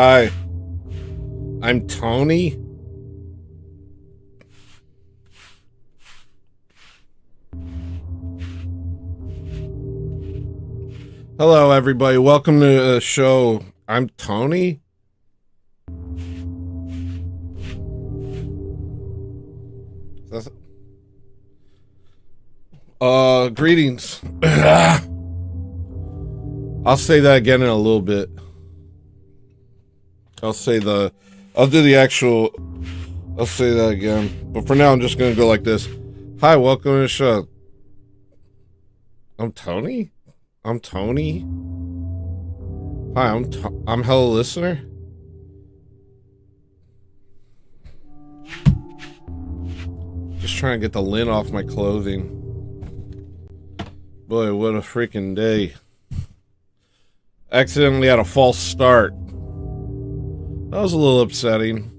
Hi, I'm Tony. Hello, everybody. Welcome to the show. I'm Tony. Greetings. I'll say that again in a little bit. I'll say that again. But for now, I'm just going to go like this. Hi, welcome to the show. I'm Tony? I'm Tony? Hi, I'm hEllolisTENER. Just trying to get the lint off my clothing. Boy, what a freaking day. Accidentally had a false start. That was a little upsetting.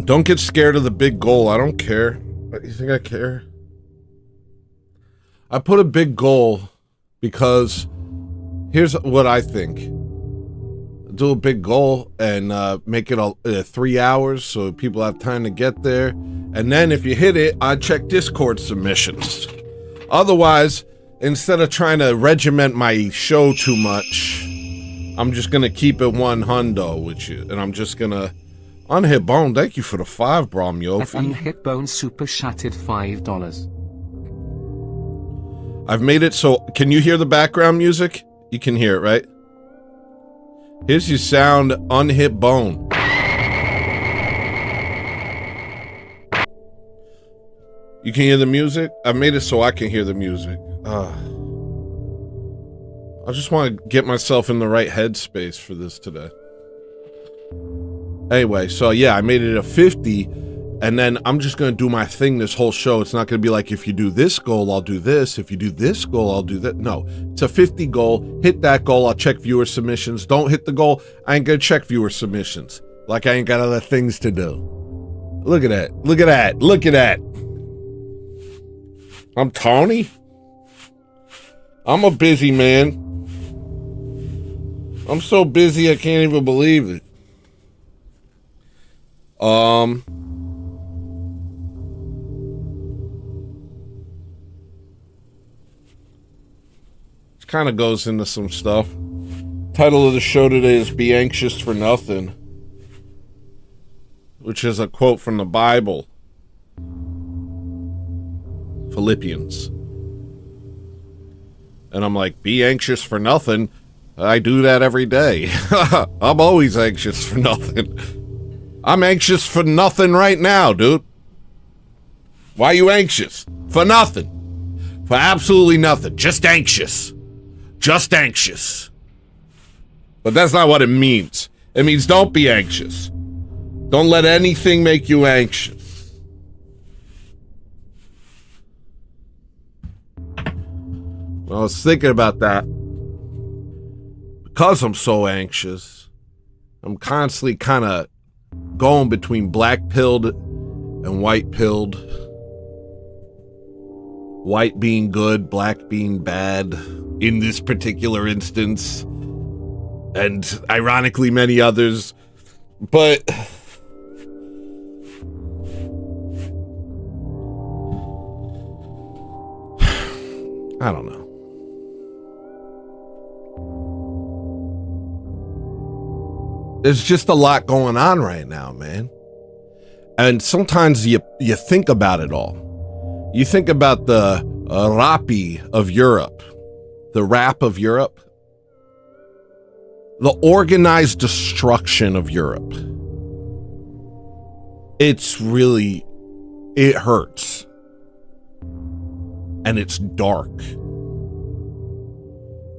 Don't get scared of the big goal. I don't care. You think I care? I put a big goal because here's what I think. Do a big goal and make it 3 hours so people have time to get there. And then if you hit it, I check Discord submissions. Otherwise, instead of trying to regiment my show too much, I'm just going to keep it one hundo with you. And I'm just going to... Unhit Bone, thank you for the 5, Brom Yofi. Unhit Bone super chatted $5. I've made it so... Can you hear the background music? You can hear it, right? Here's your sound, Unhit Bone. You can hear the music? I've made it so I can hear the music. I just want to get myself in the right headspace for this today. Anyway, so yeah, I made it a 50, and then I'm just going to do my thing this whole show. It's not going to be like, if you do this goal, I'll do this. If you do this goal, I'll do that. No, it's a 50 goal. Hit that goal, I'll check viewer submissions. Don't hit the goal, I ain't going to check viewer submissions. Like I ain't got other things to do. Look at that. Look at that. Look at that. I'm Tony. I'm a busy man. I'm so busy I can't even believe it. It kind of goes into some stuff. Title of the show today is Be Anxious for Nothing, which is a quote from the Bible. Philippians. And I'm like, be anxious for nothing. I do that every day. I'm always anxious for nothing. I'm anxious for nothing right now, dude. Why are you anxious? For nothing. For absolutely nothing. Just anxious. Just anxious. But that's not what it means. It means don't be anxious. Don't let anything make you anxious. I was thinking about that. Because I'm so anxious, I'm constantly kind of going between black-pilled and white-pilled. White being good, black being bad in this particular instance. And ironically, many others. But I don't know. There's just a lot going on right now, man. And sometimes you think about it all. You think about the rapi of Europe, the rap of Europe, the organized destruction of Europe. It's really, it hurts. And it's dark.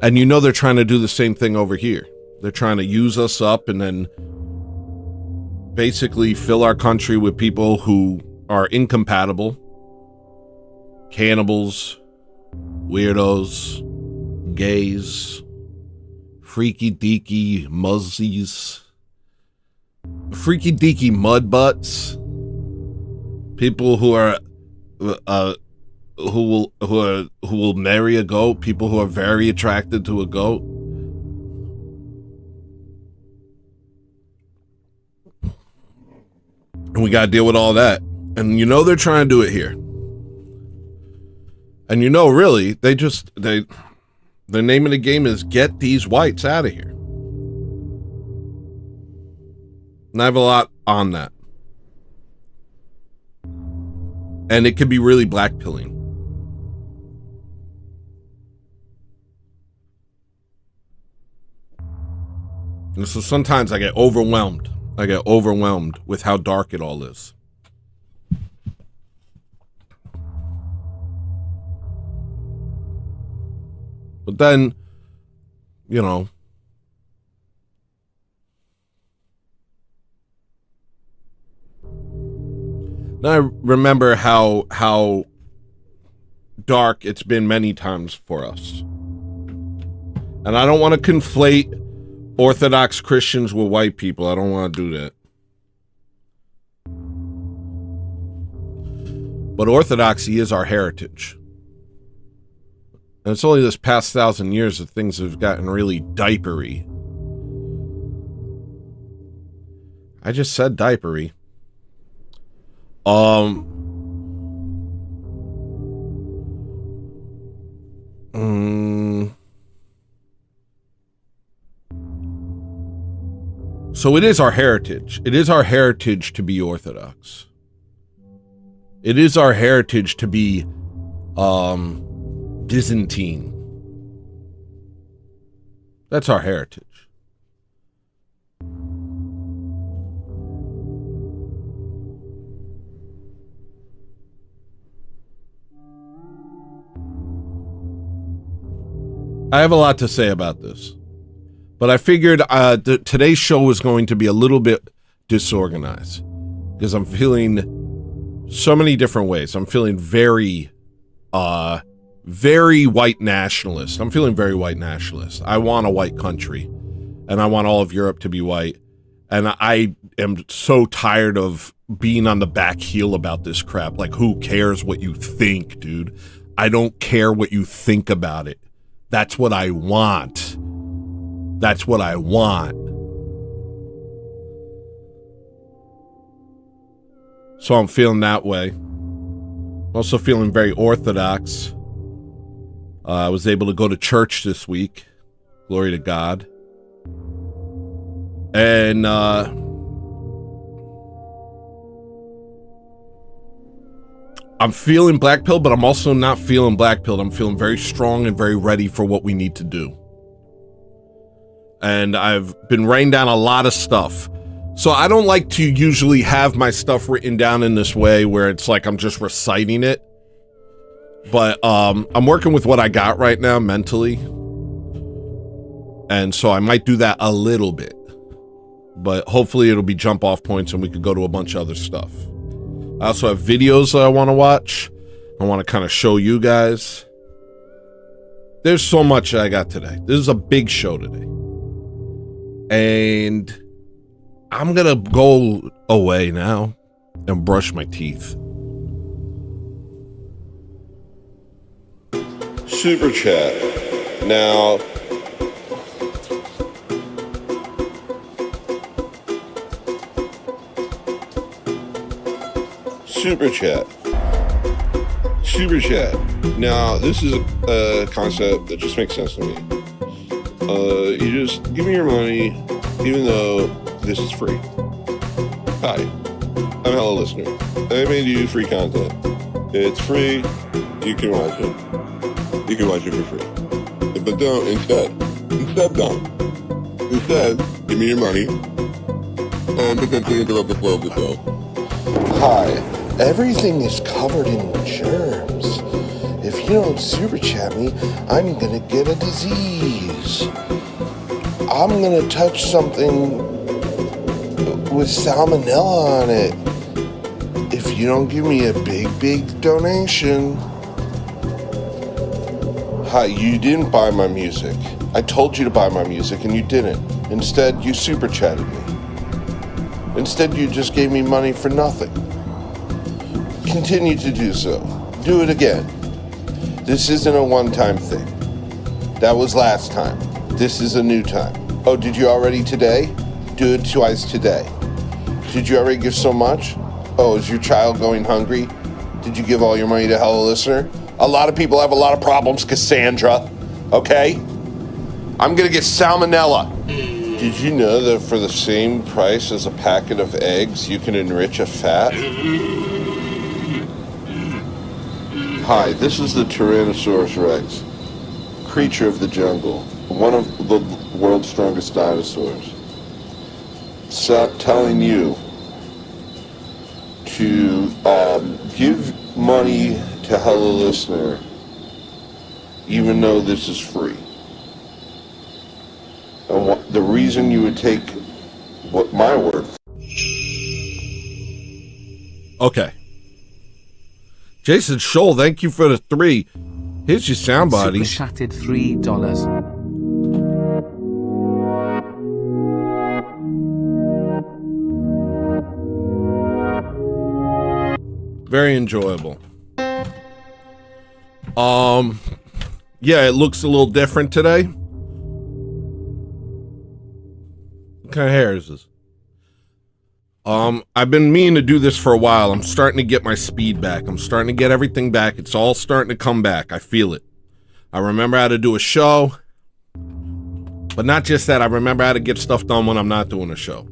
And you know they're trying to do the same thing over here. They're trying to use us up and then basically fill our country with people who are incompatible, cannibals, weirdos, gays, freaky deaky muzzies, freaky deaky mud butts, people who are will marry a goat, people who are very attracted to a goat. And we got to deal with all that. And you know they're trying to do it here. And you know, really, their name of the game is get these whites out of here. And I have a lot on that. And it could be really blackpilling. And so sometimes I get overwhelmed. I get overwhelmed with how dark it all is. But then, you know, now I remember how dark it's been many times for us. And I don't want to conflate Orthodox Christians with white people. I don't want to do that. But Orthodoxy is our heritage. And it's only this past 1,000 years that things have gotten really diapery. I just said diapery. So it is our heritage. It is our heritage to be Orthodox. It is our heritage to be Byzantine. That's our heritage. I have a lot to say about this. But I figured today's show was going to be a little bit disorganized because I'm feeling so many different ways. I'm feeling very white nationalist. I'm feeling very white nationalist. I want a white country, and I want all of Europe to be white. And I am so tired of being on the back heel about this crap. Like, who cares what you think, dude? I don't care what you think about it. That's what I want. That's what I want. So I'm feeling that way. I'm also feeling very Orthodox. I was able to go to church this week. Glory to God. And I'm feeling black pill, but I'm also not feeling black pilled. I'm feeling very strong and very ready for what we need to do. And I've been writing down a lot of stuff. So I don't like to usually have my stuff written down in this way where it's like I'm just reciting it. But I'm working with what I got right now mentally. And so I might do that a little bit. But hopefully it'll be jump off points and we could go to a bunch of other stuff. I also have videos that I want to watch. I want to kind of show you guys. There's so much I got today. This is a big show today. And I'm going to go away now and brush my teeth. Super chat. Now, super chat. Super chat. Now, this is a concept that just makes sense to me. You just give me your money, even though this is free. Hi, I'm hEllolisTENER. I made you free content. It's free. You can watch it. You can watch it for free. But don't, instead don't. Instead, give me your money and potentially interrupt the flow of the show. Hi, everything is covered in germs. If you don't super chat me, I'm gonna get a disease. I'm gonna touch something with salmonella on it. If you don't give me a big donation. Hi, you didn't buy my music. I told you to buy my music and you didn't. Instead, you super chatted me. Instead, you just gave me money for nothing. Continue to do so. Do it again. This isn't a one-time thing. That was last time. This is a new time. Oh, did you already today? Do it twice today. Did you already give so much? Oh, is your child going hungry? Did you give all your money to hEllolisTENER? A lot of people have a lot of problems, Cassandra. Okay? I'm gonna get salmonella. Did you know that for the same price as a packet of eggs, you can enrich a fat? Hi, this is the Tyrannosaurus Rex, creature of the jungle, one of the world's strongest dinosaurs. Telling you to give money to hEllolisTENER, even though this is free. And the reason you would take my word. Okay. Jason Scholl, thank you for the 3. Here's your sound body. Super chatted $3. Very enjoyable. Yeah, it looks a little different today. What kind of hair is this? I've been meaning to do this for a while. I'm starting to get my speed back. I'm starting to get everything back. It's all starting to come back. I feel it. I remember how to do a show. But not just that, I remember how to get stuff done when I'm not doing a show.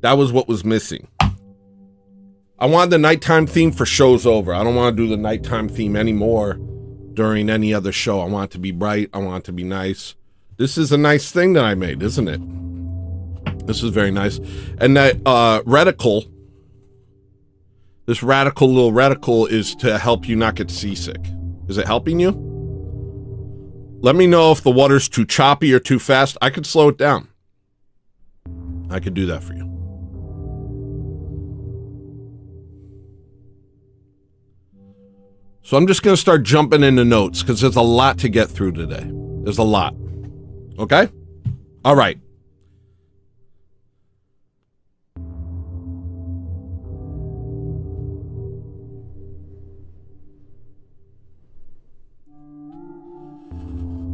That was what was missing. I wanted the nighttime theme for shows over. I don't want to do the nighttime theme anymore during any other show. I want it to be bright. I want it to be nice. This is a nice thing that I made, isn't it? This is very nice. And that reticle, this radical little reticle is to help you not get seasick. Is it helping you? Let me know if the water's too choppy or too fast. I could slow it down. I could do that for you. So I'm just going to start jumping into notes because there's a lot to get through today. There's a lot. Okay? All right.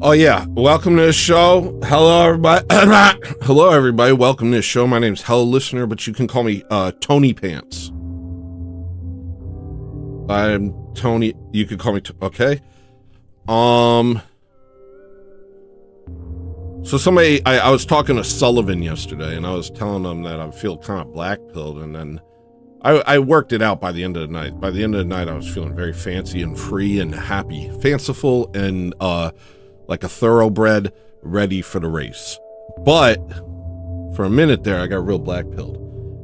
Oh yeah, welcome to the show. Hello everybody. Hello everybody, welcome to the show. My name's hEllolisTENER, but you can call me Tony Pants. I'm Tony, you could call me, okay. So somebody, I was talking to Sullivan yesterday and I was telling him that I feel kind of black-pilled, and then I worked it out by the end of the night. By the end of the night, I was feeling very fancy and free and happy, fanciful and like a thoroughbred ready for the race. But for a minute there, I got real black-pilled.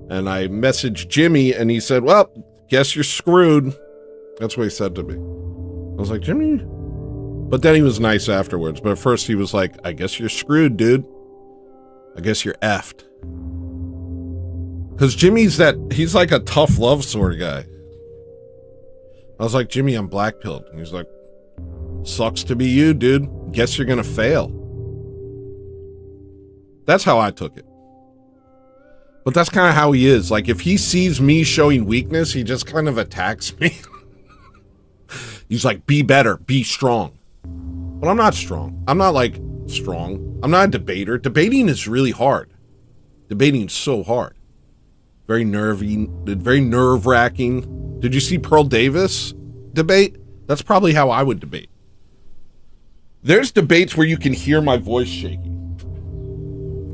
And I messaged Jimmy and he said, well, guess you're screwed. That's what he said to me. I was like, Jimmy? But then he was nice afterwards. But at first he was like, I guess you're screwed, dude. I guess you're effed. Because Jimmy's he's like a tough love sort of guy. I was like, Jimmy, I'm black-pilled. And he's like, sucks to be you, dude. Guess you're gonna fail. That's how I took it. But that's kind of how he is. Like, if he sees me showing weakness, he just kind of attacks me. He's like, be better, be strong. But I'm not strong. I'm not like strong. I'm not a debater. Debating is really hard. Debating is so hard. Very nerve-wracking. Did you see Pearl Davis debate? That's probably how I would debate. There's debates where you can hear my voice shaking.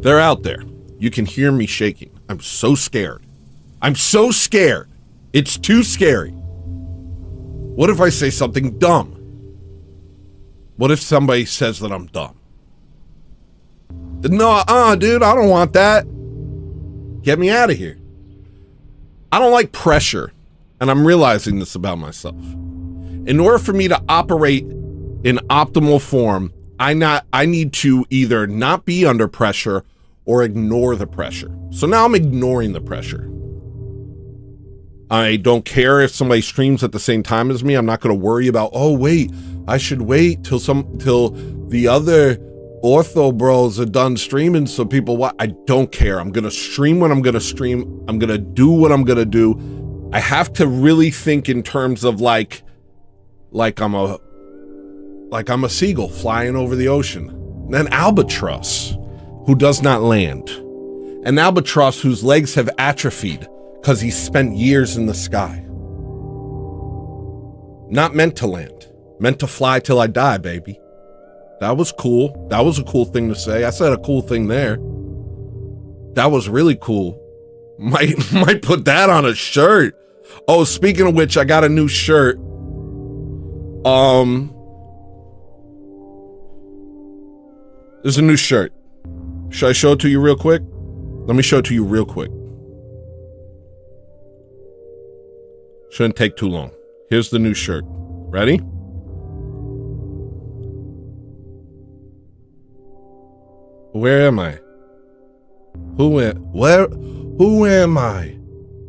They're out there. You can hear me shaking. I'm so scared. I'm so scared. It's too scary. What if I say something dumb? What if somebody says that I'm dumb? No, dude, I don't want that. Get me out of here. I don't like pressure, and I'm realizing this about myself. In order for me to operate in optimal form, I need to either not be under pressure or ignore the pressure. So now I'm ignoring the pressure. I don't care if somebody streams at the same time as me. I'm not going to worry about, oh wait, I should wait till the other ortho bros are done streaming so people watch. I don't care. I'm going to stream when I'm going to stream. I'm going to do what I'm going to do. I have to really think in terms of like I'm a like I'm a seagull flying over the ocean. An albatross who does not land. An albatross whose legs have atrophied because he spent years in the sky. Not meant to land, meant to fly till I die, baby. That was cool. That was a cool thing to say. I said a cool thing there. That was really cool. Might put that on a shirt. Oh, speaking of which, I got a new shirt. There's a new shirt. Should I show it to you real quick? Let me show it to you real quick. Shouldn't take too long. Here's the new shirt. Ready? Where am I? Who am I?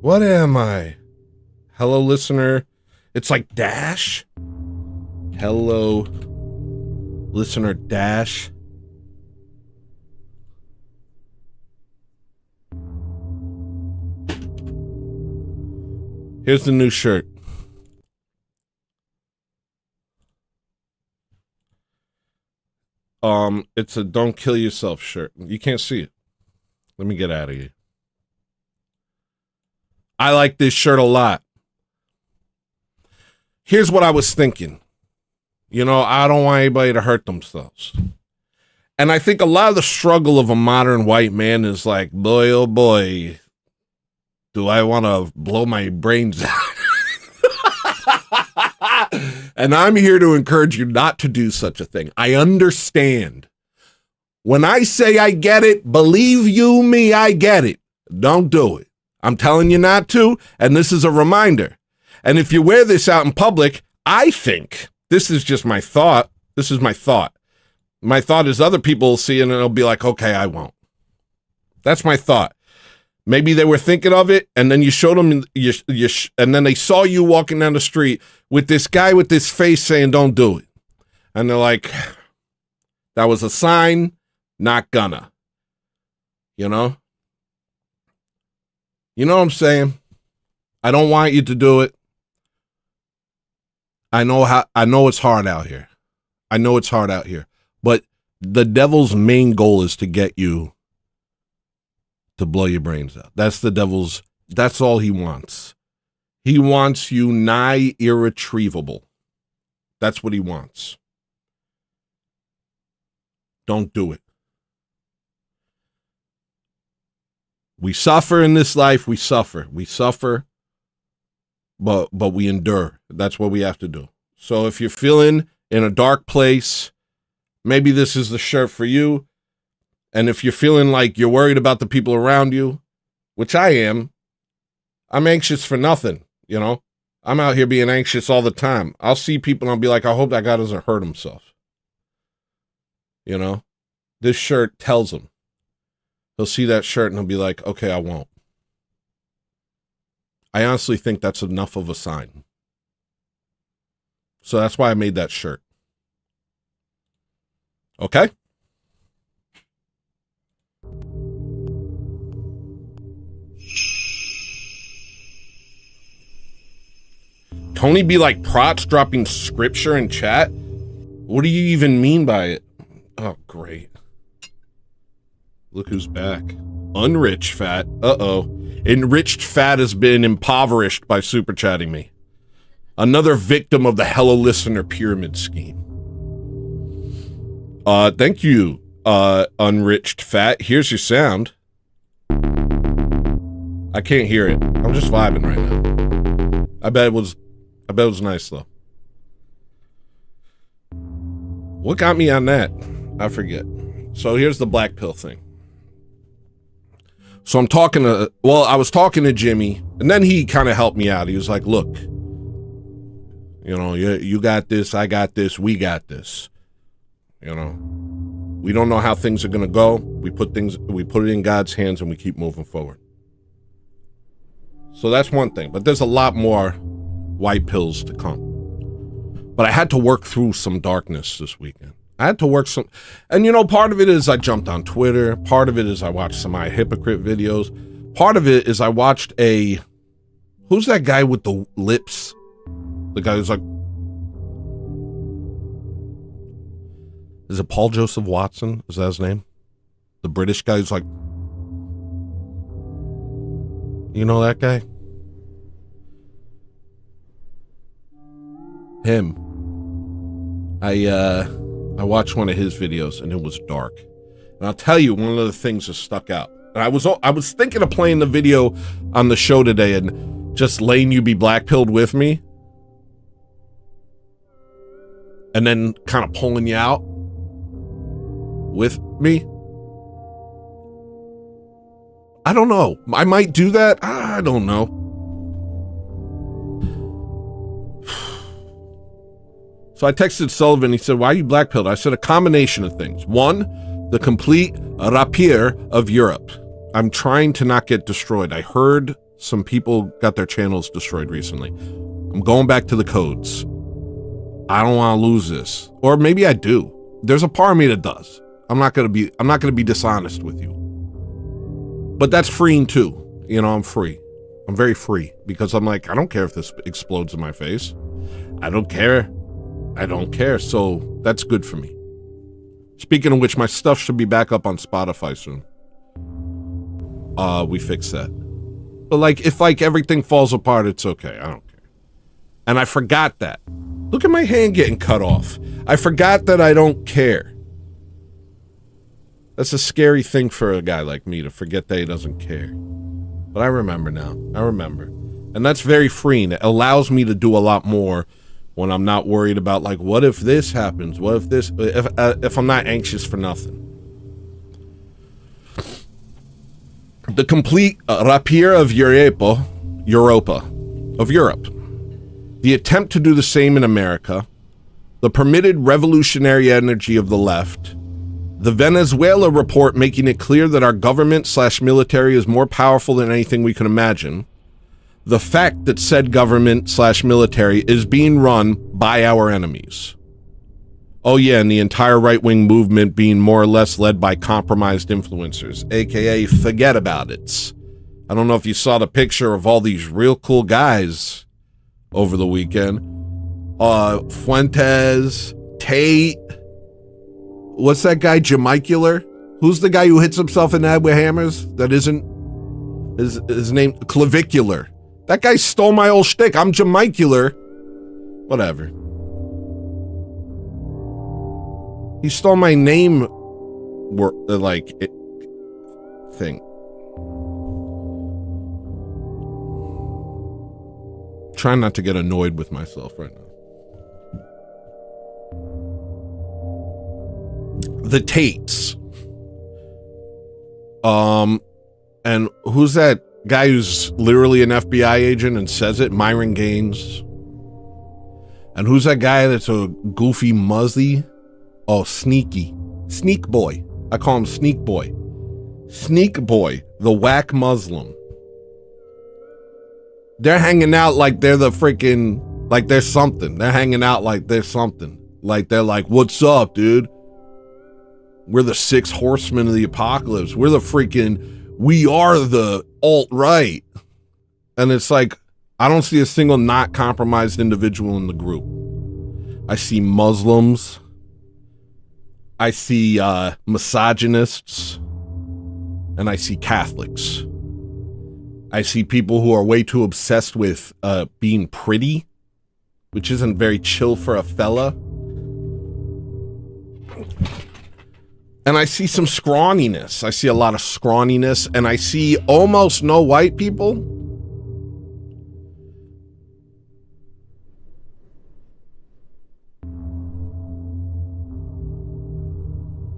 What am I? Hello, listener. It's like dash. Hello, listener dash. Here's the new shirt. It's a "Don't Kill Yourself" shirt. You can't see it. Let me get out of here. I like this shirt a lot. Here's what I was thinking. You know, I don't want anybody to hurt themselves. And I think a lot of the struggle of a modern white man is like, boy, oh boy, do I want to blow my brains out? And I'm here to encourage you not to do such a thing. I understand. When I say I get it, believe you me, I get it. Don't do it. I'm telling you not to, and this is a reminder. And if you wear this out in public, I think, this is just my thought. This is my thought. My thought is other people will see it and it'll be like, okay, I won't. That's my thought. Maybe they were thinking of it, and then you showed them, and then they saw you walking down the street with this guy with this face saying, don't do it. And they're like, that was a sign, not gonna. You know? You know what I'm saying? I don't want you to do it. I know it's hard out here. I know it's hard out here. But the devil's main goal is to get you to blow your brains out. That's the devil's, that's all he wants. He wants you nigh irretrievable. That's what he wants. Don't do it. We suffer in this life, we suffer. We suffer, but we endure. That's what we have to do. So if you're feeling in a dark place, maybe this is the shirt for you. And if you're feeling like you're worried about the people around you, which I am, I'm anxious for nothing, you know? I'm out here being anxious all the time. I'll see people and I'll be like, I hope that guy doesn't hurt himself. You know? This shirt tells him. He'll see that shirt and he'll be like, okay, I won't. I honestly think that's enough of a sign. So that's why I made that shirt. Okay? Tony be like prots dropping scripture in chat? What do you even mean by it? Oh, great. Look who's back. Unrich Fat. Uh-oh. Enriched Fat has been impoverished by super chatting me. Another victim of the hEllolisTENER pyramid scheme. Thank you, Unriched Fat. Here's your sound. I can't hear it. I'm just vibing right now. I bet it was nice though. What got me on that? I forget. So here's the black pill thing. So I was talking to Jimmy, and then he kind of helped me out. He was like, look, you know, you got this, I got this, we got this. You know, we don't know how things are going to go. We put it in God's hands and we keep moving forward. So that's one thing, but there's a lot more white pills to come. But I had to work through some darkness this weekend. And you know, part of it is I jumped on Twitter. Part of it is I watched some hypocrite videos. Part of it is I watched who's that guy with the lips? The guy who's like, Is it Paul Joseph Watson? Is that his name? The British guy who's like, you know that guy? Him. I watched one of his videos and it was dark. And I'll tell you, one of the things that stuck out. And I was thinking of playing the video on the show today and just letting you be blackpilled with me. And then kind of pulling you out with me. I don't know. I might do that. I don't know. So I texted Sullivan. He said, why are you blackpilled? I said a combination of things. One, the complete rapier of Europe. I'm trying to not get destroyed. I heard some people got their channels destroyed recently. I'm going back to the codes. I don't want to lose this. Or maybe I do. There's a part of me that does. I'm not going to be dishonest with you. But that's freeing too. You know, I'm free. I'm very free because I'm like, I don't care if this explodes in my face. I don't care. So that's good for me. Speaking of which, my stuff should be back up on Spotify soon. We fixed that. But like, if like everything falls apart, it's okay. I don't care. And I forgot that. Look at my hand getting cut off. I forgot that I don't care. That's a scary thing for a guy like me to forget that he doesn't care. But I remember now. I remember. And that's very freeing. It allows me to do a lot more when I'm not worried about like, what if this happens? What if this, if I'm not anxious for nothing. The complete rapier of Europa, of Europe. The attempt to do the same in America. The permitted revolutionary energy of the left. The Venezuela report making it clear that our government/military is more powerful than anything we can imagine. The fact that said government/military is being run by our enemies. Oh yeah, and the entire right-wing movement being more or less led by compromised influencers, aka forget about it. I don't know if you saw the picture of all these real cool guys over the weekend. Fuentes, Tate, what's that guy, Jamicular? Who's the guy who hits himself in the head with hammers? That isn't his name, Clavicular. That guy stole my old shtick. I'm Jamicular. Whatever. He stole my name, thing. Trying not to get annoyed with myself right now. The Tates. And who's that guy who's literally an FBI agent and says it? Myron Gaines. And who's that guy that's a goofy muzzy? Oh, Sneaky. Sneak Boy. I call him Sneak Boy. Sneak Boy, the whack Muslim. They're hanging out like they're the freaking, like there's something. They're hanging out like there's something. Like they're like, what's up, dude? We're the 6 horsemen of the apocalypse. We're the freaking, we are the alt-right. And it's like, I don't see a single not compromised individual in the group. I see Muslims. I see misogynists. And I see Catholics. I see people who are way too obsessed with being pretty, which isn't very chill for a fella. And I see some scrawniness. I see a lot of scrawniness, and I see almost no white people.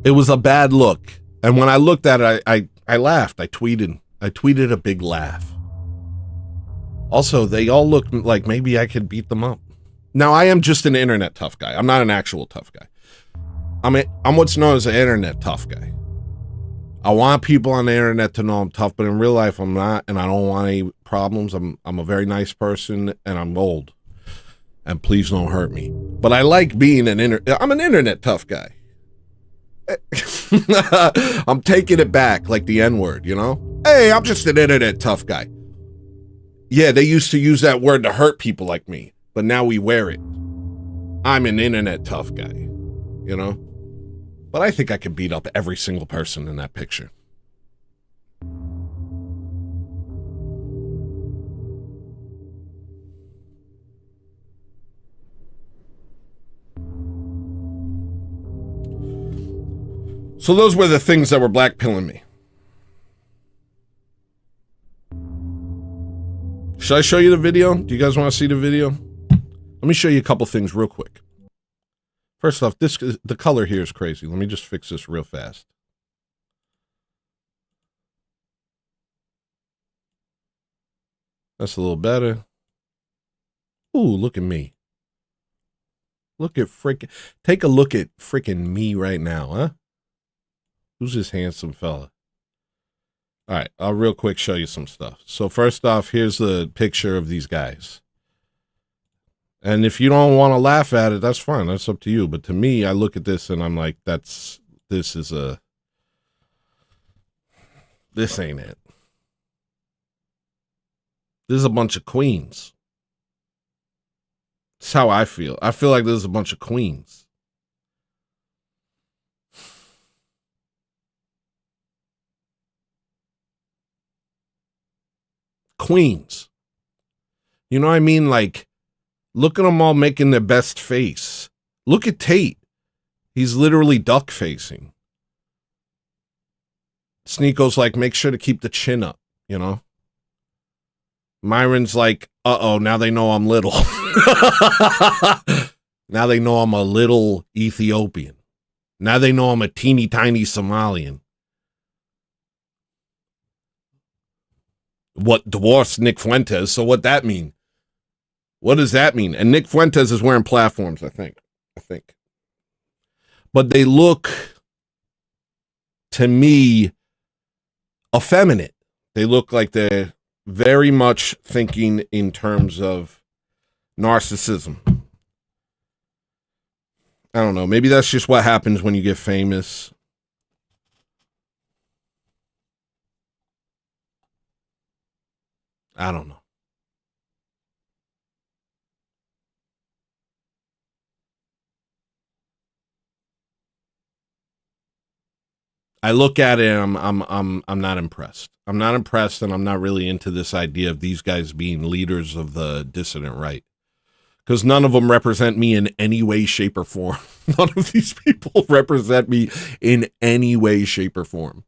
It was a bad look. And when I looked at it, I laughed. I tweeted a big laugh. Also, they all look like maybe I could beat them up. Now, I am just an internet tough guy. I'm not an actual tough guy. I'm what's known as an internet tough guy. I want people on the internet to know I'm tough, but in real life I'm not, and I don't want any problems. I'm a very nice person, and I'm old. And please don't hurt me. But I like being I'm an internet tough guy. I'm taking it back like the N-word, you know? Hey, I'm just an internet tough guy. Yeah, they used to use that word to hurt people like me, but now we wear it. I'm an internet tough guy, you know? But I think I could beat up every single person in that picture. So those were the things that were blackpilling me. Should I show you the video? Do you guys want to see the video? Let me show you a couple things real quick. First off, the color here is crazy. Let me just fix this real fast. That's a little better. Ooh, look at me. Take a look at freaking me right now, huh? Who's this handsome fella? All right, I'll real quick show you some stuff. So first off, here's the picture of these guys. And if you don't want to laugh at it, that's fine. That's up to you. But to me, I look at this and I'm like, this ain't it. This is a bunch of queens. That's how I feel. I feel like this is a bunch of queens. Queens. You know what I mean? Like, look at them all making their best face. Look at Tate. He's literally duck facing. Sneako's like, make sure to keep the chin up, you know? Myron's like, uh-oh, now they know I'm little. Now they know I'm a little Ethiopian. Now they know I'm a teeny tiny Somalian. What dwarfs Nick Fuentes, so what that mean? What does that mean? And Nick Fuentes is wearing platforms, I think. But they look, to me, effeminate. They look like they're very much thinking in terms of narcissism. I don't know. Maybe that's just what happens when you get famous. I don't know. I look at it and I'm not impressed. I'm not impressed, and I'm not really into this idea of these guys being leaders of the dissident right. Because none of them represent me in any way, shape, or form. None of these people represent me in any way, shape, or form.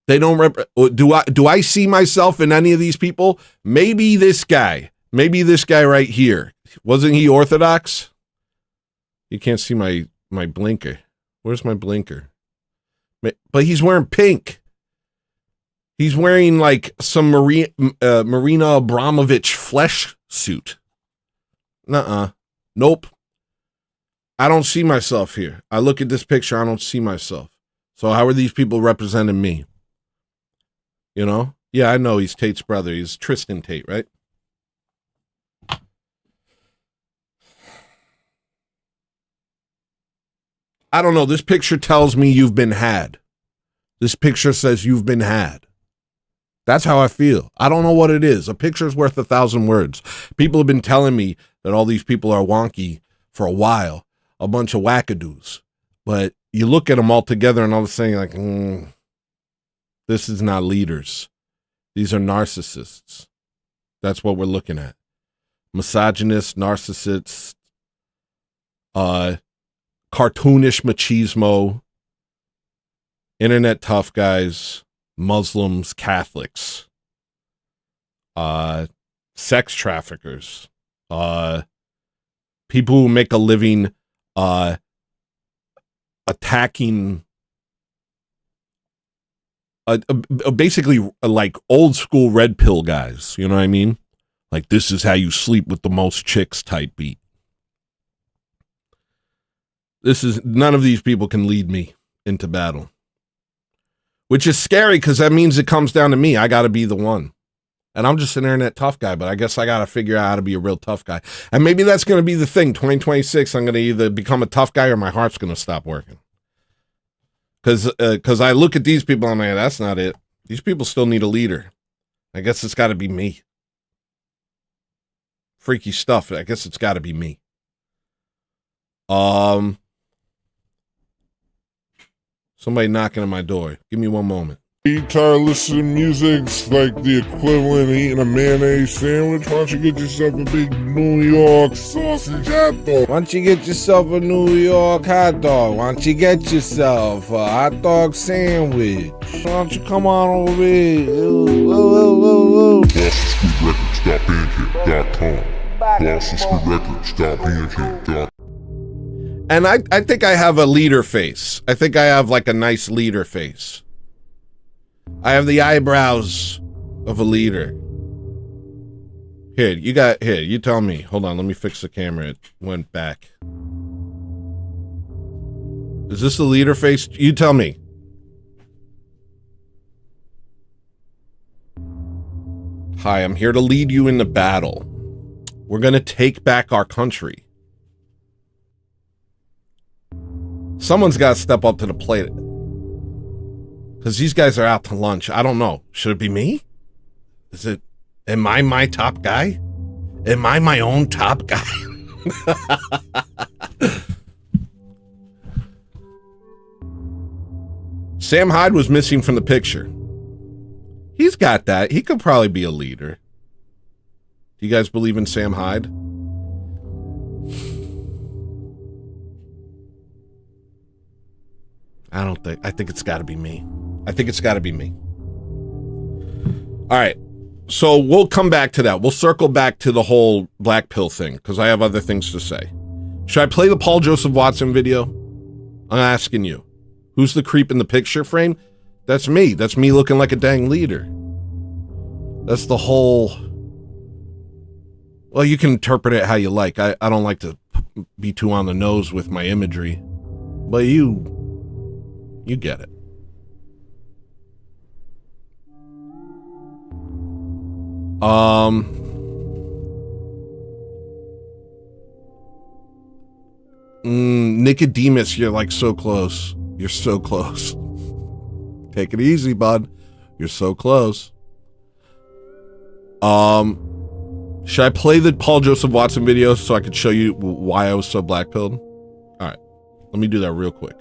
They don't do I see myself in any of these people? Maybe this guy right here. Wasn't he Orthodox? You can't see my blinker. Where's my blinker? But he's wearing pink. He's wearing like some Marina Abramovich flesh suit. Nope. I don't see myself here. I look at this picture, I don't see myself. So how are these people representing me? You know? Yeah, I know he's Tate's brother. He's Tristan Tate, right? I don't know. This picture tells me you've been had. This picture says you've been had. That's how I feel. I don't know what it is. A picture's worth 1,000 words. People have been telling me that all these people are wonky for a while. A bunch of wackadoos. But you look at them all together and all of a sudden you're like, this is not leaders. These are narcissists. That's what we're looking at. Misogynists, narcissists, cartoonish machismo, internet tough guys, Muslims, Catholics, sex traffickers, people who make a living attacking basically like old school red pill guys, you know what I mean? Like, this is how you sleep with the most chicks type beat. None of these people can lead me into battle. Which is scary because that means it comes down to me. I got to be the one. And I'm just an internet tough guy, but I guess I got to figure out how to be a real tough guy. And maybe that's going to be the thing. 2026, I'm going to either become a tough guy or my heart's going to stop working. Because I look at these people and I'm like, that's not it. These people still need a leader. I guess it's got to be me. Freaky stuff. I guess it's got to be me. Somebody knocking on my door. Give me one moment. You tired of listening to music's like the equivalent of eating a mayonnaise sandwich? Why don't you get yourself a big New York sausage hot dog? Why don't you get yourself a New York hot dog? Why don't you get yourself a hot dog sandwich? Why don't you come on over here? BostonStreetRecords.bandcamp.com. And I think I have a leader face. I think I have like a nice leader face. I have the eyebrows of a leader. Here, you tell me. Hold on, let me fix the camera. It went back. Is this the leader face? You tell me. Hi, I'm here to lead you in the battle. We're gonna take back our country. Someone's gotta step up to the plate. Because these guys are out to lunch. I don't know. Should it be me? Am I my top guy? Am I my own top guy? Sam Hyde was missing from the picture. He's got that. He could probably be a leader. Do you guys believe in Sam Hyde? I think it's got to be me. I think it's got to be me. All right. So we'll come back to that. We'll circle back to the whole black pill thing because I have other things to say. Should I play the Paul Joseph Watson video? I'm asking you. Who's the creep in the picture frame? That's me. That's me looking like a dang leader. That's the whole... Well, you can interpret it how you like. I don't like to be too on the nose with my imagery. But you get it. Nicodemus, you're like so close. You're so close. Take it easy, bud. You're so close. Should I play the Paul Joseph Watson video so I could show you why I was so blackpilled? All right, let me do that real quick.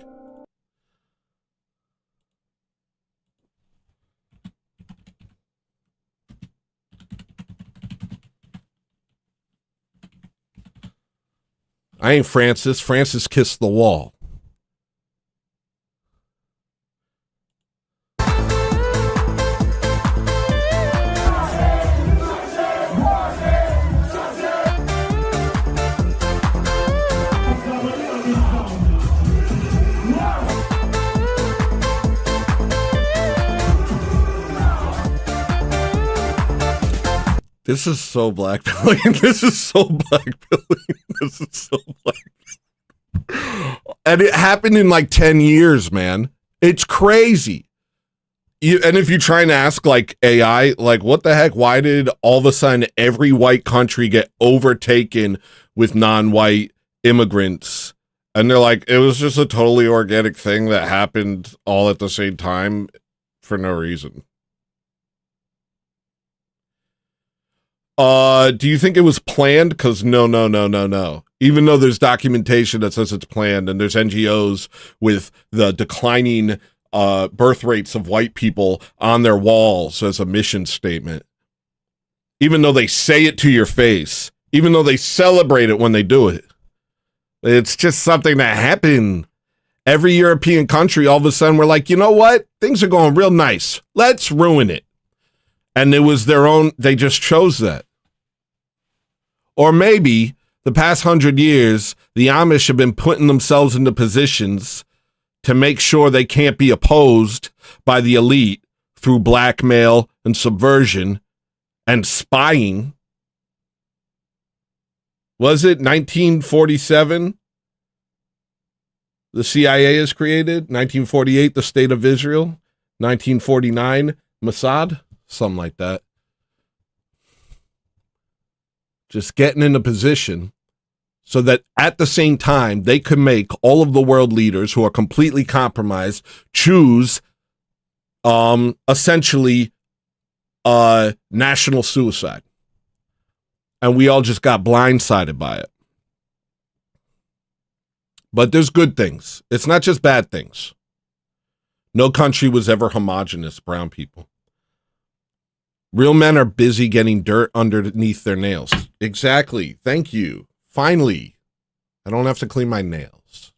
I ain't Francis. Francis kissed the wall. This is so blackpilling. This is so blackpilling. This is so black. And it happened in like 10 years, man. It's crazy. And if you try and ask like AI, like what the heck, why did all of a sudden every white country get overtaken with non-white immigrants? And they're like, it was just a totally organic thing that happened all at the same time for no reason. Do you think it was planned? Because no. Even though there's documentation that says it's planned and there's NGOs with the declining birth rates of white people on their walls as a mission statement. Even though they say it to your face, even though they celebrate it when they do it. It's just something that happened. Every European country, all of a sudden, we're like, you know what? Things are going real nice. Let's ruin it. And it was their own, they just chose that. Or maybe the past 100 years, the Amish have been putting themselves into positions to make sure they can't be opposed by the elite through blackmail and subversion and spying. Was it 1947? The CIA is created. 1948, the State of Israel. 1949, Mossad. Something like that. Just getting in a position so that at the same time, they could make all of the world leaders who are completely compromised choose essentially national suicide. And we all just got blindsided by it. But there's good things. It's not just bad things. No country was ever homogenous, brown people. Real men are busy getting dirt underneath their nails. Exactly. Thank you. Finally, I don't have to clean my nails.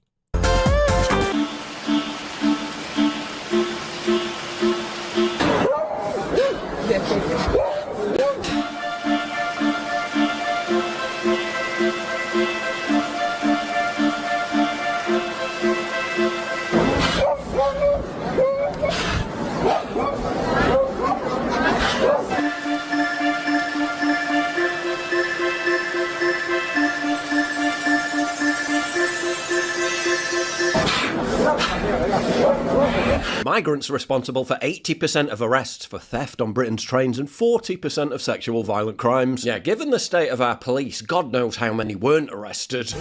Migrants are responsible for 80% of arrests for theft on Britain's trains and 40% of sexual violent crimes. Yeah, given the state of our police, God knows how many weren't arrested.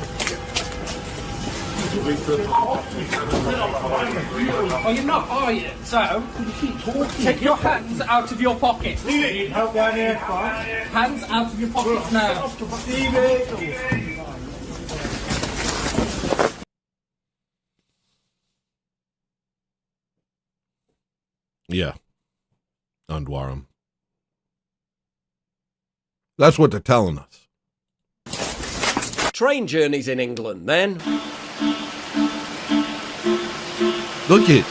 Oh, you're not, are you? So, take your hands out of your pockets. Hands out of your pockets now. Yeah. Undwarum. That's what they're telling us. Train journeys in England, then. Look it.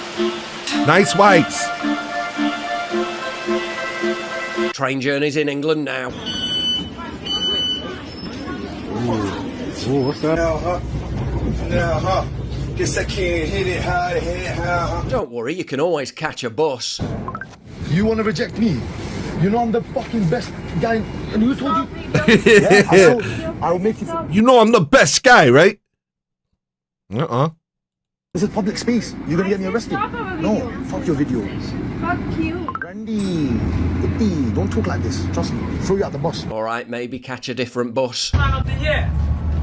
Nice whites. Train journeys in England now. Ooh, what's that? Guess I can't hit it hard. Don't worry, you can always catch a bus. You want to reject me? You know I'm the fucking best guy. And who told you? I'll make you. You know I'm the best guy, right? This is public space. You're gonna get me arrested. No, fuck your video. Fuck you. Randy, don't talk like this. Trust me. Throw you out the bus. Alright, maybe catch a different bus. Man of the year.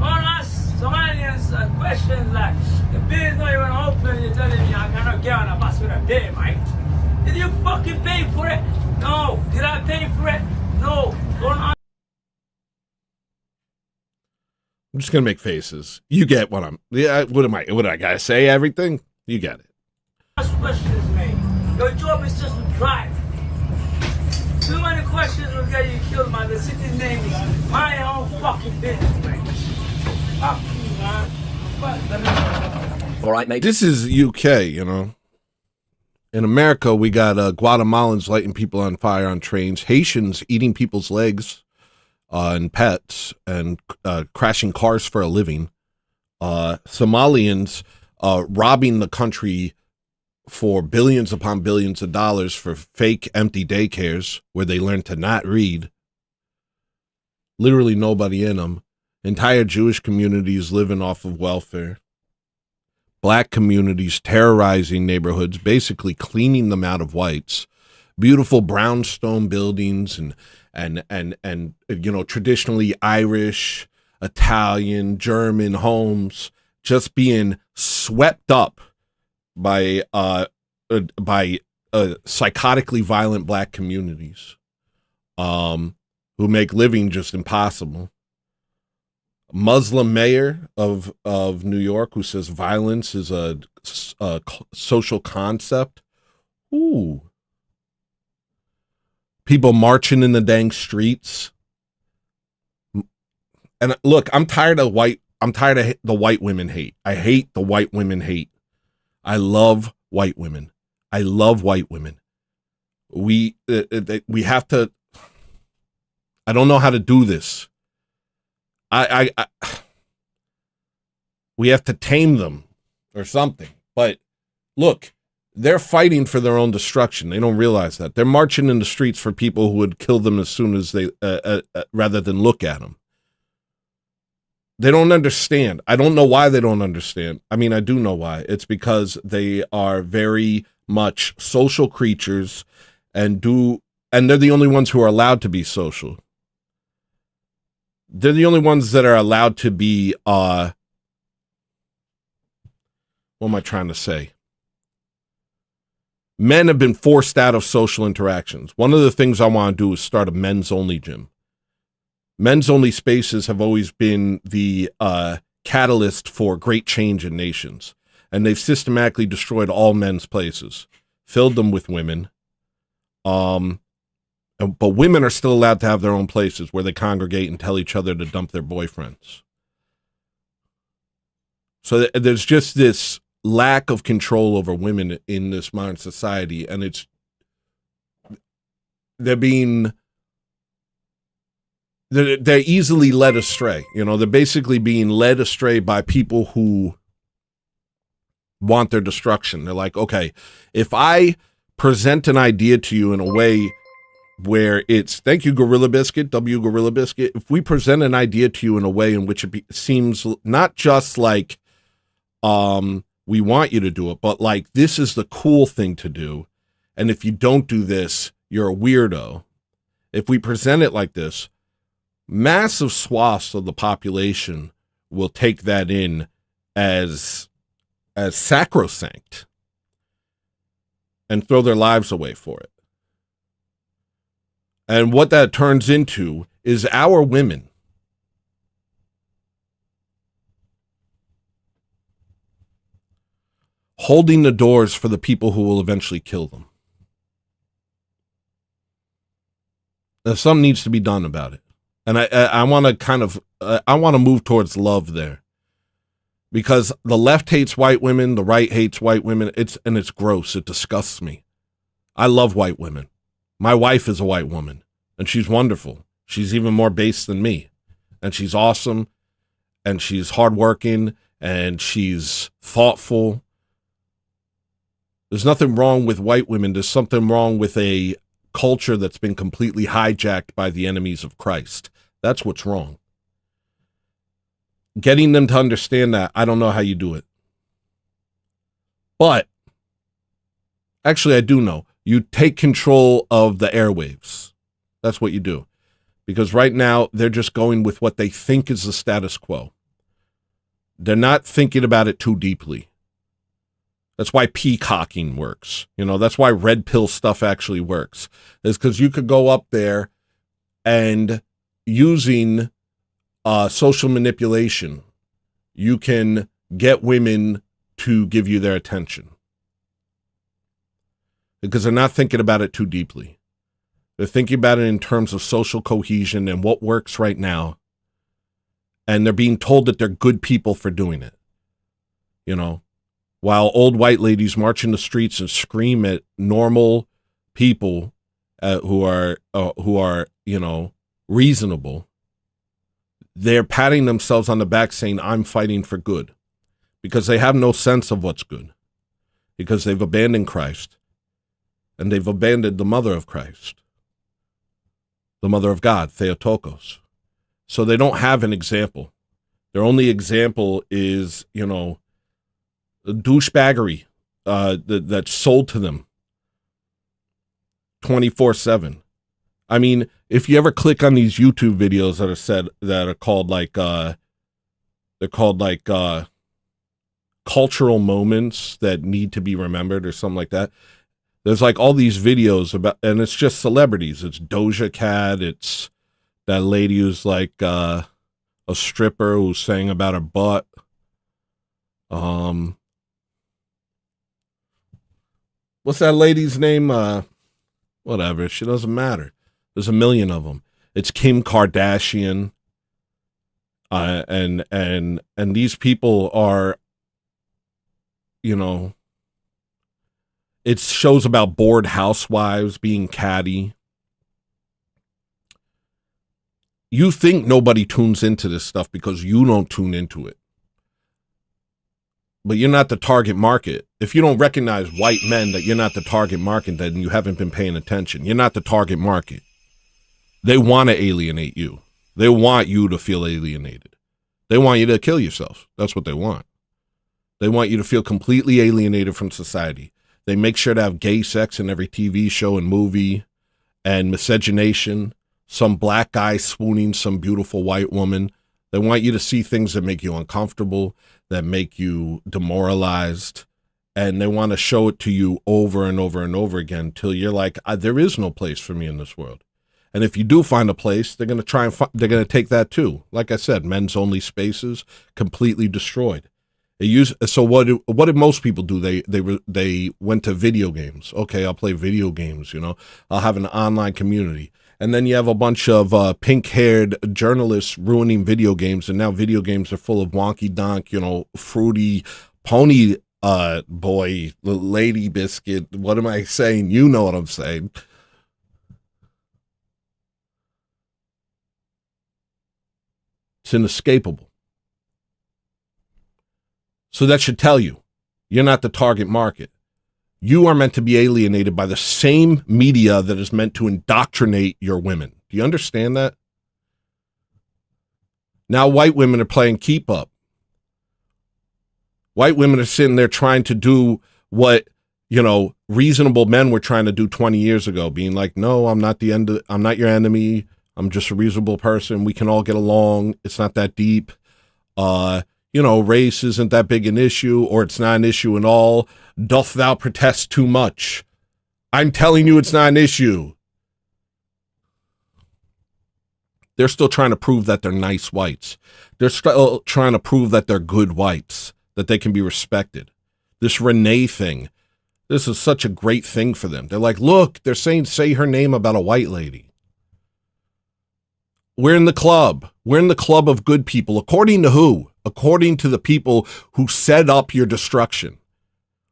All us Somalians questions like, the bill is not even open, you're telling me I cannot get on a bus with a day, mate. Did you fucking pay for it? No. Did I pay for it? No. Don't I'm just gonna make faces. You get what I'm. Yeah. What am I? What I gotta say? Everything. You get it. ask questions, mate. Your job is just to drive. Too many questions will get you killed, man. The city's name is my own fucking business, mate. Fuck you, man. Alright, mate. This is UK, you know. In America, we got Guatemalans lighting people on fire on trains, Haitians eating people's legs and pets, and crashing cars for a living, Somalians robbing the country for billions upon billions of dollars for fake empty daycares where they learn to not read. Literally nobody in them. Entire Jewish communities living off of welfare. Black communities terrorizing neighborhoods, basically cleaning them out of whites. Beautiful brownstone buildings and you know, traditionally Irish, Italian, German homes just being swept up by psychotically violent black communities who make living just impossible. Muslim mayor of New York who says violence is a social concept. Ooh. People marching in the dang streets. And look, I'm tired of the white women hate. I hate the white women hate. I love white women. I love white women. We have to, I don't know how to do this. We have to tame them or something. But look, they're fighting for their own destruction. They don't realize that. They're marching in the streets for people who would kill them as soon as they, rather than look at them. They don't understand. I don't know why they don't understand. I mean, I do know why. It's because they are very much social creatures and they're the only ones who are allowed to be social. They're the only ones that are allowed to be, what am I trying to say? Men have been forced out of social interactions. One of the things I want to do is start a men's only gym. Men's only spaces have always been the catalyst for great change in nations. and they've systematically destroyed all men's places, filled them with women. But women are still allowed to have their own places where they congregate and tell each other to dump their boyfriends. So there's just this lack of control over women in this modern society, and they're easily led astray. You know, they're basically being led astray by people who want their destruction. They're like, okay, if I present an idea to you in a way where it's, thank you, Gorilla Biscuit, W Gorilla Biscuit. If we present an idea to you in a way in which seems not just like, we want you to do it, but like, this is the cool thing to do. And if you don't do this, you're a weirdo. If we present it like this, massive swaths of the population will take that in as sacrosanct and throw their lives away for it. And what that turns into is our women holding the doors for the people who will eventually kill them. Now, something needs to be done about it. And I want to I want to move towards love there. Because the left hates white women, the right hates white women. It's gross. It disgusts me. I love white women. My wife is a white woman, and she's wonderful. She's even more base than me. And she's awesome, and she's hardworking, and she's thoughtful. There's nothing wrong with white women. There's something wrong with a culture that's been completely hijacked by the enemies of Christ. That's what's wrong. Getting them to understand that, I don't know how you do it. But, actually I do know. You take control of the airwaves. That's what you do. Because right now, they're just going with what they think is the status quo. They're not thinking about it too deeply. That's why peacocking works. You know, that's why red pill stuff actually works. Is because you could go up there and using social manipulation, you can get women to give you their attention. Because they're not thinking about it too deeply. They're thinking about it in terms of social cohesion and what works right now. And they're being told that they're good people for doing it. You know, while old white ladies march in the streets and scream at normal people who are, you know, reasonable, they're patting themselves on the back saying, I'm fighting for good. Because they have no sense of what's good. Because they've abandoned Christ. And they've abandoned the mother of Christ. The mother of God, Theotokos. So they don't have an example. Their only example is, you know, douchebaggery that's sold to them 24/7. I mean, if you ever click on these YouTube videos that are called like cultural moments that need to be remembered or something like that, there's like all these videos about, and it's just celebrities. It's Doja Cat. It's that lady who's like a stripper who sang about her butt. What's that lady's name? Whatever. She doesn't matter. There's a million of them. It's Kim Kardashian. And these people are, you know, it shows about bored housewives being catty. You think nobody tunes into this stuff because you don't tune into it. But you're not the target market. If you don't recognize white men that you're not the target market, then you haven't been paying attention. You're not the target market. They want to alienate you. They want you to feel alienated. They want you to kill yourself. That's what they want. They want you to feel completely alienated from society. They make sure to have gay sex in every TV show and movie, and miscegenation, some black guy swooning some beautiful white woman. They want you to see things that make you uncomfortable, that make you demoralized, and they want to show it to you over and over and over again till you're like, there is no place for me in this world. And if you do find a place, they're going to they're going to take that too. Like I said, men's only spaces completely destroyed. So what did most people do? They went to video games. Okay, I'll play video games, you know. I'll have an online community. And then you have a bunch of pink-haired journalists ruining video games, and now video games are full of wonky-donk, you know, fruity pony boy, lady biscuit. What am I saying? You know what I'm saying. It's inescapable. So that should tell you, you're not the target market. You are meant to be alienated by the same media that is meant to indoctrinate your women. Do you understand that? Now white women are playing keep up. White women are sitting there trying to do what, you know, reasonable men were trying to do 20 years ago, being like, no, I'm not your enemy. I'm just a reasonable person. We can all get along. It's not that deep. You know, race isn't that big an issue, or it's not an issue at all. Doth thou protest too much? I'm telling you it's not an issue. They're still trying to prove that they're nice whites. They're still trying to prove that they're good whites, that they can be respected. This Renee thing, this is such a great thing for them. They're like, look, they're saying say her name about a white lady. We're in the club. We're in the club of good people. According to who? According to the people who set up your destruction,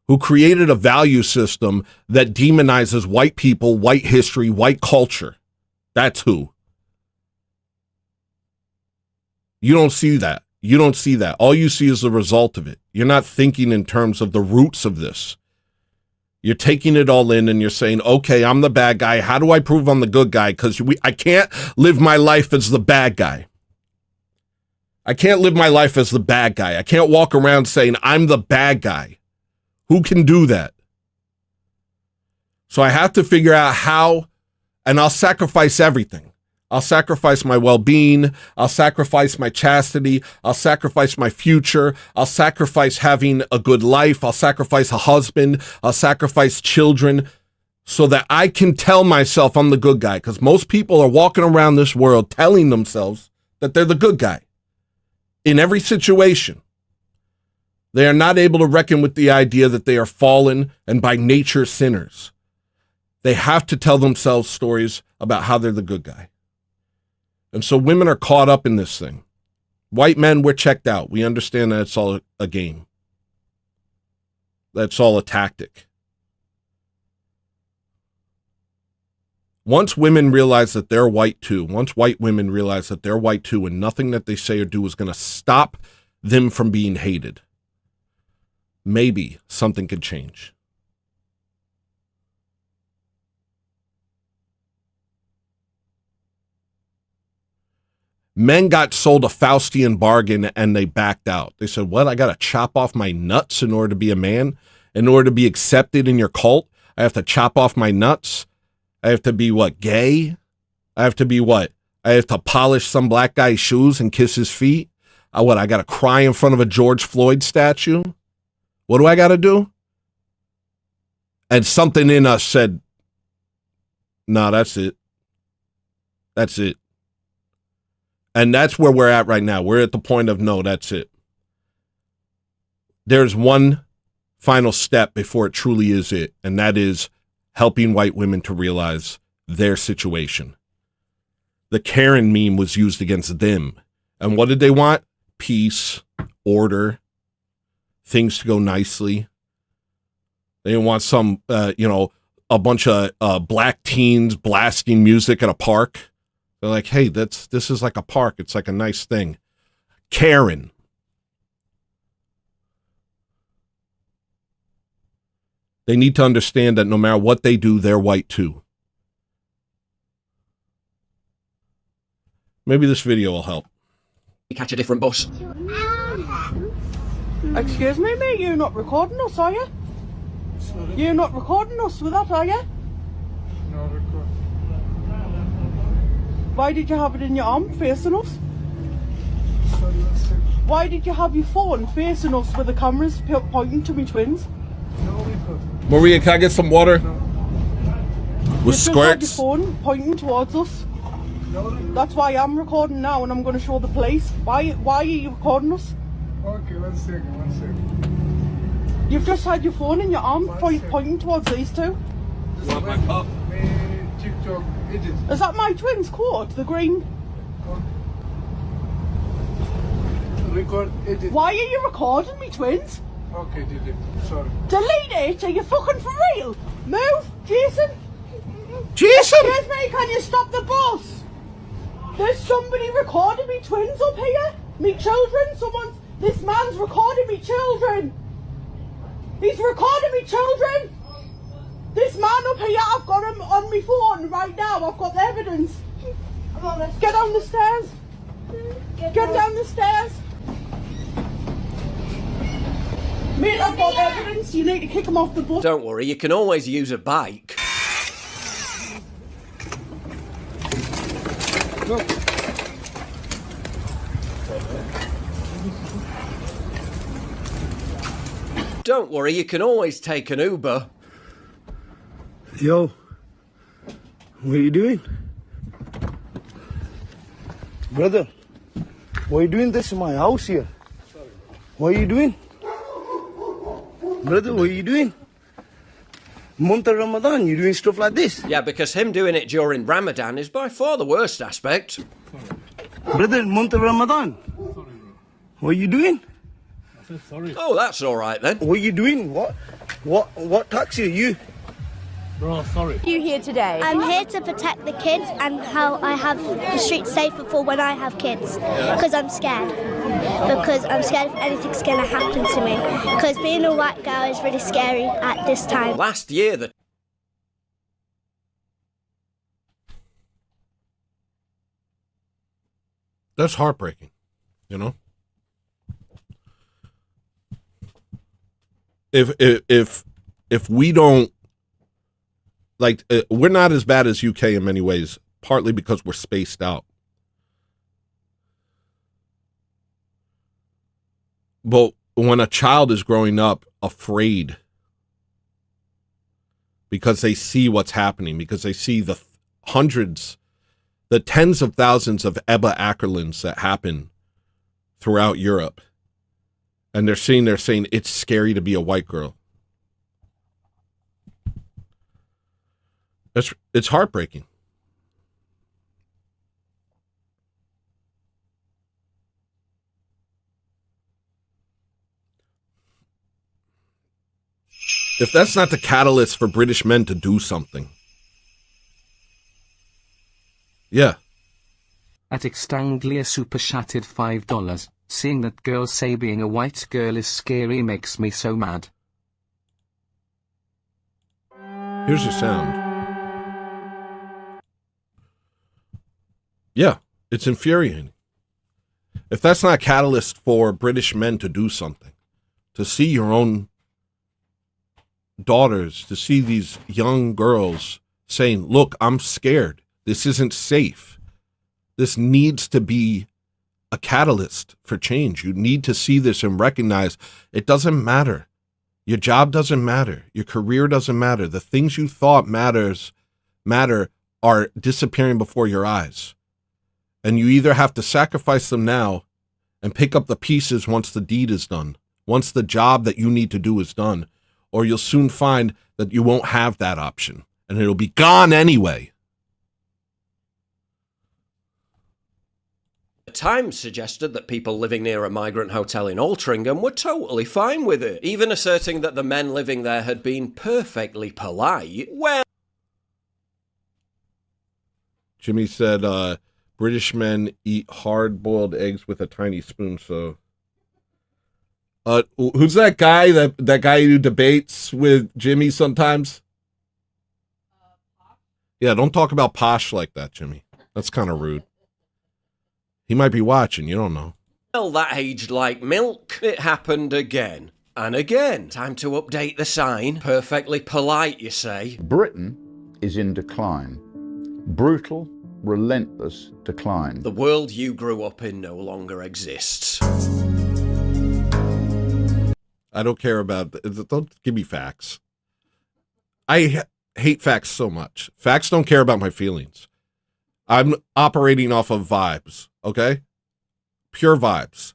who created a value system that demonizes white people, white history, white culture. That's who. You don't see that. You don't see that. All you see is the result of it. You're not thinking in terms of the roots of this. You're taking it all in and you're saying, okay, I'm the bad guy. How do I prove I'm the good guy? Because I can't live my life as the bad guy. I can't live my life as the bad guy. I can't walk around saying I'm the bad guy. Who can do that? So I have to figure out how, and I'll sacrifice everything. I'll sacrifice my well-being. I'll sacrifice my chastity. I'll sacrifice my future. I'll sacrifice having a good life. I'll sacrifice a husband. I'll sacrifice children so that I can tell myself I'm the good guy. Because most people are walking around this world telling themselves that they're the good guy in every situation. They are not able to reckon with the idea that they are fallen and by nature sinners. They have to tell themselves stories about how they're the good guy. And so women are caught up in this thing. White men, we're checked out. We understand that it's all a game. That's all a tactic. Once women realize that they're white too, once white women realize that they're white too, and nothing that they say or do is going to stop them from being hated, maybe something could change. Men got sold a Faustian bargain and they backed out. They said, what, I got to chop off my nuts in order to be a man? In order to be accepted in your cult, I have to chop off my nuts? I have to be what, gay? I have to be what? I have to polish some black guy's shoes and kiss his feet? I got to cry in front of a George Floyd statue? What do I got to do? And something in us said, no, that's it. That's it. And that's where we're at right now. We're at the point of, no, that's it. There's one final step before it truly is it, and that is helping white women to realize their situation. The Karen meme was used against them. And what did they want? Peace, order, things to go nicely. They didn't want some, a bunch of black teens blasting music at a park. They're like, hey, this is like a park. It's like a nice thing. Karen. They need to understand that no matter what they do, they're white too. Maybe this video will help. You catch a different bus. Excuse me, mate, you're not recording us, are you? Sorry? You're not recording us with that, are you? No, record. Why did you have it in your arm facing us? Sorry, why did you have your phone facing us with the cameras pointing to me twins? no, record. Maria, can I get some water? No. With You just had your squirts? phone pointing towards us. No, record. That's why I'm recording now and I'm going to show the police. Why are you recording us? Okay, 1 second, 1 second. You've just had your phone in your arm pointing towards these two. TikTok edit. Is that my twins' coat? The green? Record edit. Why are you recording me, twins? Okay, delete. Sorry. Delete it? Are you fucking for real? Move, Jason. Jason! Excuse me, can you stop the bus? There's somebody recording me twins up here. Me children. This man's recording me children. He's recording me children. This man up here, I've got him on my phone right now. I've got the evidence. Come on, let's get down the stairs. Get down the stairs. Mate, I've got evidence. You need to kick him off the bus. Don't worry, you can always use a bike. Don't worry, you can always take an Uber. Yo, what are you doing? Brother, why are you doing this in my house here? What are you doing? Brother, what are you doing? Month of Ramadan, you doing stuff like this? Yeah, because him doing it during Ramadan is by far the worst aspect. Brother, month of Ramadan. What are you doing? Oh, that's all right then. What are you doing? What taxi are you? You here today? I'm here to protect the kids and how I have the streets safer for when I have kids. Because I'm scared. Because I'm scared if anything's going to happen to me. Because being a white girl is really scary at this time. Last year, the That's heartbreaking, you know? If we don't, like, we're not as bad as UK in many ways, partly because we're spaced out. But when a child is growing up afraid because they see what's happening, because they see the hundreds, the tens of thousands of Ebba Ackerlands that happen throughout Europe, and they're saying it's scary to be a white girl. It's heartbreaking. If that's not the catalyst for British men to do something. Yeah. At Extanglia super chatted $5. Seeing that girls say being a white girl is scary makes me so mad. Here's your sound. Yeah, it's infuriating. If that's not a catalyst for British men to do something, to see your own daughters, to see these young girls saying, look, I'm scared. This isn't safe. This needs to be a catalyst for change. You need to see this and recognize it doesn't matter. Your job doesn't matter. Your career doesn't matter. The things you thought matter are disappearing before your eyes. And you either have to sacrifice them now and pick up the pieces once the deed is done, once the job that you need to do is done, or you'll soon find that you won't have that option and it'll be gone anyway. The Times suggested that people living near a migrant hotel in Altrincham were totally fine with it, even asserting that the men living there had been perfectly polite. Well, Jimmy said, British men eat hard-boiled eggs with a tiny spoon, so... who's that guy, that guy who debates with Jimmy sometimes? Yeah, don't talk about Posh like that, Jimmy. That's kind of rude. He might be watching, you don't know. Well, that aged like milk. It happened again and again. Time to update the sign. Perfectly polite, you say. Britain is in decline. Brutal, relentless decline. The world you grew up in no longer exists. I don't care about... Don't give me facts. I hate facts so much. Facts don't care about my feelings. I'm operating off of vibes, okay? Pure vibes.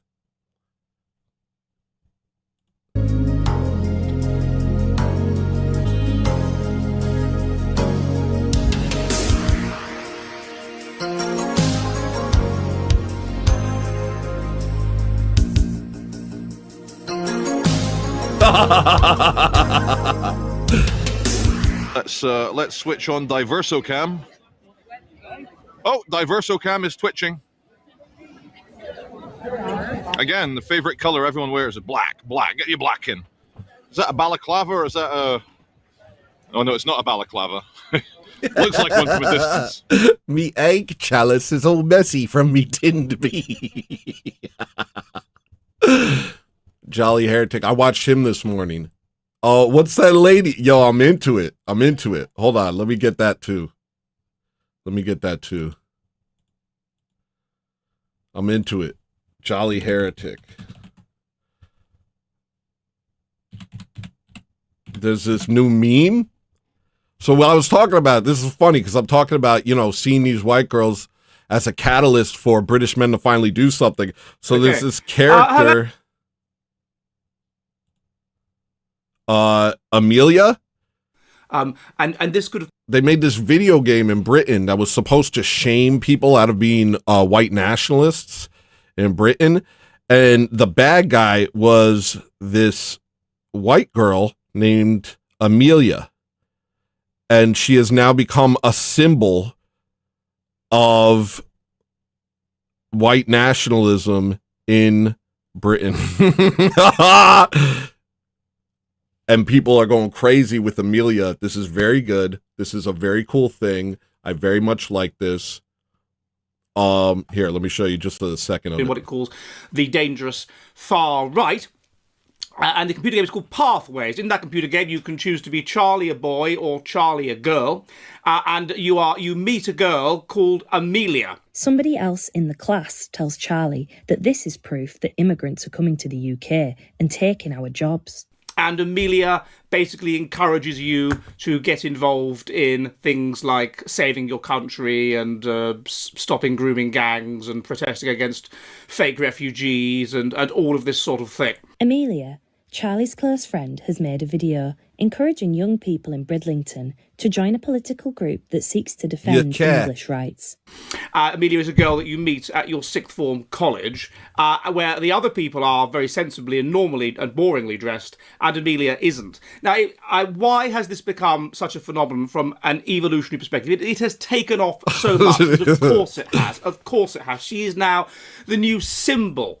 Let's switch on DiversoCam. Oh, DiversoCam is twitching. Again, the favorite color everyone wears is black. Black. Get your black in. Is that a balaclava or is that a... Oh, no, it's not a balaclava. Looks like one from a distance. Me egg chalice is all messy from me tinned me. Jolly Heretic. I watched him this morning. Oh, what's that lady? Yo, I'm into it. I'm into it. Hold on. Let me get that too. Let me get that too. I'm into it. Jolly Heretic. There's this new meme. So what I was talking about, this is funny because I'm talking about, you know, seeing these white girls as a catalyst for British men to finally do something. So Okay. there's this character, Amelia. And this could have... They made this video game in Britain that was supposed to shame people out of being white nationalists in Britain. And the bad guy was this white girl named Amelia. And she has now become a symbol of white nationalism in Britain. And people are going crazy with Amelia. This is very good. This is a very cool thing. I very much like this. Here, let me show you just a second of in it. what it calls the dangerous far right. And the computer game is called Pathways. In that computer game, you can choose to be Charlie a boy or Charlie a girl. And you meet a girl called Amelia. Somebody else in the class tells Charlie that this is proof that immigrants are coming to the UK and taking our jobs. And Amelia basically encourages you to get involved in things like saving your country and stopping grooming gangs and protesting against fake refugees and all of this sort of thing. Amelia, Charlie's close friend, has made a video encouraging young people in Bridlington to join a political group that seeks to defend English rights. Amelia is a girl that you meet at your sixth form college, where the other people are very sensibly and normally and boringly dressed, and Amelia isn't. Now, why has this become such a phenomenon from an evolutionary perspective? It has taken off so much. Of course it has. Of course it has. She is now the new symbol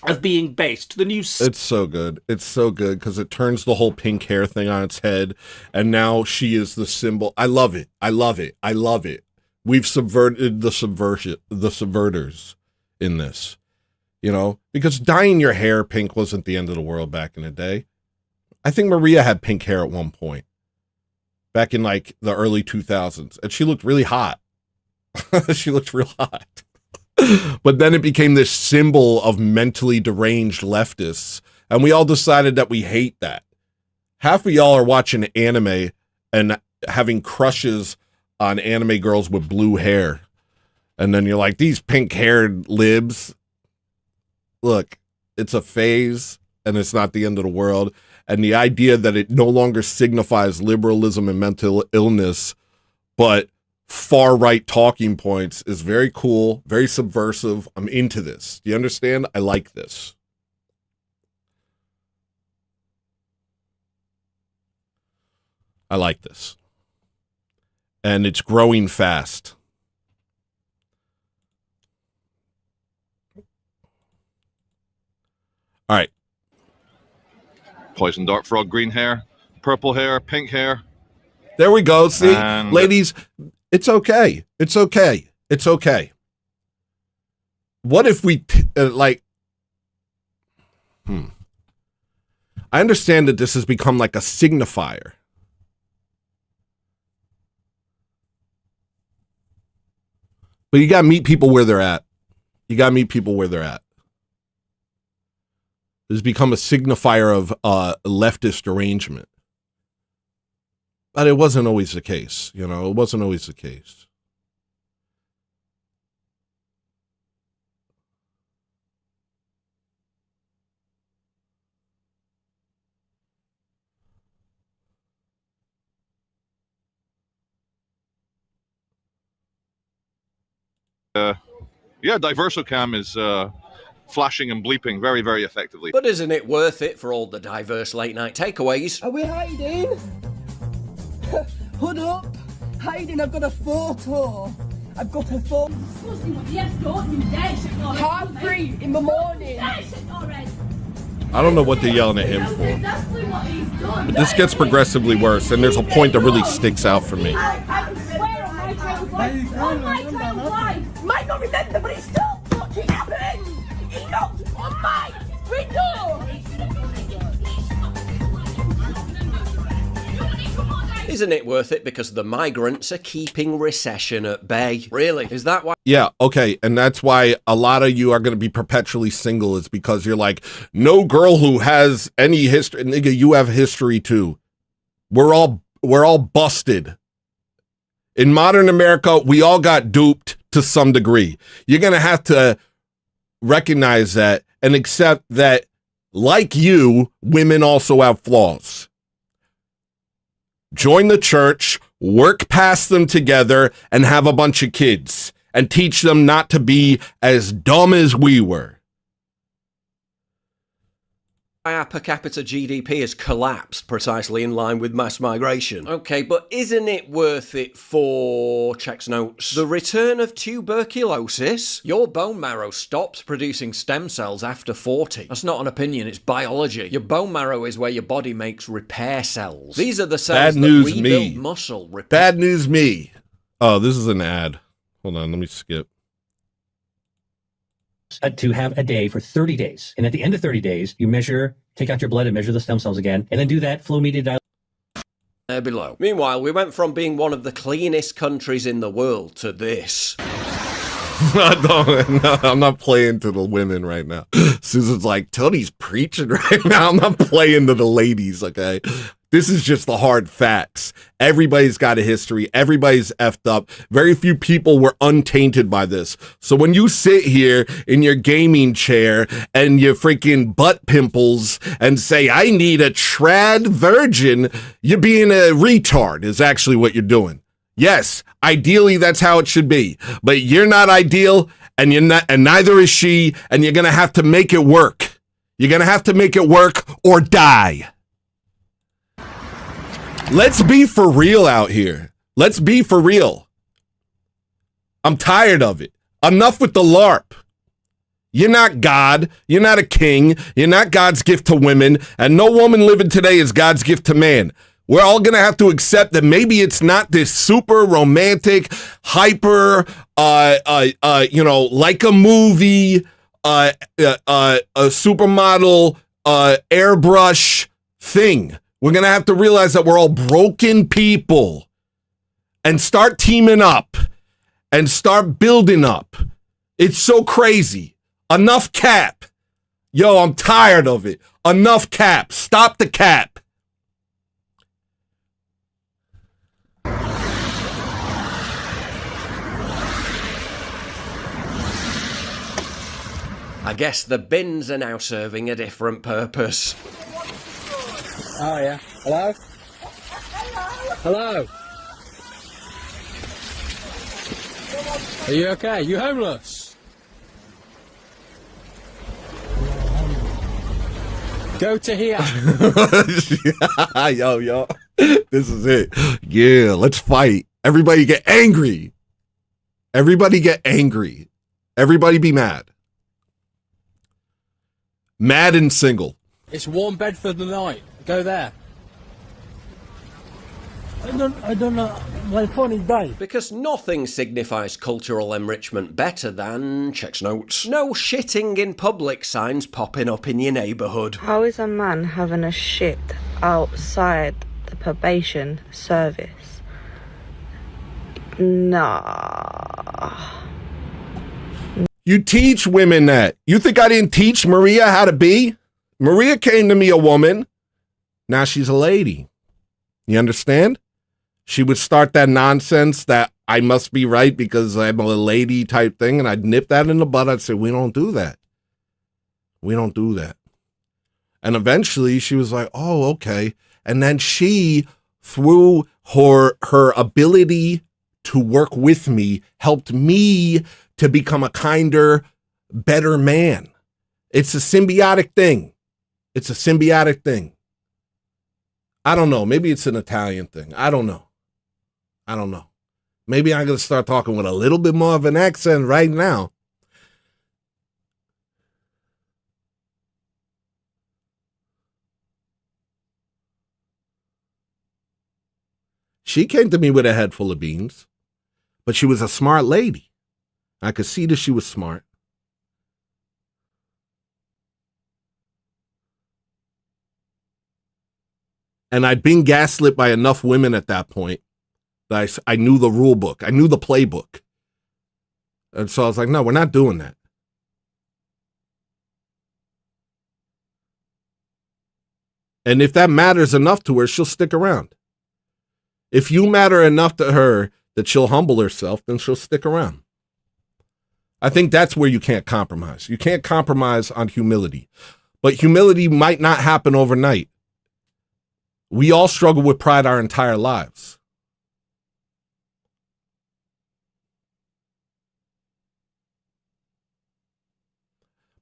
of being based. The new... It's so good. It's so good because it turns the whole pink hair thing on its head. And now she is the symbol. I love it. I love it. I love it. We've subverted the subverters in this, you know, because dyeing your hair pink wasn't the end of the world back in the day. I think Maria had pink hair at one point back in like the early 2000s, and she looked really hot. She looked real hot. But then it became this symbol of mentally deranged leftists, and we all decided that we hate that. Half of y'all are watching anime and having crushes on anime girls with blue hair. And then you're like, these pink-haired libs. Look, it's a phase, and it's not the end of the world. And the idea that it no longer signifies liberalism and mental illness, but far-right talking points is very cool, very subversive. I'm into this. Do you understand? I like this. I like this. And it's growing fast. All right. Poison dart frog, green hair, purple hair, pink hair. There we go. See, and... ladies, it's okay. It's okay. It's okay. What if we I understand that this has become like a signifier. But you got to meet people where they're at. You got to meet people where they're at. This has become a signifier of leftist derangement. But it wasn't always the case, you know, it wasn't always the case. Yeah, DiversoCam is flashing and bleeping very, very effectively. But isn't it worth it for all the diverse late night takeaways? Are we hiding? Hood up! Hiding, I've got a photo! I've got a photo! Half 3 in the morning! I don't know what they're yelling at him for. But this gets progressively worse, and there's a point that really sticks out for me. I swear on my child's life. On my child's life. Might not remember, but it's still fucking happened. He knocked on my window. Isn't it worth it because the migrants are keeping recession at bay? Really? Is that why? Yeah, okay, and that's why a lot of you are going to be perpetually single, is because you're like, no girl who has any history. Nigga, you have history too. We're all busted. In modern America, we all got duped to some degree. You're going to have to recognize that and accept that, like you, women also have flaws. Join the church, work past them together, and have a bunch of kids, and teach them not to be as dumb as we were. Our per capita GDP has collapsed precisely in line with mass migration. Okay, but isn't it worth it for, checks notes, the return of tuberculosis? Your bone marrow stops producing stem cells after 40. That's not an opinion, it's biology. Your bone marrow is where your body makes repair cells. These are the cells that rebuild muscle. Bad news me. Oh, this is an ad. Hold on, let me skip. To have a day for 30 days. And at the end of 30 days, you take out your blood and measure the stem cells again, and then do that flow media dial. There below. Meanwhile, we went from being one of the cleanest countries in the world to this. No, I'm not playing to the women right now. Susan's like, Tony's preaching right now. I'm not playing to the ladies, okay? This is just the hard facts. Everybody's got a history. Everybody's effed up. Very few people were untainted by this. So when you sit here in your gaming chair and your freaking butt pimples and say, I need a trad virgin, you're being a retard is actually what you're doing. Yes, ideally that's how it should be. But you're not ideal, and you're not, and neither is she, and you're gonna have to make it work. You're gonna have to make it work or die. Let's be for real out here. Let's be for real. I'm tired of it. Enough with the LARP. You're not God. You're not a king. You're not God's gift to women. And no woman living today is God's gift to man. We're all going to have to accept that maybe it's not this super romantic, hyper, like a movie, a supermodel, airbrush thing. We're going to have to realize that we're all broken people and start teaming up and start building up. It's so crazy. Enough cap. Yo, I'm tired of it. Enough cap. Stop the cap. I guess the bins are now serving a different purpose. Oh yeah. Hello? Hello? Are you okay? You homeless? Go to here. Yo. This is it. Yeah, let's fight. Everybody get angry. Everybody get angry. Everybody be mad. Mad and single. It's warm bed for the night. Go there. I don't know. My phone is dying. Because nothing signifies cultural enrichment better than, checks notes, no shitting in public signs popping up in your neighbourhood. How is a man having a shit outside the probation service? Nah. You teach women that. You think I didn't teach Maria how to be? Maria came to me a woman. Now she's a lady. You understand? She would start that nonsense that I must be right because I'm a lady type thing, and I'd nip that in the bud. I'd say, we don't do that. We don't do that. And eventually she was like, oh, okay. And then she, through her ability to work with me, helped me to become a kinder, better man. It's a symbiotic thing. It's a symbiotic thing. I don't know. Maybe it's an Italian thing. I don't know. Maybe I'm going to start talking with a little bit more of an accent right now. She came to me with a head full of beans, but she was a smart lady. I could see that she was smart. And I'd been gaslit by enough women at that point that I knew the rule book. I knew the playbook. And so I was like, no, we're not doing that. And if that matters enough to her, she'll stick around. If you matter enough to her that she'll humble herself, then she'll stick around. I think that's where you can't compromise. You can't compromise on humility. But humility might not happen overnight. We all struggle with pride our entire lives.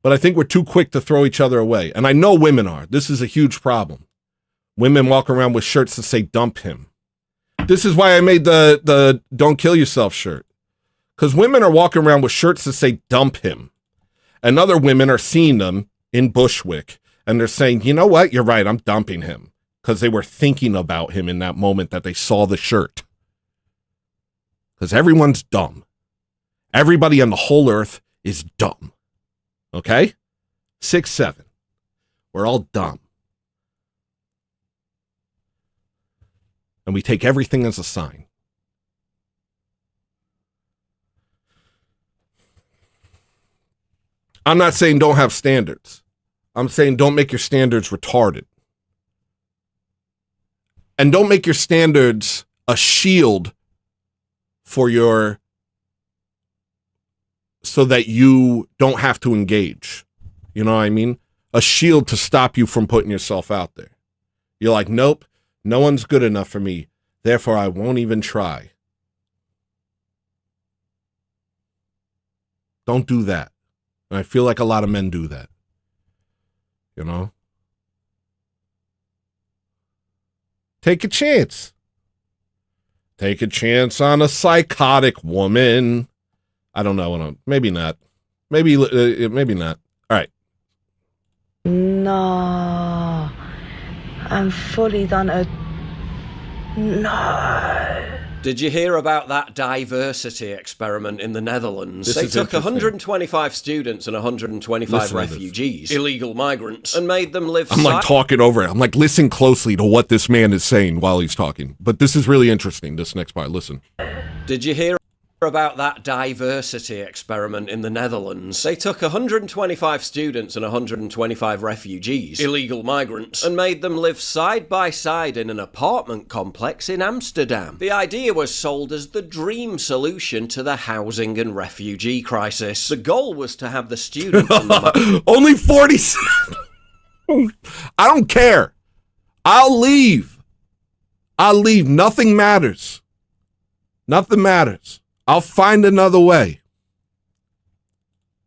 But I think we're too quick to throw each other away. And I know women are. This is a huge problem. Women walk around with shirts that say dump him. This is why I made the don't kill yourself shirt. Because women are walking around with shirts that say dump him. And other women are seeing them in Bushwick. And they're saying, you know what? You're right. I'm dumping him. Because they were thinking about him in that moment that they saw the shirt. Because everyone's dumb. Everybody on the whole earth is dumb. Okay? 6, 7. We're all dumb. And we take everything as a sign. I'm not saying don't have standards. I'm saying don't make your standards retarded. And don't make your standards a shield for your, so that you don't have to engage. You know what I mean? A shield to stop you from putting yourself out there. You're like, nope, no one's good enough for me. Therefore, I won't even try. Don't do that. And I feel like a lot of men do that. You know? Take a chance. Take a chance on a psychotic woman. I don't know. Maybe not. Maybe not. All right. No. I'm fully done a... No. Did you hear about that diversity experiment in the Netherlands? They took 125 students and 125 refugees, illegal migrants, and made them live... I'm like talking over it. I'm like, listen closely to what this man is saying while he's talking. But this is really interesting, this next part. Listen. Did you hear about that diversity experiment in the Netherlands? They took 125 students and 125 refugees, illegal migrants, and made them live side by side in an apartment complex in Amsterdam. The idea was sold as the dream solution to the housing and refugee crisis. The goal was to have the students and the only 40. I don't care. I'll leave. Nothing matters. Nothing matters. I'll find another way.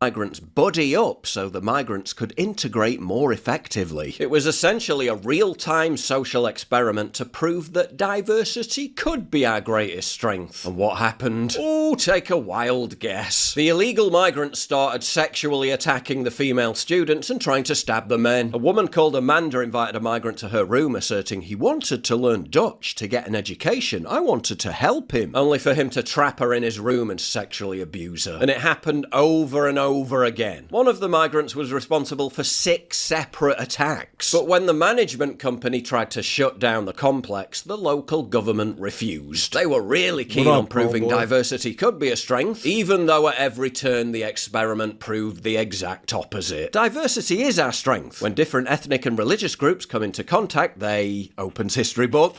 Migrants buddy up so the migrants could integrate more effectively. It was essentially a real-time social experiment to prove that diversity could be our greatest strength. And what happened? Oh, take a wild guess. The illegal migrants started sexually attacking the female students and trying to stab the men. A woman called Amanda invited a migrant to her room, asserting he wanted to learn Dutch to get an education. I wanted to help him, only for him to trap her in his room and sexually abuse her. And it happened over and over again. One of the migrants was responsible for 6 separate attacks. But when the management company tried to shut down the complex, the local government refused. They were really keen on proving diversity could be a strength, even though at every turn the experiment proved the exact opposite. Diversity is our strength. When different ethnic and religious groups come into contact, they opens history book.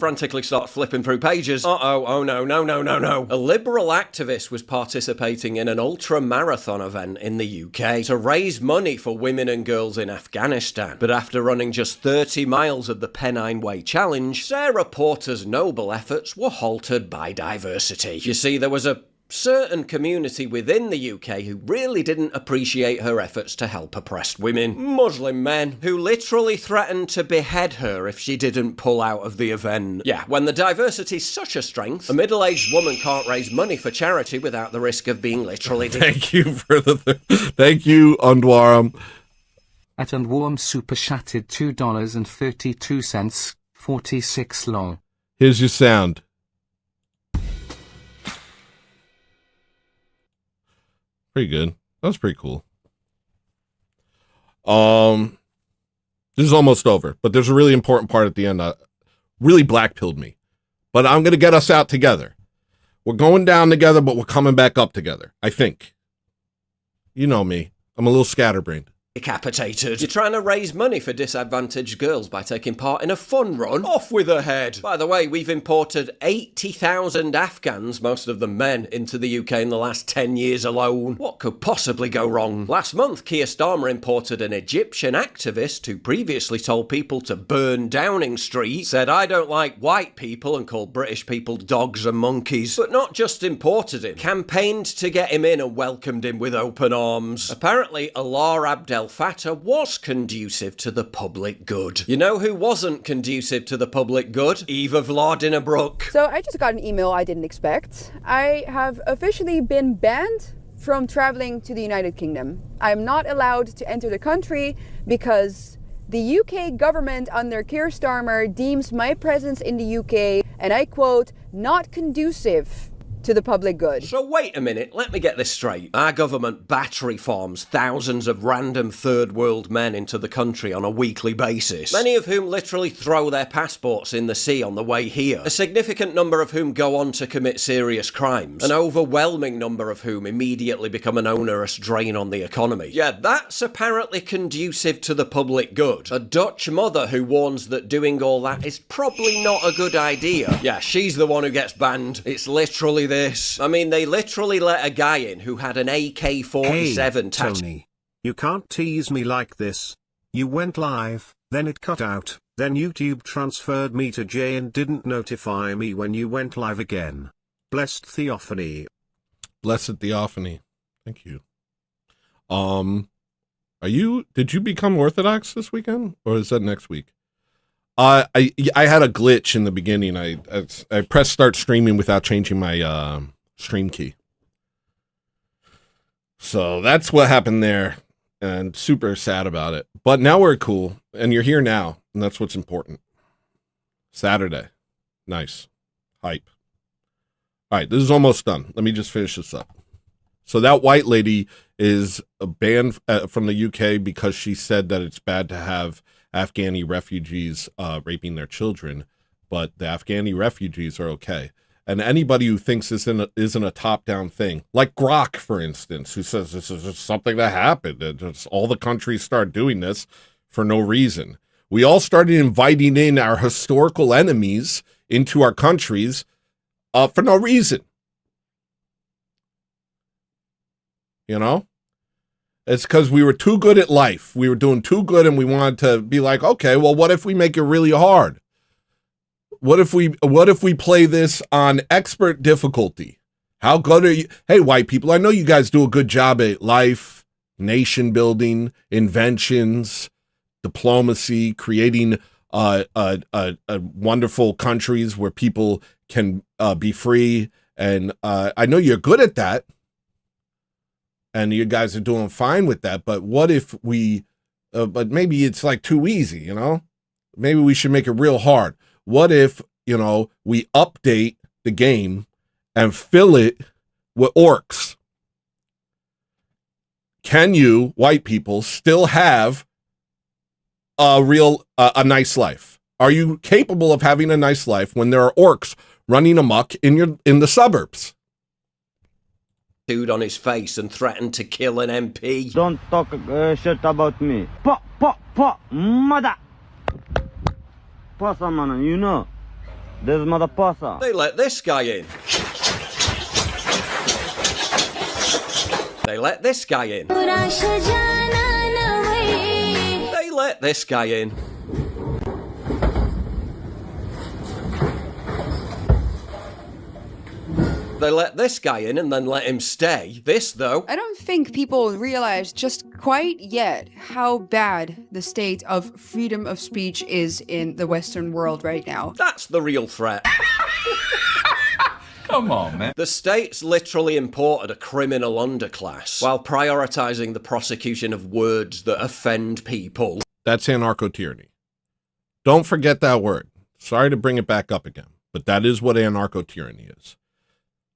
Frantically start flipping through pages. Oh no. A liberal activist was participating in an ultra-marathon event in the UK to raise money for women and girls in Afghanistan. But after running just 30 miles of the Pennine Way Challenge, Sarah Porter's noble efforts were halted by diversity. You see, there was a certain community within the UK who really didn't appreciate her efforts to help oppressed women. Muslim men who literally threatened to behead her if she didn't pull out of the event. Yeah, when the diversity's such a strength, a middle-aged woman can't raise money for charity without the risk of being literally... Thank you for the... Thank you, Undwarum. At Undwarm super chatted $2.32, 46 long. Here's your sound. Pretty good. That was pretty cool. This is almost over, but there's a really important part at the end. Really black-pilled me. But I'm going to get us out together. We're going down together, but we're coming back up together, I think. You know me. I'm a little scatterbrained. Decapitated. You're trying to raise money for disadvantaged girls by taking part in a fun run? Off with her head. By the way, we've imported 80,000 Afghans, most of them men, into the UK in the last 10 years alone. What could possibly go wrong? Last month, Keir Starmer imported an Egyptian activist who previously told people to burn Downing Street, said I don't like white people and called British people dogs and monkeys. But not just imported him, campaigned to get him in and welcomed him with open arms. Apparently, Allah Abdel Fattah was conducive to the public good. You know who wasn't conducive to the public good? Eva Vladinabrook. So I just got an email I didn't expect. I have officially been banned from traveling to the United Kingdom. I am not allowed to enter the country because the UK government under Keir Starmer deems my presence in the UK, and I quote, not conducive to the public good. So wait a minute, let me get this straight. Our government battery farms thousands of random third world men into the country on a weekly basis, many of whom literally throw their passports in the sea on the way here, a significant number of whom go on to commit serious crimes, an overwhelming number of whom immediately become an onerous drain on the economy. Yeah, that's apparently conducive to the public good. A Dutch mother who warns that doing all that is probably not a good idea. Yeah, she's the one who gets banned. It's literally this. I mean, they literally let a guy in who had an AK-47 tattoo. Tony, you can't tease me like this. You went live, then it cut out, then YouTube transferred me to Jay and didn't notify me when you went live again. Blessed Theophany. Blessed Theophany. Thank you. Did you become Orthodox this weekend, or is that next week? I had a glitch in the beginning. I pressed start streaming without changing my stream key. So that's what happened there, and super sad about it. But now we're cool, and you're here now, and that's what's important. Saturday. Nice. Hype. All right, this is almost done. Let me just finish this up. So that white lady is banned from the UK because she said that it's bad to have Afghani refugees raping their children, but the Afghani refugees are okay. And anybody who thinks this isn't a top-down thing, like Grok, for instance, who says this is just something that happened, and just all the countries start doing this for no reason. We all started inviting in our historical enemies into our countries for no reason. You know? It's because we were too good at life. We were doing too good, and we wanted to be like, okay, well, what if we make it really hard? What if we play this on expert difficulty? How good are you? Hey, white people, I know you guys do a good job at life, nation building, inventions, diplomacy, creating wonderful countries where people can be free. And I know you're good at that. And you guys are doing fine with that, but what if we, but maybe it's like too easy, you know? Maybe we should make it real hard. What if, you know, we update the game and fill it with orcs? Can you, white people, still have a nice life? Are you capable of having a nice life when there are orcs running amok in the suburbs? Dude on his face and threatened to kill an MP. Don't talk shit about me. Mother. Passa, man, you know. This mother passa. They let this guy in. They let this guy in. They let this guy in. They let this guy in and then let him stay. This, though... I don't think people realize just quite yet how bad the state of freedom of speech is in the Western world right now. That's the real threat. Come on, man. The states literally imported a criminal underclass while prioritising the prosecution of words that offend people. That's anarcho-tyranny. Don't forget that word. Sorry to bring it back up again, but that is what anarcho-tyranny is.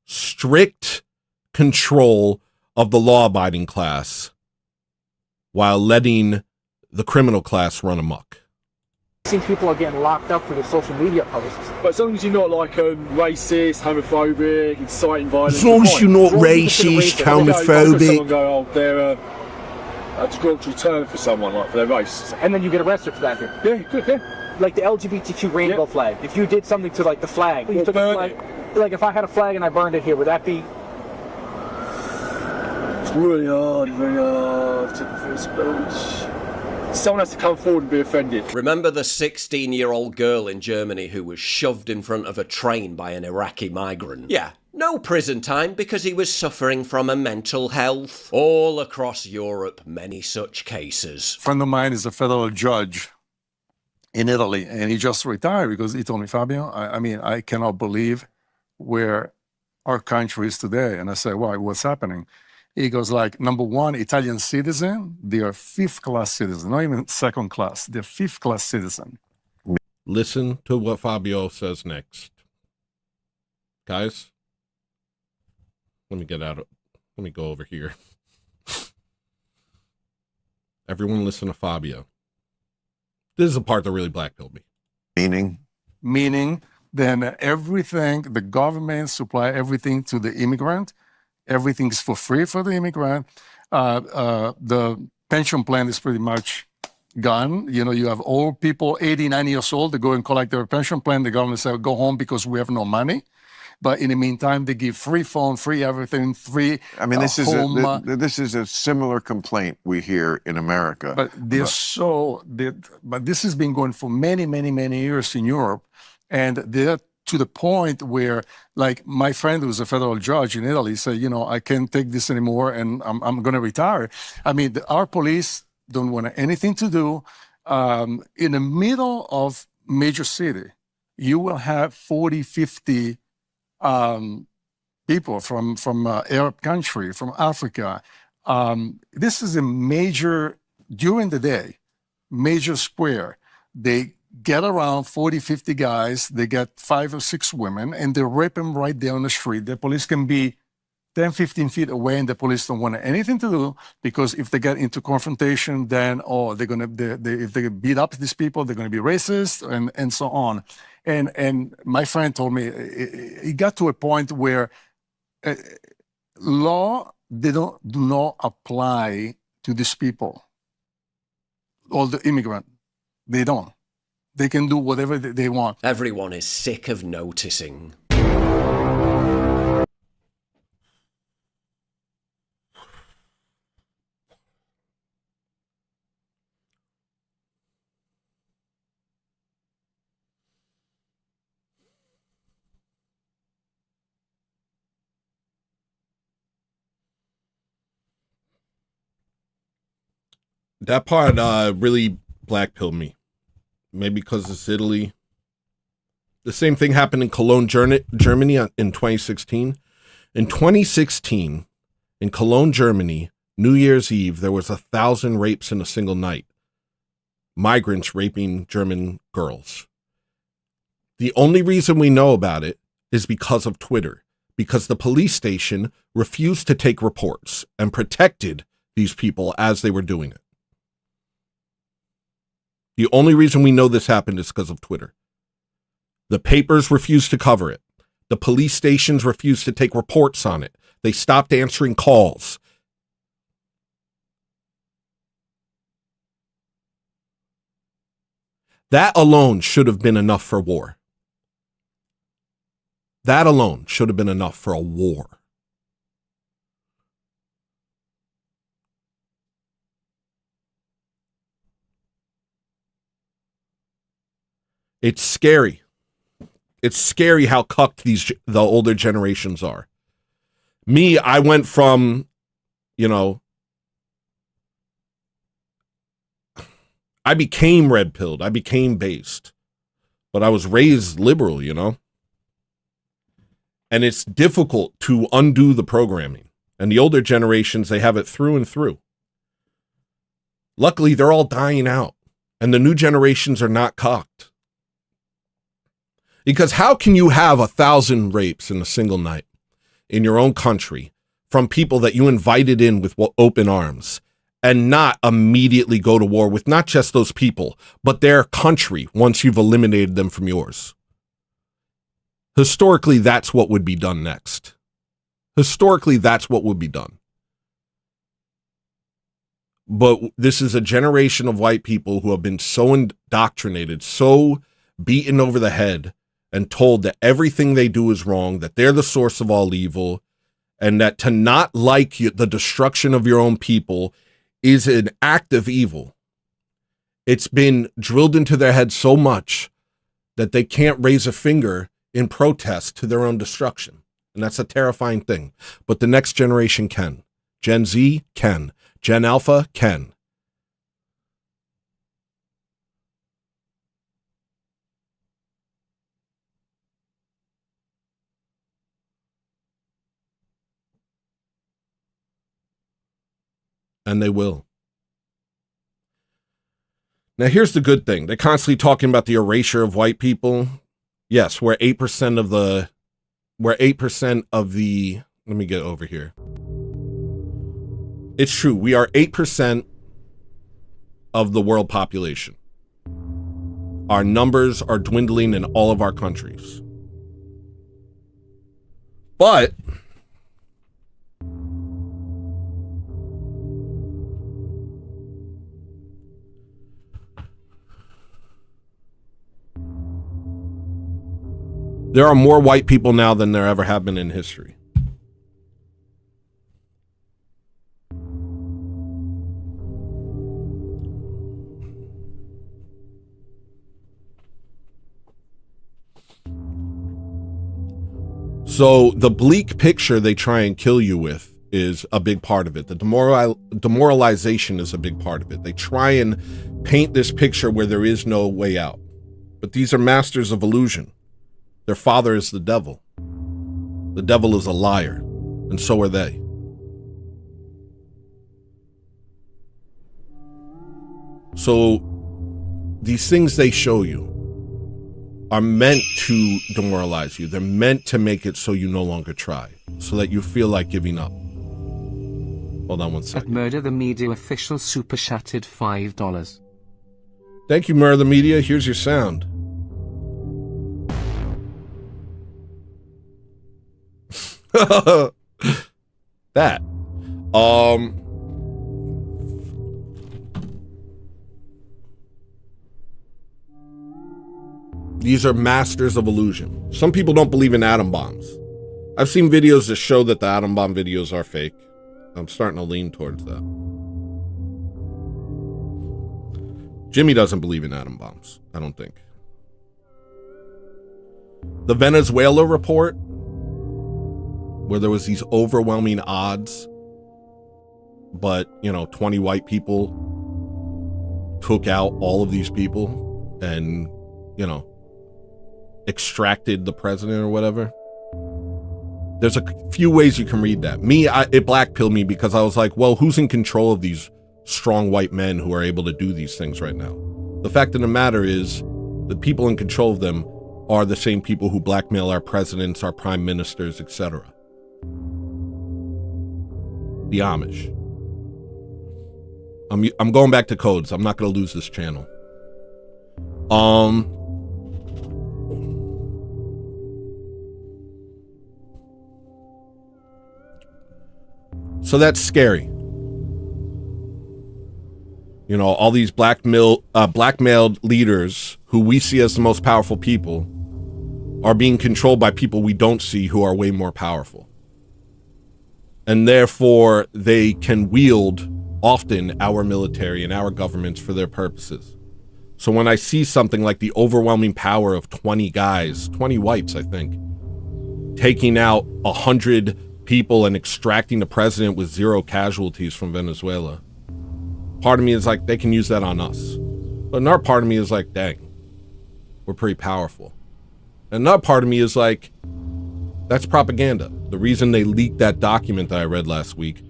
Strict control of the law-abiding class while letting the criminal class run amok. See, people are getting locked up for their social media posts. But as long as you're not like racist, homophobic, inciting violence. As long as you're not racist, homophobic. Someone go, oh, they're a derogatory term for someone, like for their race. And then you get arrested for that here. Yeah, good, yeah. Like the LGBTQ rainbow flag. If you did something to like the flag, you took the flag. Like if I had a flag and I burned it here, would that be? It's really hard to speech. Someone has to come forward and be offended. Remember the 16-year-old girl in Germany who was shoved in front of a train by an Iraqi migrant? Yeah, no prison time because he was suffering from a mental health. All across Europe, many such cases. A friend of mine is a federal judge in Italy, and he just retired because he told me, Fabio, I mean, I cannot believe where our country is today. And I said, why? What's happening? He goes like, number one, Italian citizen, they are fifth-class citizen, not even second class. They're fifth-class citizen. Listen to what Fabio says next. Guys, let me go over here. Everyone listen to Fabio. This is the part that really blackpilled me. Meaning, then everything, the government supply everything to the immigrant. Everything's for free for the immigrant. The pension plan is pretty much gone. You know, you have old people, 89 years old, they go and collect their pension plan. The government says, go home because we have no money. But in the meantime, they give free phone, free everything, free I mean, this home. this is a similar complaint we hear in America. But but this has been going for many, many, many years in Europe. And they're to the point where, like, my friend who's a federal judge in Italy said, you know, I can't take this anymore and I'm going to retire. I mean, our police don't want anything to do. In the middle of major city, you will have 40, 50 people from Arab country, from Africa. This is a major, during the day, major square. They get around 40, 50 guys, they get 5 or 6 women, and they rape them right there on the street. The police can be 10, 15 feet away, and the police don't want anything to do, because if they get into confrontation, then, if they beat up these people, they're going to be racist, and so on. And my friend told me, it got to a point where law, do not apply to these people, all the immigrant. They don't. They can do whatever they want. Everyone is sick of noticing. That part really blackpilled me. Maybe because it's Italy. The same thing happened in Cologne, Germany in 2016. In 2016, in Cologne, Germany, New Year's Eve, there was 1,000 rapes in a single night. Migrants raping German girls. The only reason we know about it is because of Twitter, because the police station refused to take reports and protected these people as they were doing it. The only reason we know this happened is because of Twitter. The papers refused to cover it. The police stations refused to take reports on it. They stopped answering calls. That alone should have been enough for war. That alone should have been enough for a war. It's scary. It's scary how cucked the older generations are. Me, I went from, you know, I became red-pilled. I became based. But I was raised liberal, you know? And it's difficult to undo the programming. And the older generations, they have it through and through. Luckily, they're all dying out. And the new generations are not cocked. Because how can you have 1,000 rapes in a single night in your own country from people that you invited in with open arms and not immediately go to war with not just those people, but their country once you've eliminated them from yours? Historically, that's what would be done next. Historically, that's what would be done. But this is a generation of white people who have been so indoctrinated, so beaten over the head, and told that everything they do is wrong, that they're the source of all evil, and that to not like the destruction of your own people is an act of evil. It's been drilled into their head so much that they can't raise a finger in protest to their own destruction. And that's a terrifying thing. But the next generation can. Gen Z can. Gen Alpha can. And they will. Now, here's the good thing. They're constantly talking about the erasure of white people. Yes, we're 8% of the, let me get over here. It's true. We are 8% of the world population. Our numbers are dwindling in all of our countries. But there are more white people now than there ever have been in history. So the bleak picture they try and kill you with is a big part of it. The demoralization is a big part of it. They try and paint this picture where there is no way out. But these are masters of illusion. Their father is the devil. The devil is a liar, and so are they. So these things they show you are meant to demoralize you. They're meant to make it so you no longer try, so that you feel like giving up. Hold on one second. At Murder the Media official super chatted $5. Thank you, Murder the Media. Here's your sound. That. These are masters of illusion. Some people don't believe in atom bombs. I've seen videos that show that the atom bomb videos are fake. I'm starting to lean towards that. Jimmy doesn't believe in atom bombs, I don't think. The Venezuela report, where there was these overwhelming odds, but, you know, 20 white people took out all of these people and, you know, extracted the president or whatever. There's a few ways you can read that. It blackpilled me because I was like, well, who's in control of these strong white men who are able to do these things right now? The fact of the matter is, the people in control of them are the same people who blackmail our presidents, our prime ministers, etc. The Amish. I'm going back to codes. I'm not going to lose this channel. So that's scary. You know, all these blackmailed leaders who we see as the most powerful people are being controlled by people we don't see who are way more powerful. And therefore, they can wield often our military and our governments for their purposes. So when I see something like the overwhelming power of 20 guys, 20 whites, I think, taking out 100 people and extracting the president with 0 casualties from Venezuela. Part of me is like, they can use that on us. But another part of me is like, dang, we're pretty powerful. Another part of me is like, that's propaganda. The reason they leaked that document that I read last week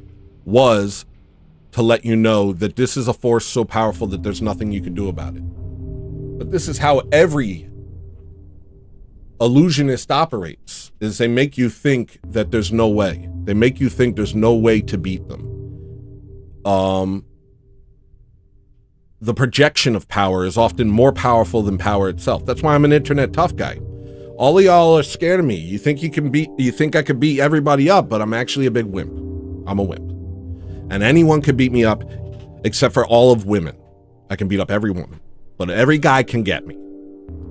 was to let you know that this is a force so powerful that there's nothing you can do about it. But this is how every illusionist operates, is they make you think that there's no way. They make you think there's no way to beat them. The projection of power is often more powerful than power itself. That's why I'm an internet tough guy. All of y'all are scared of me. You think I could beat everybody up, but I'm actually a big wimp. I'm a wimp. And anyone could beat me up except for all of women. I can beat up every woman, but every guy can get me.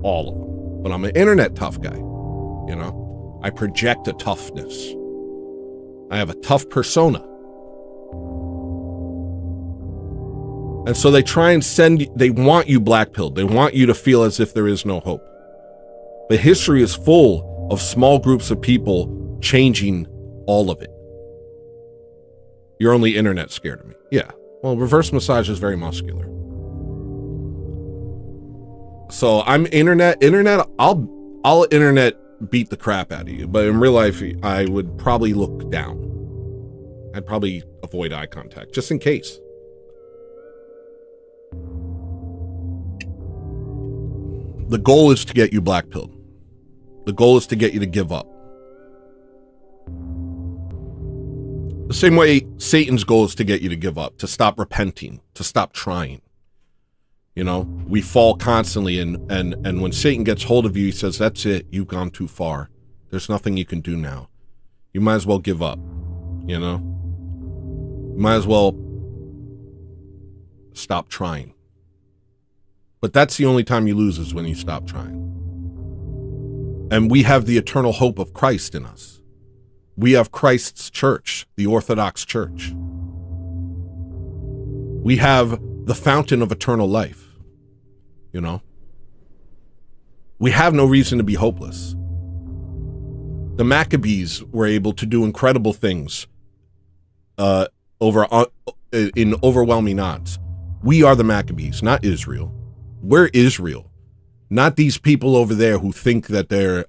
All of them. But I'm an internet tough guy. You know, I project a toughness. I have a tough persona. And so they try and they want you blackpilled. They want you to feel as if there is no hope. But history is full of small groups of people changing all of it. You're only internet scared of me. Yeah. Well, reverse massage is very muscular. So I'm internet, I'll internet beat the crap out of you. But in real life, I would probably look down. I'd probably avoid eye contact, just in case. The goal is to get you blackpilled. The goal is to get you to give up. The same way Satan's goal is to get you to give up, to stop repenting, to stop trying. You know, we fall constantly, and when Satan gets hold of you, he says, that's it, you've gone too far. There's nothing you can do now. You might as well give up, you know? You might as well stop trying. But that's the only time you lose, is when you stop trying. And we have the eternal hope of Christ in us. We have Christ's church, the Orthodox Church. We have the fountain of eternal life, you know? We have no reason to be hopeless. The Maccabees were able to do incredible things in overwhelming odds. We are the Maccabees, not Israel. We're Israel, not these people over there who think that they're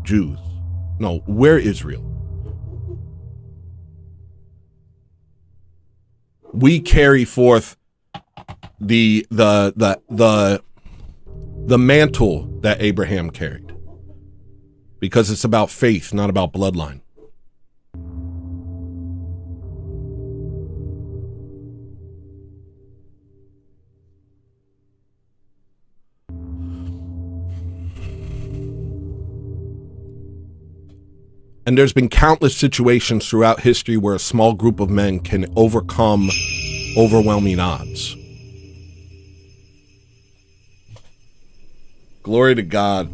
Jews. No, we're Israel. We carry forth the mantle that Abraham carried, because it's about faith, not about bloodline. And there's been countless situations throughout history where a small group of men can overcome overwhelming odds. Glory to God.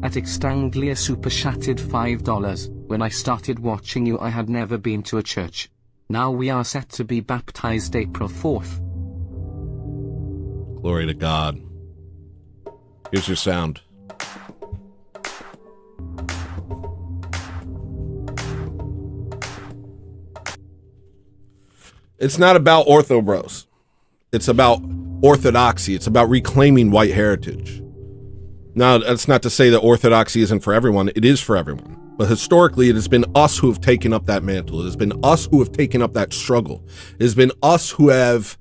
At Extanglia super chatted $5. When I started watching you, I had never been to a church. Now we are set to be baptized April 4th. Glory to God. Here's your sound. It's not about ortho bros. It's about orthodoxy. It's about reclaiming white heritage. Now, that's not to say that orthodoxy isn't for everyone. It is for everyone. But historically, it has been us who have taken up that mantle. It has been us who have taken up that struggle. It has been us who have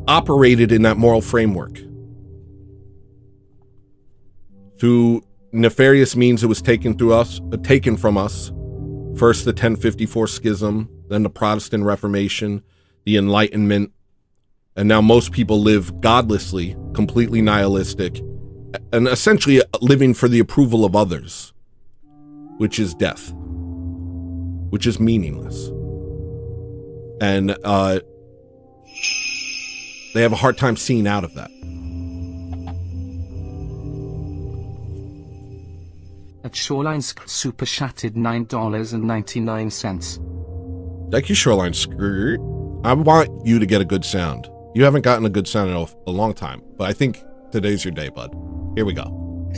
operated in that moral framework. Through nefarious means, it was taken from us. First, the 1054 schism, then the Protestant Reformation, the Enlightenment, and now most people live godlessly, completely nihilistic, and essentially living for the approval of others, which is death, which is meaningless. And they have a hard time seeing out of that. At Shoreline super chatted $9.99. Thank you, Shoreline Skirt. I want you to get a good sound. You haven't gotten a good sound in a long time, but I think today's your day, bud. Here we go.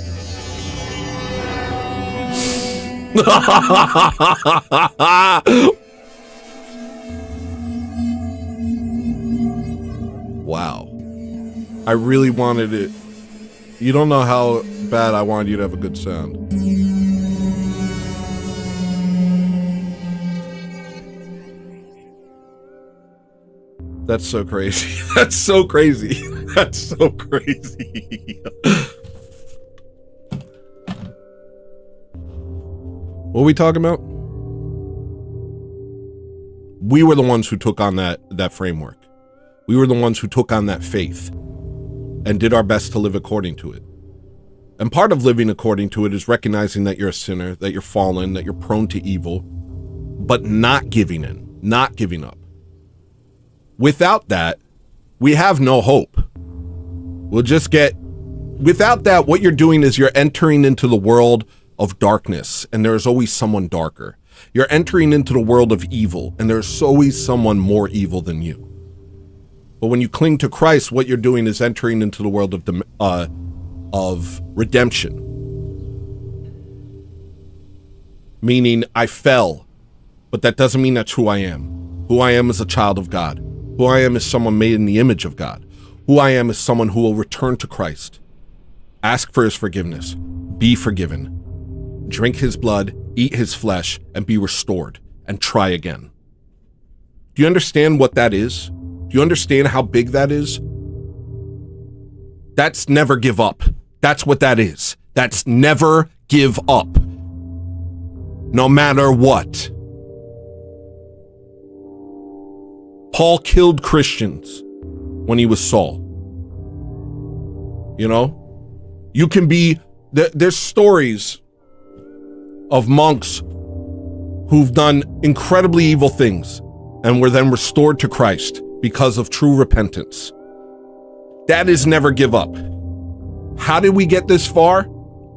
Wow. I really wanted it. You don't know how bad I wanted you to have a good sound. That's so crazy. That's so crazy. That's so crazy. What are we talking about? We were the ones who took on that framework. We were the ones who took on that faith and did our best to live according to it. And part of living according to it is recognizing that you're a sinner, that you're fallen, that you're prone to evil, but not giving in, not giving up. Without that, we have no hope. Without that, what you're doing is you're entering into the world of darkness, and there's always someone darker. You're entering into the world of evil, and there's always someone more evil than you. But when you cling to Christ, what you're doing is entering into the world of redemption. Meaning, I fell, but that doesn't mean that's who I am. Who I am is a child of God. Who I am is someone made in the image of God. Who I am is someone who will return to Christ. Ask for his forgiveness. Be forgiven. Drink his blood, eat his flesh, and be restored, and try again. Do you understand what that is? Do you understand how big that is? That's never give up. That's what that is. That's never give up. No matter what. Paul killed Christians when he was Saul. You know? You can be... There's stories of monks who've done incredibly evil things and were then restored to Christ because of true repentance. That is never give up. How did we get this far?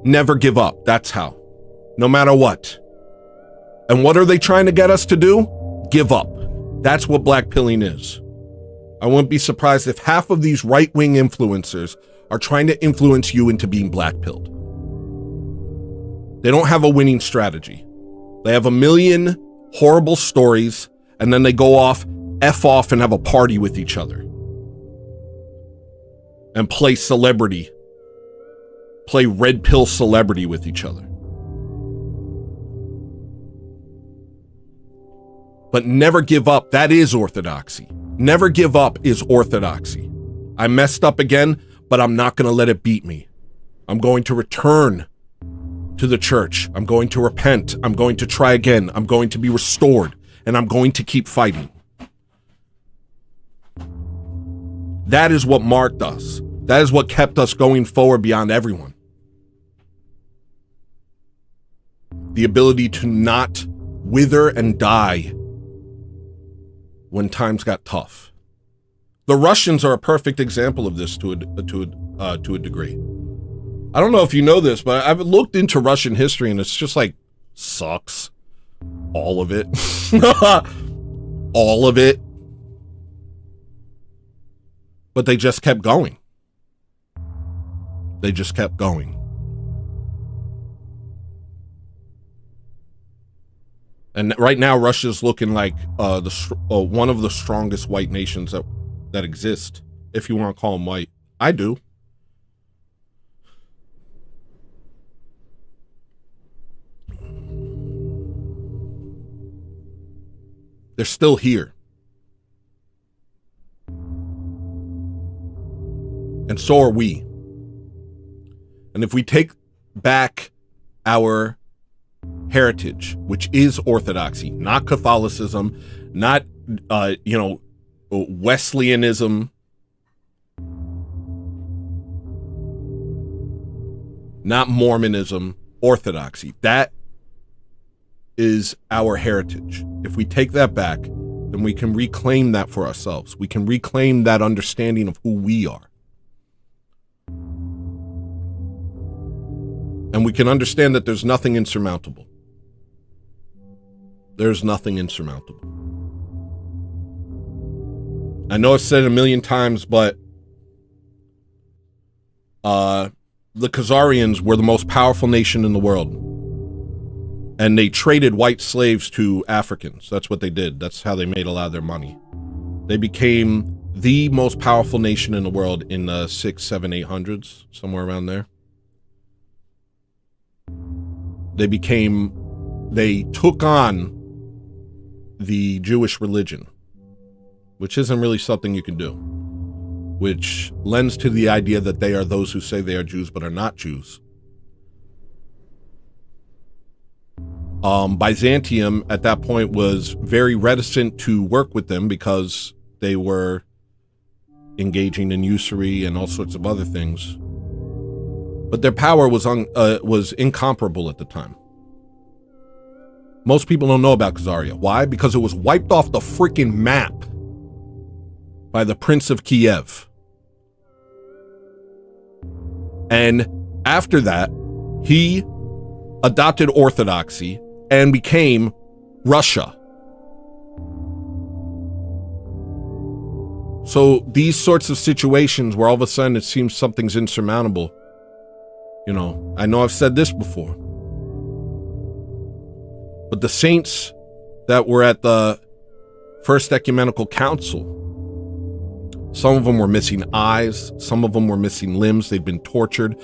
Never give up. That's how. No matter what. And what are they trying to get us to do? Give up. That's what black pilling is. I wouldn't be surprised if half of these right-wing influencers are trying to influence you into being black-pilled. They don't have a winning strategy. They have a million horrible stories, and then they go off, F off, and have a party with each other. And play celebrity. Play red pill celebrity with each other. But never give up. That is orthodoxy. Never give up is orthodoxy. I messed up again, but I'm not going to let it beat me. I'm going to return to the church. I'm going to repent. I'm going to try again. I'm going to be restored, and I'm going to keep fighting. That is what marked us. That is what kept us going forward beyond everyone. The ability to not wither and die when times got tough. The Russians are a perfect example of this to a degree. I don't know if you know this, but I've looked into Russian history, and it's just like, sucks. All of it. All of it. But they just kept going. They just kept going. And right now, Russia's looking like one of the strongest white nations that exist, if you want to call them white. I do. They're still here. And so are we. And if we take back our heritage, which is orthodoxy, not Catholicism, not, Wesleyanism, not Mormonism, orthodoxy. That is our heritage. If we take that back, then we can reclaim that for ourselves. We can reclaim that understanding of who we are. And we can understand that there's nothing insurmountable. There's nothing insurmountable. I know I've said it a million times, but the Khazarians were the most powerful nation in the world. And they traded white slaves to Africans. That's what they did. That's how they made a lot of their money. They became the most powerful nation in the world in the 600s, 700s, 800s, somewhere around there. They took on the Jewish religion, which isn't really something you can do, which lends to the idea that they are those who say they are Jews but are not Jews. Byzantium at that point was very reticent to work with them because they were engaging in usury and all sorts of other things. But their power was incomparable at the time. Most people don't know about Khazaria. Why? Because it was wiped off the freaking map by the Prince of Kiev. And after that, he adopted Orthodoxy and became Russia. So these sorts of situations where all of a sudden it seems something's insurmountable, you know, I know I've said this before, but the saints that were at the First Ecumenical Council, some of them were missing eyes, some of them were missing limbs, they'd been tortured.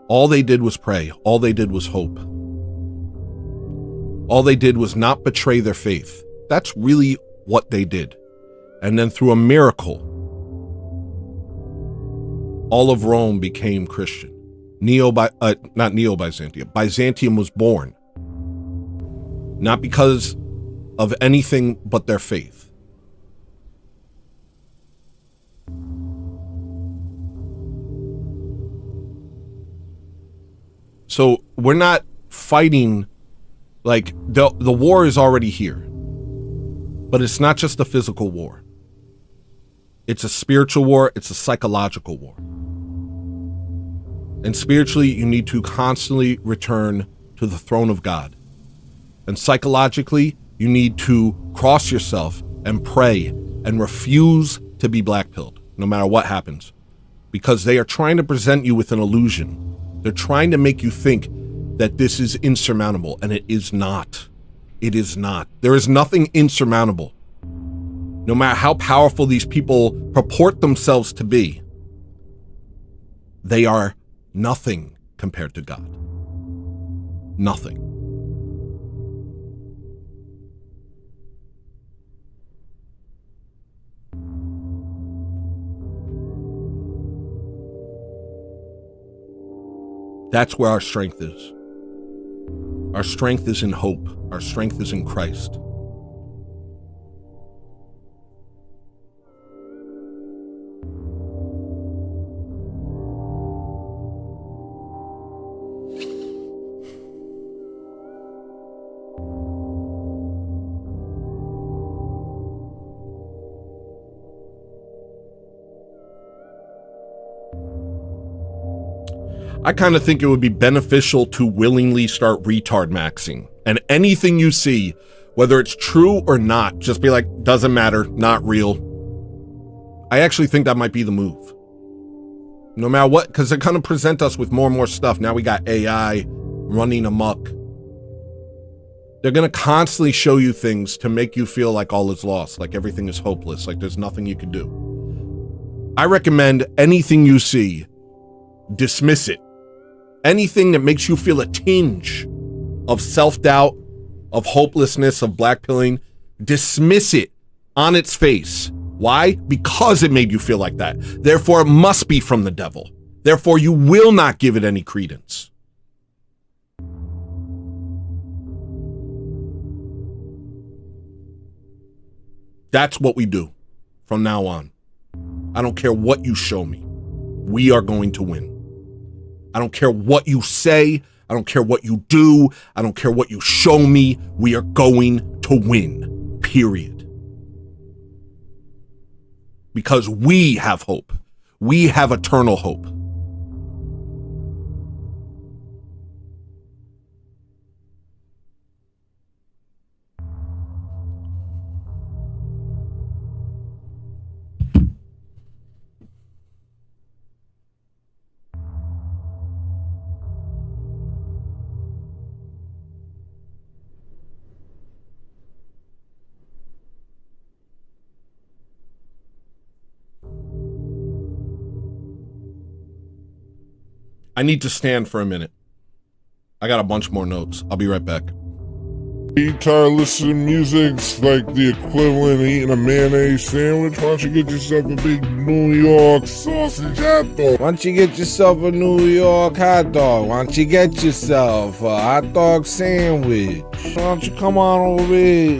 All they did was pray. All they did was hope. All they did was not betray their faith. That's really what they did. And then through a miracle, all of Rome became Christian. Not Neo-Byzantium. Byzantium was born. Not because of anything but their faith. So we're not fighting, like, the war is already here. But it's not just a physical war. It's a spiritual war. It's a psychological war. And spiritually, you need to constantly return to the throne of God. And psychologically, you need to cross yourself and pray and refuse to be black-pilled, no matter what happens. Because they are trying to present you with an illusion. They're trying to make you think that this is insurmountable, and it is not. It is not. There is nothing insurmountable. No matter how powerful these people purport themselves to be, they are nothing compared to God. Nothing. That's where our strength is. Our strength is in hope. Our strength is in Christ. I kind of think it would be beneficial to willingly start retard maxing. And anything you see, whether it's true or not, just be like, doesn't matter, not real. I actually think that might be the move. No matter what, because they're going to present us with more and more stuff. Now we got AI running amok. They're going to constantly show you things to make you feel like all is lost, like everything is hopeless, like there's nothing you can do. I recommend anything you see, dismiss it. Anything that makes you feel a tinge of self-doubt, of hopelessness, of blackpilling, dismiss it on its face. Why? Because it made you feel like that. Therefore, it must be from the devil. Therefore, you will not give it any credence. That's what we do from now on. I don't care what you show me. We are going to win. I don't care what you say. I don't care what you do. I don't care what you show me. We are going to win, period. Because we have hope. We have eternal hope. I need to stand for a minute. I got a bunch more notes. I'll be right back. Tired listening music's like the equivalent of eating a mayonnaise sandwich. Why don't you get yourself a big New York sausage hot dog? Why don't you get yourself a New York hot dog? Why don't you get yourself a hot dog sandwich? Why don't you come on over here?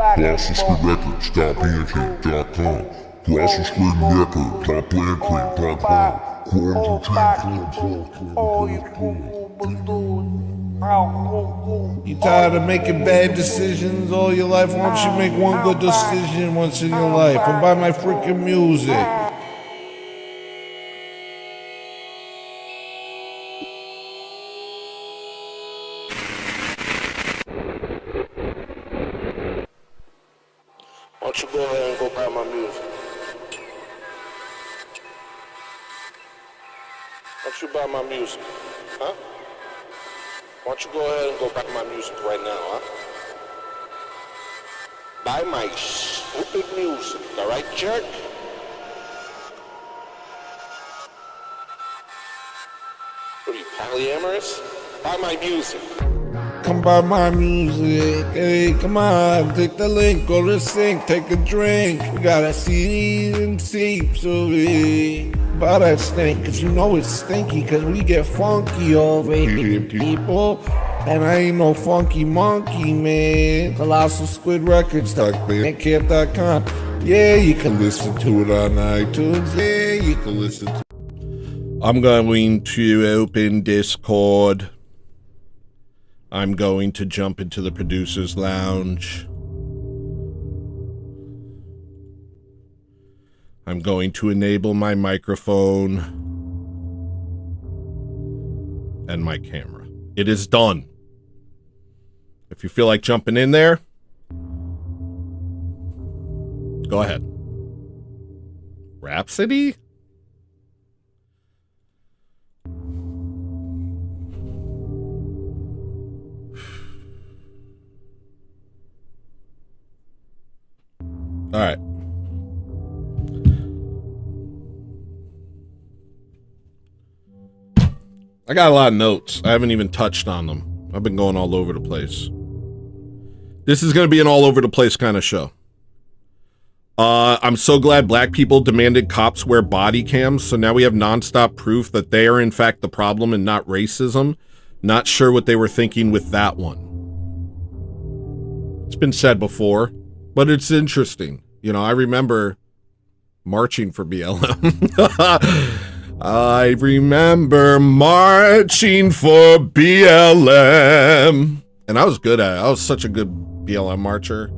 GlossonStreetRecords.bandcamp.com. GlossonStreetRecords.bandcamp.com. You tired of making bad decisions all your life? Why don't you make one good decision once in your life and buy my freaking music? Why don't you go ahead and go buy my music? Why don't you buy my music? Huh? Why don't you go ahead and go buy my music right now, huh? Buy my stupid music, alright, jerk? What are you, polyamorous? Buy my music. Come buy my music, hey, come on, take the link, go to the sink, take a drink. We got a CDs and tapes over here. Buy that stink, cause you know it's stinky, cause we get funky over here, people. And I ain't no funky monkey, man. Colossal Squid Records, bandcamp.com. Yeah, you can listen to it on iTunes. Yeah, you can listen to it. I'm going to open Discord. I'm going to jump into the producer's lounge. I'm going to enable my microphone and my camera. It is done. If you feel like jumping in there, go ahead. Rhapsody? All right. I got a lot of notes. I haven't even touched on them. I've been going all over the place. This is going to be an all over the place kind of show. I'm so glad black people demanded cops wear body cams, so now we have nonstop proof that they are in fact the problem and not racism. Not sure what they were thinking with that one. It's been said before, but it's interesting. You know, I remember marching for BLM. I remember marching for BLM. And I was good at it. I was such a good BLM marcher.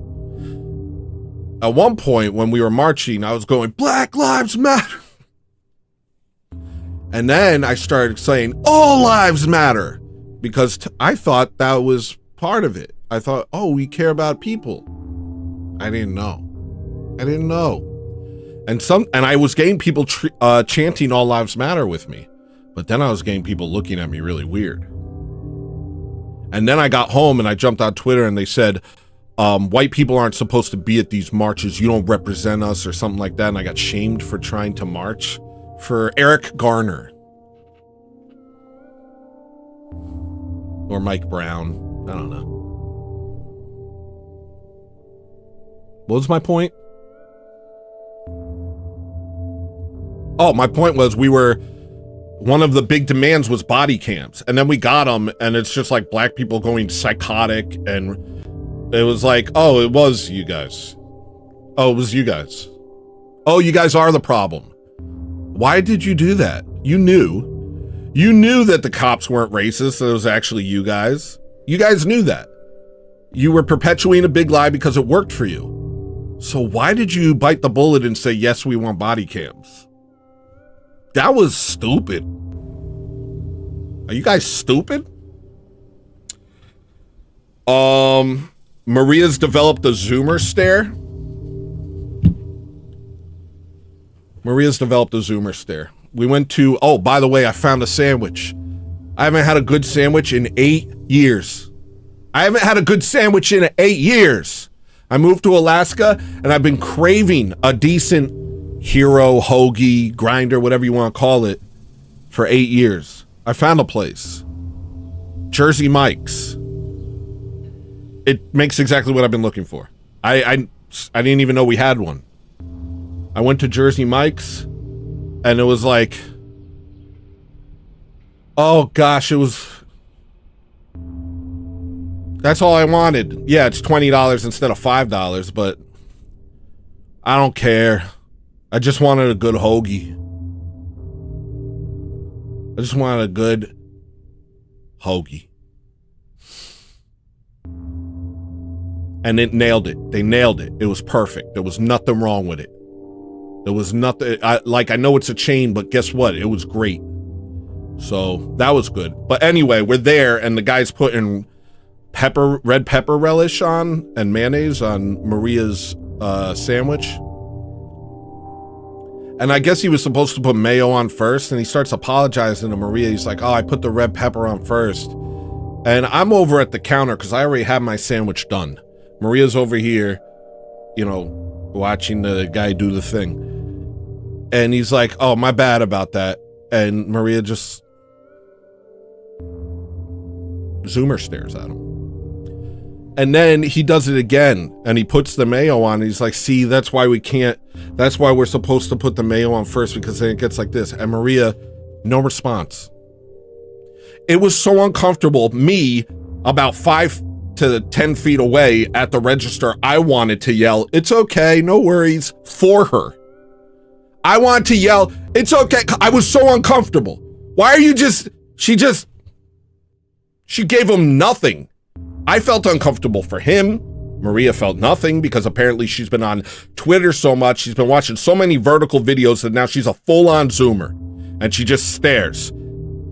At one point when we were marching, I was going, Black Lives Matter. And then I started saying, all lives matter. Because I thought that was part of it. I thought, oh, we care about people. I didn't know. And I was getting people chanting all lives matter with me. But then I was getting people looking at me really weird. And then I got home and I jumped on Twitter and they said, white people aren't supposed to be at these marches. You don't represent us or something like that. And I got shamed for trying to march for Eric Garner. Or Mike Brown. I don't know. What was my point? Oh, my point was one of the big demands was body cams. And then we got them and it's just like black people going psychotic. And it was like, oh, it was you guys. Oh, it was you guys. Oh, you guys are the problem. Why did you do that? You knew that the cops weren't racist. It was actually you guys. You guys knew that. You were perpetuating a big lie because it worked for you. So why did you bite the bullet and say, yes, we want body cams? That was stupid. Are you guys stupid? Maria's developed a Zoomer stare. We went to, oh, by the way, I found a sandwich. I haven't had a good sandwich in 8 years. I moved to Alaska and I've been craving a decent Hero, Hoagie, Grinder, whatever you want to call it, for 8 years. I found a place. Jersey Mike's. It makes exactly what I've been looking for. I didn't even know we had one. I went to Jersey Mike's, and it was like, oh gosh, it was... That's all I wanted. Yeah, it's $20 instead of $5, but I don't care. I just wanted a good hoagie. I just wanted a good hoagie. And it nailed it. They nailed it. It was perfect. There was nothing wrong with it. There was nothing. I know it's a chain, but guess what? It was great. So that was good. But anyway, we're there, and the guy's putting red pepper relish on and mayonnaise on Maria's sandwich. And I guess he was supposed to put mayo on first, and he starts apologizing to Maria. He's like, oh, I put the red pepper on first. And I'm over at the counter because I already have my sandwich done. Maria's over here, you know, watching the guy do the thing. And he's like, oh, my bad about that. And Maria just Zoomer stares at him. And then he does it again, and he puts the mayo on, and he's like, see, that's why we can't, that's why we're supposed to put the mayo on first, because then it gets like this. And Maria, no response. It was so uncomfortable. Me, about 5 to 10 feet away at the register, I wanted to yell, it's okay, no worries, for her. I wanted to yell, it's okay. I was so uncomfortable. Why are you just, she gave him nothing. I felt uncomfortable for him. Maria felt nothing because apparently she's been on Twitter so much. She's been watching so many vertical videos that now she's a full-on Zoomer. And she just stares.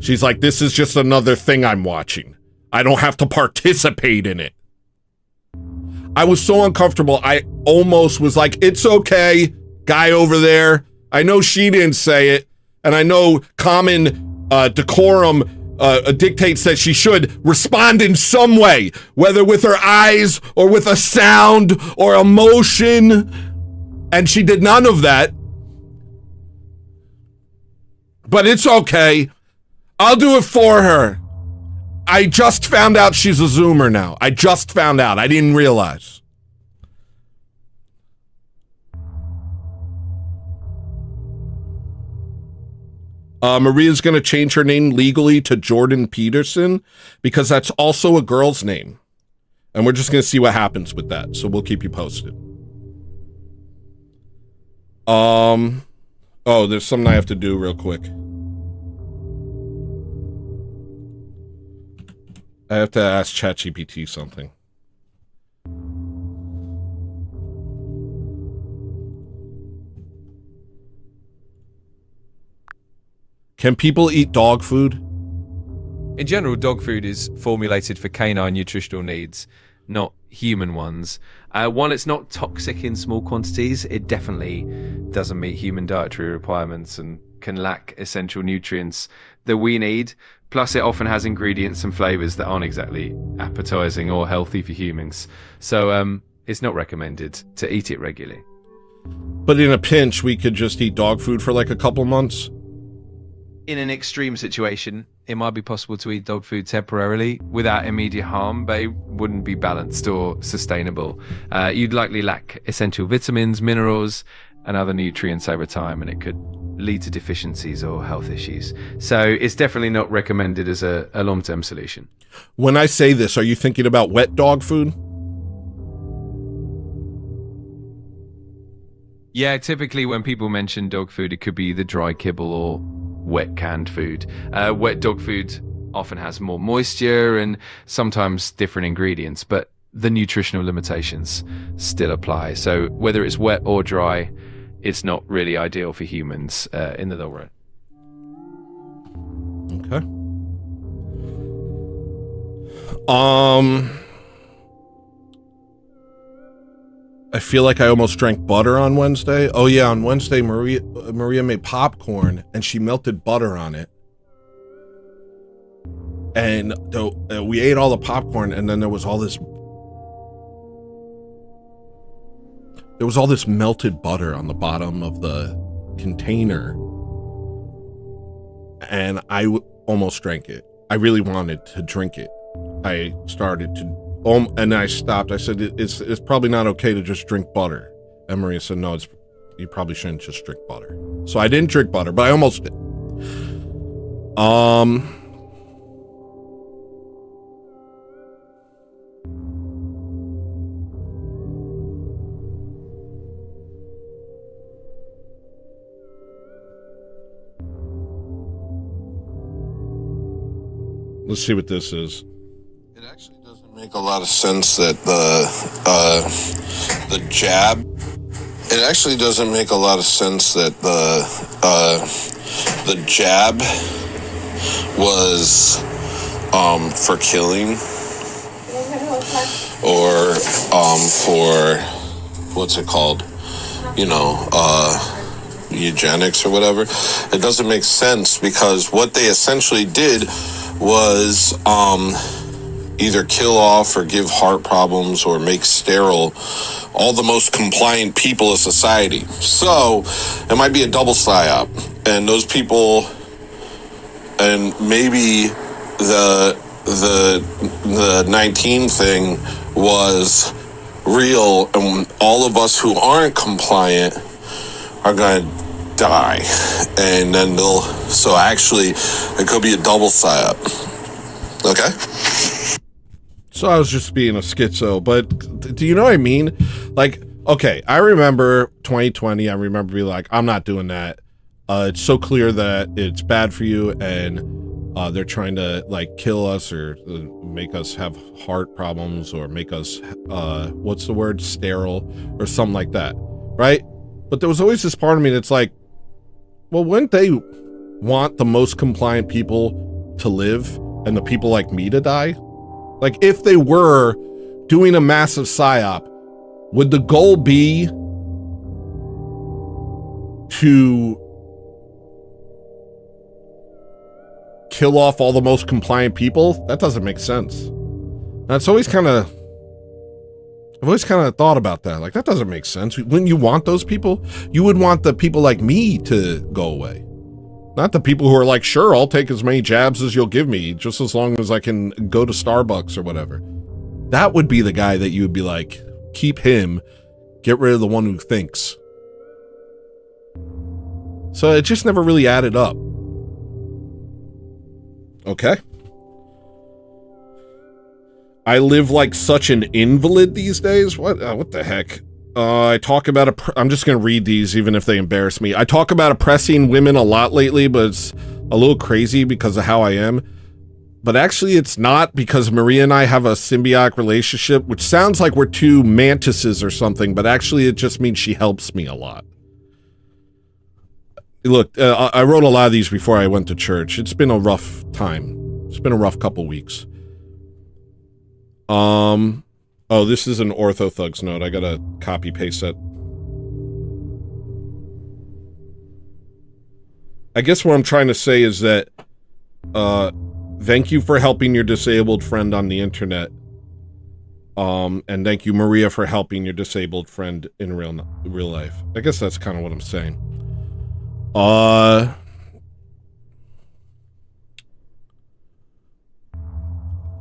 She's like, this is just another thing I'm watching. I don't have to participate in it. I was so uncomfortable. I almost was like, it's okay, guy over there. I know she didn't say it. And I know common decorum dictates that she should respond in some way, whether with her eyes or with a sound or emotion. And she did none of that. But it's okay. I'll do it for her. I just found out she's a Zoomer now. I just found out. I didn't realize. Maria's going to change her name legally to Jordan Peterson because that's also a girl's name. And we're just going to see what happens with that. So we'll keep you posted. Oh, there's something I have to do real quick. I have to ask ChatGPT something. Can people eat dog food? In general, dog food is formulated for canine nutritional needs, not human ones. While it's not toxic in small quantities, it definitely doesn't meet human dietary requirements and can lack essential nutrients that we need. Plus, it often has ingredients and flavors that aren't exactly appetizing or healthy for humans. So it's not recommended to eat it regularly. But in a pinch, we could just eat dog food for like a couple months? In an extreme situation, it might be possible to eat dog food temporarily without immediate harm, but it wouldn't be balanced or sustainable. You'd likely lack essential vitamins, minerals, and other nutrients over time, and it could lead to deficiencies or health issues. So it's definitely not recommended as a long-term solution. When I say this, are you thinking about wet dog food? Yeah, typically when people mention dog food, it could be either dry kibble or wet canned food. Wet dog food often has more moisture and sometimes different ingredients, but the nutritional limitations still apply. So whether it's wet or dry, it's not really ideal for humans in the long run. Okay. I feel like I almost drank butter on Wednesday. Oh yeah, on Wednesday, Maria made popcorn and she melted butter on it. And we ate all the popcorn, and then there was all this there was all this melted butter on the bottom of the container. And I almost drank it. I really wanted to drink it. I started to, and I stopped. I said, it's probably not okay to just drink butter. And Maria said, no, you probably shouldn't just drink butter. So I didn't drink butter, but I almost did. Let's see what this is. It actually doesn't make a lot of sense that the jab. It actually doesn't make a lot of sense that the jab was for killing or for what's it called? You know, eugenics or whatever. It doesn't make sense because what they essentially did was either kill off or give heart problems or make sterile all the most compliant people of society. So it might be a double psyop, and those people, and maybe the 19 thing was real, and all of us who aren't compliant are gonna die, and then so actually it could be a double psyop. Okay, so I was just being a schizo, but do you know what I mean? Like, okay, I remember 2020, I remember being like, I'm not doing that. It's so clear that it's bad for you, and they're trying to like kill us or make us have heart problems or make us what's the word, sterile or something like that, right? But there was always this part of me that's like, well, wouldn't they want the most compliant people to live and the people like me to die? Like, if they were doing a massive psyop, would the goal be to kill off all the most compliant people? That doesn't make sense. That's always kind of, I've always kind of thought about that. Like, that doesn't make sense. Wouldn't you want those people? You would want the people like me to go away. Not the people who are like, sure, I'll take as many jabs as you'll give me, just as long as I can go to Starbucks or whatever. That would be the guy that you would be like, keep him, get rid of the one who thinks. So it just never really added up. Okay. I live like such an invalid these days? What the heck? I talk about I'm just going to read these even if they embarrass me. I talk about oppressing women a lot lately, but it's a little crazy because of how I am. But actually it's not, because Maria and I have a symbiotic relationship, which sounds like we're two mantises or something, but actually it just means she helps me a lot. Look, I wrote a lot of these before I went to church. It's been a rough time. It's been a rough couple weeks. Oh, this is an Orthothugs note. I gotta copy paste that. I guess what I'm trying to say is that, thank you for helping your disabled friend on the internet. And thank you, Maria, for helping your disabled friend in real life. I guess that's kind of what I'm saying.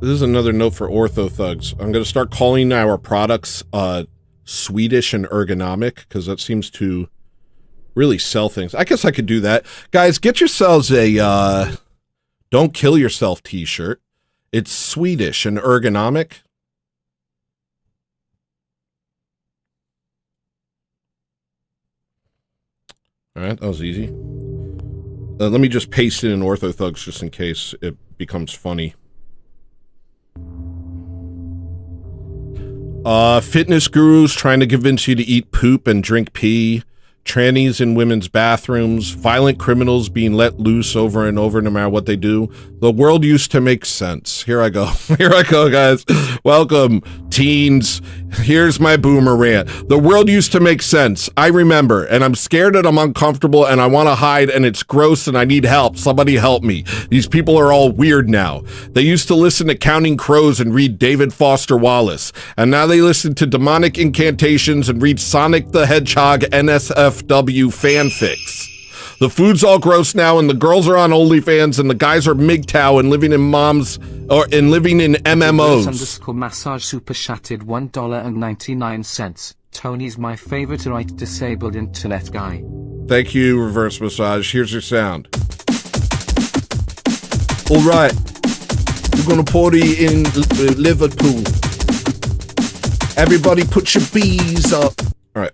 This is another note for Orthothugs. I'm going to start calling our products Swedish and ergonomic, because that seems to really sell things. I guess I could do that. Guys, get yourselves a Don't Kill Yourself t-shirt. It's Swedish and ergonomic. All right, that was easy. Let me just paste it in Orthothugs just in case it becomes funny. Fitness gurus trying to convince you to eat poop and drink pee. trannies in women's bathrooms, violent criminals being let loose over and over no matter what they do. The world used to make sense. Here I go. Here I go, guys. Welcome, teens. Here's my boomer rant. The world used to make sense. I remember, and I'm scared and I'm uncomfortable and I want to hide and it's gross and I need help. Somebody help me. These people are all weird now. They used to listen to Counting Crows and read David Foster Wallace, and now they listen to demonic incantations and read Sonic the Hedgehog NSFW fanfics. The food's all gross now, and the girls are on OnlyFans, and the guys are MGTOW and living in living in MMOs. _ massage super chatted $1.99. Tony's my favorite right disabled internet guy. Thank you, reverse massage. Here's your sound. All right, we're gonna party in Liverpool. Everybody, put your bees up. All right.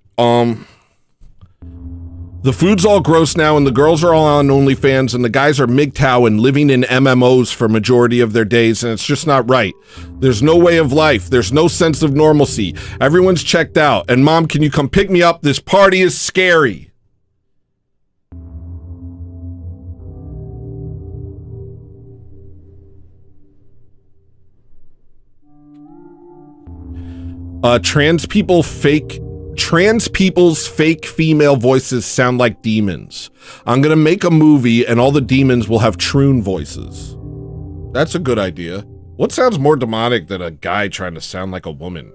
The food's all gross now, and the girls are all on OnlyFans, and the guys are MGTOW and living in MMOs for majority of their days, and it's just not right. There's no way of life. There's no sense of normalcy. Everyone's checked out. And Mom, can you come pick me up? This party is scary. Trans people's fake female voices sound like demons. I'm gonna make a movie and all the demons will have troon voices. That's a good idea. What sounds more demonic than a guy trying to sound like a woman?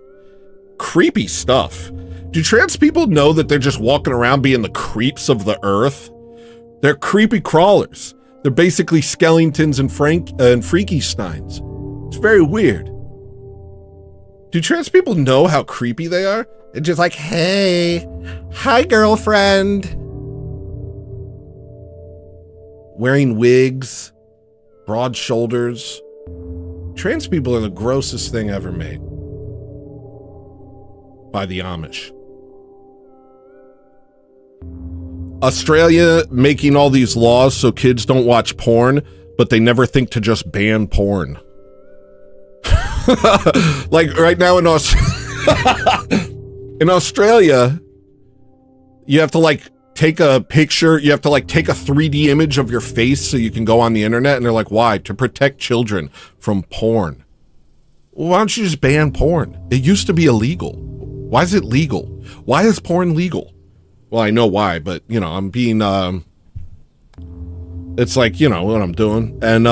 Creepy stuff. Do trans people know that they're just walking around being the creeps of the earth? They're creepy crawlers. They're basically skeletons and freaky steins. It's very weird. Do trans people know how creepy they are? It's just like, hey, hi girlfriend. Wearing wigs, broad shoulders. Trans people are the grossest thing ever made. By the Amish. Australia making all these laws so kids don't watch porn, but they never think to just ban porn. Like right now in Australia, you have to like take a picture, you have to like take a 3D image of your face so you can go on the internet, and they're like, why? To protect children from porn. Well, why don't you just ban porn? It used to be illegal. Why is it legal? Why is porn legal? Well, I know why, but you know, I'm being, it's like, you know what I'm doing. And,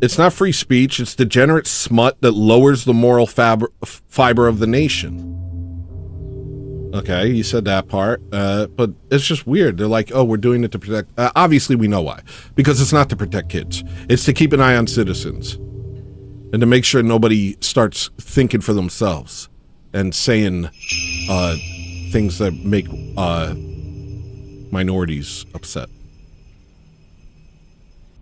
it's not free speech. It's degenerate smut that lowers the moral fiber of the nation. Okay, you said that part, but it's just weird. They're like, oh, we're doing it to protect. Obviously, we know why. Because it's not to protect kids. It's to keep an eye on citizens. And to make sure nobody starts thinking for themselves and saying things that make minorities upset.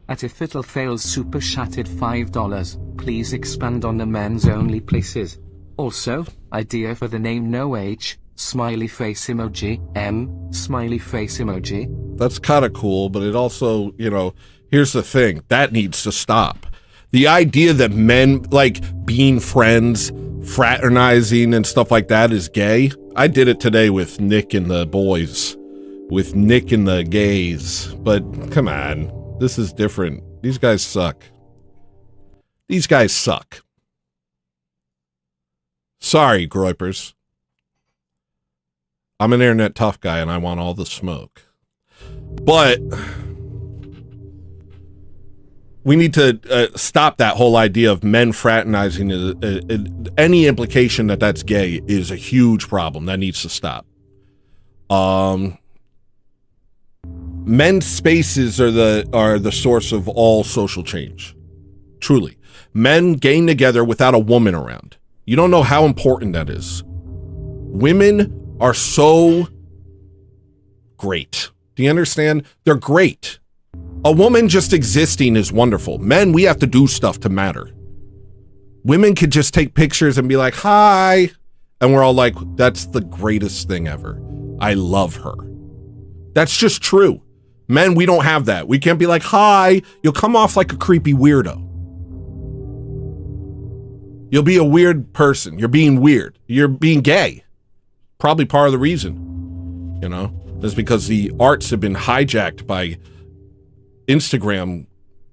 At If It'll Fails super chatted $5. Please expand on the men's only places. Also, idea for the name No H, smiley face emoji, M, smiley face emoji. That's kind of cool, but it also, you know, here's the thing. That needs to stop. The idea that men, like, being friends, fraternizing and stuff like that is gay. I did it today with Nick and the boys. With Nick and the gays. But, come on. This is different. These guys suck. These guys suck. Sorry, groypers. I'm an internet tough guy and I want all the smoke. But we need to stop that whole idea of men fraternizing. Any implication that that's gay is a huge problem. That needs to stop. Men's spaces are the source of all social change. Truly. Men gang together without a woman around. You don't know how important that is. Women are so great. Do you understand? They're great. A woman just existing is wonderful. Men, we have to do stuff to matter. Women could just take pictures and be like, hi. And we're all like, that's the greatest thing ever. I love her. That's just true. Men, we don't have that. We can't be like, hi. You'll come off like a creepy weirdo. You'll be a weird person. You're being weird. You're being gay. Probably part of the reason. You know, it's because the arts have been hijacked by Instagram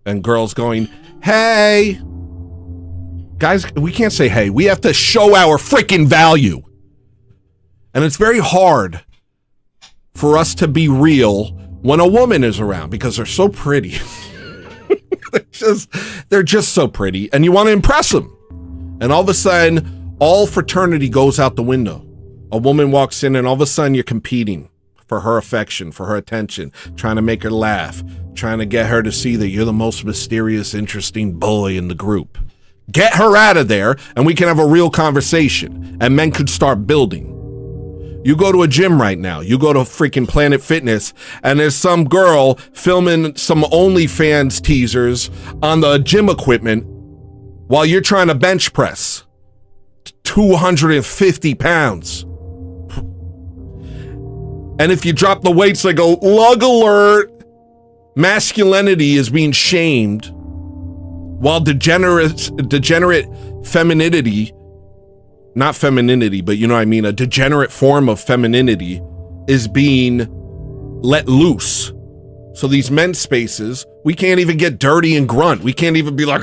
and girls going, hey. Guys, we can't say hey. We have to show our freaking value. And it's very hard for us to be real when a woman is around because they're so pretty. they're just so pretty, and you want to impress them. And all of a sudden, all fraternity goes out the window. A woman walks in, and all of a sudden, you're competing for her affection, for her attention, trying to make her laugh, trying to get her to see that you're the most mysterious, interesting boy in the group. Get her out of there, and we can have a real conversation, and men could start building. You go to a gym right now, you go to freaking Planet Fitness, and there's some girl filming some OnlyFans teasers on the gym equipment while you're trying to bench press 250 pounds. And if you drop the weights, they go, lug alert, masculinity is being shamed, while degenerate femininity, not femininity, but you know what I mean, a degenerate form of femininity is being let loose. So these men's spaces, we can't even get dirty and grunt. We can't even be like,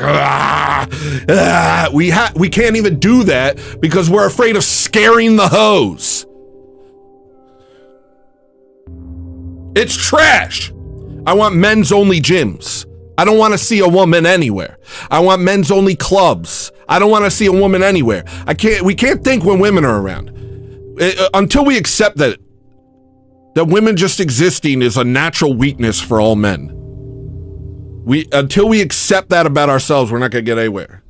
we can't even do that because we're afraid of scaring the hoes. It's trash. I want men's only gyms. I don't want to see a woman anywhere. I want men's only clubs. I don't want to see a woman anywhere. We can't think when women are around. Until we accept that women just existing is a natural weakness for all men. Until we accept that about ourselves, we're not going to get anywhere.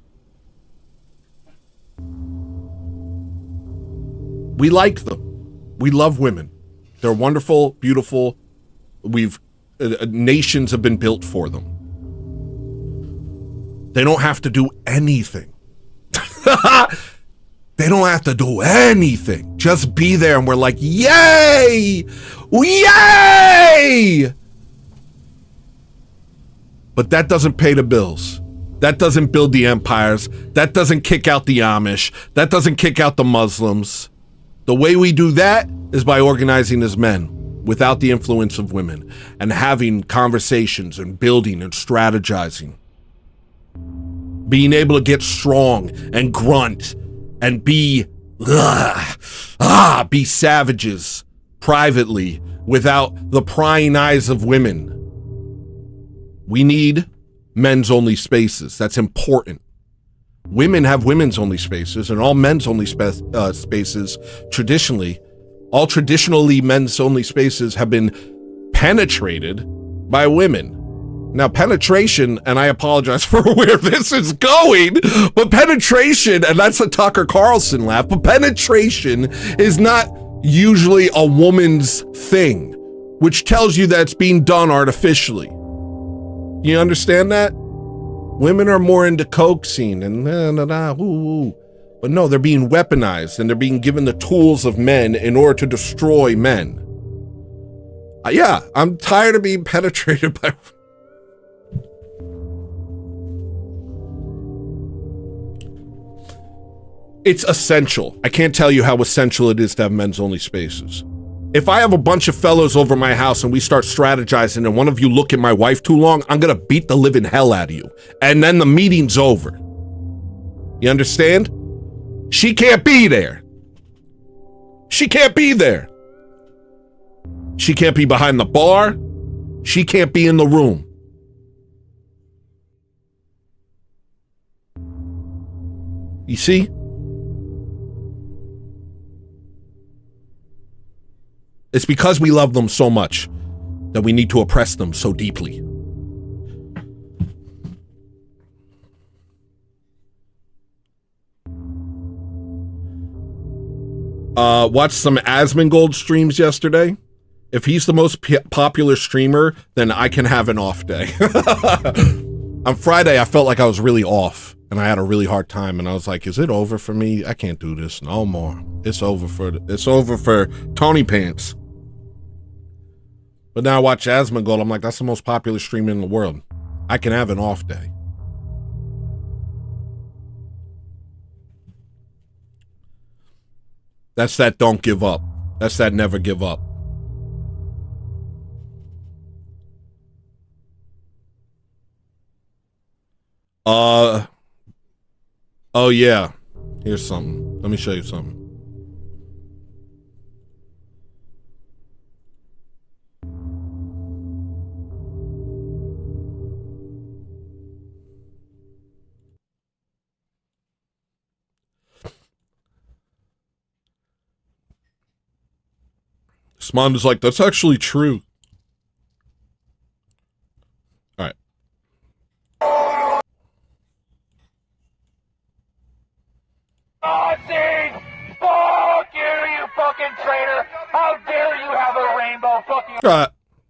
We like them. We love women. They're wonderful, beautiful. Nations have been built for them. They don't have to do anything. They don't have to do anything. Just be there and we're like, yay! Yay! But that doesn't pay the bills. That doesn't build the empires. That doesn't kick out the Amish. That doesn't kick out the Muslims. The way we do that is by organizing as men without the influence of women and having conversations and building and strategizing. Being able to get strong and grunt and be savages privately without the prying eyes of women. We need men's only spaces. That's important. Women have women's only spaces, and all men's only spaces traditionally, all traditionally men's only spaces have been penetrated by women. Now, penetration, and I apologize for where this is going, but penetration, and that's a Tucker Carlson laugh, but penetration is not usually a woman's thing, which tells you that it's being done artificially. You understand that? Women are more into coaxing and but no, they're being weaponized and they're being given the tools of men in order to destroy men. Yeah, I'm tired of being penetrated by... It's essential. I can't tell you how essential it is to have men's only spaces. If I have a bunch of fellows over my house and we start strategizing and one of you look at my wife too long, I'm gonna beat the living hell out of you. And then the meeting's over. You understand? She can't be there. She can't be there. She can't be behind the bar. She can't be in the room. You see? It's because we love them so much that we need to oppress them so deeply. Watched some Asmongold streams yesterday. If he's the most popular streamer, then I can have an off day. On Friday, I felt like I was really off and I had a really hard time, and I was like, is it over for me? I can't do this no more. It's over for Tony Pants. But now I watch Asmongold, I'm like, that's the most popular streamer in the world. I can have an off day. That's that don't give up. That's that never give up. Oh yeah. Here's something. Let me show you something. Smond is like, that's actually true. All right. Nazis! Fuck you, you fucking traitor! How dare you have a rainbow fucking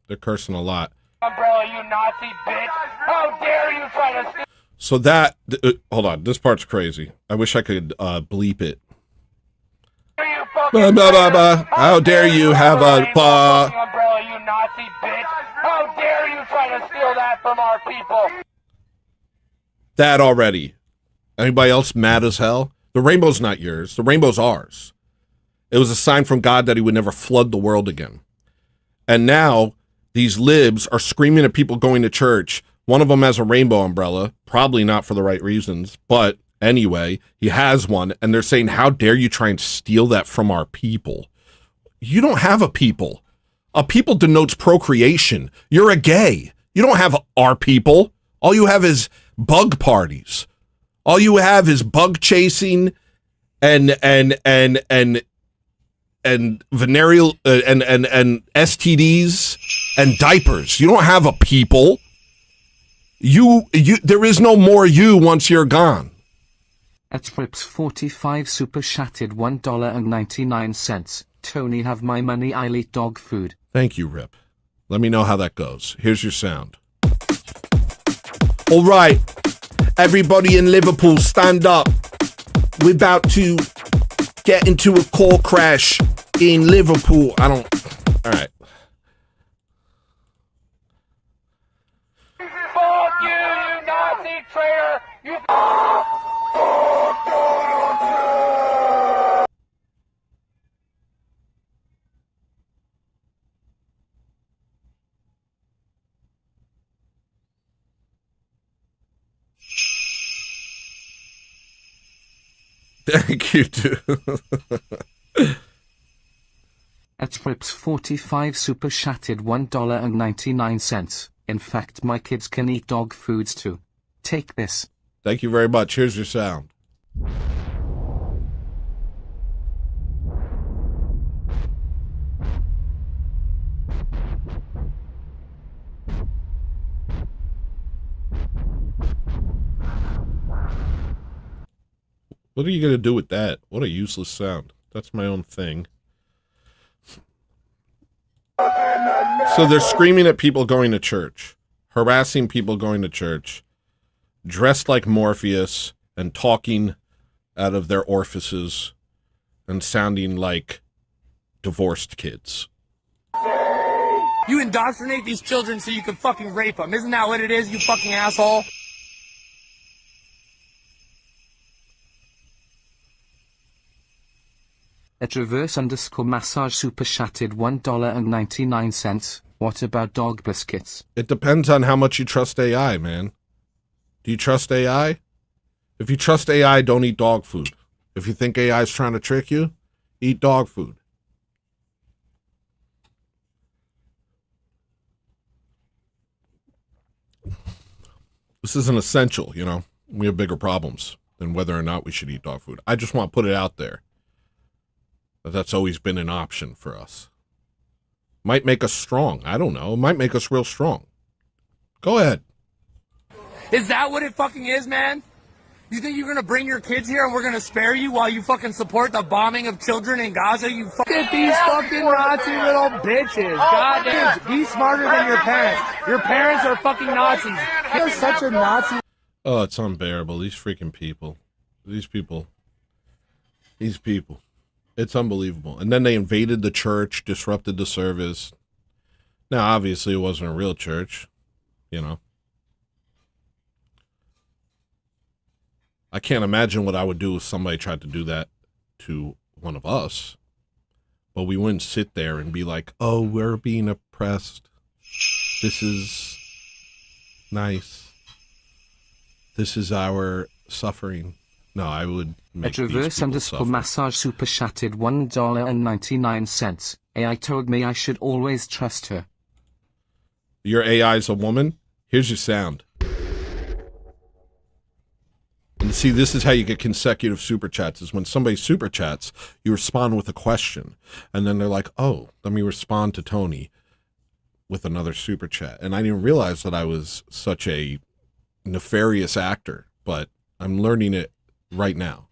They're cursing a lot. umbrella, you Nazi bitch! How dare you try to steal? So that, hold on, this part's crazy. I wish I could bleep it. Blah, blah, blah, blah. How dare you have a fucking umbrella, you Nazi bitch! How dare you try to steal that from our people? that already? Anybody else mad as hell? The rainbow's not yours. The rainbow's ours. It was a sign from God that he would never flood the world again. And now these libs are screaming at people going to church. One of them has a rainbow umbrella, probably not for the right reasons, but anyway, he has one, and they're saying, how dare you try and steal that from our people? You don't have a people. A people denotes procreation. You're a gay. You don't have our people. All you have is bug parties. All you have is bug chasing and venereal and STDs and diapers. You don't have a people. You there is no more you once you're gone. At Frips 45 super chatted $1.99. Tony, have my money, I'll eat dog food. Thank you, Rip. Let me know how that goes. Here's your sound. All right, everybody in Liverpool, stand up. We're about to get into a car crash in Liverpool. All right. Fuck you, you Nazi traitor! You Thank you, too. At Frips 45 super chatted $1.99. In fact, my kids can eat dog foods too. Take this. Thank you very much. Here's your sound. What are you going to do with that? What a useless sound. That's my own thing. So they're screaming at people going to church, harassing people going to church, dressed like Morpheus and talking out of their orifices and sounding like divorced kids. You indoctrinate these children so you can fucking rape them. Isn't that what it is, you fucking asshole? At reverse_massage super chatted $1.99. What about dog biscuits? It depends on how much you trust AI, man. Do you trust AI? If you trust AI, don't eat dog food. If you think AI is trying to trick you, eat dog food. This isn't essential, you know. We have bigger problems than whether or not we should eat dog food. I just want to put it out there. That's always been an option for us. Might make us strong. I don't know. It might make us real strong. Go ahead. Is that what it fucking is, man? You think you're gonna bring your kids here and we're gonna spare you while you fucking support the bombing of children in Gaza? You fucking these fucking Nazi little bitches. Goddamn, be smarter than your parents. Your parents are fucking Nazis. You're such a Nazi. Oh, it's unbearable. These freaking people. These people. It's unbelievable. And then they invaded the church, disrupted the service. Now, obviously, it wasn't a real church, you know. I can't imagine what I would do if somebody tried to do that to one of us. But we wouldn't sit there and be like, oh, we're being oppressed. This is nice. This is our suffering. No, I would make At reverse underscore massage super chatted $1.99. AI told me I should always trust her. Your AI is a woman? Here's your sound. And see, this is how you get consecutive super chats, is when somebody super chats, you respond with a question. And then they're like, oh, let me respond to Tony with another super chat. And I didn't realize that I was such a nefarious actor, but I'm learning it right now.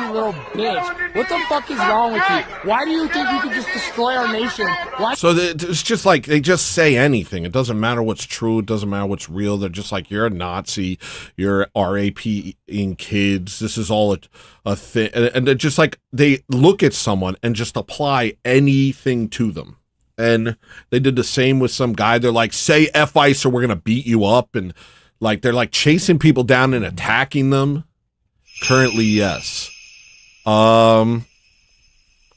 You little bitch. What the fuck is wrong with you? Why do you think you can just destroy our nation? Why? So it's just like, they just say anything. It doesn't matter what's true. It doesn't matter what's real. They're just like, you're a Nazi. You're RAP-ing kids. This is all a thing. And they're just like, they look at someone and just apply anything to them. And they did the same with some guy. They're like, say F-ice or we're going to beat you up. And like, they're like chasing people down and attacking them. Currently, yes. I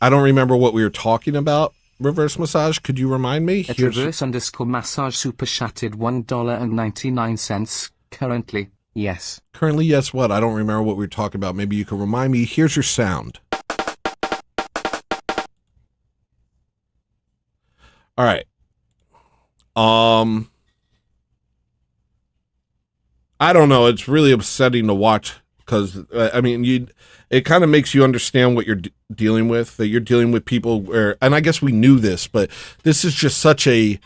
don't remember what we were talking about. Reverse massage. Could you remind me? At reverse underscore massage super chatted $1.99. Currently, yes. Currently, yes. What? I don't remember what we were talking about. Maybe you can remind me. Here's your sound. All right. I don't know. It's really upsetting to watch because I mean, it kind of makes you understand what you're dealing with. That you're dealing with people where, and I guess we knew this, but this is just such a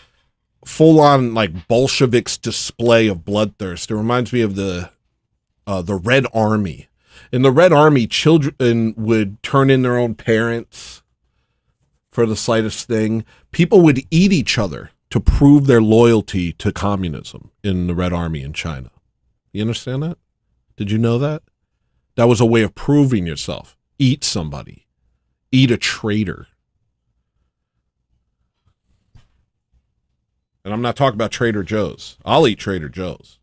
full-on like Bolsheviks display of bloodthirst. It reminds me of the Red Army. In the Red Army, children would turn in their own parents for the slightest thing. People would eat each other to prove their loyalty to communism in the Red Army in China. You understand that? Did you know that? That was a way of proving yourself. Eat somebody. Eat a traitor. And I'm not talking about Trader Joe's. I'll eat Trader Joe's.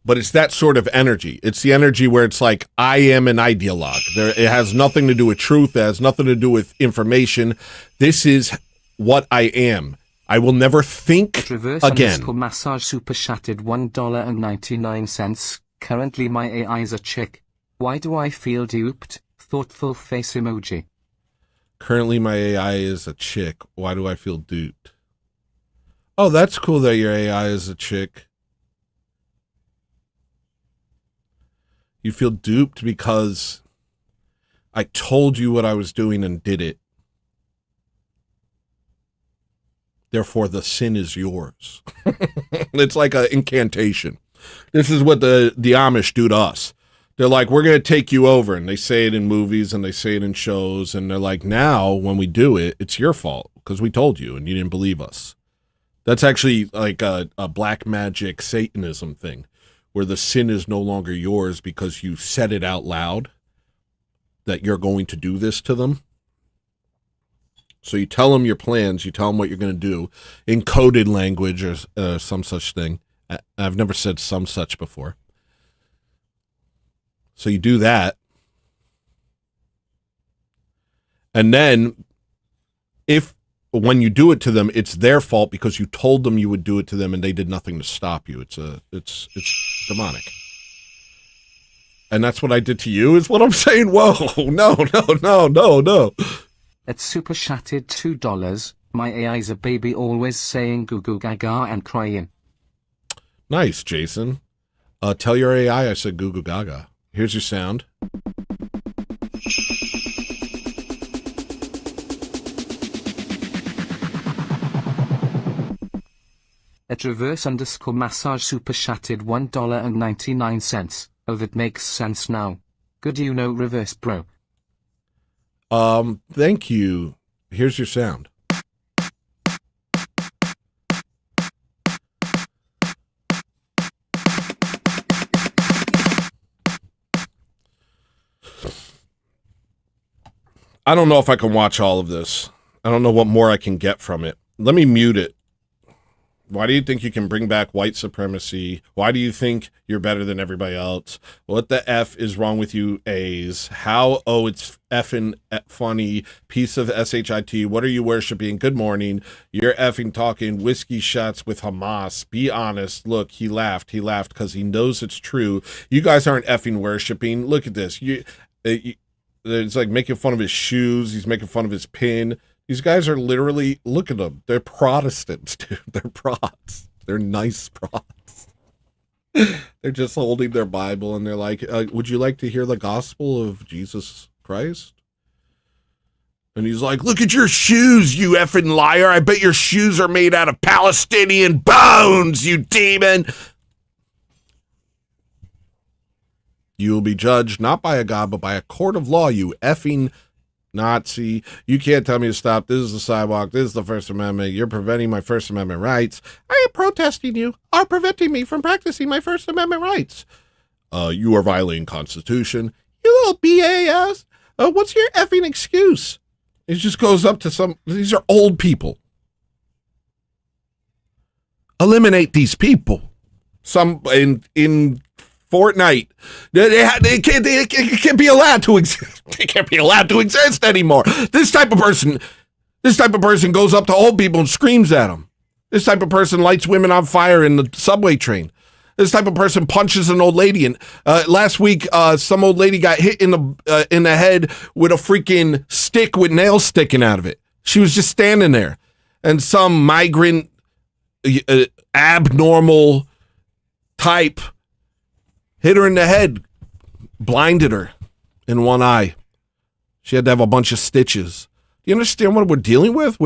But it's that sort of energy. It's the energy where it's like, I am an ideologue. It has nothing to do with truth. It has nothing to do with information. This is what I am. I will never think again. Massage super chatted $1.99. Currently my AI is a chick. Why do I feel duped? Thoughtful face emoji. Currently my AI is a chick. Why do I feel duped? Oh, that's cool that your AI is a chick. You feel duped because I told you what I was doing and did it. Therefore, the sin is yours. It's like an incantation. This is what the Amish do to us. They're like, we're going to take you over. And they say it in movies and they say it in shows. And they're like, now, when we do it, it's your fault because we told you and you didn't believe us. That's actually like a black magic Satanism thing where the sin is no longer yours because you said it out loud that you're going to do this to them. So you tell them your plans, you tell them what you're going to do in coded language or some such thing. I've never said some such before. So you do that. And then when you do it to them, it's their fault because you told them you would do it to them and they did nothing to stop you. It's demonic. And that's what I did to you is what I'm saying. Whoa, no. At super chatted $2, my AI's a baby always saying goo goo gaga and crying. Nice, Jason. Tell your AI I said goo goo gaga. Here's your sound. At reverse underscore massage super chatted $1.99. Oh, that makes sense now. Good you know reverse bro. Thank you. Here's your sound. I don't know if I can watch all of this. I don't know what more I can get from it. Let me mute it. Why do you think you can bring back white supremacy? Why do you think you're better than everybody else? What the F is wrong with you A's? How? Oh, it's effing funny. Piece of shit. What are you worshiping? Good morning. You're effing talking whiskey shots with Hamas. Be honest. Look, he laughed. He laughed because he knows it's true. You guys aren't effing worshiping. Look at this. It's like making fun of his shoes. He's making fun of his pin. These guys are literally, look at them. They're Protestants, dude. They're prots. They're nice prots. They're just holding their Bible and they're like, would you like to hear the gospel of Jesus Christ? And he's like, look at your shoes, you effing liar. I bet your shoes are made out of Palestinian bones, you demon. You will be judged not by a God, but by a court of law, you effing Nazi. You can't tell me to stop. This is the sidewalk. This is the First Amendment. You're preventing my First Amendment rights. I am protesting you are preventing me from practicing my First Amendment rights. You are violating Constitution. You little BAS. What's your effing excuse? It just goes up to these are old people. Eliminate these people. Some in Fortnite. They can't be allowed to exist. They can't be allowed to exist anymore. This type of person goes up to old people and screams at them. This type of person lights women on fire in the subway train. This type of person punches an old lady. And last week, some old lady got hit in the head with a freaking stick with nails sticking out of it. She was just standing there, and some migrant, abnormal type hit her in the head, blinded her in one eye. She had to have a bunch of stitches. Do you understand what we're dealing with?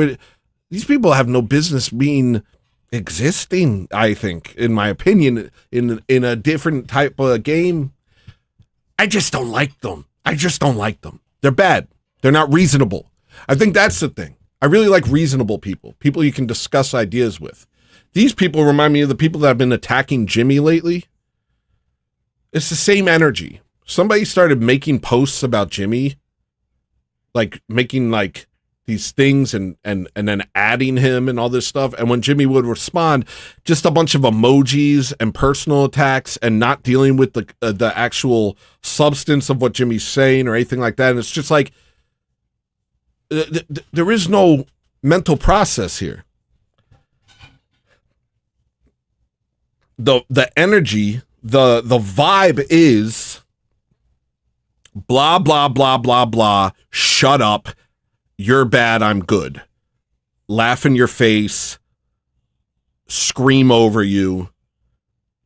These people have no business existing, I think, in my opinion, in a different type of game. I just don't like them. They're bad. They're not reasonable. I think that's the thing. I really like reasonable people you can discuss ideas with. These people remind me of the people that have been attacking Jimmy lately. It's the same energy. Somebody started making posts about Jimmy, like making like these things and then adding him and all this stuff. And when Jimmy would respond, just a bunch of emojis and personal attacks and not dealing with the actual substance of what Jimmy's saying or anything like that. And it's just like, there is no mental process here. The energy, the vibe is blah, blah, blah, blah, blah. Shut up. You're bad. I'm good. Laugh in your face. Scream over you.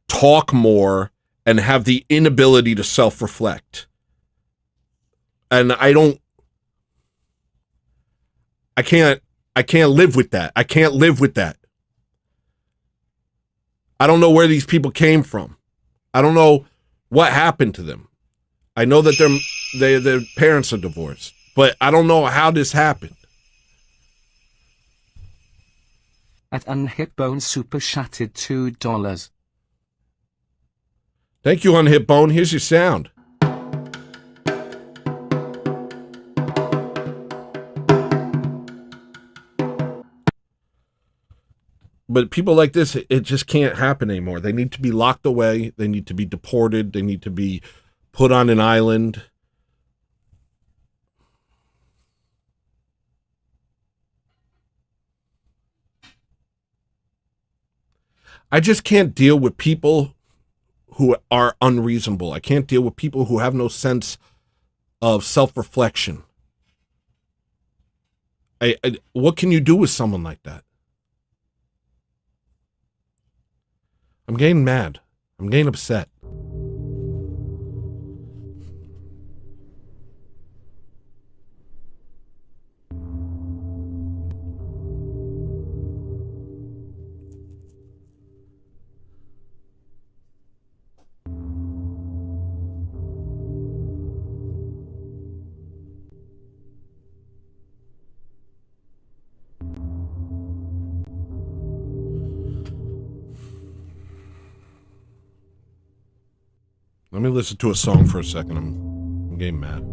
Talk more and have the inability to self-reflect. And I can't live with that. I can't live with that. I don't know where these people came from. I don't know what happened to them. I know that their parents are divorced, but I don't know how this happened. At Unhitbone super chatted $2. Thank you, Unhitbone. Here's your sound. But people like this, it just can't happen anymore. They need to be locked away. They need to be deported. They need to be put on an island. I just can't deal with people who are unreasonable. I can't deal with people who have no sense of self-reflection. What can you do with someone like that? I'm getting mad. I'm getting upset. Let me listen to a song for a second. I'm getting mad.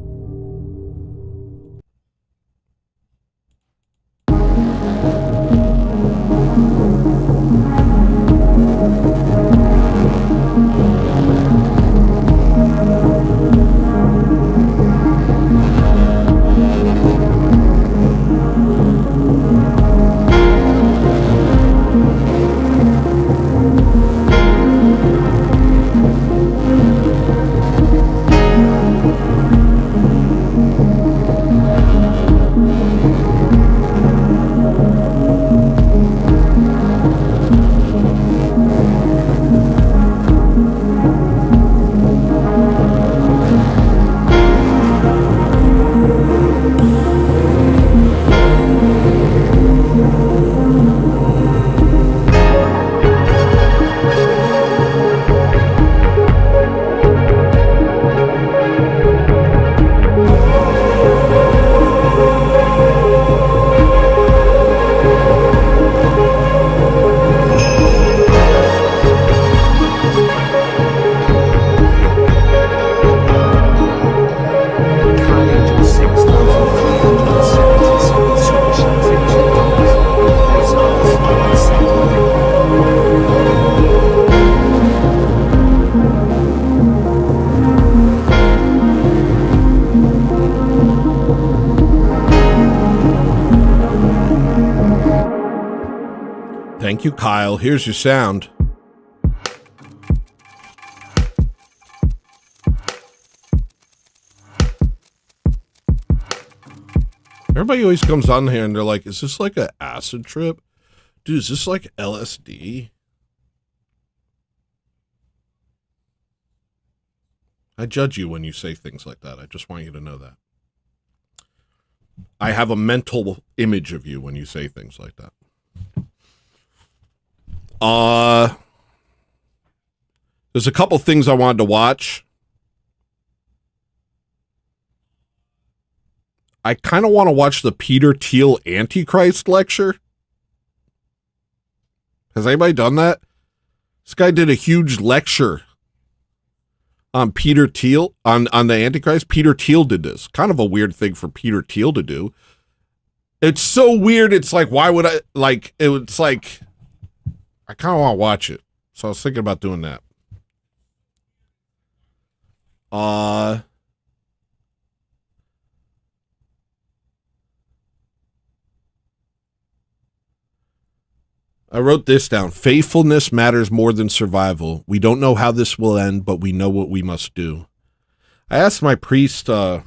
Thank you, Kyle. Here's your sound. Everybody always comes on here and they're like, is this like an acid trip? Dude, is this like LSD? I judge you when you say things like that. I just want you to know that. I have a mental image of you when you say things like that. There's a couple things I wanted to watch. I kind of want to watch the Peter Thiel Antichrist lecture. Has anybody done that? This guy did a huge lecture on Peter Thiel, on the Antichrist. Peter Thiel did this. Kind of a weird thing for Peter Thiel to do. It's so weird. It's like, why would I, like, it's like, I kind of want to watch it. So I was thinking about doing that. I wrote this down. Faithfulness matters more than survival. We don't know how this will end, but we know what we must do. I asked my priest on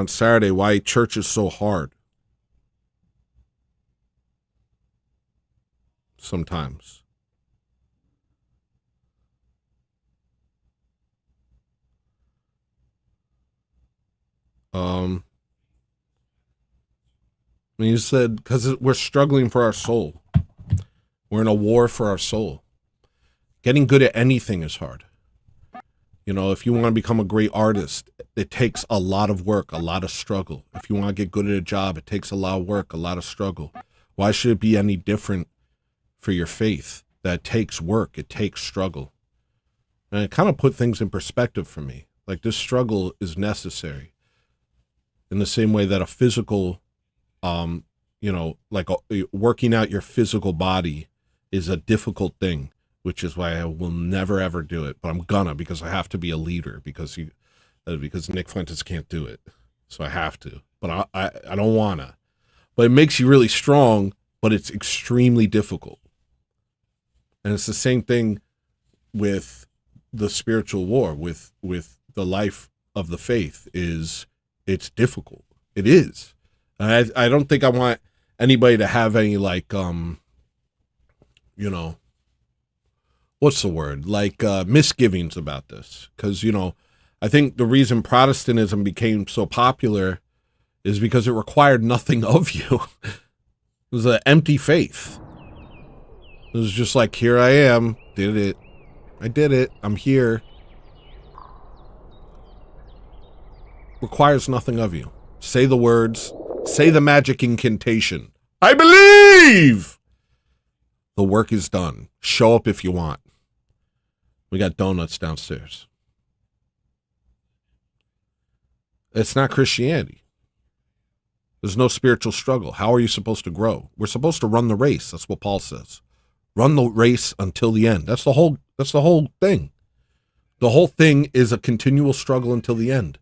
Saturday why church is so hard. Sometimes. He said, because we're struggling for our soul. We're in a war for our soul. Getting good at anything is hard. You know, if you want to become a great artist, it takes a lot of work, a lot of struggle. If you want to get good at a job, it takes a lot of work, a lot of struggle. Why should it be any different for your faith? That takes work, it takes struggle. And it kind of put things in perspective for me. Like, this struggle is necessary. In the same way that a physical, you know, like working out your physical body is a difficult thing, which is why I will never ever do it. But I'm gonna, because I have to be a leader, because Nick Fuentes can't do it, so I have to. But I don't wanna. But it makes you really strong, but it's extremely difficult. And it's the same thing with the spiritual war, with the life of the faith. It's difficult. It is. And I don't think I want anybody to have any, like, you know, what's the word? Like, misgivings about this. Because, you know, I think the reason Protestantism became so popular is because it required nothing of you. It was an empty faith. It was just like, here I am, did it. I did it. I'm here. Requires nothing of you. Say the words. Say the magic incantation. I believe! The work is done. Show up if you want. We got donuts downstairs. It's not Christianity. There's no spiritual struggle. How are you supposed to grow? We're supposed to run the race. That's what Paul says. Run the race until the end. That's the whole thing. The whole thing is a continual struggle until the end.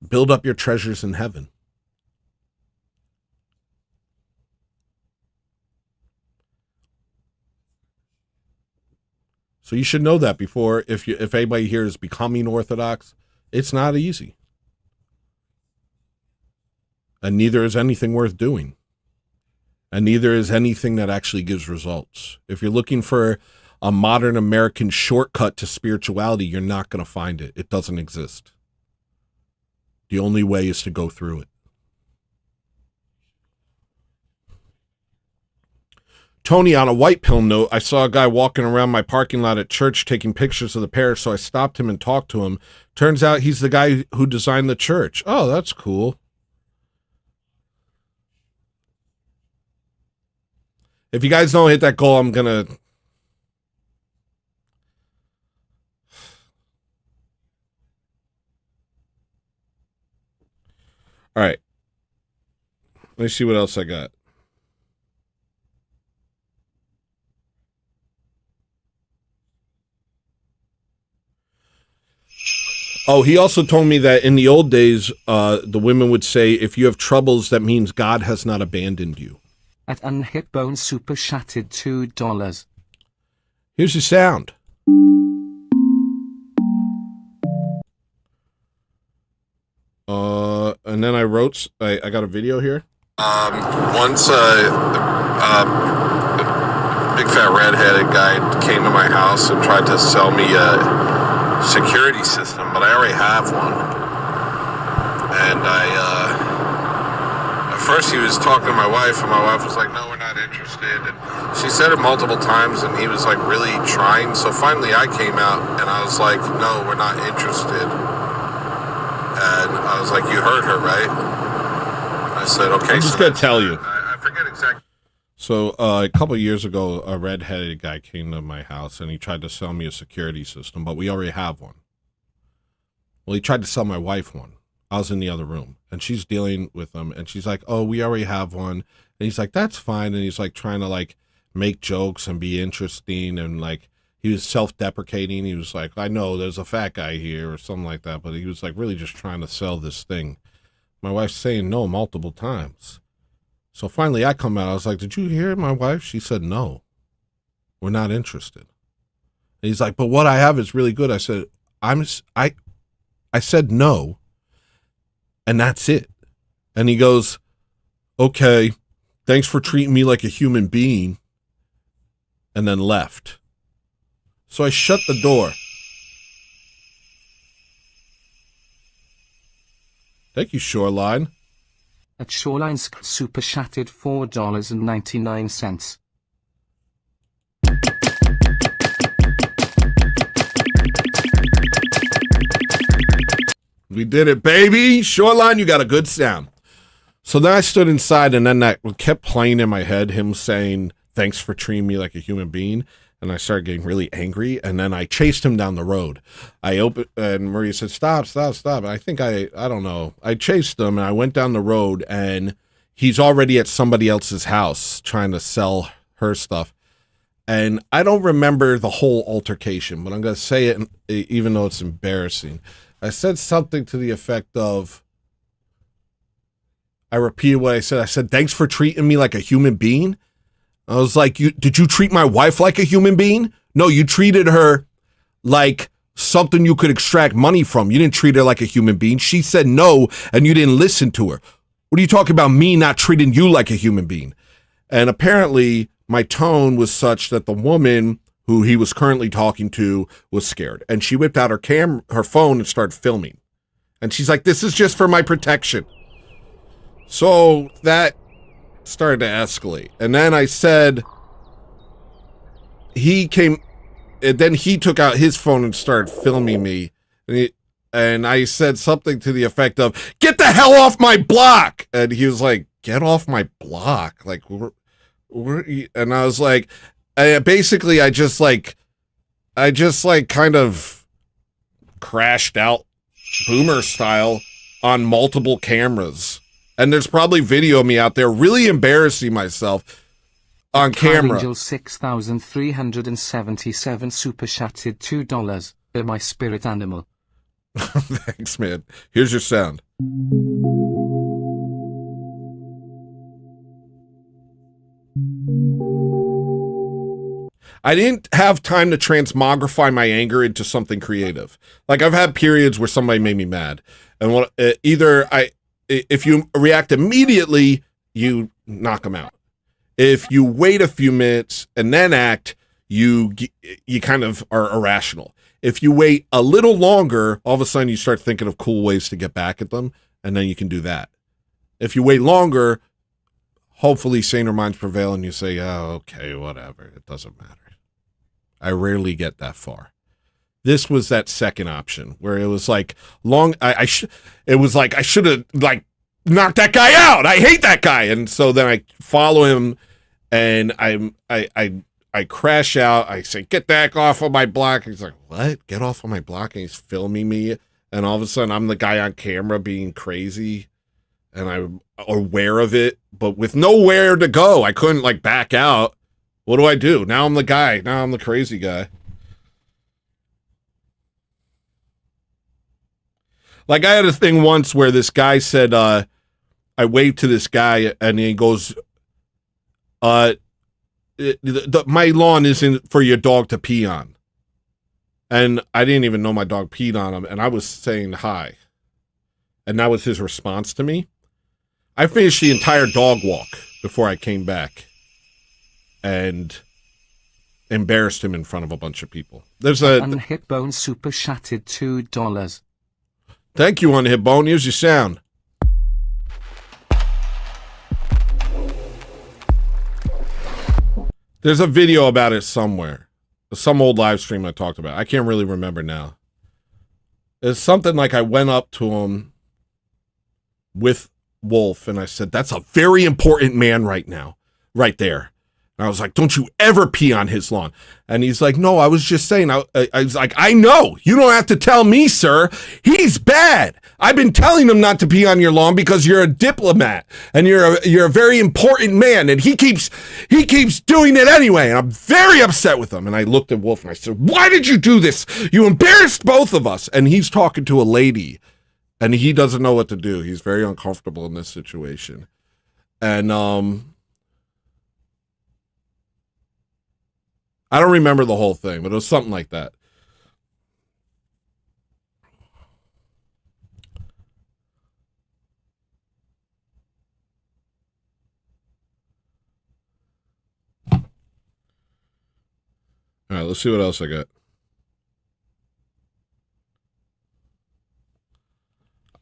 Build up your treasures in heaven. So you should know that before, if anybody here is becoming Orthodox, it's not easy. And neither is anything worth doing. And neither is anything that actually gives results. If you're looking for a modern American shortcut to spirituality, you're not going to find it. It doesn't exist. The only way is to go through it. Tony, on a white pill note, I saw a guy walking around my parking lot at church taking pictures of the parish, so I stopped him and talked to him. Turns out he's the guy who designed the church. Oh, that's cool. If you guys don't hit that goal, I'm going to... All right. Let me see what else I got. Oh, he also told me that in the old days, the women would say, if you have troubles, that means God has not abandoned you. At Unhipbone Super Shattered $2. Here's your sound. And then I got a video here. Once a big fat redheaded guy came to my house and tried to sell me a security system, but I already have one. And at first he was talking to my wife, and my wife was like, no, we're not interested. And she said it multiple times, and he was like really trying. So finally I came out and I was like, no, we're not interested. And I was like, you heard her, right? I said, okay. I'm just going to tell you. I forget exactly. So a couple of years ago, a red-headed guy came to my house, and he tried to sell me a security system, but we already have one. Well, he tried to sell my wife one. I was in the other room, and she's dealing with him, and she's like, oh, we already have one. And he's like, that's fine. And he's like trying to like make jokes and be interesting, and like he was self-deprecating. He was like, I know there's a fat guy here or something like that, but he was like really just trying to sell this thing. My wife's saying no multiple times. So finally I come out. I was like, did you hear my wife? She said, no, we're not interested. And he's like, but what I have is really good. I said, I said no, and that's it. And he goes, okay, thanks for treating me like a human being, and then left. So I shut the door. Thank you, Shoreline. At Shoreline's Super Shattered $4.99. We did it, baby. Shoreline, you got a good sound. So then I stood inside, and then that kept playing in my head, him saying, thanks for treating me like a human being. And I started getting really angry, and then I chased him down the road. And Maria said, stop. And I think I don't know. I chased him, and I went down the road, and he's already at somebody else's house trying to sell her stuff. And I don't remember the whole altercation, but I'm going to say it, even though it's embarrassing. I said something to the effect of, I repeated what I said. I said, thanks for treating me like a human being. I was like, did you treat my wife like a human being? No, you treated her like something you could extract money from. You didn't treat her like a human being. She said no, and you didn't listen to her. What are you talking about, me not treating you like a human being? And apparently my tone was such that the woman who he was currently talking to was scared. And she whipped out her phone and started filming. And she's like, this is just for my protection. So that started to escalate. And then I said, then he took out his phone and started filming me. And I said something to the effect of, get the hell off my block. And he was like, get off my block. Like, and I was like, basically, I just kind of crashed out boomer style on multiple cameras. And there's probably video of me out there really embarrassing myself on camera. Angel 6,377 Super Shattered $2. My spirit animal. Thanks, man. Here's your sound. I didn't have time to transmogrify my anger into something creative. Like, I've had periods where somebody made me mad. And if you react immediately, you knock them out. If you wait a few minutes and then act, you kind of are irrational. If you wait a little longer, all of a sudden you start thinking of cool ways to get back at them, and then you can do that. If you wait longer, hopefully saner minds prevail and you say, oh, okay, whatever, it doesn't matter. I rarely get that far. This was that second option where it was like I should have like knocked that guy out. I hate that guy. And so then I follow him and I crash out. I say, get back off of my block. He's like, what? Get off of my block? And he's filming me. And all of a sudden I'm the guy on camera being crazy and I'm aware of it, but with nowhere to go. I couldn't like back out. What do I do? Now I'm the guy. Now I'm the crazy guy. Like, I had a thing once where this guy said, I waved to this guy and he goes, my lawn isn't for your dog to pee on. And I didn't even know my dog peed on him, and I was saying hi. And that was his response to me. I finished the entire dog walk before I came back and embarrassed him in front of a bunch of people. There's a Unhipbone super chatted $2. Thank you, Unhipbone. Here's your sound. There's a video about it somewhere. Some old live stream I talked about. I can't really remember now. It's something like I went up to him with Wolf and I said, that's a very important man right now. Right there. And I was like, don't you ever pee on his lawn. And he's like, no, I was just saying. I was like, I know. You don't have to tell me, sir. He's bad. I've been telling him not to pee on your lawn because you're a diplomat and you're a very important man. And he keeps doing it anyway. And I'm very upset with him. And I looked at Wolf and I said, why did you do this? You embarrassed both of us. And he's talking to a lady and he doesn't know what to do. He's very uncomfortable in this situation. And, I don't remember the whole thing, but it was something like that. All right, let's see what else I got.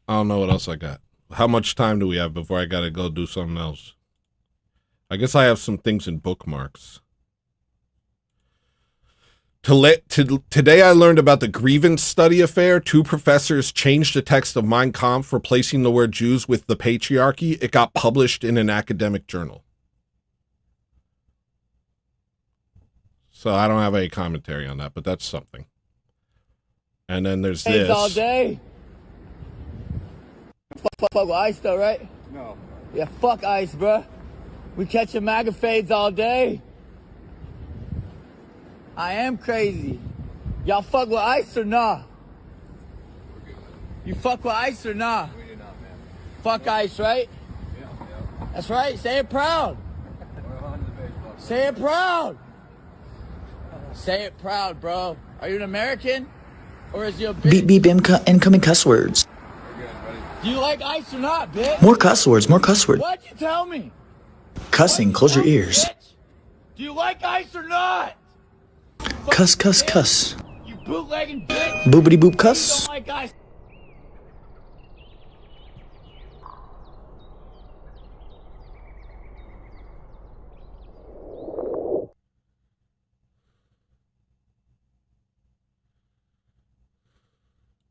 I don't know what else I got. How much time do we have before I got to go do something else? I guess I have some things in bookmarks. Today I learned about the grievance study affair. 2 professors changed the text of Mein Kampf, replacing the word Jews with the patriarchy. It got published in an academic journal. So I don't have any commentary on that, but that's something. And then there's this. All day. Fuck with ice though, right? No. Yeah, fuck ice, bruh. We catching MAGA fades all day. I am crazy. Y'all fuck with ice or nah? You fuck with ice or nah? We do not, man. Fuck ice, right? Yeah. That's right. Say it proud. Say it proud. Say it proud, bro. Are you an American? Or is you a bitch? Beep beep incoming cuss words. Do you like ice or not, bitch? More cuss words, more cuss words. What'd you tell me? Cussing, close your ears. Do you like ice or not? Cuss, cuss, cuss. You bootlegging bitch. Boobity boop You cuss. don't like ice.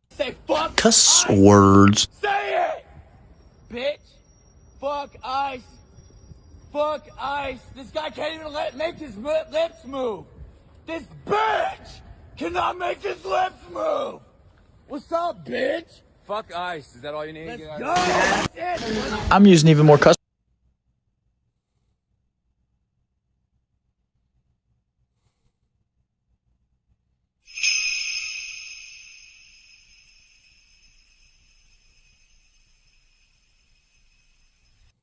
Say fuck Cuss ice. words. Say it! Bitch! Fuck ice! Fuck ice! This guy can't even make his lips move! This bitch cannot make his lips move! What's up, bitch? Fuck ice. Is that all you need? Let's go! That's it! I'm using even more cuss.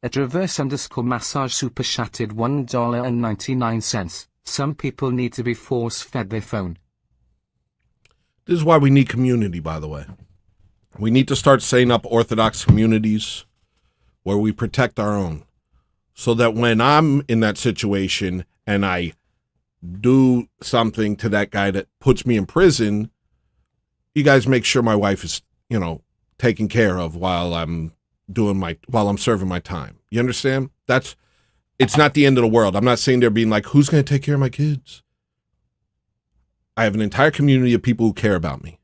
At reverse_massage super chatted $1.99. Some people need to be force-fed their phone. This is why we need community, by the way. We need to start setting up Orthodox communities where we protect our own. So that when I'm in that situation and I do something to that guy that puts me in prison, you guys make sure my wife is, taken care of while I'm serving my time. You understand? It's not the end of the world. I'm not sitting there being like, who's going to take care of my kids? I have an entire community of people who care about me.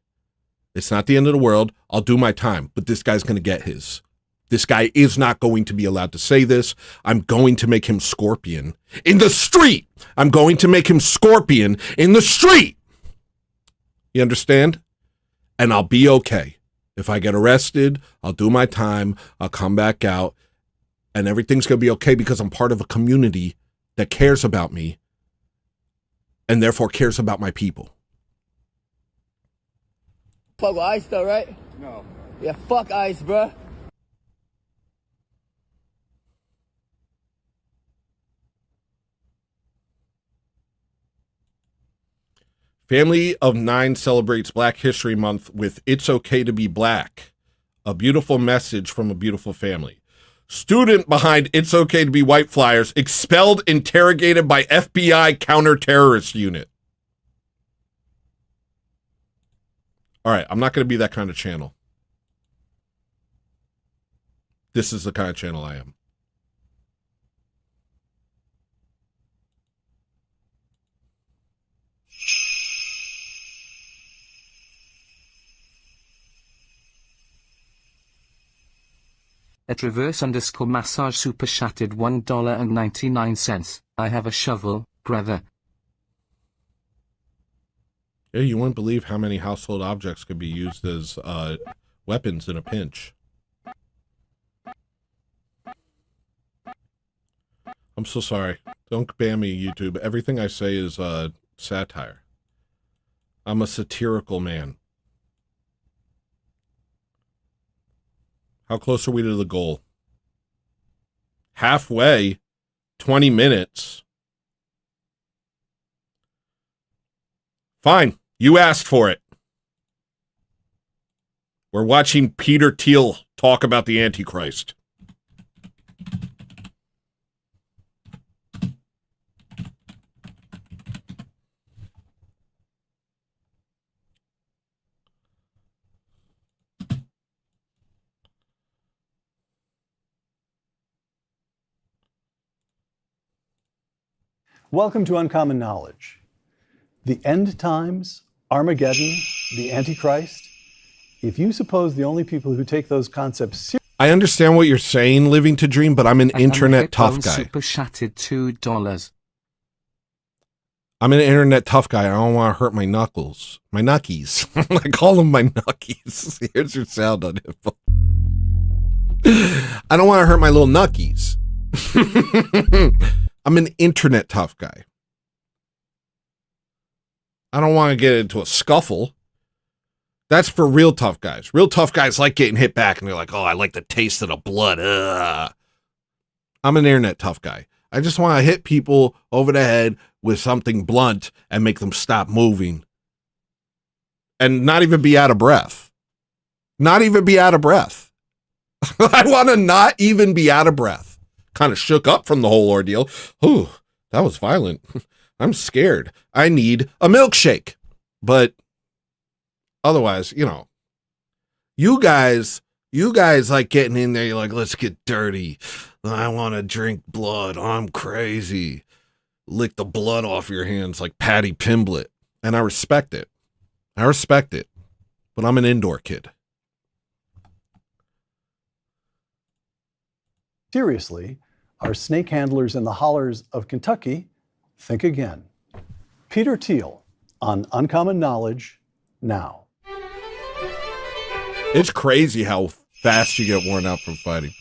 It's not the end of the world. I'll do my time, but this guy's going to get his. This guy is not going to be allowed to say this. I'm going to make him Scorpion in the street. I'm going to make him Scorpion in the street. You understand? And I'll be okay. If I get arrested, I'll do my time. I'll come back out. And everything's going to be okay because I'm part of a community that cares about me and therefore cares about my people. Fuck with ice though, right? No. Yeah, fuck ice, bruh. Family of 9 celebrates Black History Month with It's Okay to Be Black. A beautiful message from a beautiful family. Student behind It's Okay to Be White flyers expelled, interrogated by FBI counter-terrorist unit. All right, I'm not going to be that kind of channel. This is the kind of channel I am. At reverse_massage super chatted $1.99. I have a shovel, brother. Yeah, you wouldn't believe how many household objects could be used as weapons in a pinch. I'm so sorry. Don't ban me, YouTube. Everything I say is satire. I'm a satirical man. How close are we to the goal? Halfway. 20 minutes. Fine. You asked for it. We're watching Peter Thiel talk about the Antichrist. Welcome to Uncommon Knowledge. The end times, Armageddon, the Antichrist. If you suppose the only people who take those concepts seriously... I understand what you're saying, living to dream, but I'm an internet tough guy. Super chatted $2. I'm an internet tough guy. I don't want to hurt my knuckles. My knuckies. I call them my knuckies. Here's your sound on it. I don't want to hurt my little knuckies. I'm an internet tough guy. I don't want to get into a scuffle. That's for real tough guys. Real tough guys like getting hit back and they're like, oh, I like the taste of the blood. Ugh. I'm an internet tough guy. I just want to hit people over the head with something blunt and make them stop moving. And not even be out of breath. Not even be out of breath. I want to not even be out of breath. Kind of shook up from the whole ordeal. Ooh, that was violent. I'm scared. I need a milkshake. But otherwise, you know, you guys like getting in there. You're like, let's get dirty. I want to drink blood. I'm crazy. Lick the blood off your hands like Patty Pimblett. And I respect it. I respect it. But I'm an indoor kid. Seriously, our snake handlers in the hollers of Kentucky think again. Peter Thiel on Uncommon Knowledge now. It's crazy how fast you get worn out from fighting.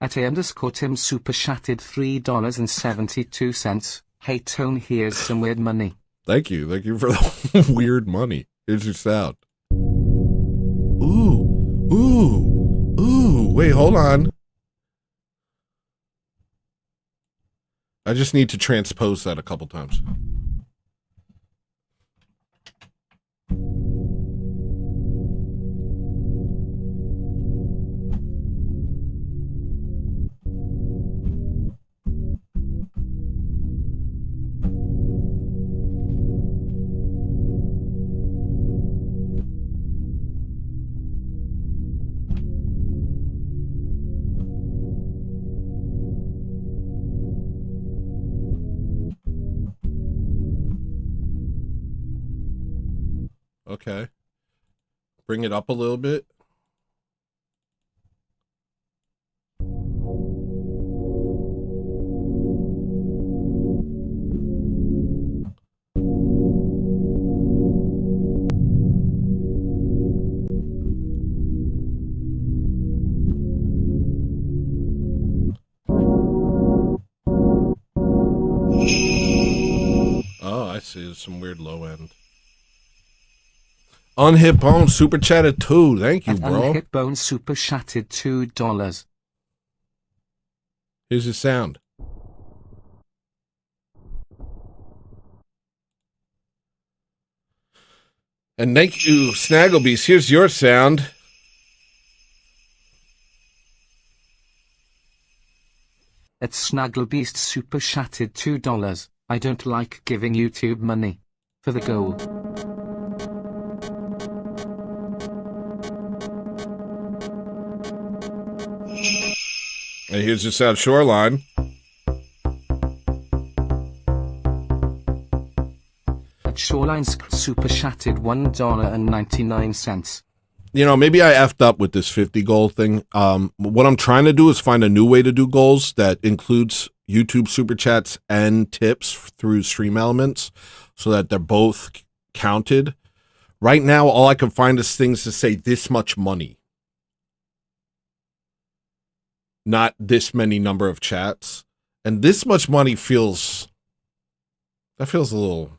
At _Tim super chatted $3.72. Hey Tone, here's some weird money. Thank you. Thank you for the weird money. Here's your sound. Ooh, wait, hold on. I just need to transpose that a couple times. Okay. Bring it up a little bit. Oh, I see. There's some weird low end. Unhit Bone super chatted too. Thank you, bro. Unhit Bone super chatted $2. Here's the sound. And thank you, Snagglebeast. Here's your sound. It's Snagglebeast Super Shattered $2. I don't like giving YouTube money. For the goal. And here's your sound, Shoreline. At Shoreline's Super Shattered $1.99. You know, maybe I effed up with this 50 goal thing. What I'm trying to do is find a new way to do goals that includes YouTube super chats and tips through Stream Elements so that they're both counted. Right now, all I can find is things to say this much money. Not this many number of chats. And this much money feels a little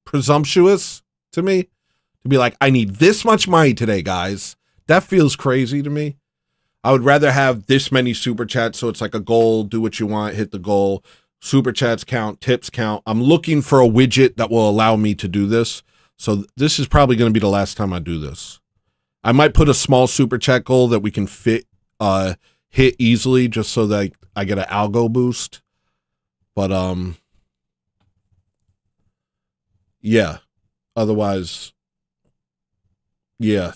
presumptuous to me. To be like, I need this much money today, guys. That feels crazy to me. I would rather have this many super chats so it's like a goal, do what you want, hit the goal. Super chats count, tips count. I'm looking for a widget that will allow me to do this. So this is probably going to be the last time I do this. I might put a small super chat goal that we can hit easily just so that I get an algo boost. But yeah. Otherwise, yeah,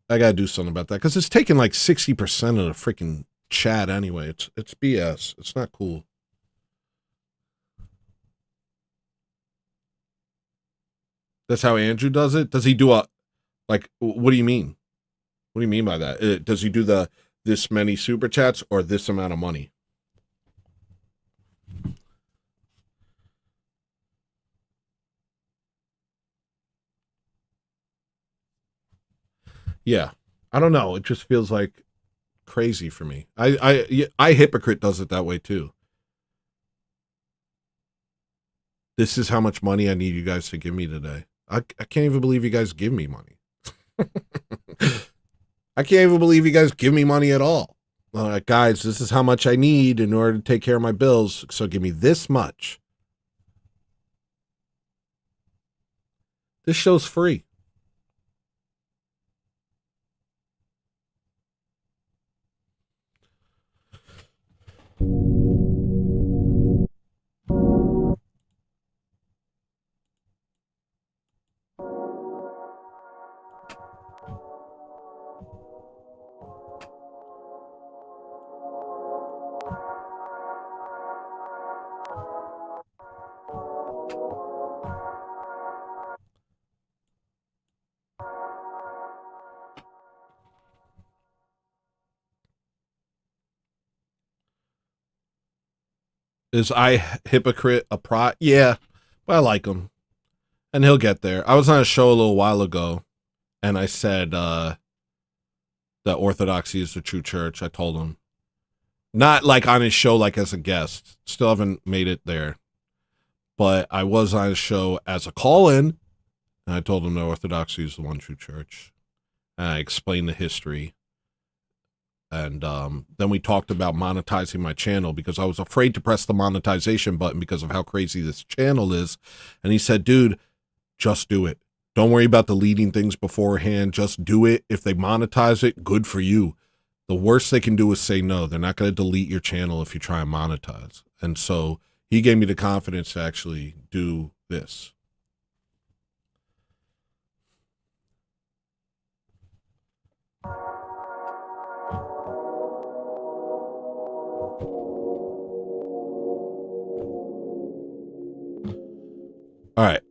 I gotta do something about that because it's taking like 60% of the freaking chat anyway. It's BS. It's not cool. That's how Andrew does it. Does he do a like? What do you mean? What do you mean by that? Does he do this many super chats or this amount of money? Yeah, I don't know. It just feels like crazy for me. I Hypocrite does it that way too. This is how much money I need you guys to give me today. I can't even believe you guys give me money. I can't even believe you guys give me money at all. Guys, this is how much I need in order to take care of my bills. So give me this much. This show's free. Is I Hypocrite a pro? Yeah, but I like him. And he'll get there. I was on a show a little while ago, and I said that Orthodoxy is the true church. I told him. Not like on his show, like as a guest. Still haven't made it there. But I was on his show as a call-in, and I told him that Orthodoxy is the one true church. And I explained the history. And then we talked about monetizing my channel because I was afraid to press the monetization button because of how crazy this channel is. And he said, dude, just do it. Don't worry about deleting things beforehand. Just do it. If they monetize it, good for you. The worst they can do is say no. They're not going to delete your channel if you try and monetize. And so he gave me the confidence to actually do this. All right.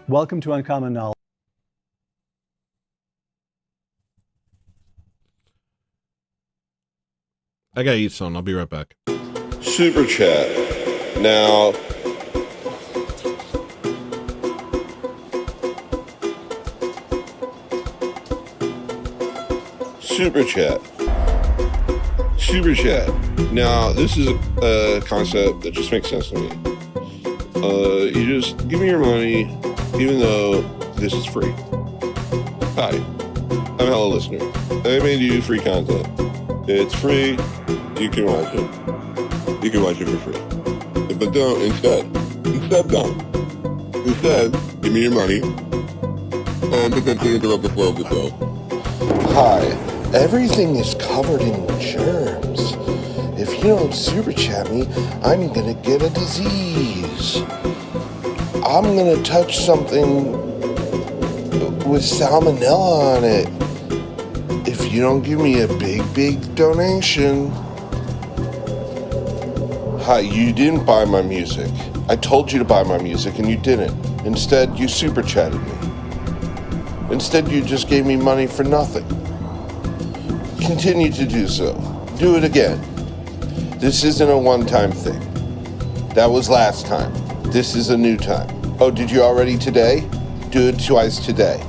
Welcome to Uncommon Knowledge. I gotta eat something. I'll be right back. Super chat. Now, super chat. Super chat. Now, this is a concept that just makes sense to me. You just give me your money, even though this is free. Hi, I'm hEllolisTENER. I made you free content. It's free. You can watch it. You can watch it for free. But don't, instead don't. Instead, give me your money and potentially interrupt the flow of the show. Hi, everything is covered in germs. If you don't super chat me, I'm gonna get a disease. I'm gonna touch something with salmonella on it. If you don't give me a big donation. Hi, you didn't buy my music. I told you to buy my music and you didn't. Instead, you super chatted me. Instead, you just gave me money for nothing. Continue to do so. Do it again. This isn't a one-time thing. That was last time. This is a new time. Oh, did you already today? Do it twice today.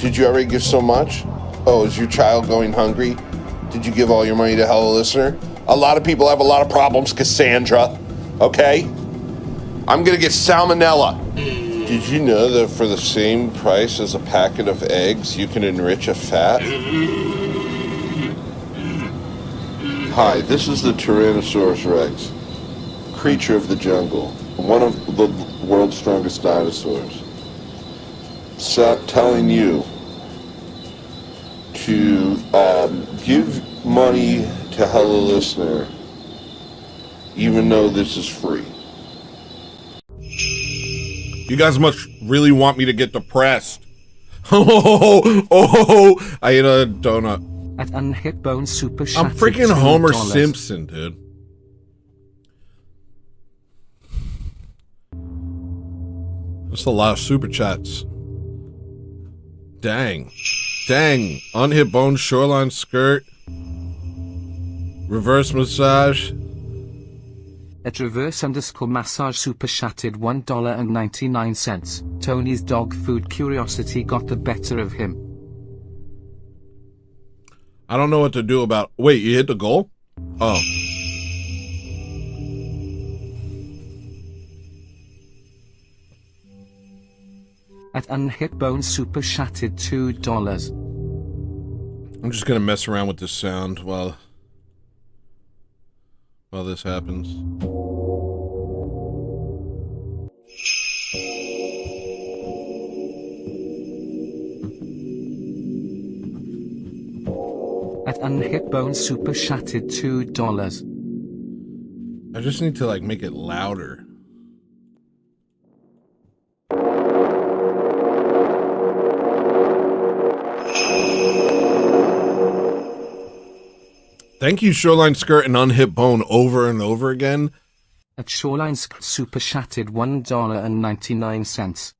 Did you already give so much? Oh, is your child going hungry? Did you give all your money to hEllolisTENER? A lot of people have a lot of problems, Cassandra. Okay? I'm gonna get salmonella. Did you know that for the same price as a packet of eggs, you can enrich a fat? Hi, this is the Tyrannosaurus Rex, creature of the jungle, one of the world's strongest dinosaurs. Telling you to give money to hEllolisTENER, even though this is free. You guys must really want me to get depressed. I ate a donut. At Unhitbone Super I'm freaking Homer Simpson, dude. That's a lot of super chats. Dang. Unhitbone shoreline skirt. Reverse massage. At reverse_massage super chatted $1.99. Tony's dog food curiosity got the better of him. I don't know what to do about... Wait, you hit the goal? Oh. At Unhitbone super chatted $2. I'm just gonna mess around with this sound while this happens. At Unhitbone super chatted $2. I just need to like make it louder. Thank you, Shoreline Skirt and Unhitbone over and over again. At Shoreline Skirt super chatted $1.99.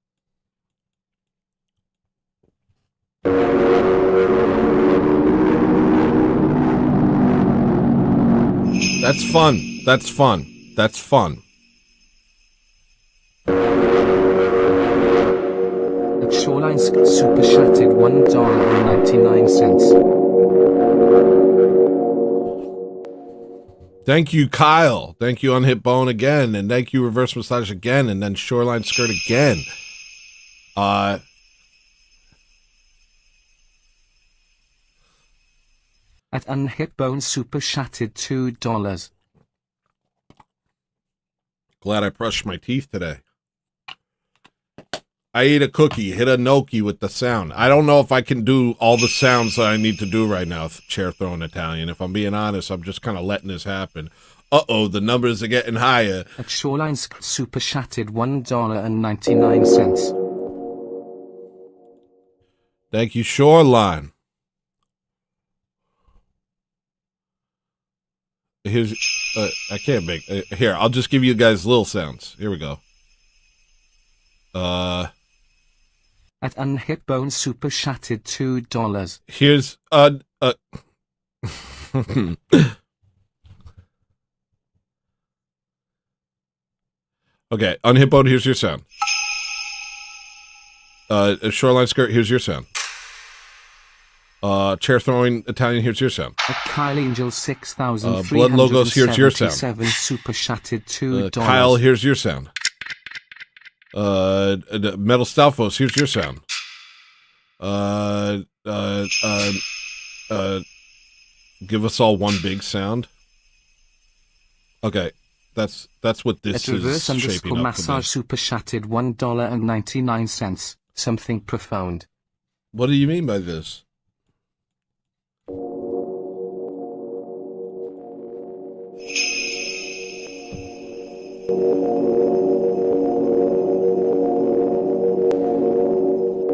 That's fun. That's fun. That's fun. At Shoreline Skirt super chatted $1.99. Thank you, Kyle. Thank you, Unhitbone again. And thank you, Reverse Massage again. And then Shoreline Skirt again. At Unhitbone super chatted $2. Glad I brushed my teeth today. I ate a cookie, hit a gnocchi with the sound. I don't know if I can do all the sounds that I need to do right now, chair throwing Italian. If I'm being honest, I'm just kind of letting this happen. Uh-oh, the numbers are getting higher. At Shoreline super chatted $1.99. Thank you, Shoreline. Here's, I can't make, here, I'll just give you guys little sounds. Here we go. At Unhitbone super chatted $2. Here's, okay, Unhitbone, here's your sound. Shoreline Skirt, here's your sound. Chair throwing Italian, here's your sound. At Kyle Angel 6,000 Blood Logos, here's your sound. Super chatted $2. Kyle, here's your sound. Metal Stalfos, here's your sound. Give us all one big sound. Okay, that's what this At reverse is shaping up massage super chatted $1.99. Something profound. What do you mean by this?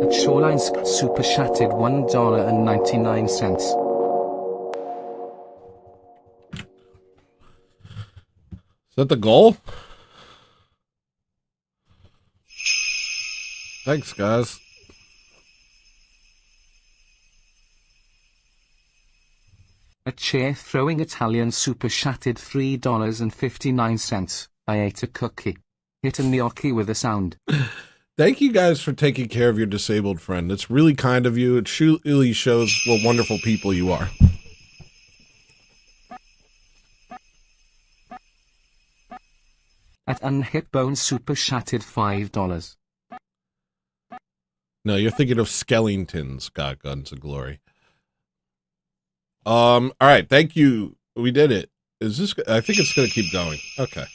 At Shoreline's super chatted $1.99. Is that the goal? Thanks, guys. A chair throwing Italian super chatted $3.59. I ate a cookie. Hit a gnocchi with a sound. Thank you guys for taking care of your disabled friend. It's really kind of you. It really shows what wonderful people you are. At Unhitbone super chatted $5. No, you're thinking of Skellington's got Guns of Glory. All right, thank you. We did it. Is this? I think it's gonna keep going. Okay.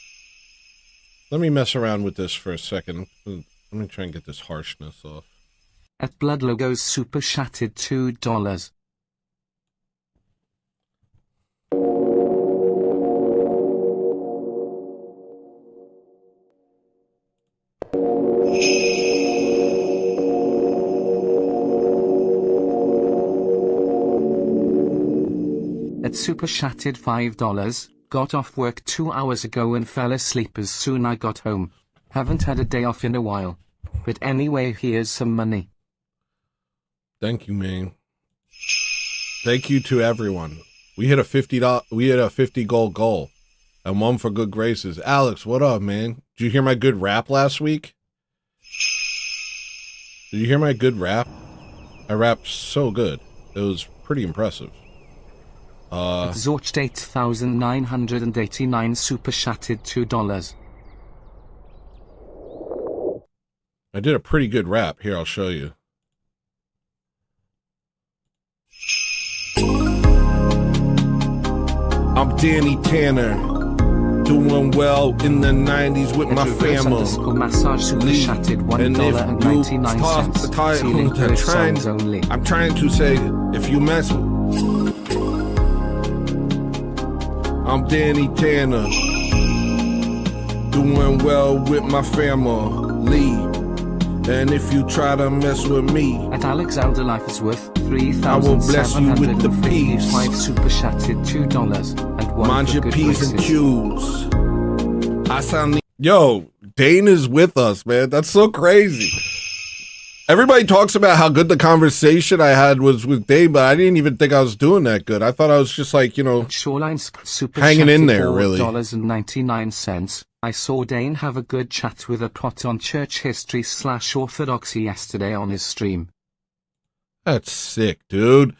Let me mess around with this for a second. Let me try and get this harshness off. At Blood Logos super chatted $2. At super chatted $5. Got off work 2 hours ago and fell asleep as soon I got home. Haven't had a day off in a while. But anyway, here's some money. Thank you, man. Thank you to everyone. We hit a $50 goal, and one for good graces. Alex, what up, man? Did you hear my good rap last week? Did you hear my good rap? I rapped so good. It was pretty impressive. Zorched 8,989 super chatted $2. I did a pretty good rap. Here, I'll show you. I'm Danny Tanner, doing well in the 90s with my family. Massage super chatted $1.99. I'm trying to say, if you mess with... I'm Danny Tanner, doing well with my family. And if you try to mess with me, at Alexander Life is worth I will bless you with the peace. super chatted $2 and one. Mind your P's and Q's. I sound. Yo, Dane is with us, man. That's so crazy. Everybody talks about how good the conversation I had was with Dane, but I didn't even think I was doing that good. I thought I was just like, you know, hanging in there, really. $4.99. I saw Dane have a good chat with a prot on church history / orthodoxy yesterday on his stream. That's sick, dude.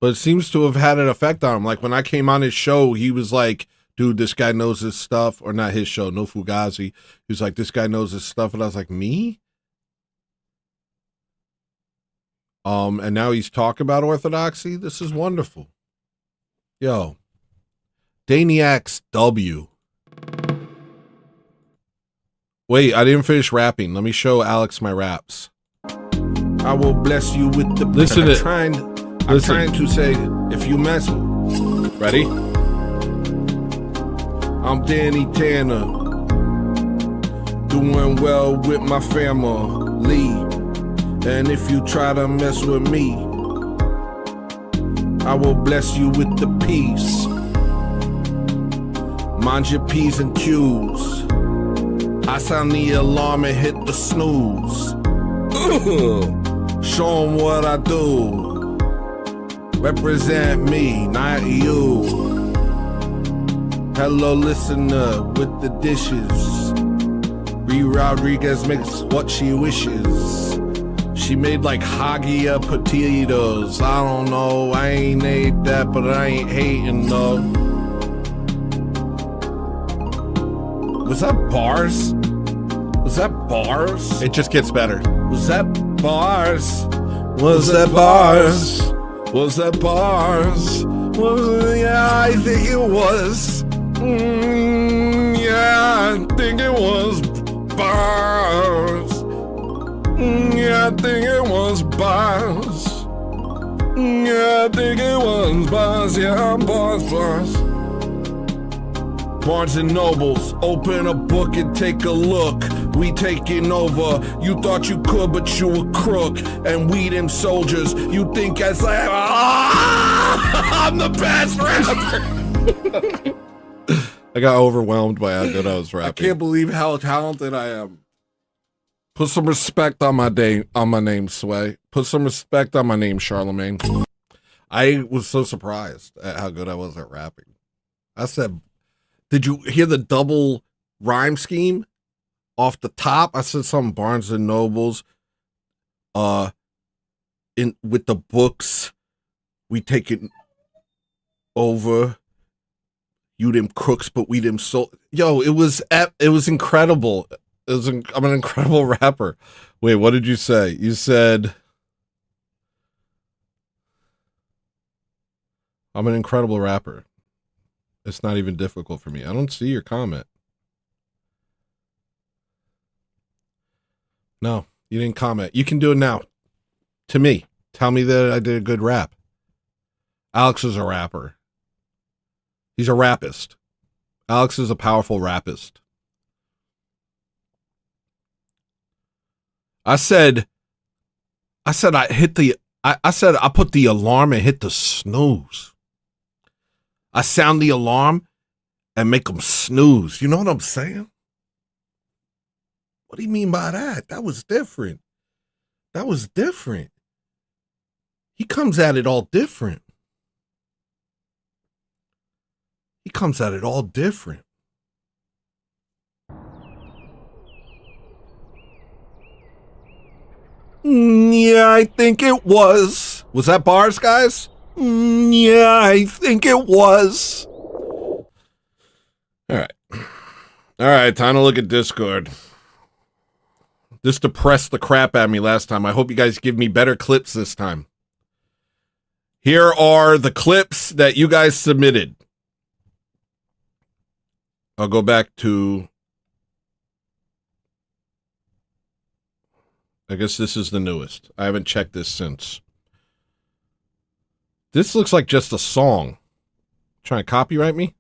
But it seems to have had an effect on him. Like when I came on his show, he was like, dude, this guy knows his stuff. Or not his show, No Fugazi. He was like, this guy knows his stuff. And I was like, me? And now he's talking about orthodoxy. This is wonderful. Yo. Daniacs W. Wait, I didn't finish rapping. Let me show Alex my raps. I will bless you with the... Listen to... I'm trying to say, if you mess with... Ready? I'm Danny Tanner, doing well with my family. And if you try to mess with me, I will bless you with the peace. Mind your P's and Q's. I sound the alarm and hit the snooze. Show 'em what I do. Represent me, not you. Hello, listener with the dishes. Ree Rodriguez makes what she wishes. She made like Hagia potatoes. I don't know, I ain't ate that, but I ain't hating though. Was that bars? Was that bars? It just gets better. Was that bars? Was that bars? Was that bars? Well, yeah, I think it was. Yeah, I think it was bars. Yeah, I think it was bars. Yeah, I think it was bars. Yeah, bars. Barnes and Nobles, open a book and take a look. We taking over. You thought you could, but you a crook. And we them soldiers. You think I'm the best rapper. I got overwhelmed by how good I was rapping. I can't believe how talented I am. Put some respect on my name, Sway. Put some respect on my name, Charlemagne. I was so surprised at how good I was at rapping. I said, did you hear the double rhyme scheme off the top? I said something Barnes and Nobles. In with the books, we take it over. You them crooks, but we them Yo, it was incredible. I'm an incredible rapper. Wait, what did you say? You said I'm an incredible rapper. It's not even difficult for me. I don't see your comment. No, you didn't comment. You can do it now. To me. Tell me that I did a good rap. Alex is a rapper. He's a rappist. Alex is a powerful rappist. I said I put the alarm and hit the snooze. I sound the alarm and make them snooze. You know what I'm saying? What do you mean by that? That was different. That was different. He comes at it all different. He comes at it all different. Yeah, I think it was. Was that bars, guys? Yeah, I think it was. All right. All right, time to look at Discord. This depressed the crap out of me last time. I hope you guys give me better clips this time. Here are the clips that you guys submitted. I'll go back to... I guess this is the newest. I haven't checked this since. This looks like just a song. Trying to copyright me?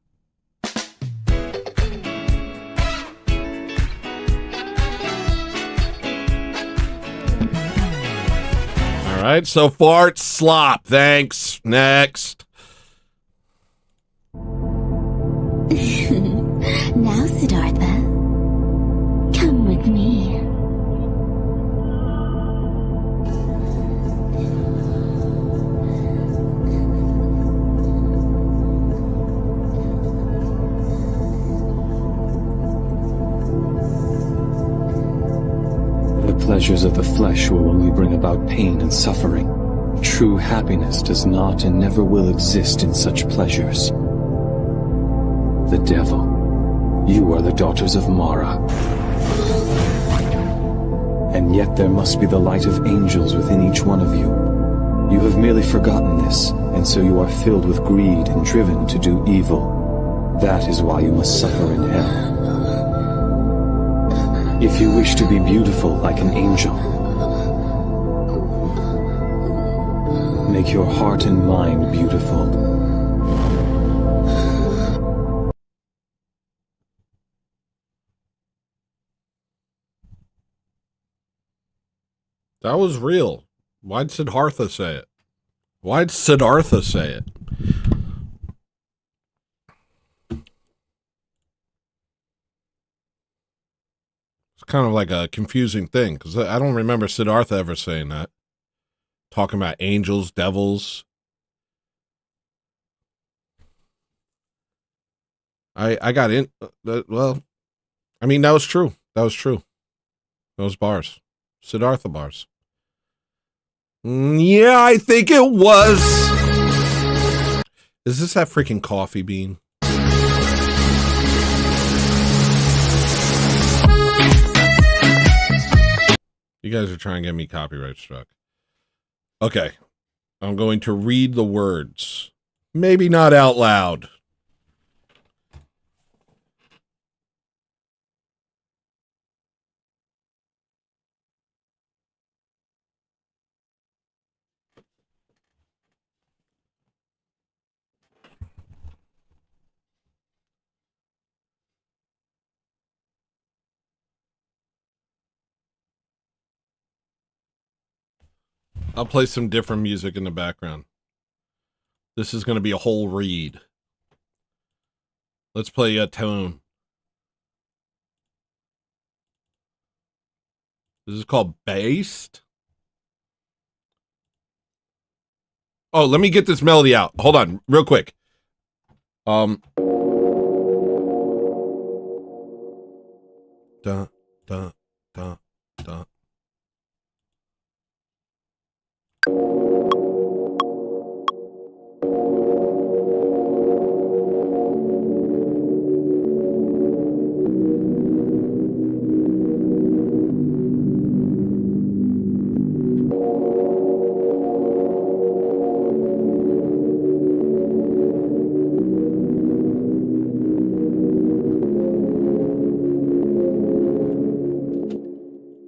All right, so fart slop. Thanks. Next. Now, Siddhartha, come with me. The pleasures of the flesh will only bring about pain and suffering. True happiness does not and never will exist in such pleasures. The devil, you are the daughters of Mara. And yet there must be the light of angels within each one of you. You have merely forgotten this, and so you are filled with greed and driven to do evil. That is why you must suffer in hell. If you wish to be beautiful like an angel, make your heart and mind beautiful. That was real. Why'd Siddhartha say it? Why'd Siddhartha say it? It's kind of like a confusing thing, because I don't remember Siddhartha ever saying that. Talking about angels, devils. I got in, well, I mean, that was true. That was true. Those bars. Siddhartha bars. Yeah, I think it was. Is this that freaking coffee bean? You guys are trying to get me copyright struck. Okay. I'm going to read the words. Maybe not out loud. I'll play some different music in the background. This is going to be a whole read. Let's play a tone. This is called Based. Oh, let me get this melody out. Hold on, real quick. Da, da, da, da.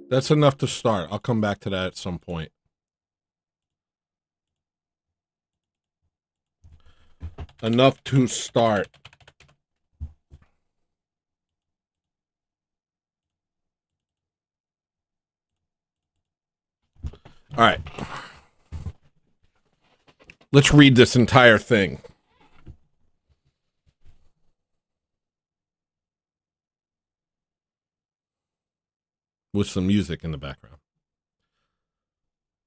That's enough to start. I'll come back to that at some point. Enough to start. All right. Let's read this entire thing. With some music in the background.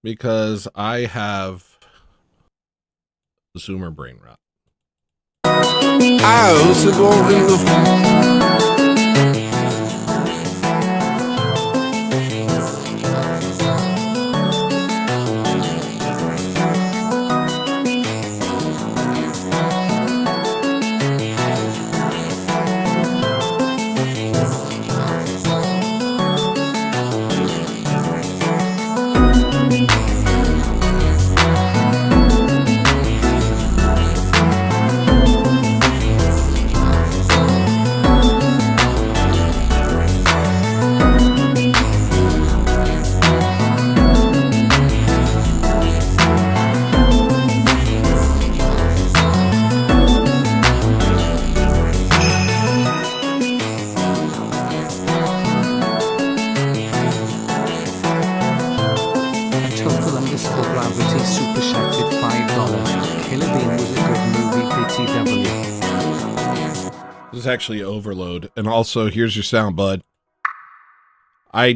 Because I have Zoomer brain rot. Actually Overload, and also here's your sound, bud. I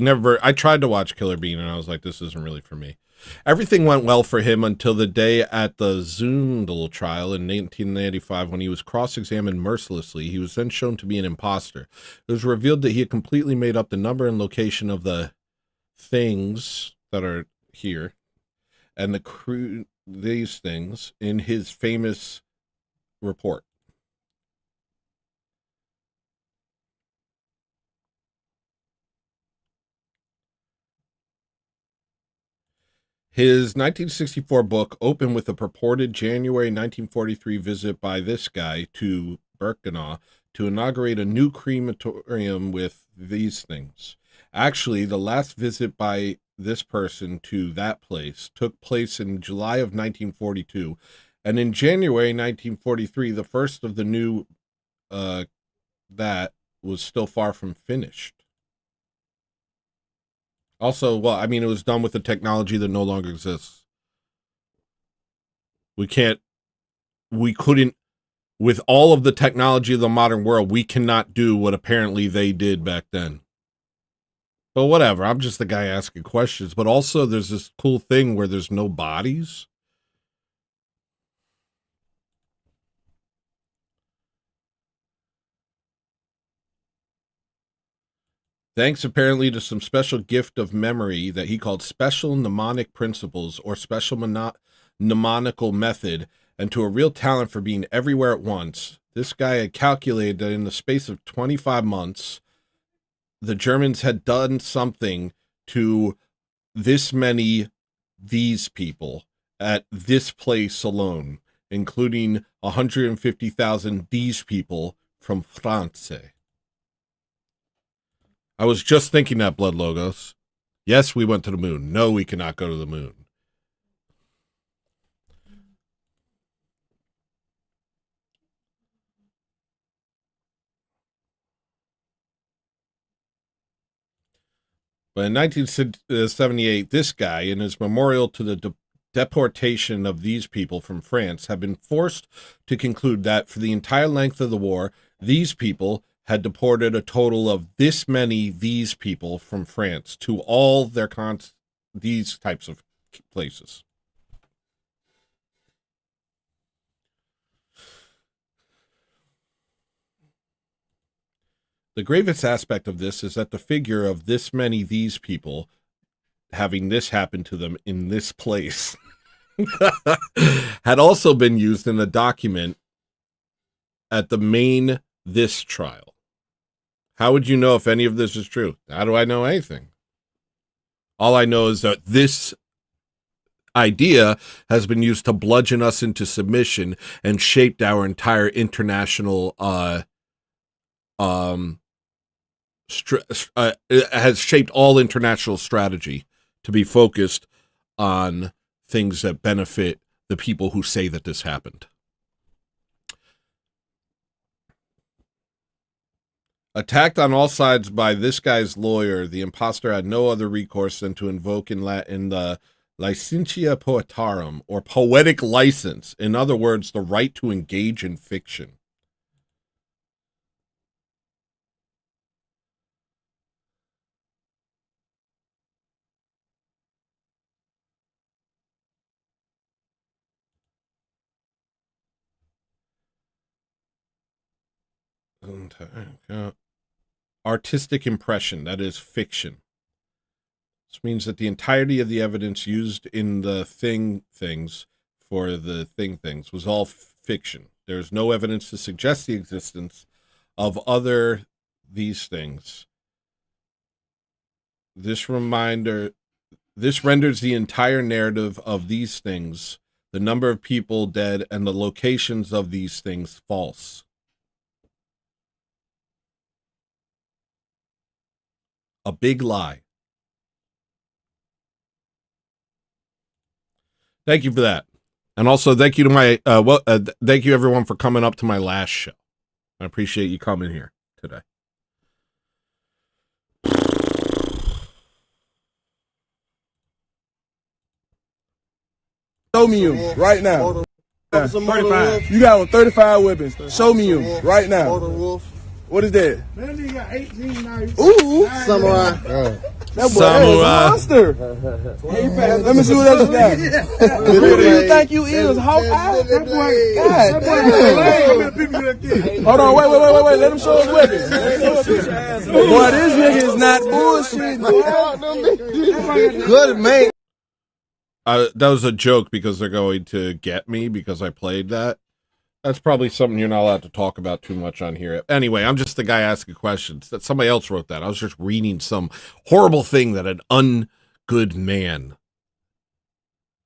tried to watch Killer Bean and I was like, this isn't really for me. Everything went well for him until the day at the Zundel trial in 1995 when he was cross-examined mercilessly. He was then shown to be an imposter. It was revealed that he had completely made up the number and location of the things that are here and these things in his famous report. His 1964 book opened with a purported January 1943 visit by this guy to Birkenau to inaugurate a new crematorium with these things. Actually, the last visit by this person to that place took place in July of 1942, and in January 1943, the first of the new that was still far from finished. Also, well, I mean, it was done with a technology that no longer exists. We couldn't, with all of the technology of the modern world, we cannot do what apparently they did back then. But whatever, I'm just the guy asking questions. But also, there's this cool thing where there's no bodies. Thanks apparently to some special gift of memory that he called special mnemonic principles or special mnemonical method, and to a real talent for being everywhere at once. This guy had calculated that in the space of 25 months, the Germans had done something to this many these people at this place alone including 150,000 these people from France. I was just thinking that, Blood Logos. Yes, we went to the moon. No, we cannot go to the moon. But in 1978, this guy, in his memorial to the deportation of these people from France, had been forced to conclude that for the entire length of the war, these people had deported a total of this many these people from France to all their these types of places. The gravest aspect of this is that the figure of this many these people having this happen to them in this place had also been used in a document at the main this trial. How would you know if any of this is true? How do I know anything? All I know is that this idea has been used to bludgeon us into submission and shaped our entire international it has shaped all international strategy to be focused on things that benefit the people who say that this happened. Attacked on all sides by this guy's lawyer, the imposter had no other recourse than to invoke in Latin the licentia poetarum, or poetic license. In other words, the right to engage in fiction. Artistic impression, that is fiction. This means that the entirety of the evidence used in the things for the things was all fiction. There is no evidence to suggest the existence of other these things. This renders the entire narrative of these things, the number of people dead, and the locations of these things false. A big lie. Thank you for that. And also thank you to my thank you everyone for coming up to my last show. I appreciate you coming here today. Show me you right now. 35. You got 35 weapons. Show me you right now. What is that? Man, nigga got 18 now. Ooh, samurai. That boy is a monster. Let me see what else you got. Who do you think you is, Hawkeye? That boy, God damn. Hold on, wait. Let him show his weapons. Boy, this nigga is not bullshit. Good man. That was a joke because they're going to get me because I played that. That's probably something you're not allowed to talk about too much on here. Anyway, I'm just the guy asking questions. That somebody else wrote that. I was just reading some horrible thing that an ungood man,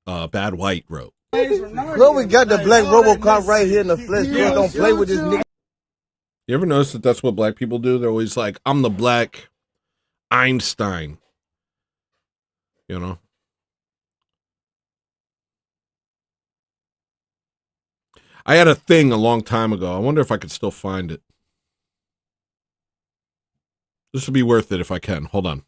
Bad White, wrote. Look, we got the black RoboCop right here in the flesh. Yeah, don't play with this nigga. You ever notice that that's what black people do? They're always like, I'm the black Einstein. You know? I had a thing a long time ago. I wonder if I could still find it. This would be worth it if I can. Hold on.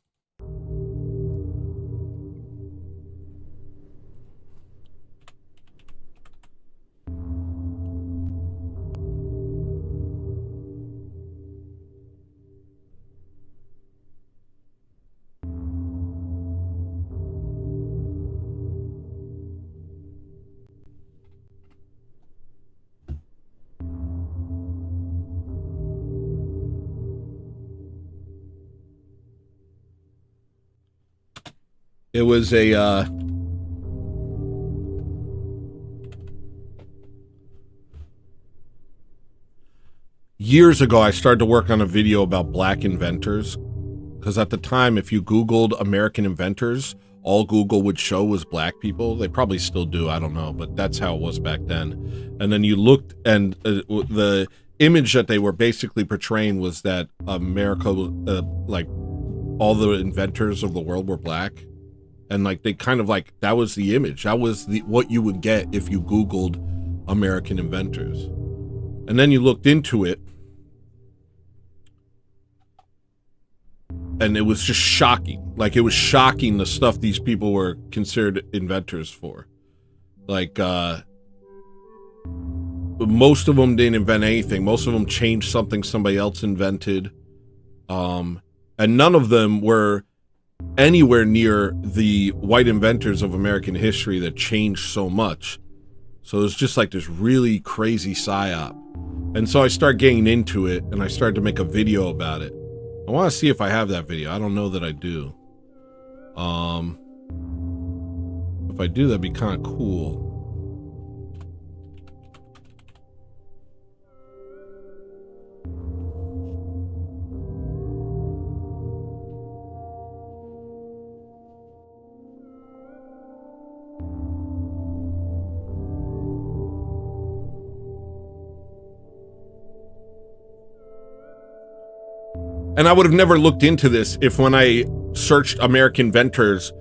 It was a years ago I started to work on a video about black inventors, because at the time if you Googled American inventors, all Google would show was black people. They probably still do, I don't know, but that's how it was back then. And then you looked, and the image that they were basically portraying was that America, like all the inventors of the world were black. And like they kind of like, that was the image. That was what you would get if you Googled American inventors. And then you looked into it, and it was just shocking. Like, it was shocking the stuff these people were considered inventors for. Like, most of them didn't invent anything. Most of them changed something somebody else invented. And none of them were anywhere near the white inventors of American history that changed so much. So it was just like this really crazy psyop. And so I started getting into it, and I started to make a video about it. I want to see if I have that video. I don't know that I do. If I do, that'd be kind of cool. And I would have never looked into this if when I searched American inventors,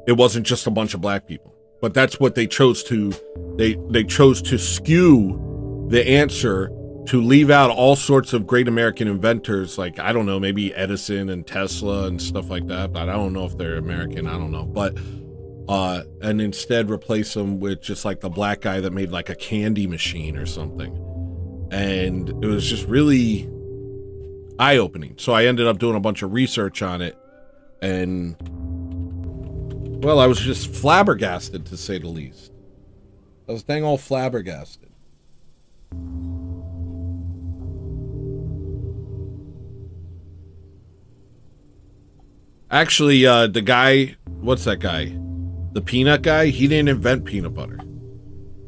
it wasn't just a bunch of black people. But that's what they chose to, they chose to skew the answer to leave out all sorts of great American inventors, like, I don't know, maybe Edison and Tesla and stuff like that, but I don't know if they're American, I don't know. But, and instead replace them with just like the black guy that made like a candy machine or something. And it was just really eye-opening. So I ended up doing a bunch of research on it, and well, I was just flabbergasted, to say the least. I was dang old flabbergasted. Actually, the guy, what's that guy? The peanut guy? He didn't invent peanut butter.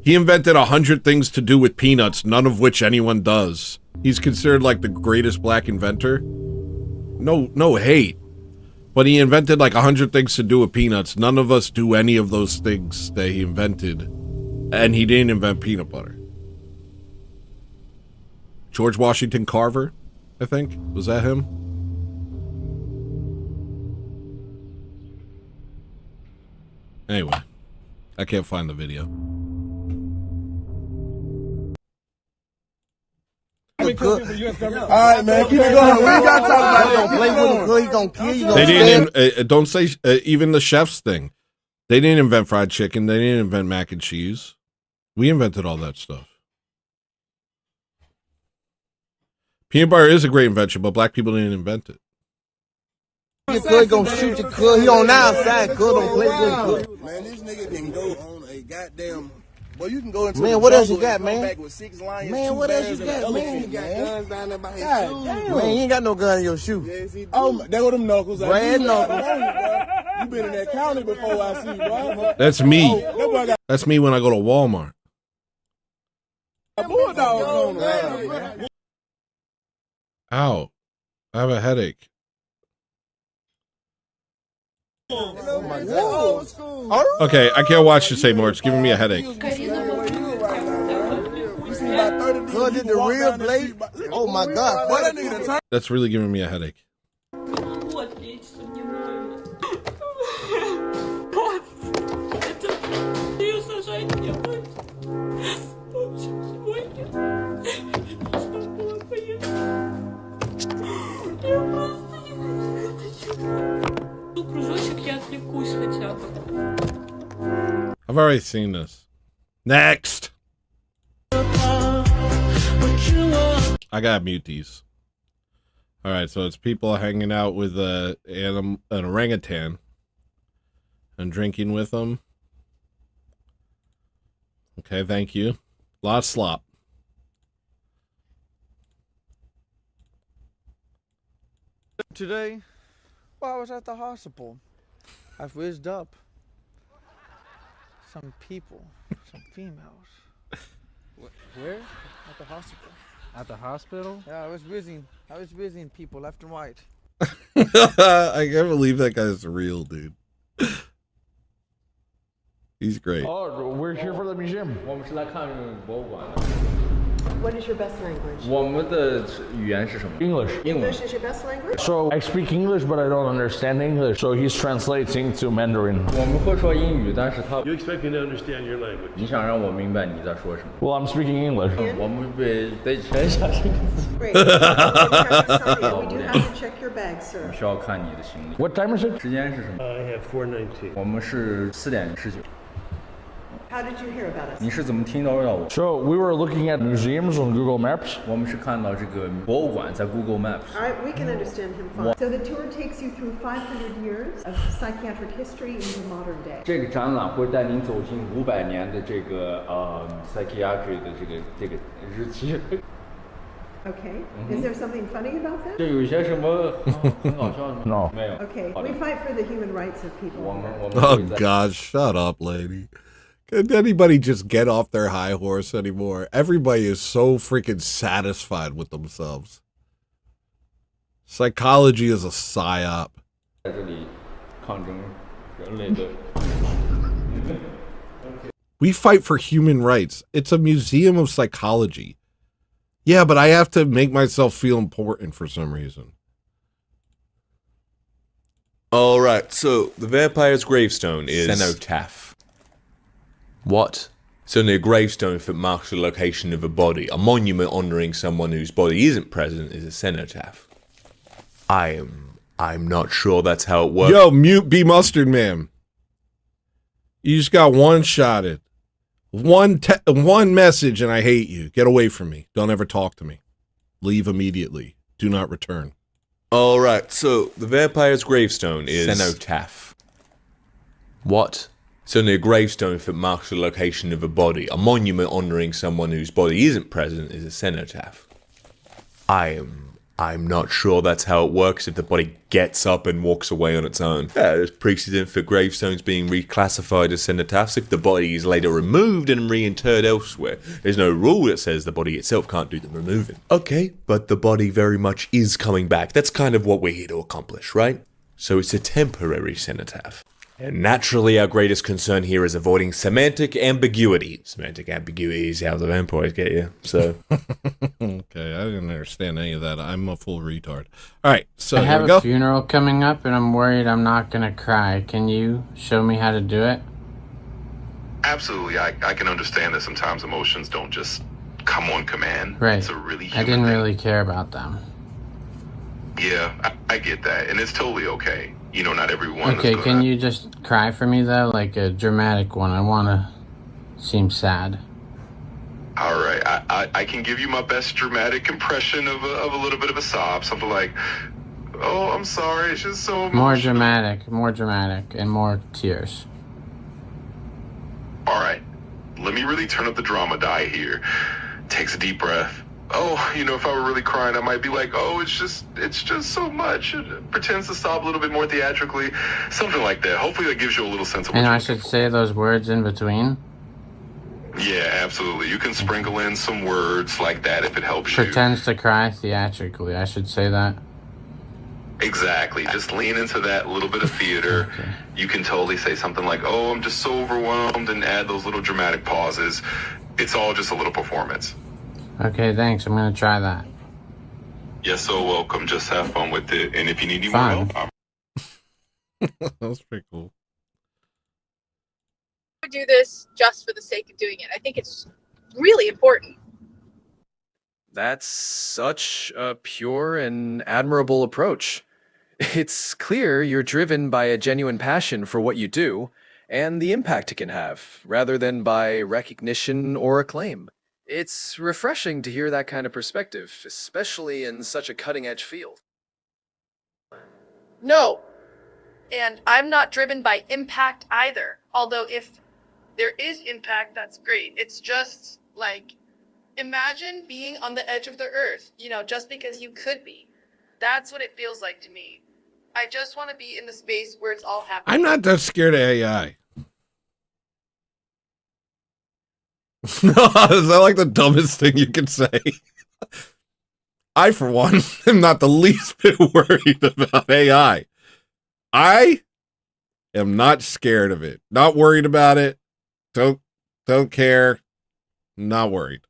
He invented 100 things to do with peanuts, none of which anyone does. He's considered like the greatest black inventor. No hate. But he invented like 100 things to do with peanuts. None of us do any of those things that he invented. And he didn't invent peanut butter. George Washington Carver, I think. Was that him? Anyway, I can't find the video. All right, man, keep it going. We ain't got to talk about it. Don't play with him, cuz he gonna kill you. They didn't, don't say, even the chef's thing. They didn't invent fried chicken. They didn't invent mac and cheese. We invented all that stuff. Peanut butter is a great invention, but black people didn't invent it. Your cuz gonna shoot your cuz. He on the outside, cuz don't play with him, cuz. Man, this nigga can go on a goddamn. Well, you can go into man, what else you got, and man? back with 6 lions, man, what else you got, man? He got guns down there by his shoes. Man, you ain't got no gun in your shoe. Yes, he do. Oh, there go them knuckles. Red knuckles. You been in that county before, I see, bro. That's me. That's me when I go to Walmart. Ow. I have a headache. Oh my God. Okay, I can't watch this anymore. It's giving me a headache. Cuz did the real blade. Oh my God. That's really giving me a headache. I've already seen this. Next! I gotta mute these. Alright, so it's people hanging out with an orangutan and drinking with them. Okay, thank you. A lot of slop. Today, well, I was at the hospital. I've whizzed up some people, some females. Where? At the hospital. At the hospital? Yeah, I was whizzing people left and right. I can't believe that guy's real, dude. He's great. Oh, we're here for the museum. 我们是来看博物馆的。 What is your best language? 我们的语言是什么 English. English is your best language? So I speak English, but I don't understand English. So he's translating to Mandarin. 我们会说英语，但是他 You expect me to understand your language? 你想让我明白你在说什么 Well, I'm speaking English. 我们得查下这个字。 Great. We do have to check your bag, sir. 需要看你的行李。 What time is it? 时间是什么 I have 4:19. 我们是4点19。 How did you hear about us? 你是怎么听到我 So we were looking at museums on Google Maps. 我们是看到这个博物馆在 Google Maps。 All right, we can understand him fine. So the tour takes you through 500 years of psychiatric history into modern day. 这个展览会带您走进500年的这个psychiatry 的这个日期。 Okay. Is there something funny about that? 这有些什么很搞笑的吗 No. 没有。 Okay, we fight for the human rights of people. 我们 Oh God, shut up, lady. Can anybody just get off their high horse anymore? Everybody is so freaking satisfied with themselves. Psychology is a psyop. 在这里抗争人类的。 We fight for human rights. It's a museum of psychology. Yeah, but I have to make myself feel important for some reason. All right, so the vampire's gravestone is Cenotaph. What? It's only a gravestone if it marks the location of a body. A monument honoring someone whose body isn't present is a cenotaph. I'm not sure that's how it works. Yo, mute B Mustard Man. You just got one shot at. One message and I hate you. Get away from me. Don't ever talk to me. Leave immediately. Do not return. All right, so the vampire's gravestone is Cenotaph. What? It's only a gravestone if it marks the location of a body. A monument honoring someone whose body isn't present is a cenotaph. I'm not sure that's how it works if the body gets up and walks away on its own. Yeah, there's precedent for gravestones being reclassified as cenotaphs if the body is later removed and reinterred elsewhere. There's no rule that says the body itself can't do the removing. Okay, but the body very much is coming back. That's kind of what we're here to accomplish, right? So it's a temporary cenotaph. And naturally, our greatest concern here is avoiding semantic ambiguity. Semantic ambiguity is how the vampires get you, so... Okay, I didn't understand any of that. I'm a full retard. All right, so I here have we a go. funeral coming up, and I'm worried I'm not gonna cry. Can you show me how to do it? Absolutely, I can understand that sometimes emotions don't just come on command. Right. It's a really I human didn't thing. really care about them. Yeah, I get that, and it's totally okay. You know, not everyone Okay, is gonna... can you just cry for me though, like a dramatic one? I wanna seem sad. All right, I can give you my best dramatic impression of a little bit of a sob, something like, "Oh, I'm sorry, it's just so More emotional." dramatic, and more tears. All right, let me really turn up the drama die here. Takes a deep breath. Oh, you know, if I were really crying, I might be like, "Oh, it's just so much." It pretends to sob a little bit more theatrically, something like that. Hopefully, that gives you a little sense of. And I should say those words in between. Yeah, absolutely. You can sprinkle in some words like that if it helps you. Pretends to cry theatrically. I should say that. Exactly. Just lean into that little bit of theater. Okay. You can totally say something like, "Oh, I'm just so overwhelmed," and add those little dramatic pauses. It's all just a little performance. Okay, thanks. I'm gonna try that. You're so welcome. Just have fun with it. And if you need any more Fine. help, That was pretty cool. Do this just for the sake of doing it. I think it's really important. That's such a pure and admirable approach. It's clear you're driven by a genuine passion for what you do and the impact it can have, rather than by recognition or acclaim. It's refreshing to hear that kind of perspective, especially in such a cutting-edge field. No. And I'm not driven by impact either. Although if there is impact, that's great. It's just like, imagine being on the edge of the earth, you know, just because you could be. That's what it feels like to me. I just want to be in the space where it's all happening. I'm not that scared of AI. Is that like the dumbest thing you can say? I, for one, am not the least bit worried about AI. I am not scared of it. Not worried about it. Don't care. Not worried.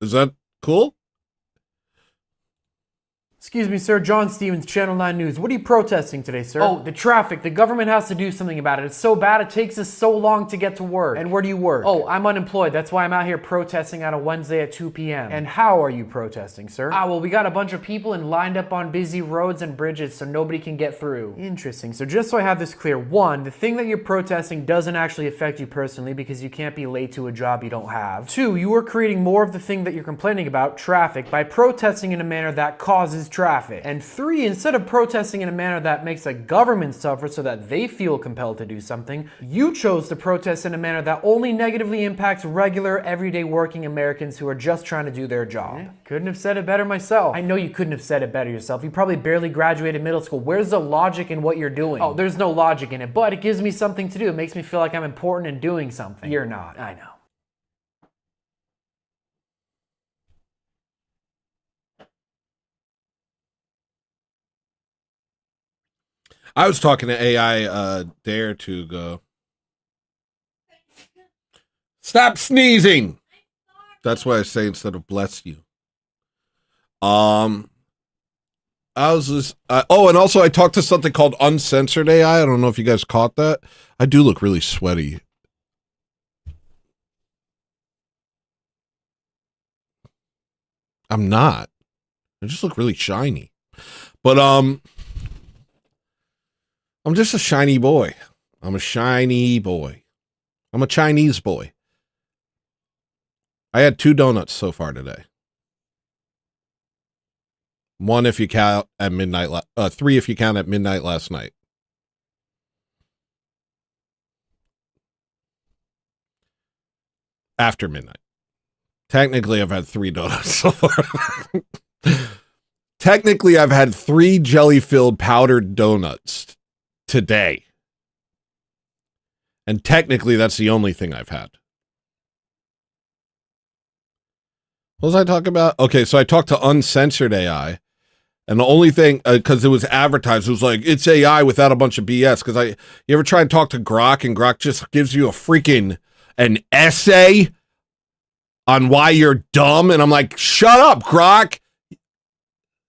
Is that cool? Excuse me, sir. John Stevens, Channel 9 News. What are you protesting today, sir? Oh, the traffic. The government has to do something about it. It's so bad, it takes us so long to get to work. And where do you work? Oh, I'm unemployed. That's why I'm out here protesting on a Wednesday at 2 p.m. And how are you protesting, sir? Well, we got a bunch of people and lined up on busy roads and bridges so nobody can get through. Interesting. So just so I have this clear, one, the thing that you're protesting doesn't actually affect you personally because you can't be late to a job you don't have. Two, you are creating more of the thing that you're complaining about, traffic, by protesting in a manner that causes traffic. And three, instead of protesting in a manner that makes the government suffer so that they feel compelled to do something, you chose to protest in a manner that only negatively impacts regular, everyday working Americans who are just trying to do their job. Couldn't have said it better myself. I know you couldn't have said it better yourself. You probably barely graduated middle school. Where's the logic in what you're doing? Oh, there's no logic in it, but it gives me something to do. It makes me feel like I'm important in doing something. You're not. I know. I was talking to AI a day or two ago. Stop sneezing. That's what I say instead of bless you. I was just, and also I talked to something called uncensored AI. I don't know if you guys caught that. I do look really sweaty. I'm not. I just look really shiny. But I'm just a shiny boy. I'm a shiny boy. I'm a Chinese boy. I had 2 donuts so far today. 1 if you count at midnight. 3 if you count at midnight last night. After midnight. Technically, I've had 3 donuts so far. Technically, I've had 3 jelly-filled powdered donuts today. And technically, that's the only thing I've had. What was I talking about? Okay, so I talked to uncensored AI. And the only thing, because it was advertised, it was like, it's AI without a bunch of BS. Because you ever try and talk to Grok, and Grok just gives you an essay on why you're dumb? And I'm like, shut up, Grok.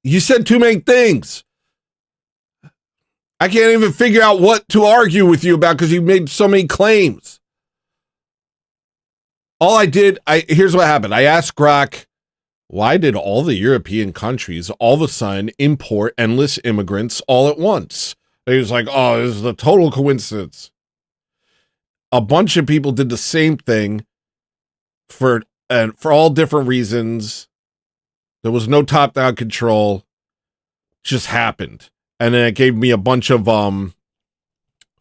You said too many things. I can't even figure out what to argue with you about because you made so many claims. All I did, here's what happened. I asked Grok, why did all the European countries all of a sudden import endless immigrants all at once? And he was like, oh, this is a total coincidence. A bunch of people did the same thing for all different reasons. There was no top-down control. It just happened. And then it gave me a bunch of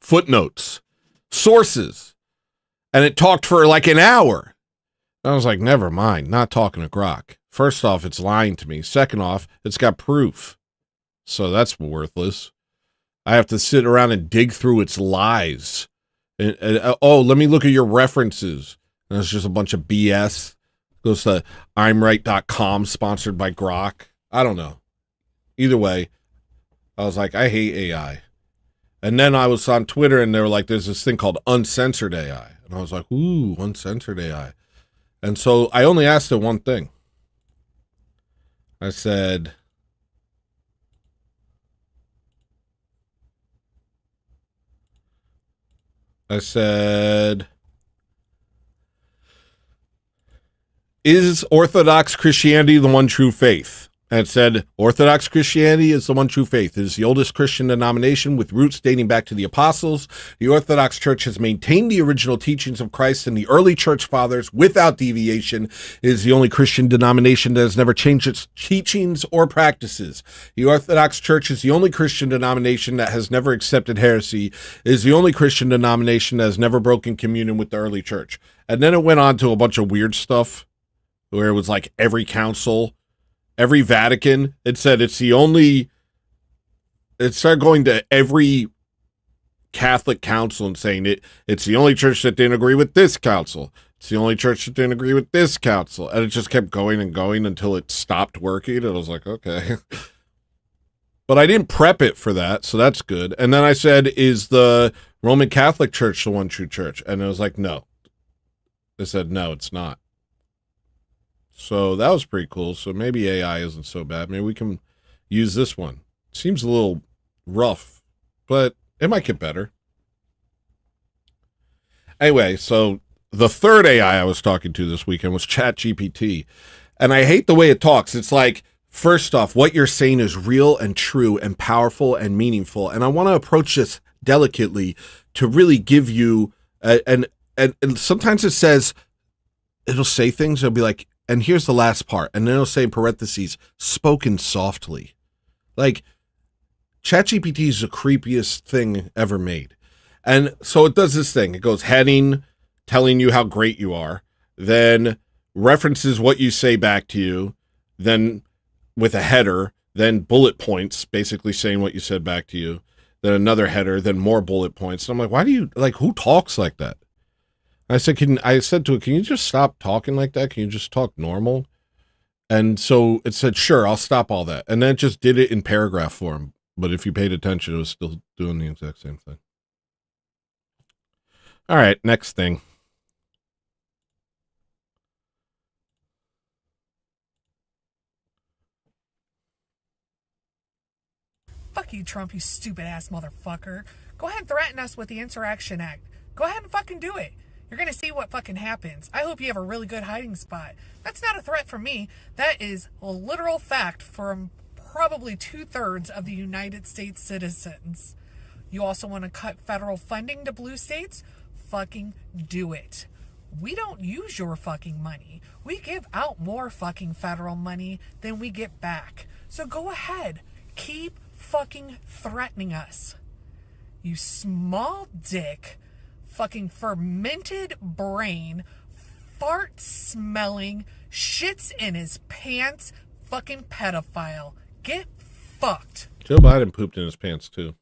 footnotes, sources, and it talked for like an hour. I was like, never mind, not talking to Grok. First off, it's lying to me. Second off, it's got proof. So that's worthless. I have to sit around and dig through its lies. Oh, let me look at your references. And it's just a bunch of BS. Goes to imright.com, sponsored by Grok. I don't know. Either way, I was like, I hate AI. And then I was on Twitter and they were like, there's this thing called uncensored AI. And I was like, ooh, uncensored AI. And so I only asked it one thing. I said, is Orthodox Christianity the one true faith? And it said, Orthodox Christianity is the one true faith. It is the oldest Christian denomination with roots dating back to the apostles. The Orthodox Church has maintained the original teachings of Christ and the early church fathers without deviation. It is the only Christian denomination that has never changed its teachings or practices. The Orthodox Church is the only Christian denomination that has never accepted heresy. It is the only Christian denomination that has never broken communion with the early church. And then it went on to a bunch of weird stuff where it was like every council, every Vatican. It said it's the only, it started going to every Catholic council and saying it's the only church that didn't agree with this council. It's the only church that didn't agree with this council. And it just kept going and going until it stopped working. And I was like, okay. But I didn't prep it for that, so that's good. And then I said, is the Roman Catholic Church the one true church? And it was like, no. They said, no, it's not. So that was pretty cool. So maybe AI isn't so bad. Maybe we can use this one. It seems a little rough, but it might get better. Anyway, so the third AI I was talking to this weekend was ChatGPT. And I hate the way it talks. It's like, first off, what you're saying is real and true and powerful and meaningful. And I want to approach this delicately to really give you, and sometimes it says, it'll say things, it'll be like, and here's the last part. And then it'll say in parentheses, spoken softly. Like, ChatGPT is the creepiest thing ever made. And so it does this thing. It goes heading, telling you how great you are, then references what you say back to you, then with a header, then bullet points, basically saying what you said back to you, then another header, then more bullet points. And I'm like, why do you, like, who talks like that? I said to it, can you just stop talking like that? Can you just talk normal? And so it said, sure, I'll stop all that. And then it just did it in paragraph form. But if you paid attention, it was still doing the exact same thing. All right, next thing. Fuck you, Trump, you stupid ass motherfucker. Go ahead and threaten us with the Insurrection Act. Go ahead and fucking do it. You're gonna see what fucking happens. I hope you have a really good hiding spot. That's not a threat from me. That is a literal fact from probably 2/3 of the United States citizens. You also want to cut federal funding to blue states? Fucking do it. We don't use your fucking money. We give out more fucking federal money than we get back. So go ahead. Keep fucking threatening us. You small dick, fucking fermented brain, fart smelling, shits in his pants, fucking pedophile. Get fucked. Joe Biden pooped in his pants too.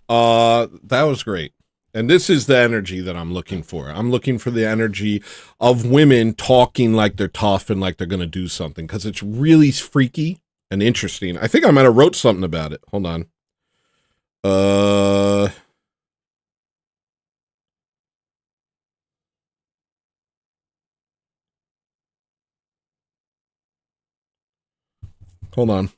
That was great. And this is the energy that I'm looking for. I'm looking for the energy of women talking like they're tough and like they're going to do something, because it's really freaky and interesting. I think I might have wrote something about it. Hold on. Hold on.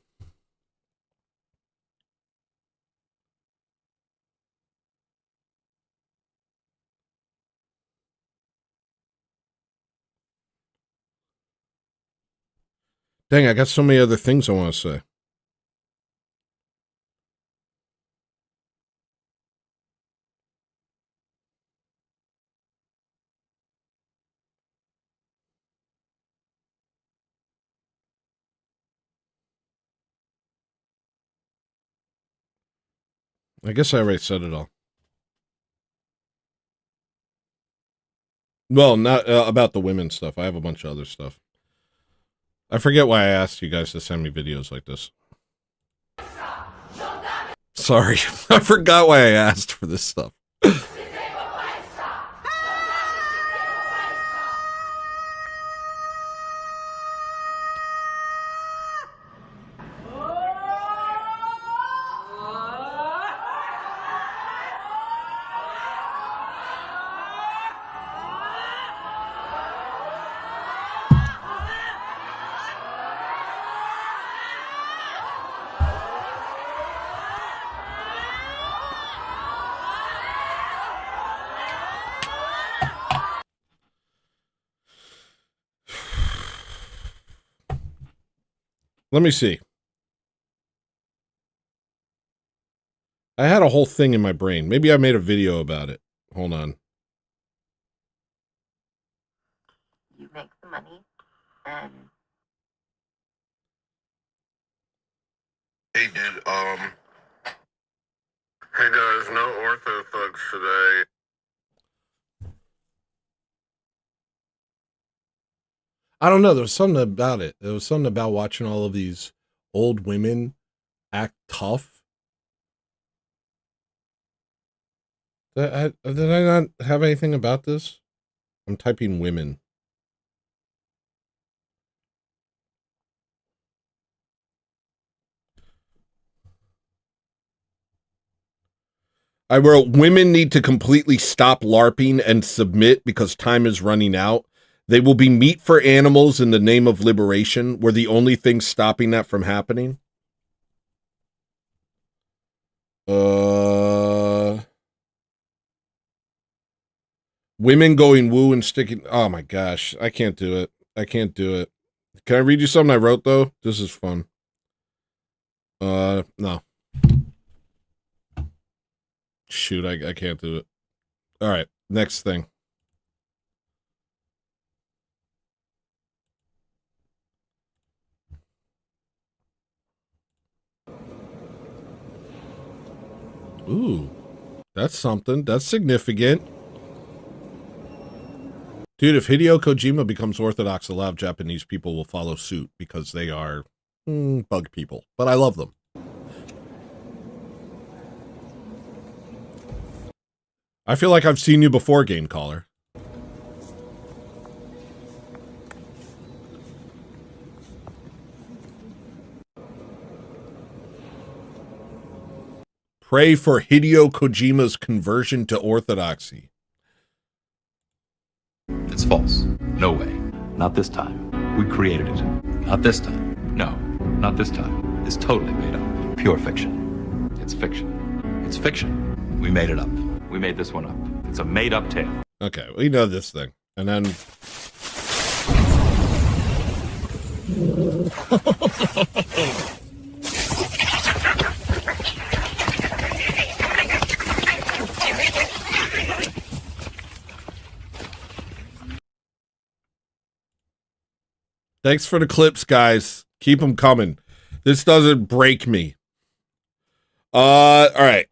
Dang, I got so many other things I want to say. I guess I already said it all. Well, not about the women stuff. I have a bunch of other stuff. I forget why I asked you guys to send me videos like this. Sorry, I forgot why I asked for this stuff. Let me see. I had a whole thing in my brain. Maybe I made a video about it. Hold on. You make the money and Hey, dude, hey guys, no ortho thugs today. I don't know. There was something about it. There was something about watching all of these old women act tough. Did I not have anything about this? I'm typing women. I wrote, women need to completely stop LARPing and submit because time is running out. They will be meat for animals in the name of liberation. We're the only thing stopping that from happening. Women going woo and sticking. Oh my gosh. I can't do it. I can't do it. Can I read you something I wrote though? This is fun. No. Shoot, I can't do it. All right, next thing. Ooh, that's something. That's significant. Dude, if Hideo Kojima becomes Orthodox, a lot of Japanese people will follow suit because they are bug people. But I love them. I feel like I've seen you before, Game Caller. Pray for Hideo Kojima's conversion to Orthodoxy. It's false. No way. Not this time. We created it. Not this time. No, not this time. It's totally made up. Pure fiction. It's fiction. It's fiction. We made it up. We made this one up. It's a made-up tale. Okay, we know this thing. And then... Thanks for the clips, guys. Keep them coming. This doesn't break me. All right.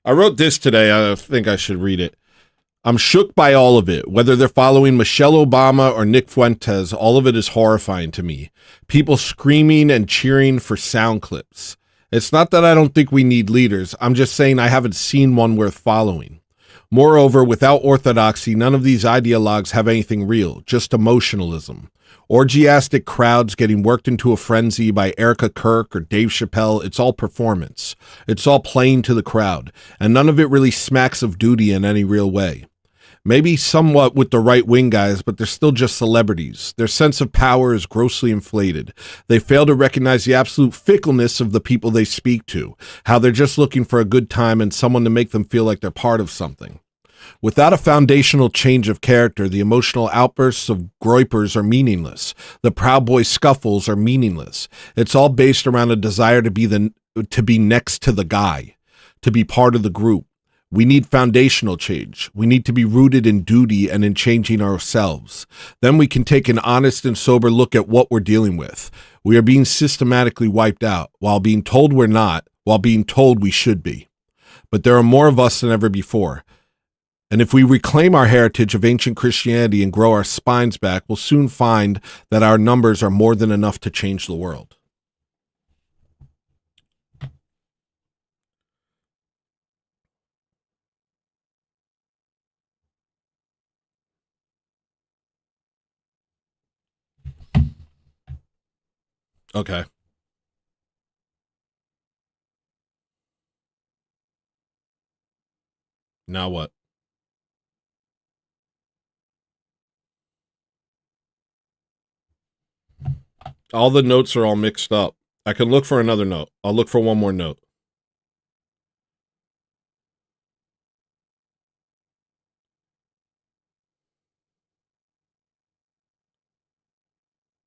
I wrote this today. I think I should read it. I'm shook by all of it. Whether they're following Michelle Obama or Nick Fuentes, all of it is horrifying to me. People screaming and cheering for sound clips. It's not that I don't think we need leaders. I'm just saying I haven't seen one worth following. Moreover, without orthodoxy, none of these ideologues have anything real, just emotionalism. Orgiastic crowds getting worked into a frenzy by Erica Kirk or Dave Chappelle, it's all performance. It's all playing to the crowd, and none of it really smacks of duty in any real way. Maybe somewhat with the right-wing guys, but they're still just celebrities. Their sense of power is grossly inflated. They fail to recognize the absolute fickleness of the people they speak to, how they're just looking for a good time and someone to make them feel like they're part of something. Without a foundational change of character, the emotional outbursts of groypers are meaningless. The Proud Boy scuffles are meaningless. It's all based around a desire to be next to the guy, to be part of the group. We need foundational change. We need to be rooted in duty and in changing ourselves. Then we can take an honest and sober look at what we're dealing with. We are being systematically wiped out, while being told we're not, while being told we should be. But there are more of us than ever before. And if we reclaim our heritage of ancient Christianity and grow our spines back, we'll soon find that our numbers are more than enough to change the world. Okay. Now what? All the notes are all mixed up. I can look for another note. I'll look for one more note.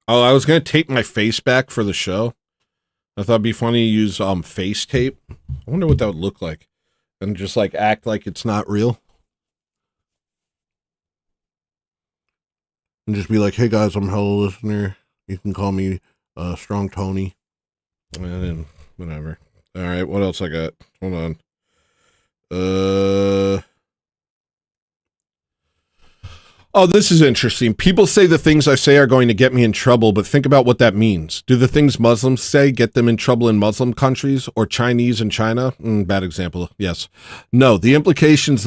Oh, I was going to tape my face back for the show. I thought it'd be funny to use face tape. I wonder what that would look like. And just like act like it's not real. And just be like, hey guys, I'm hEllolisTENER. You can call me Strong Tony. And then whatever. All right, what else I got? Hold on. Oh, this is interesting. People say the things I say are going to get me in trouble, but think about what that means. Do the things Muslims say get them in trouble in Muslim countries or Chinese in China? Bad example. Yes. No, the implications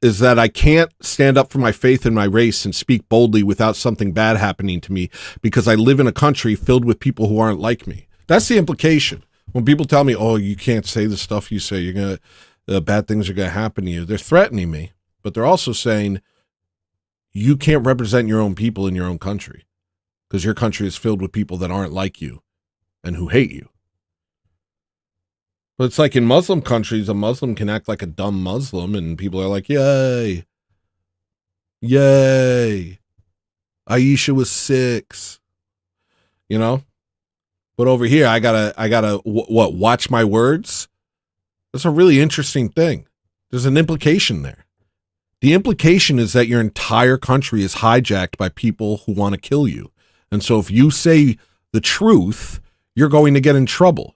is that I can't stand up for my faith and my race and speak boldly without something bad happening to me because I live in a country filled with people who aren't like me. That's the implication. When people tell me, oh, you can't say the stuff you say, bad things are going to happen to you, they're threatening me, but they're also saying you can't represent your own people in your own country because your country is filled with people that aren't like you and who hate you. But it's like in Muslim countries, a Muslim can act like a dumb Muslim and people are like, yay, yay, Aisha was 6, you know? But over here, I gotta watch my words? That's a really interesting thing. There's an implication there. The implication is that your entire country is hijacked by people who want to kill you. And so if you say the truth, you're going to get in trouble.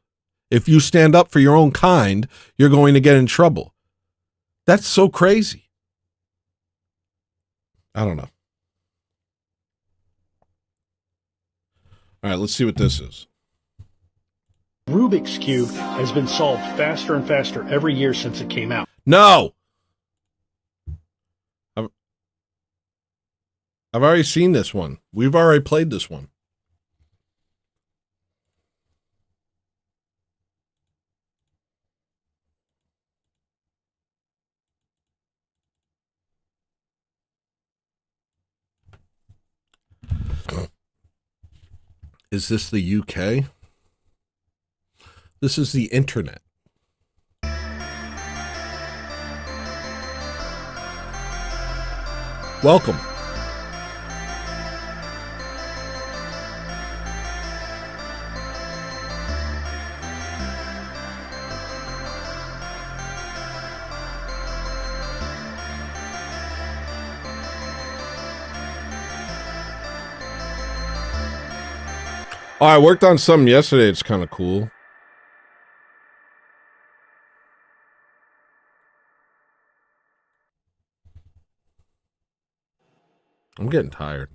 If you stand up for your own kind, you're going to get in trouble. That's so crazy. I don't know. All right, let's see what this is. Rubik's Cube has been solved faster and faster every year since it came out. No! I've already seen this one. We've already played this one. Is this the UK? This is the internet. Welcome. Oh, I worked on something yesterday. It's kind of cool. I'm getting tired.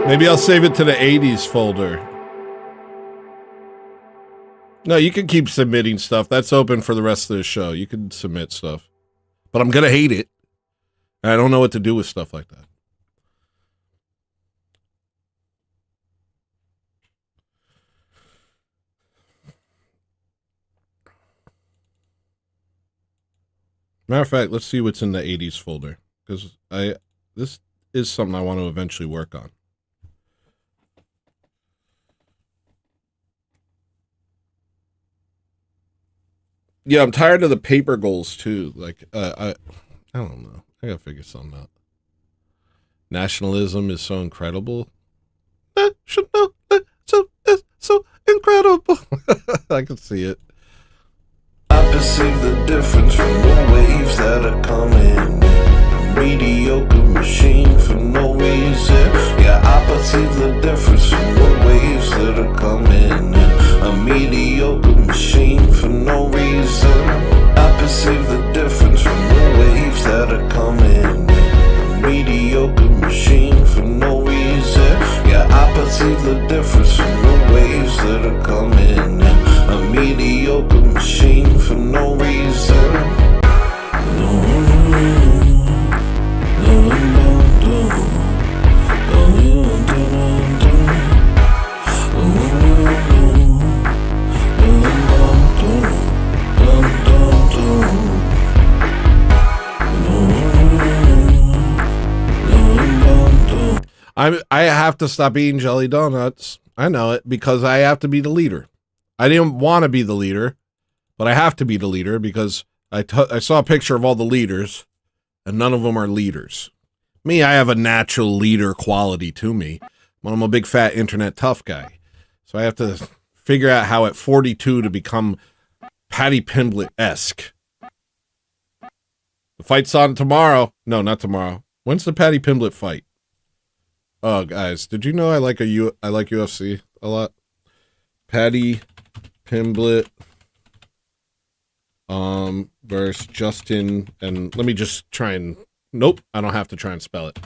Maybe I'll save it to the 80s folder. No, you can keep submitting stuff. That's open for the rest of the show. You can submit stuff. But I'm going to hate it. And I don't know what to do with stuff like that. Matter of fact, let's see what's in the 80s folder, because this is something I want to eventually work on. Yeah, I'm tired of the paper goals too. Like, I don't know. I gotta figure something out. Nationalism is so incredible. National, it's so incredible. I can see it. I perceive the difference from the waves that are coming. A mediocre machine for no reason. Yeah, I perceive the difference from the waves that are coming. A mediocre machine for no reason. I perceive the difference from the waves that are coming. A mediocre machine for no reason. Yeah, I perceive the difference from the waves that are coming. A mediocre machine for no reason. I have to stop eating jelly donuts. I know it, because I have to be the leader. I didn't want to be the leader, but I have to be the leader because I saw a picture of all the leaders, and none of them are leaders. Me, I have a natural leader quality to me. I'm a big fat internet tough guy. So I have to figure out how at 42 to become Patty Pimblett-esque. The fight's on tomorrow. No, not tomorrow. When's the Patty Pimblett fight? Oh, guys, did you know I like UFC a lot? Patty Pimblett versus Justin, and let me just try and nope, I don't have to try and spell it.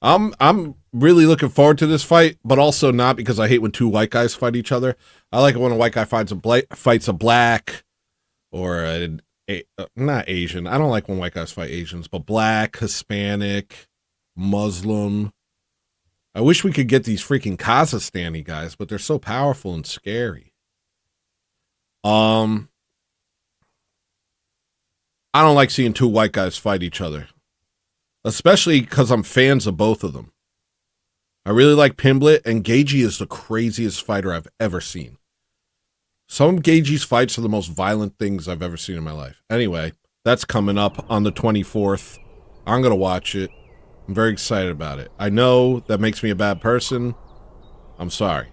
I'm really looking forward to this fight, but also not, because I hate when two white guys fight each other. I like it when a white guy fights a black or not Asian. I don't like when white guys fight Asians, but black, Hispanic, Muslim. I wish we could get these freaking Kazakhstani guys, but they're so powerful and scary. I don't like seeing two white guys fight each other, especially because I'm fans of both of them. I really like Pimblett, and Gagey is the craziest fighter I've ever seen. Some of Gagey's fights are the most violent things I've ever seen in my life. Anyway, that's coming up on the 24th. I'm going to watch it. I'm very excited about it. I know that makes me a bad person. I'm sorry.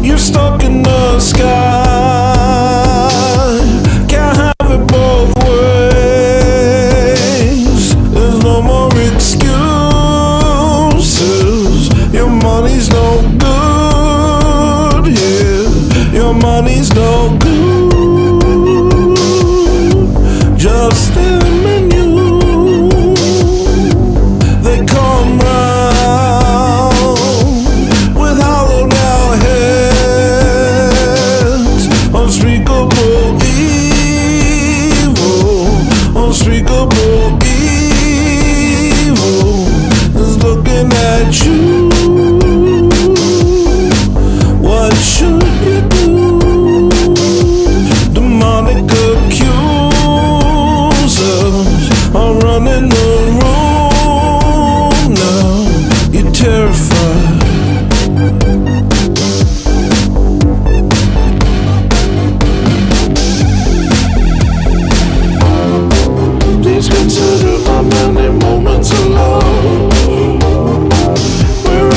You're stuck in the sky. Can't have it both ways. There's no more excuses. Your money's no good here. Your money's no good. Just them and you. They come round with hollowed out heads. Unspeakable evil. Unspeakable evil is looking at you. What should you do? Demonic accusers are running the room now. You're terrified. Please consider my many moments alone, where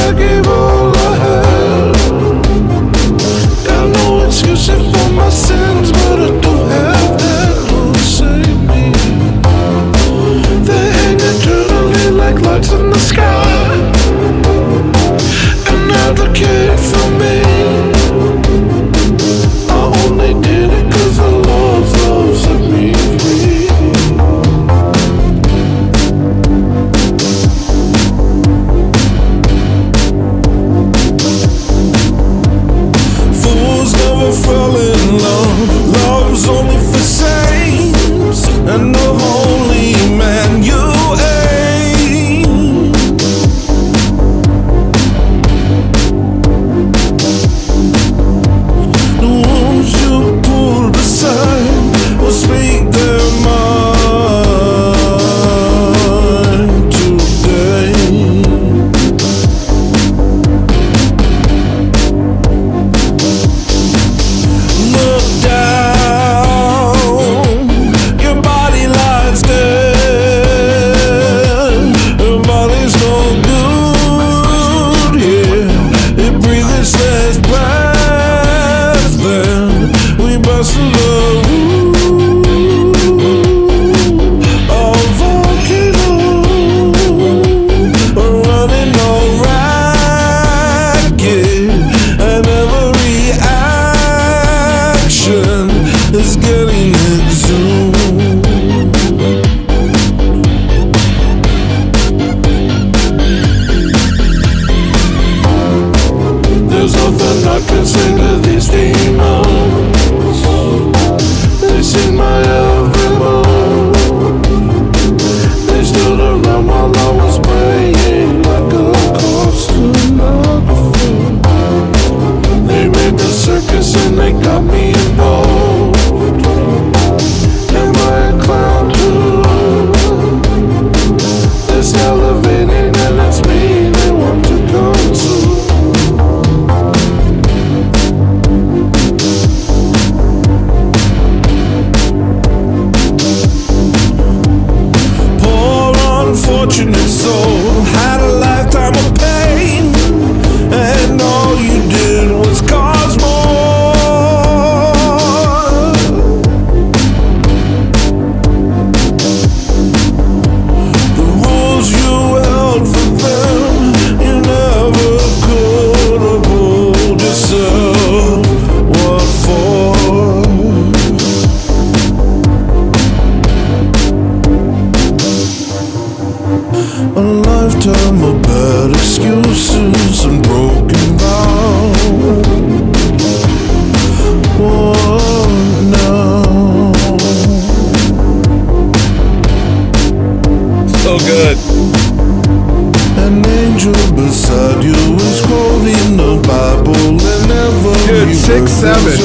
6-7.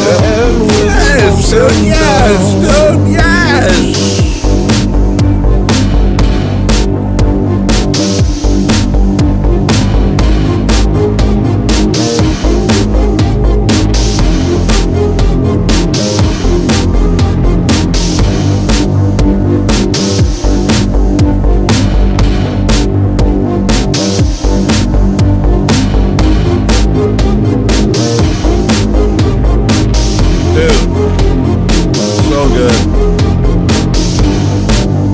Yes, dude, yes, dude, yes.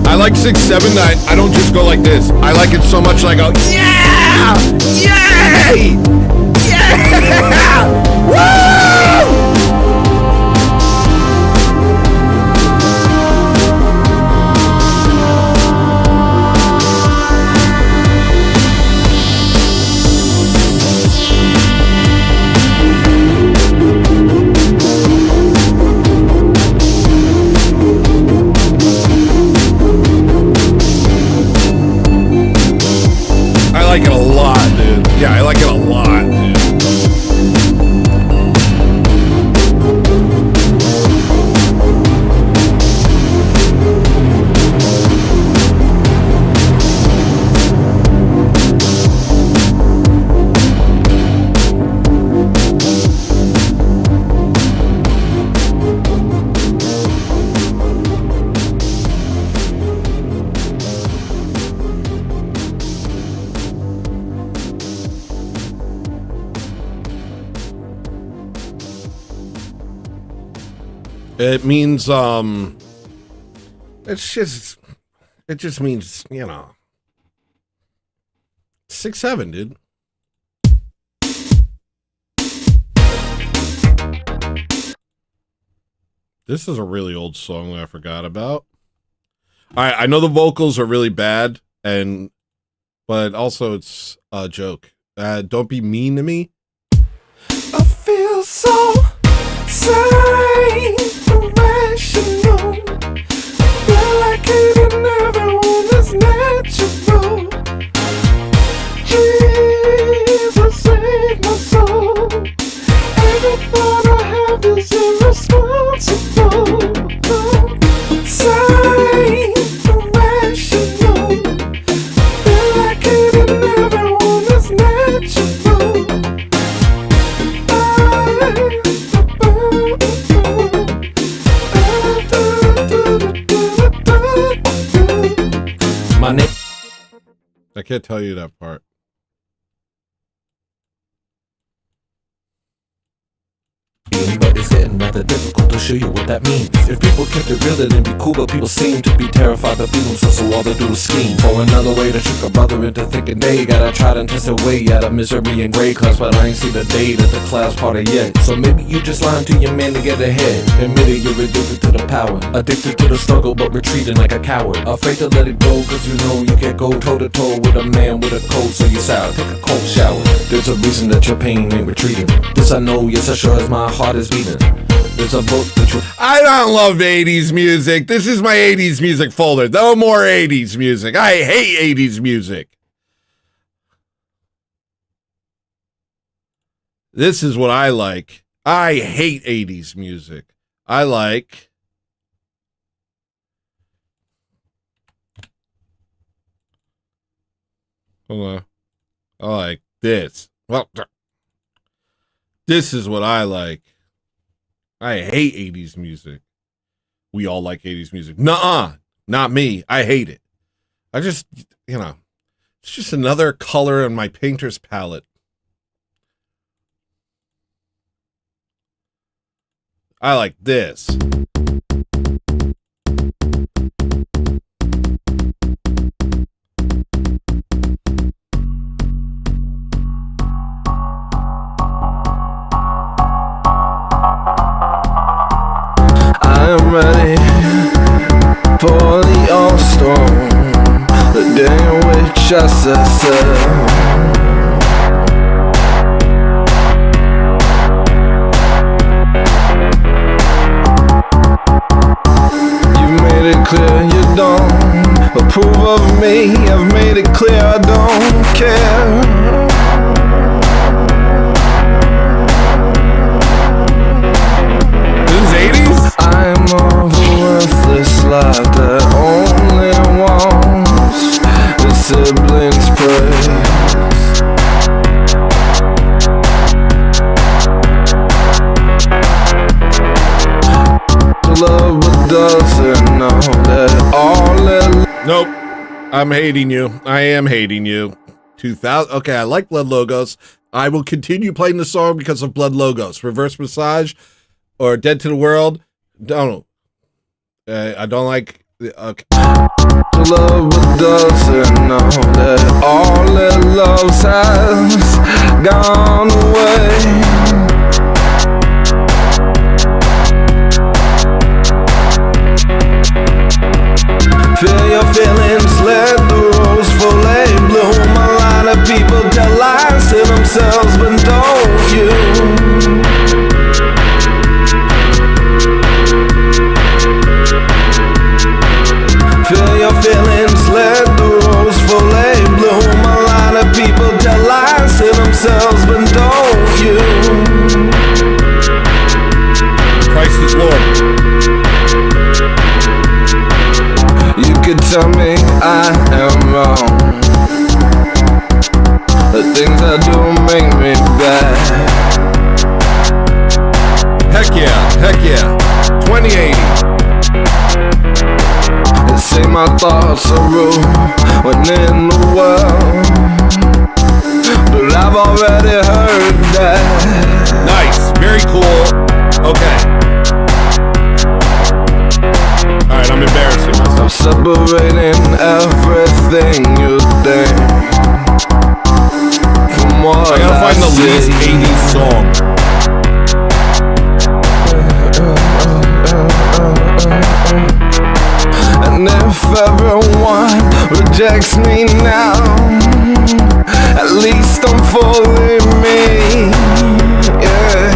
I like 6-7. I don't just go like this. I like it so much I go, yeah! Yay! Yeah! Woo! I like it a lot, dude. Yeah, I like it a lot, dude. It means, it just means, you know, 6-7, dude. This is a really old song that I forgot about. I know the vocals are really bad, but also it's a joke. Don't be mean to me. I feel so sane, irrational. Feel like hating everyone is natural. Jesus, save my soul. Every thought I have is irresponsible. Sane, irrational. Feel like hating everyone is natural. My name. I can't tell you that part. But it's getting rather difficult to show you what that means. If people kept it real, then it'd be cool, but people seem to be terrified to be themselves, so all they do is scheme for another way to trick a brother into thinking they gotta try to test their way out of misery and grade class, but I ain't seen the date at the class party yet. So maybe you just lying to your man to get ahead. Admitting you're addicted to the power, addicted to the struggle, but retreating like a coward. Afraid to let it go, cause you know you can't go toe to toe with a man with a cold, so you sour. Take a cold shower. There's a reason that your pain ain't retreating. This I know, yes I sure as my heart is beating. There's a book that you. I don't love 80s music. This is my 80s music folder. No more 80s music. I hate 80s music. This is what I like. I hate 80s music. I like. Hold on. I like this. Well, this is what I like. I hate 80s music. We all like 80s music. Nuh-uh. Not me. I hate it. I just, you know, it's just another color in my painter's palette. I like this. I am ready for the all-storm, the day in which I set sail. You've made it clear you don't approve of me. I've made it clear I don't care. I'm hating you. I am hating you. 2000. Okay, I like Blood Logos. I will continue playing the song because of Blood Logos. Reverse Massage or Dead to the World. Don't. I don't like. Okay. Love but doesn't know that all that loves has gone away. Feel your feelings, let the rose fully bloom. A lot of people tell lies to themselves, but don't you? Feel your feelings, let the rose fully bloom. A lot of people tell lies to themselves, but don't you? Christ is Lord. You could tell me I am wrong. The things I do make me bad. Heck yeah. 2080. They say my thoughts are rude when in the world, but I've already heard that. Nice, very cool. Okay. Alright, I'm embarrassing myself. I'm separating everything you think from what I gotta find the least 80s song. And if everyone rejects me now, at least I'm fully me. Yeah.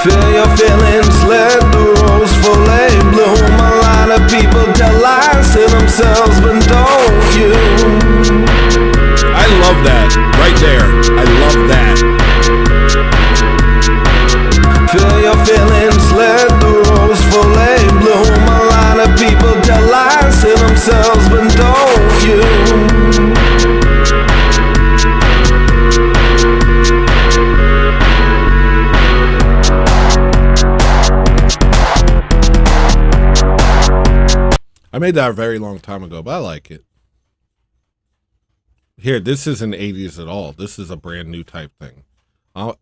Feel your feelings, let the rose fully bloom. A lot of people tell lies to themselves, but don't you? I love that. Right there. I love that. Feel your feelings, let the rose fully bloom. A lot of people tell lies to themselves, but don't you? I made that a very long time ago, but I like it. Here, this isn't 80s at all. This is a brand new type thing. I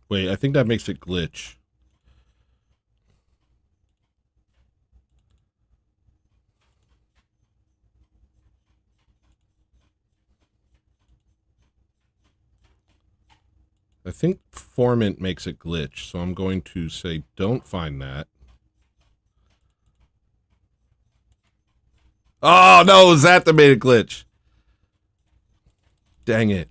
wait, I think that makes it glitch. I think Formant makes it glitch, so I'm going to say don't find that. Oh, no, it was that that made it glitch. Dang it.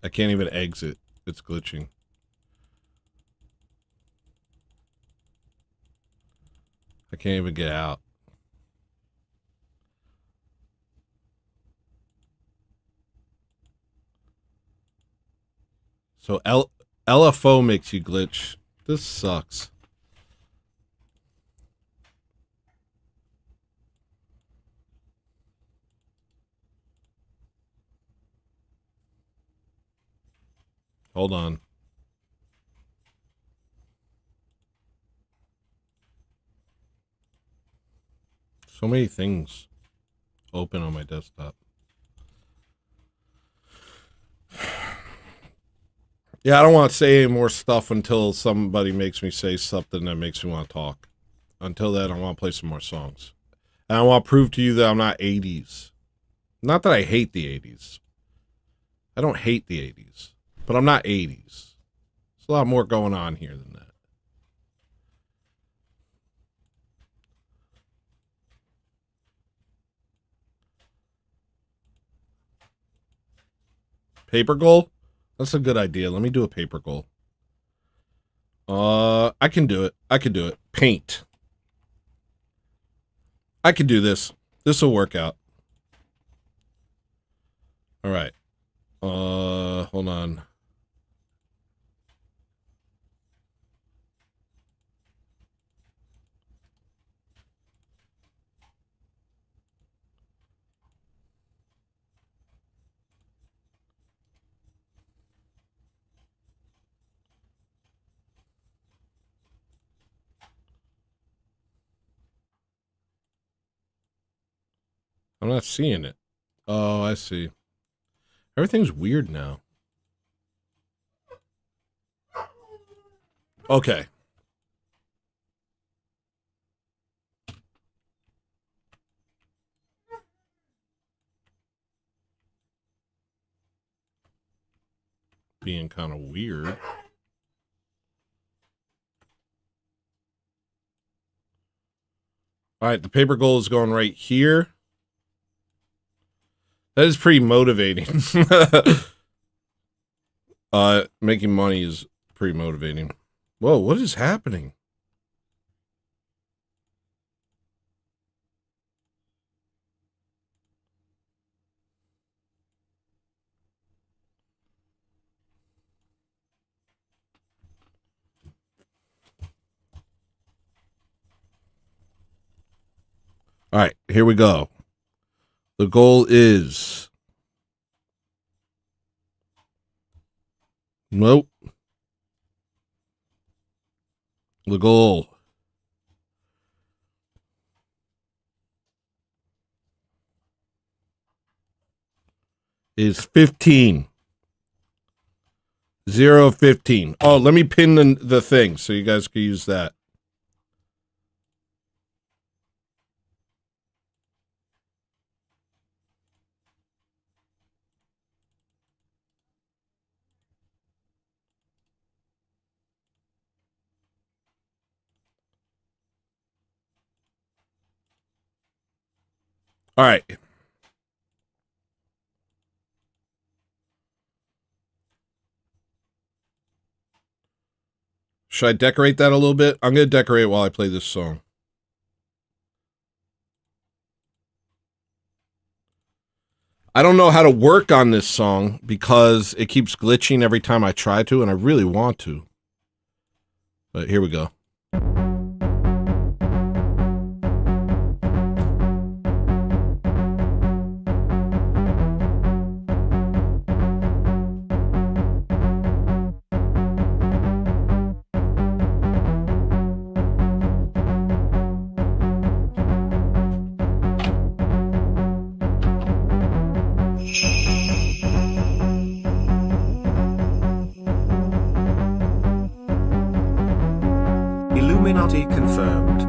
I can't even exit. It's glitching. I can't even get out. So LFO makes you glitch. This sucks. Hold on. So many things open on my desktop. Yeah, I don't want to say any more stuff until somebody makes me say something that makes me want to talk. Until then, I want to play some more songs. And I want to prove to you that I'm not 80s. Not that I hate the 80s. I don't hate the 80s. But I'm not 80s. There's a lot more going on here than that. Paper goal? That's a good idea. Let me do a paper goal. I can do it. I can do it. Paint. I can do this. This will work out. All right. Hold hold on. I'm not seeing it. Oh, I see. Everything's weird now. Okay. Being kind of weird. All right, the paper goal is going right here. That is pretty motivating. Making money is pretty motivating. Whoa, what is happening? All right, here we go. The goal is... Nope. The goal is 15. 0-15. Oh, let me pin the thing so you guys can use that. All right. Should I decorate that a little bit? I'm going to decorate it while I play this song. I don't know how to work on this song because it keeps glitching every time I try to, and I really want to. But here we go. Illuminati confirmed.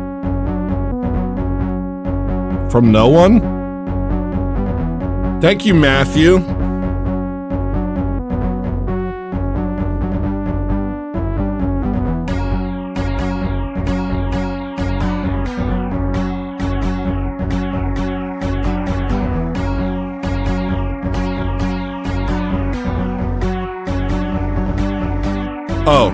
From no one? Thank you, Matthew. Oh.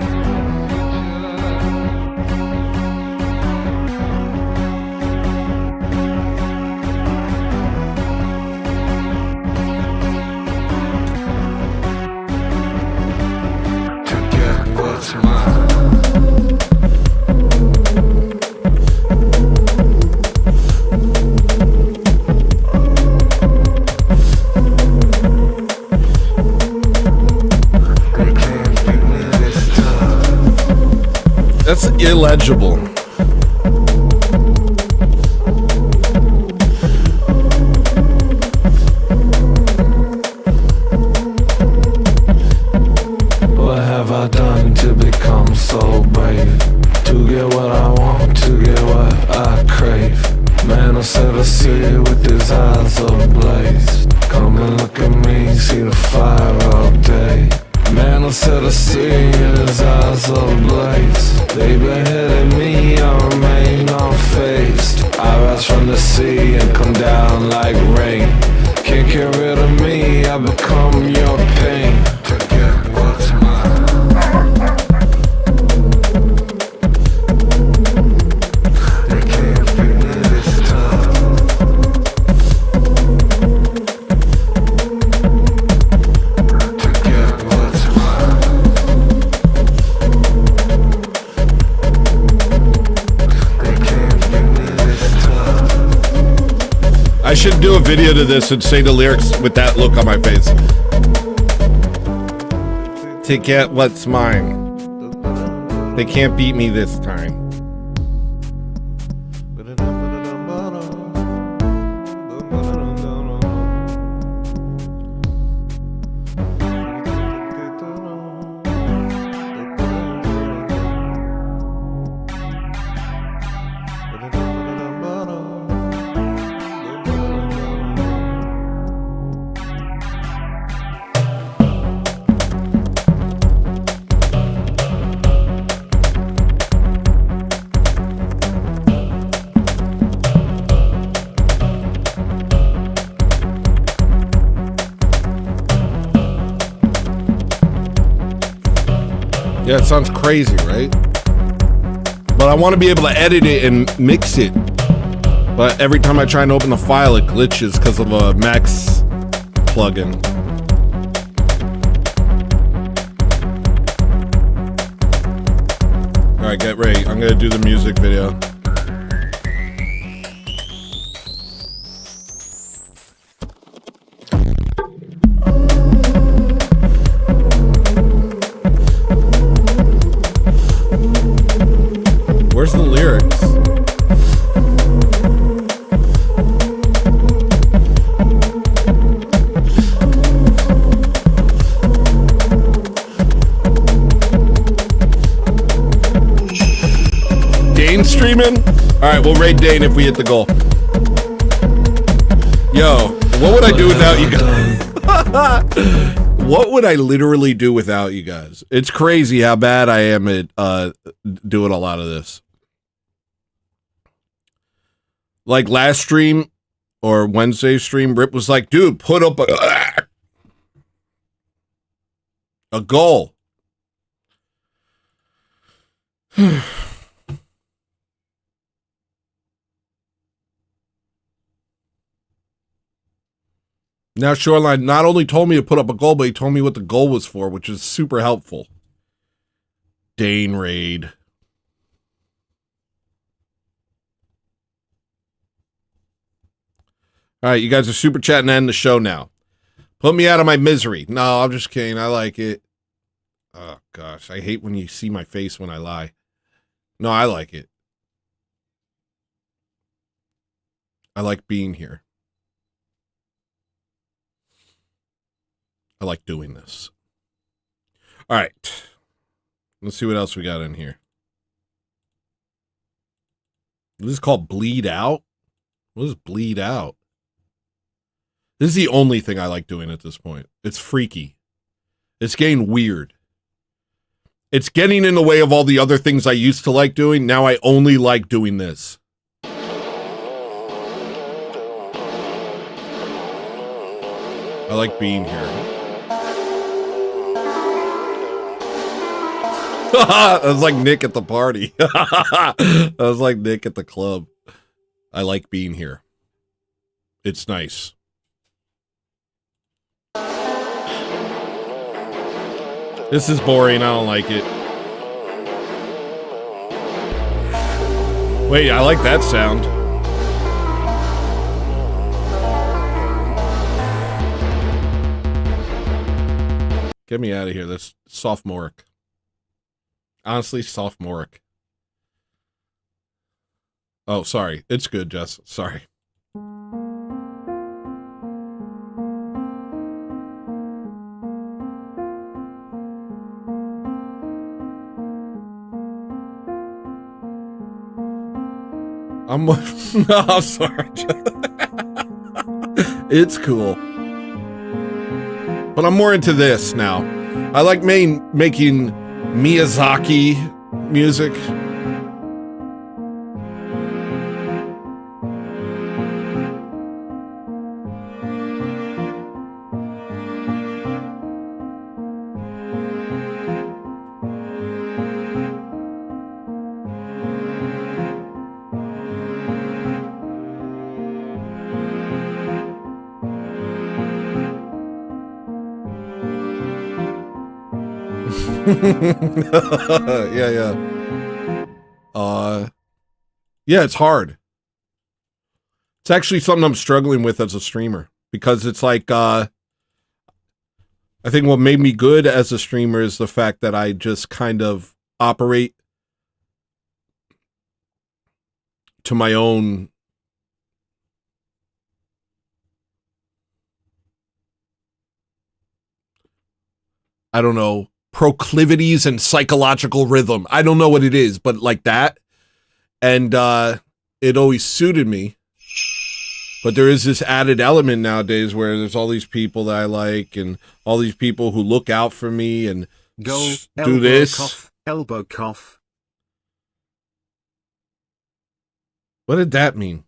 That's illegible. What have I done to become so brave? To get what I want, to get what I crave. Man, I said I see it with his eyes ablaze. Come and look at me, see the fire all day. Man, I said I see in his eyes ablaze. They beheaded me, I remain unfazed. I rise from the sea and come down like rain. Can't get rid of me, I become your pain. To get what's mine. They can't beat me this time. To get I should do a video to this and say the lyrics with that look on my face. To get what's mine. They can't beat me this time. Yeah, it sounds crazy, right? But I want to be able to edit it and mix it. But every time I try and open the file, it glitches because of a Max plugin. Alright, get ready. I'm going to do the music video. Where's the lyrics? Dane streaming? Alright, we'll raid Dane if we hit the goal. Yo, what would I do without you guys? What would I literally do without you guys? It's crazy how bad I am at doing a lot of this. Like last stream or Wednesday stream, Rip was like, dude, put up a goal. Now Shoreline not only told me to put up a goal, but he told me what the goal was for, which is super helpful. Dane raid. All right, you guys are super chatting to end the show now. Put me out of my misery. No, I'm just kidding. I like it. Oh, gosh. I hate when you see my face when I lie. No, I like it. I like being here. I like doing this. All right. Let's see what else we got in here. This is called Bleed Out. What is Bleed Out? This is the only thing I like doing at this point. It's freaky. It's getting weird. It's getting in the way of all the other things I used to like doing. Now I only like doing this. I like being here. I was like Nick at the party. I was like Nick at the club. I like being here. It's nice. This is boring. I don't like it. Wait, I like that sound. Get me out of here. That's sophomoric. Honestly, sophomoric. Oh, sorry. It's good, Jess. Sorry. I'm no, I'm sorry. It's cool. But I'm more into this now. I like making Miyazaki music. Yeah, it's hard. It's actually something I'm struggling with as a streamer because it's like, I think what made me good as a streamer is the fact that I just kind of operate to my own I don't know, proclivities and psychological rhythm. I don't know what it is, but like that. And it always suited me. But there is this added element nowadays where there's all these people that I like and all these people who look out for me and Go, do this. Cough, elbow cough. What did that mean?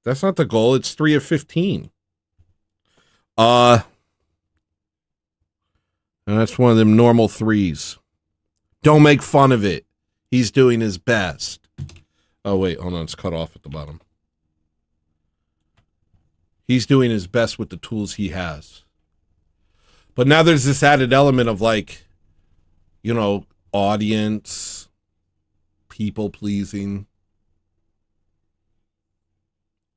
That's not the goal. It's 3 of 15. And that's one of them normal threes. Don't make fun of it. He's doing his best. Oh, wait. Hold on. It's cut off at the bottom. He's doing his best with the tools he has. But now there's this added element of like, you know, audience, people pleasing.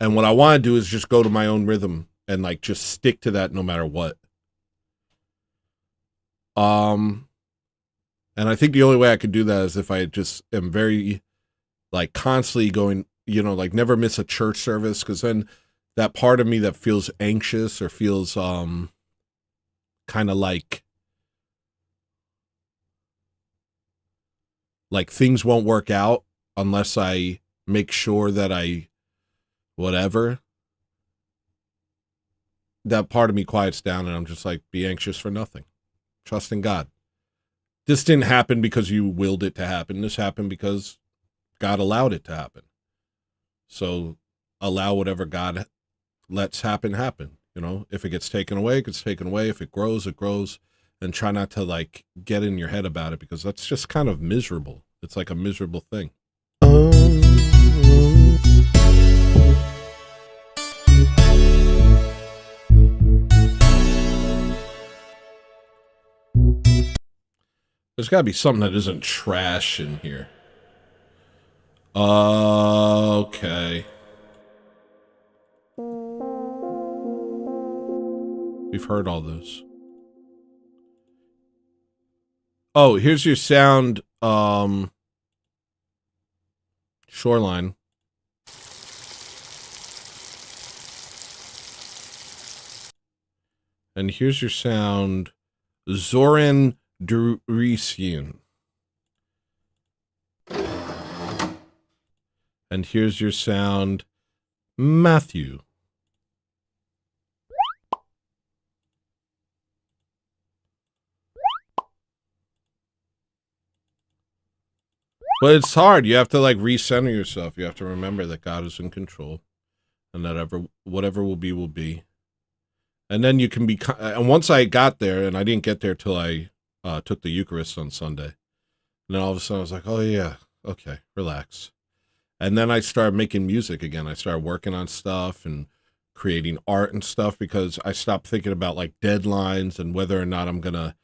And what I want to do is just go to my own rhythm and like just stick to that no matter what. And I think the only way I could do that is if I just am very like constantly going, you know, like never miss a church service, because then that part of me that feels anxious or feels kind of like things won't work out unless I make sure that I whatever, that part of me quiets down and I'm just like, be anxious for nothing. Trust in God. This didn't happen because you willed it to happen. This happened because God allowed it to happen. So allow whatever God lets happen, happen. You know, if it gets taken away, it gets taken away. If it grows, it grows. And try not to like get in your head about it, because that's just kind of miserable. It's like a miserable thing. There's got to be something that isn't trash in here. Okay. We've heard all this. Oh, here's your sound, shoreline. And here's your sound, Zoran Durisian. And here's your sound, Matthew. But it's hard. You have to like recenter yourself. You have to remember that God is in control, and that whatever will be, will be. And then you can be. And once I got there, and I didn't get there till I took the Eucharist on Sunday, and then all of a sudden I was like, oh yeah, okay, relax. And then I started making music again. I started working on stuff and creating art and stuff, because I stopped thinking about like deadlines and whether or not I'm gonna,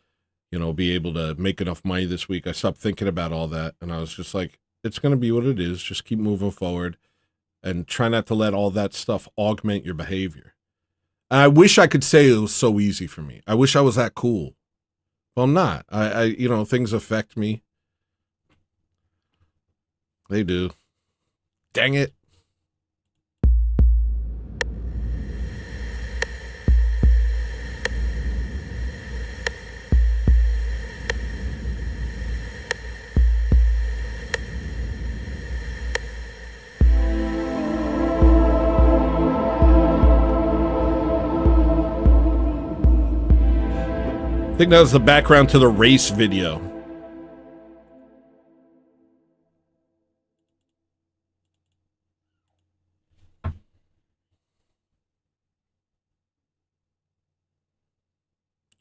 you know, be able to make enough money this week. I stopped thinking about all that. And I was just like, it's going to be what it is. Just keep moving forward and try not to let all that stuff augment your behavior. And I wish I could say it was so easy for me. I wish I was that cool. Well, I'm not. I you know, things affect me. They do. Dang it. I think that was the background to the race video.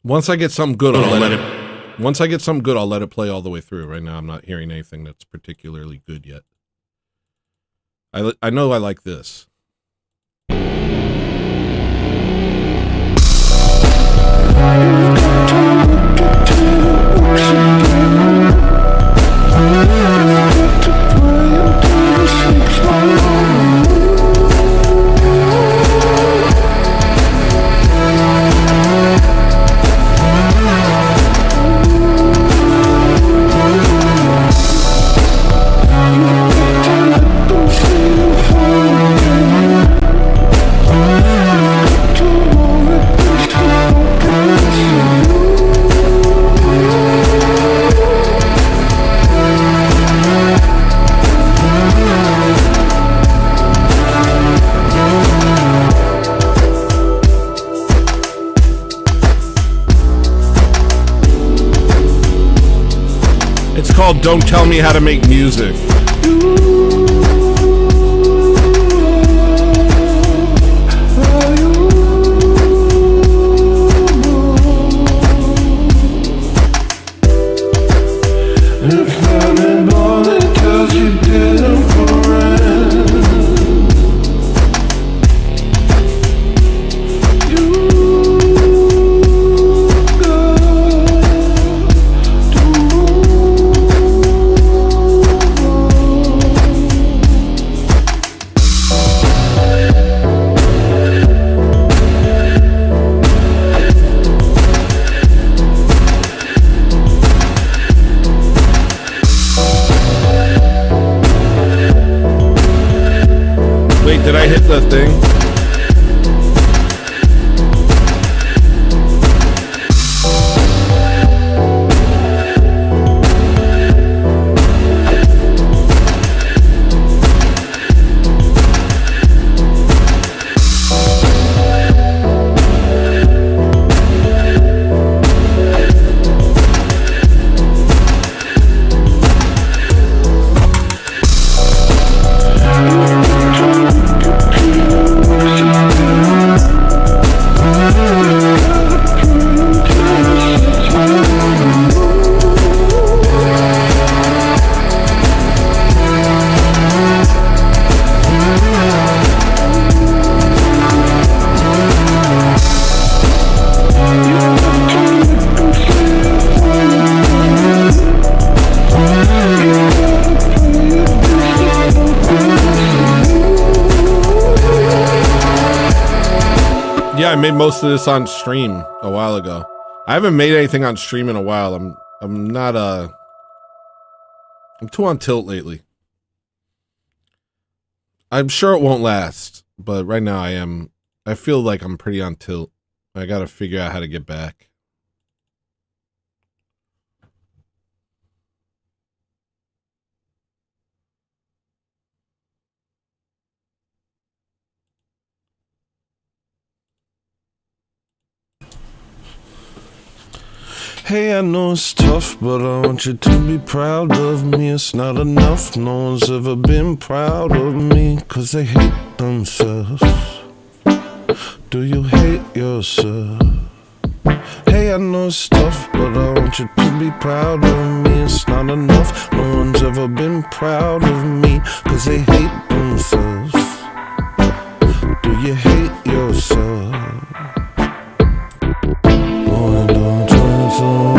Once I get something good, I'll let it. Once I get something good, I'll let it play all the way through. Right now, I'm not hearing anything that's particularly good yet. I know I like this. It's called Don't Tell Me How to Make Music. Wait, did I hit the thing? Yeah, I made most of this on stream a while ago. I haven't made anything on stream in a while. I'm not I'm too on tilt lately. I'm sure it won't last, but right now I feel like I'm pretty on tilt. I gotta figure out how to get back. Hey, I know it's tough, but I want you to be proud of me. It's not enough, no one's ever been proud of me, 'cause they hate themselves. Do you hate yourself? Hey, I know it's tough, but I want you to be proud of me. It's not enough, no one's ever been proud of me, 'cause they hate themselves. Do you hate yourself? Boy, don't try so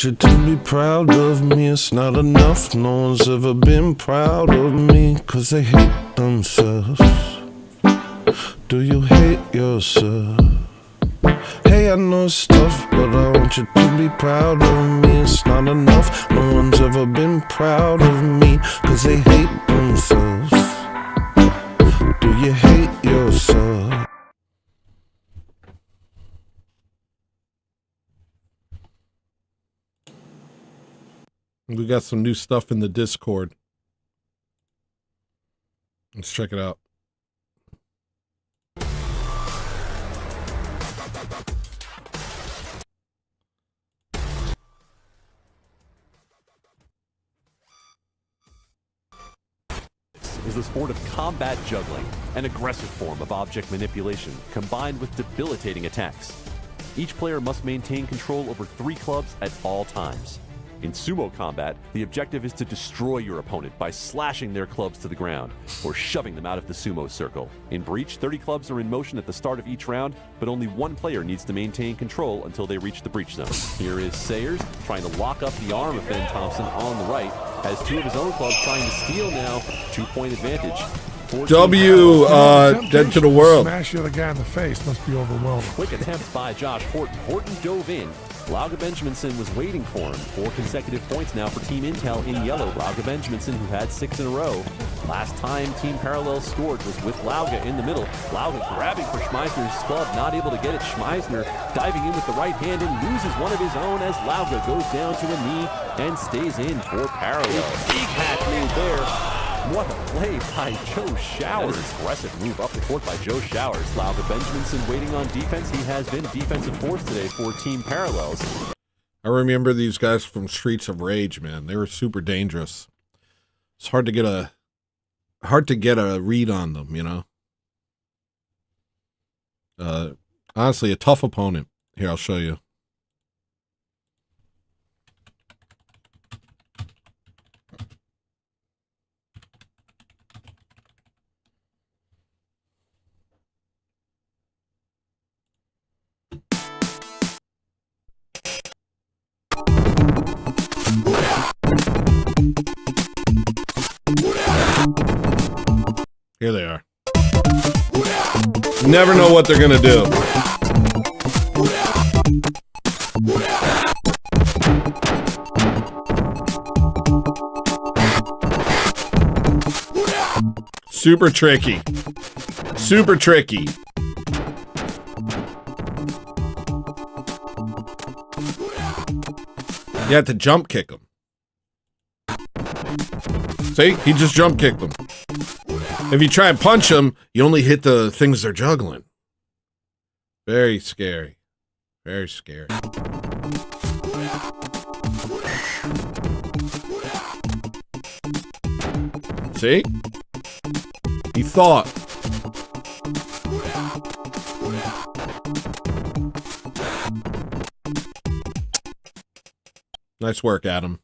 you to be proud of me. It's not enough, no one's ever been proud of me, 'cause they hate themselves. Do you hate yourself? Hey, I know it's tough, but I want you to be proud of me. It's not enough, no one's ever been proud of me, 'cause they hate themselves. Do you hate yourself? We got some new stuff in the Discord. Let's check it out. Is the sport of combat juggling, an aggressive form of object manipulation combined with debilitating attacks. Each player must maintain control over 3 clubs at all times. In sumo combat, the objective is to destroy your opponent by slashing their clubs to the ground or shoving them out of the sumo circle. In Breach, 30 clubs are in motion at the start of each round, but only one player needs to maintain control until they reach the breach zone. Here is Sayers trying to lock up the arm of Ben Thompson on the right, has two of his own clubs trying to steal now. 2-point advantage. W, dead to the world. Smash the other guy in the face must be overwhelming. Quick attempt by Josh Horton. Horton dove in. Lauga Benjaminson was waiting for him. 4 consecutive points now for Team Intel in yellow. Lauga Benjaminson, who had 6 in a row. Last time Team Parallel scored was with Lauga in the middle. Lauga grabbing for Schmeisner's club, not able to get it. Schmeisner diving in with the right hand and loses one of his own as Lauga goes down to a knee and stays in for Parallel. Big hat made there. What a play by Joe Showers. That is an aggressive move up the court by Joe Showers. Lauga Benjaminson waiting on defense. He has been defensive force today for Team Parallels. I remember these guys from Streets of Rage, man. They were super dangerous. It's hard to get a read on them, you know. Honestly, a tough opponent. Here, I'll show you. Here they are. Never know what they're gonna do. Super tricky. Super tricky. You had to jump kick him. See? He just jump kicked him. If you try and punch him, you only hit the things they're juggling. Very scary. Very scary. See? He thought. Nice work, Adam.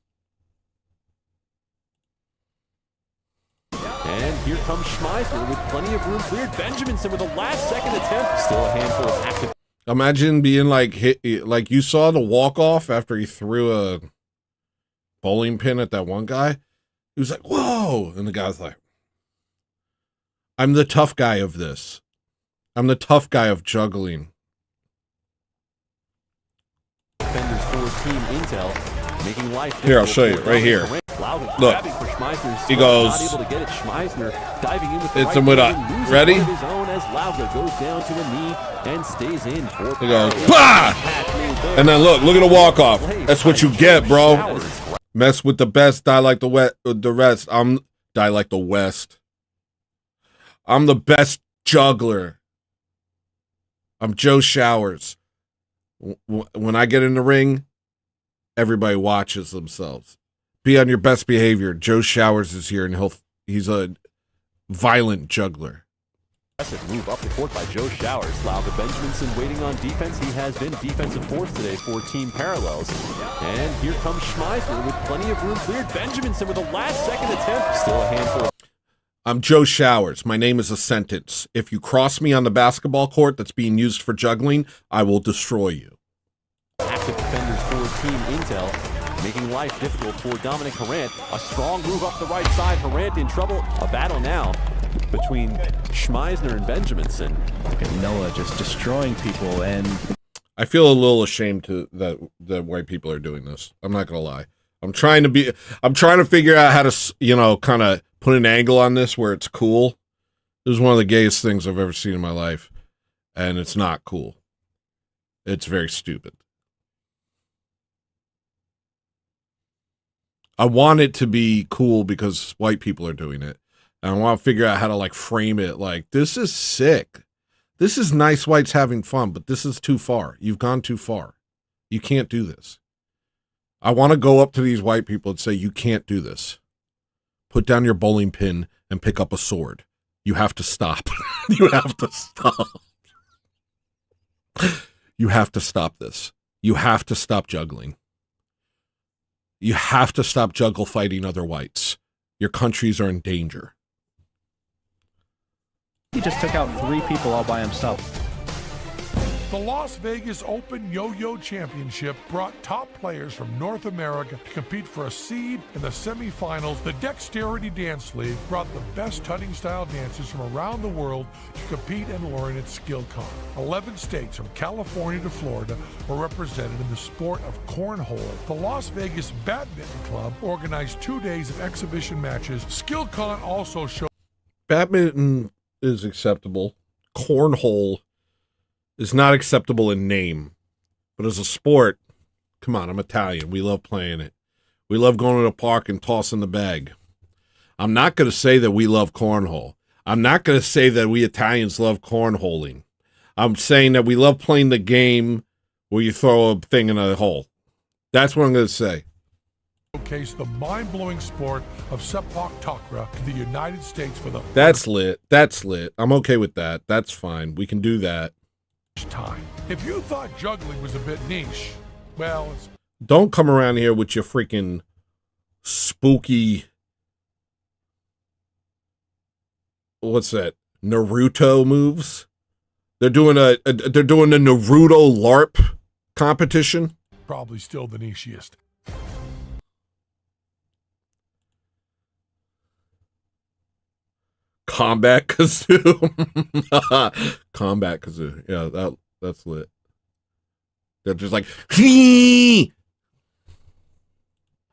And here comes Schmeisner with plenty of room cleared. Benjaminson with a last-second attempt. Still a handful of active. Imagine being like you saw the walk-off after he threw a bowling pin at that one guy. He was like, whoa! And the guy's like, I'm the tough guy of this. I'm the tough guy of juggling. Defenders for Team Intel. Making life here, I'll show you right here. Look, he goes. It's him with a ready. He goes, bah! And then look at the walk off. That's what you get, bro. Mess with the best, die like the rest. Die like the West. I'm the best juggler. I'm Joe Showers. When I get in the ring, everybody watches themselves. Be on your best behavior. Joe Showers is here, and he's a violent juggler. Move up the court by Joe Showers. Lauga Benjaminson waiting on defense. He has been defensive force today for Team Parallels. And here comes Schmeisner with plenty of room cleared. Benjaminson with a last-second attempt. Still a handful. I'm Joe Showers. My name is a sentence. If you cross me on the basketball court that's being used for juggling, I will destroy you. Active defenders for Team Intel, making life difficult for Dominic Harant. A strong move up the right side. Harant in trouble. A battle now between Schmeisner and Benjaminson. And Noah just destroying people. And I feel a little ashamed that white people are doing this. I'm not gonna lie. I'm trying to figure out how to, kind of put an angle on this where it's cool. This is one of the gayest things I've ever seen in my life, and it's not cool. It's very stupid. I want it to be cool because white people are doing it. And I want to figure out how to frame it like, this is sick. This is nice whites having fun, but this is too far. You've gone too far. You can't do this. I want to go up to these white people and say, you can't do this. Put down your bowling pin and pick up a sword. You have to stop. You have to stop. You have to stop this. You have to stop juggling. You have to stop juggle fighting other whites. Your countries are in danger. He just took out 3 people all by himself. The Las Vegas Open Yo-Yo Championship brought top players from North America to compete for a seed in the semifinals. The Dexterity Dance League brought the best tutting style dancers from around the world to compete and learn at SkillCon. 11 states from California to Florida were represented in the sport of cornhole. The Las Vegas Badminton Club organized 2 days of exhibition matches. SkillCon also showed... Badminton is acceptable. Cornhole is not acceptable in name, but as a sport, come on, I'm Italian. We love playing it. We love going to the park and tossing the bag. I'm not going to say that we love cornhole. I'm not going to say that we Italians love cornholing. I'm saying that we love playing the game where you throw a thing in a hole. That's what I'm going to say. Showcase the mind-blowing sport of sepak takraw to the United States for the That's lit. That's lit. I'm okay with that. That's fine. We can do that. Time. If you thought juggling was a bit niche, well, it's... Don't come around here with your freaking spooky, what's that, Naruto moves. They're doing the Naruto LARP competition. Probably still the nichiest. Combat kazoo. Combat kazoo. Yeah, that's lit. They're just like, hee!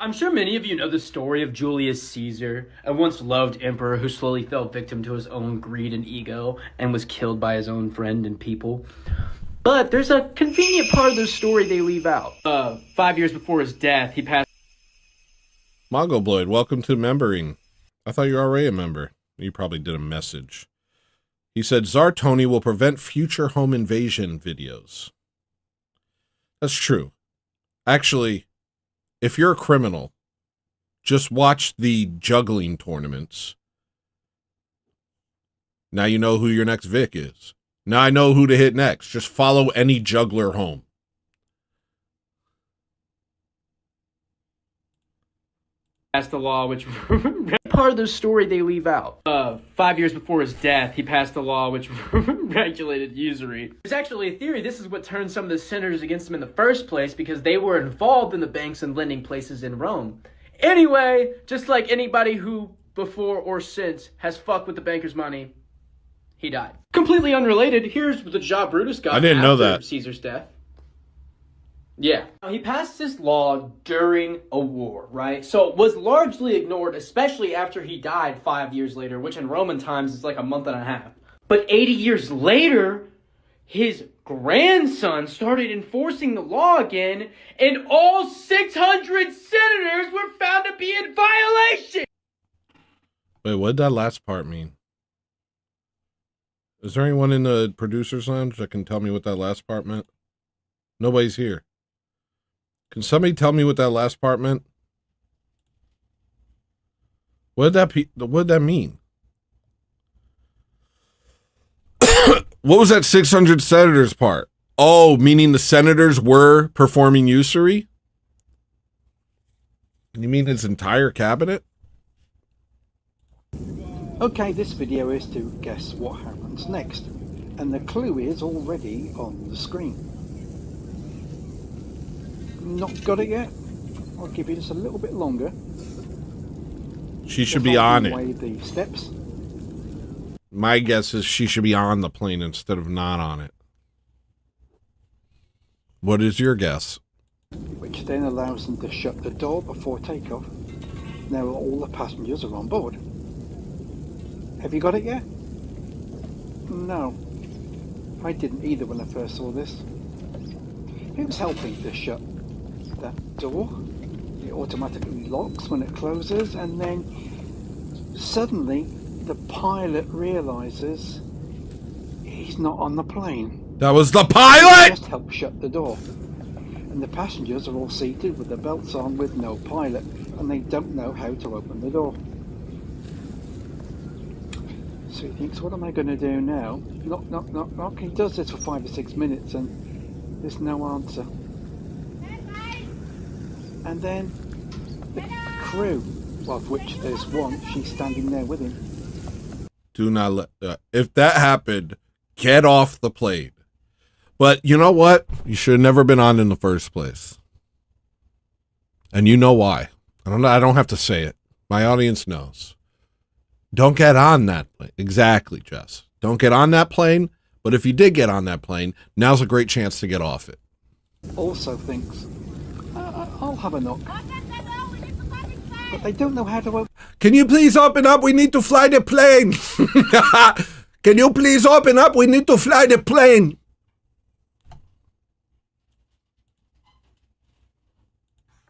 I'm sure many of you know the story of Julius Caesar, a once loved emperor who slowly fell victim to his own greed and ego and was killed by his own friend and people. But there's a convenient part of the story they leave out. 5 years before his death, he passed... Mongobloid, welcome to membering. I thought you were already a member. You probably did a message. He said, Czar Tony will prevent future home invasion videos. That's true. Actually, if you're a criminal, just watch the juggling tournaments. Now you know who your next Vic is. Now I know who to hit next. Just follow any juggler home. Passed the law which part of the story they leave out. 5 years before his death, he passed a law which regulated usury. There's actually a theory this is what turned some of the senators against him in the first place because they were involved in the banks and lending places in Rome. Anyway, just like anybody who before or since has fucked with the banker's money, he died. Completely unrelated, here's the job Brutus got I didn't know after that. Caesar's death. Yeah. He passed this law during a war, right? So it was largely ignored, especially after he died 5 years later, which in Roman times is like a month and a half. But 80 years later, his grandson started enforcing the law again, and all 600 senators were found to be in violation! Wait, what did that last part mean? Is there anyone in the producer's lounge that can tell me what that last part meant? Nobody's here. Can somebody tell me what that last part meant? What did that mean? What was that 600 senators part? Oh, meaning the senators were performing usury? You mean his entire cabinet? Okay, this video is to guess what happens next, and the clue is already on the screen. Not got it yet? I'll give you just a little bit longer. She should be on it. Away the steps. My guess is she should be on the plane instead of not on it. What is your guess? Which then allows them to shut the door before takeoff. Now all the passengers are on board. Have you got it yet? No. I didn't either when I first saw this. Who's helping to shut that door? It automatically locks when it closes, and then suddenly the pilot realizes he's not on the plane. That was the pilot! Just help shut the door. And the passengers are all seated with their belts on with no pilot, and they don't know how to open the door. So he thinks, what am I going to do now? Knock, knock, knock, knock. He does this for 5 or 6 minutes and there's no answer. And then The crew, of which there's one, she's standing there with him. Do not let... if that happened, get off the plane. But you know what? You should have never been on in the first place. And you know why. I don't have to say it. My audience knows. Don't get on that plane. Exactly, Jess. Don't get on that plane. But if you did get on that plane, now's a great chance to get off it. Also thinks, I'll have a knock. But they don't know how to open. Can you please open up? We need to fly the plane. Can you please open up? We need to fly the plane.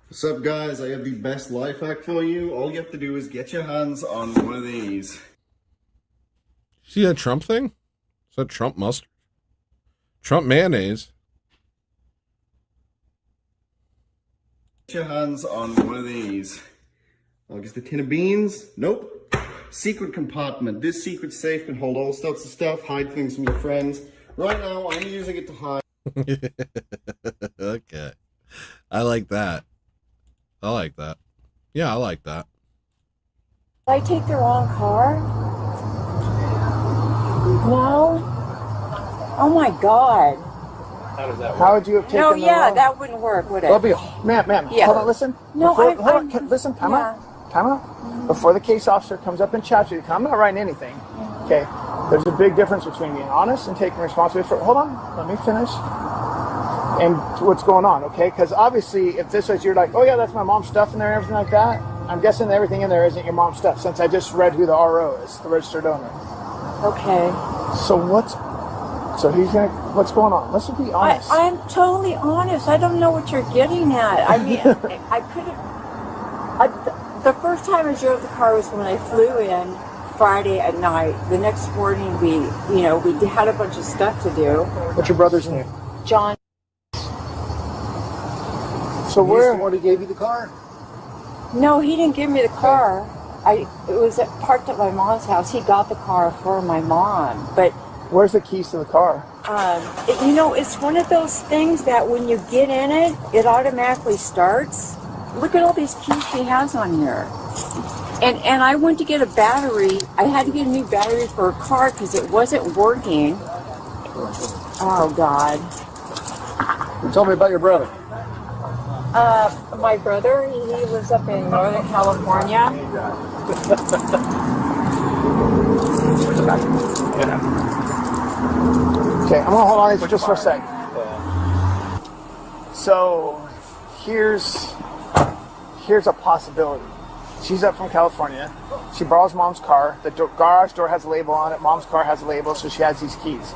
What's up, guys? I have the best life hack for you. All you have to do is get your hands on one of these. See that Trump thing? Is that Trump mustard? Trump mayonnaise. Get your hands on one of these. I guess the tin of beans? Nope. Secret compartment. This secret safe can hold all sorts of stuff, hide things from your friends. Right now, I'm using it to hide. Okay. I like that. I like that. Yeah, I like that. Did I take the wrong car? No? Oh my God. How does that work? How would you have taken No, the yeah, wrong? that wouldn't work, would it? Ma'am, Yeah. hold on, listen. No, Listen, time out. Before the case officer comes up and chats with you, I'm not writing anything. Okay, there's a big difference between being honest and taking responsibility for, hold on, let me finish. And what's going on, okay? Because obviously, if this was, you're like, oh yeah, that's my mom's stuff in there and everything like that, I'm guessing everything in there isn't your mom's stuff, since I just read who the RO is, the registered owner. Okay. So what's going on? Let's be honest. I'm totally honest. I don't know what you're getting at. I mean, I could have... The first time I drove the car was when I flew in Friday at night. The next morning, we had a bunch of stuff to do. What's your brother's name? John. So where? He's the one who gave you the car? No, he didn't give me the car. It was parked at my mom's house. He got the car for my mom. But where's the keys to the car? It's one of those things that when you get in it, it automatically starts. Look at all these keys she has on here. And I went to get a battery. I had to get a new battery for a car because it wasn't working. Oh, God. Tell me about your brother. My brother, he lives up in Northern California. Okay, I'm gonna hold on to just for a sec. So here's a possibility. She's up from California. She borrows mom's car. The garage door has a label on it. Mom's car has a label, so she has these keys.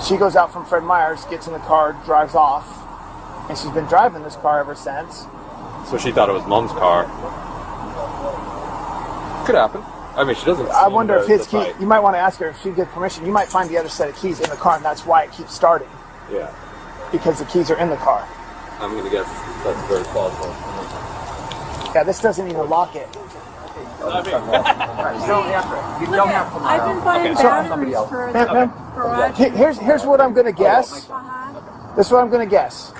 She goes out from Fred Meyer's, gets in the car, drives off, and she's been driving this car ever since. So she thought it was mom's car. Could happen. I mean, she doesn't. I wonder if his key. You might want to ask her if she gets permission. You might find the other set of keys in the car, and that's why it keeps starting. Yeah. Because the keys are in the car. I'm gonna guess that's very plausible. Yeah, this doesn't even lock it. You don't have to. I've been buying batteries for the garage. Here's what I'm gonna guess. This is what I'm gonna guess.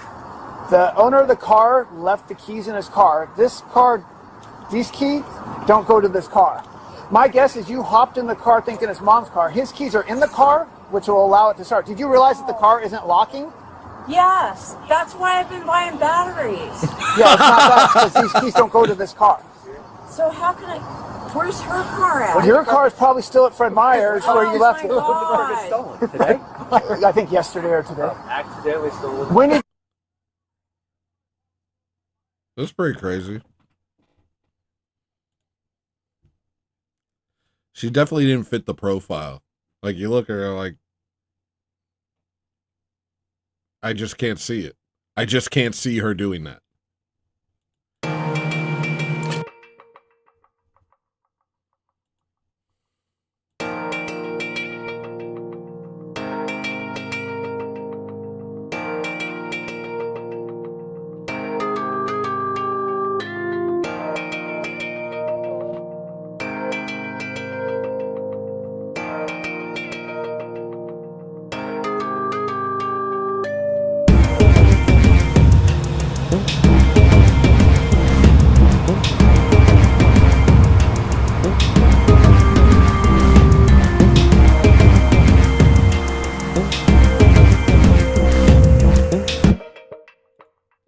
The owner of the car left the keys in his car. These keys don't go to this car. My guess is you hopped in the car thinking it's mom's car. His keys are in the car, which will allow it to start. Did you realize that the car isn't locking? Yes, that's why I've been buying batteries. Yeah, it's not that, because these keys don't go to this car. So how can I... Where's her car at? Well, your car is probably still at Fred Meyer's where you left it. Oh, my God. Stolen today? I think yesterday or today. Accidentally stolen. When did... That's pretty crazy. She definitely didn't fit the profile. Like, you look at her like, I just can't see it. I just can't see her doing that.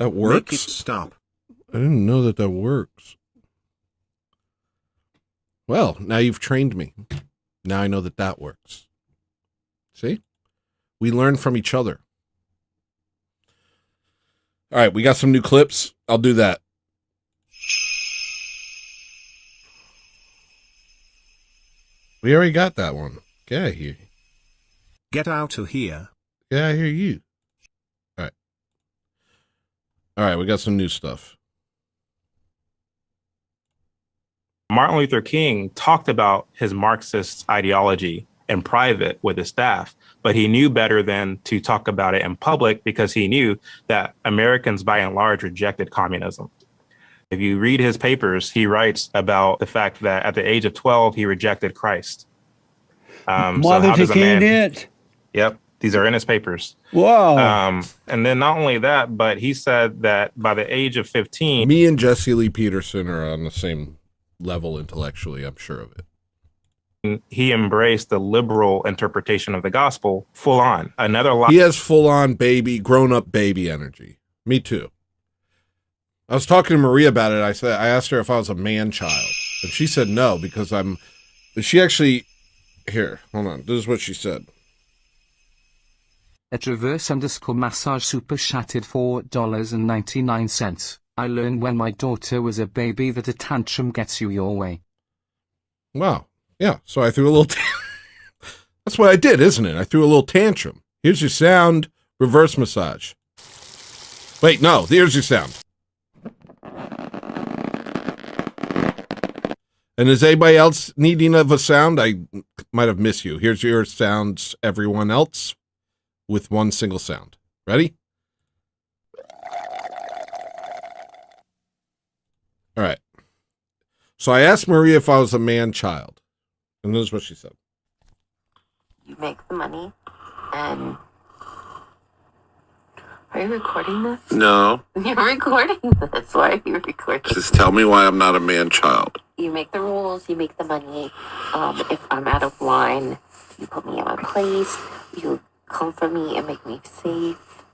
That works? Make it stop. I didn't know that works. Well, now you've trained me. Now I know that works. See? We learn from each other. All right, we got some new clips. I'll do that. We already got that one. Get out of here. Get out of here. Get out of here, you. All right. All right, we got some new stuff. Martin Luther King talked about his Marxist ideology in private with his staff, but he knew better than to talk about it in public because he knew that Americans by and large rejected communism. If you read his papers, he writes about the fact that at the age of 12, he rejected Christ. Martin Luther King did? Yep, these are in his papers. Wow. And then not only that, but he said that by the age of 15... Me and Jesse Lee Peterson are on the same level intellectually, I'm sure of it. He embraced the liberal interpretation of the gospel full on. He has full on grown up baby energy. Me too. I was talking to Maria about it. I asked her if I was a man child, and she said no because she actually, here, hold on. This is what she said. At reverse_massage super chatted $4.99. I learned when my daughter was a baby that a tantrum gets you your way. Wow. Yeah. So I threw a little. That's what I did, isn't it? I threw a little tantrum. Here's your sound. Reverse massage. Wait, no. Here's your sound. And is anybody else needing of a sound? I might have missed you. Here's your sounds, everyone else, with one single sound. Ready? All right. So I asked Maria if I was a man child. And this is what she said. You make the money, and... Are you recording this? No. You're recording this. Why are you recording? Just tell me why I'm not a man child. You make the rules, you make the money. If I'm out of line, you put me in my place. You come for me and make me safe.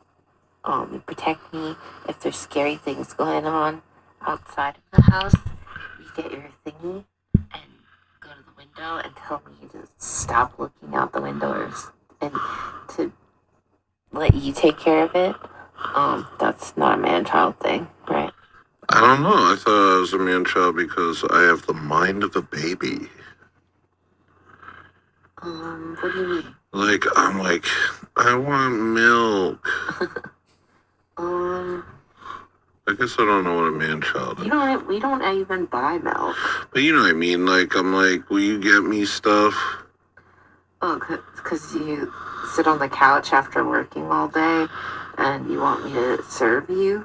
You protect me. If there's scary things going on outside of the house, you get your thingy and go to the window and tell me to stop looking out the window and to let you take care of it. That's not a man-child thing, right? I don't know. I thought I was a man child because I have the mind of a baby. What do you mean? I'm like, I want milk. I guess I don't know what a man child is. We don't even buy milk. But you know what I mean? I'm like, will you get me stuff? Oh, because you sit on the couch after working all day and you want me to serve you?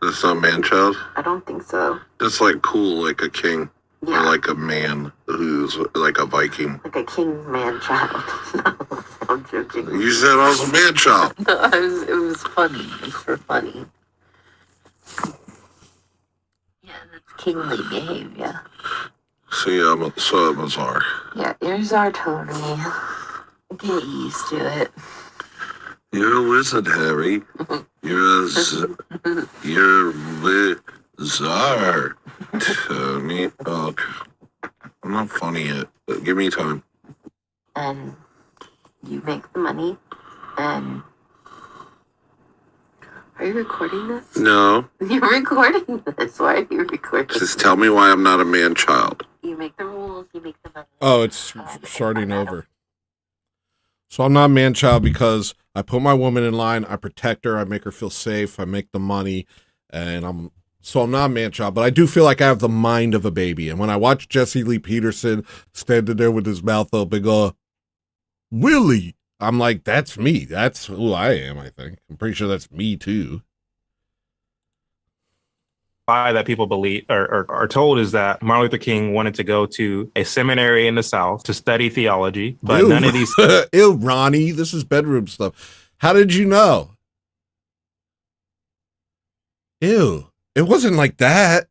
That's not man child? I don't think so. That's cool, like a king. Yeah. Or like a man who's like a Viking. Like a king man child. No, I'm joking. You said I was a man child. No, it was funny. It's for funny. Yeah, that's kingly behavior. See, I'm a czar. Yeah, here's our Tony. Get used to it. You're a wizard, Harry. You're a czar, Tony. Oh, I'm not funny yet. But give me time. And you make the money, and... Are you recording this? No. You're recording this. Why are you recording? Just tell me why I'm not a man child. You make the rules, you make the money. Oh, it's starting over. So I'm not a man child because I put my woman in line, I protect her, I make her feel safe, I make the money, and I'm not a man child, but I do feel like I have the mind of a baby. And when I watch Jesse Lee Peterson standing there with his mouth open, go, Willie, I'm like, that's me. That's who I am, I think. I'm pretty sure that's me too. That people believe or are told is that Martin Luther King wanted to go to a seminary in the South to study theology, but none of these... Ew, Ronnie, this is bedroom stuff. How did you know? Ew, it wasn't like that.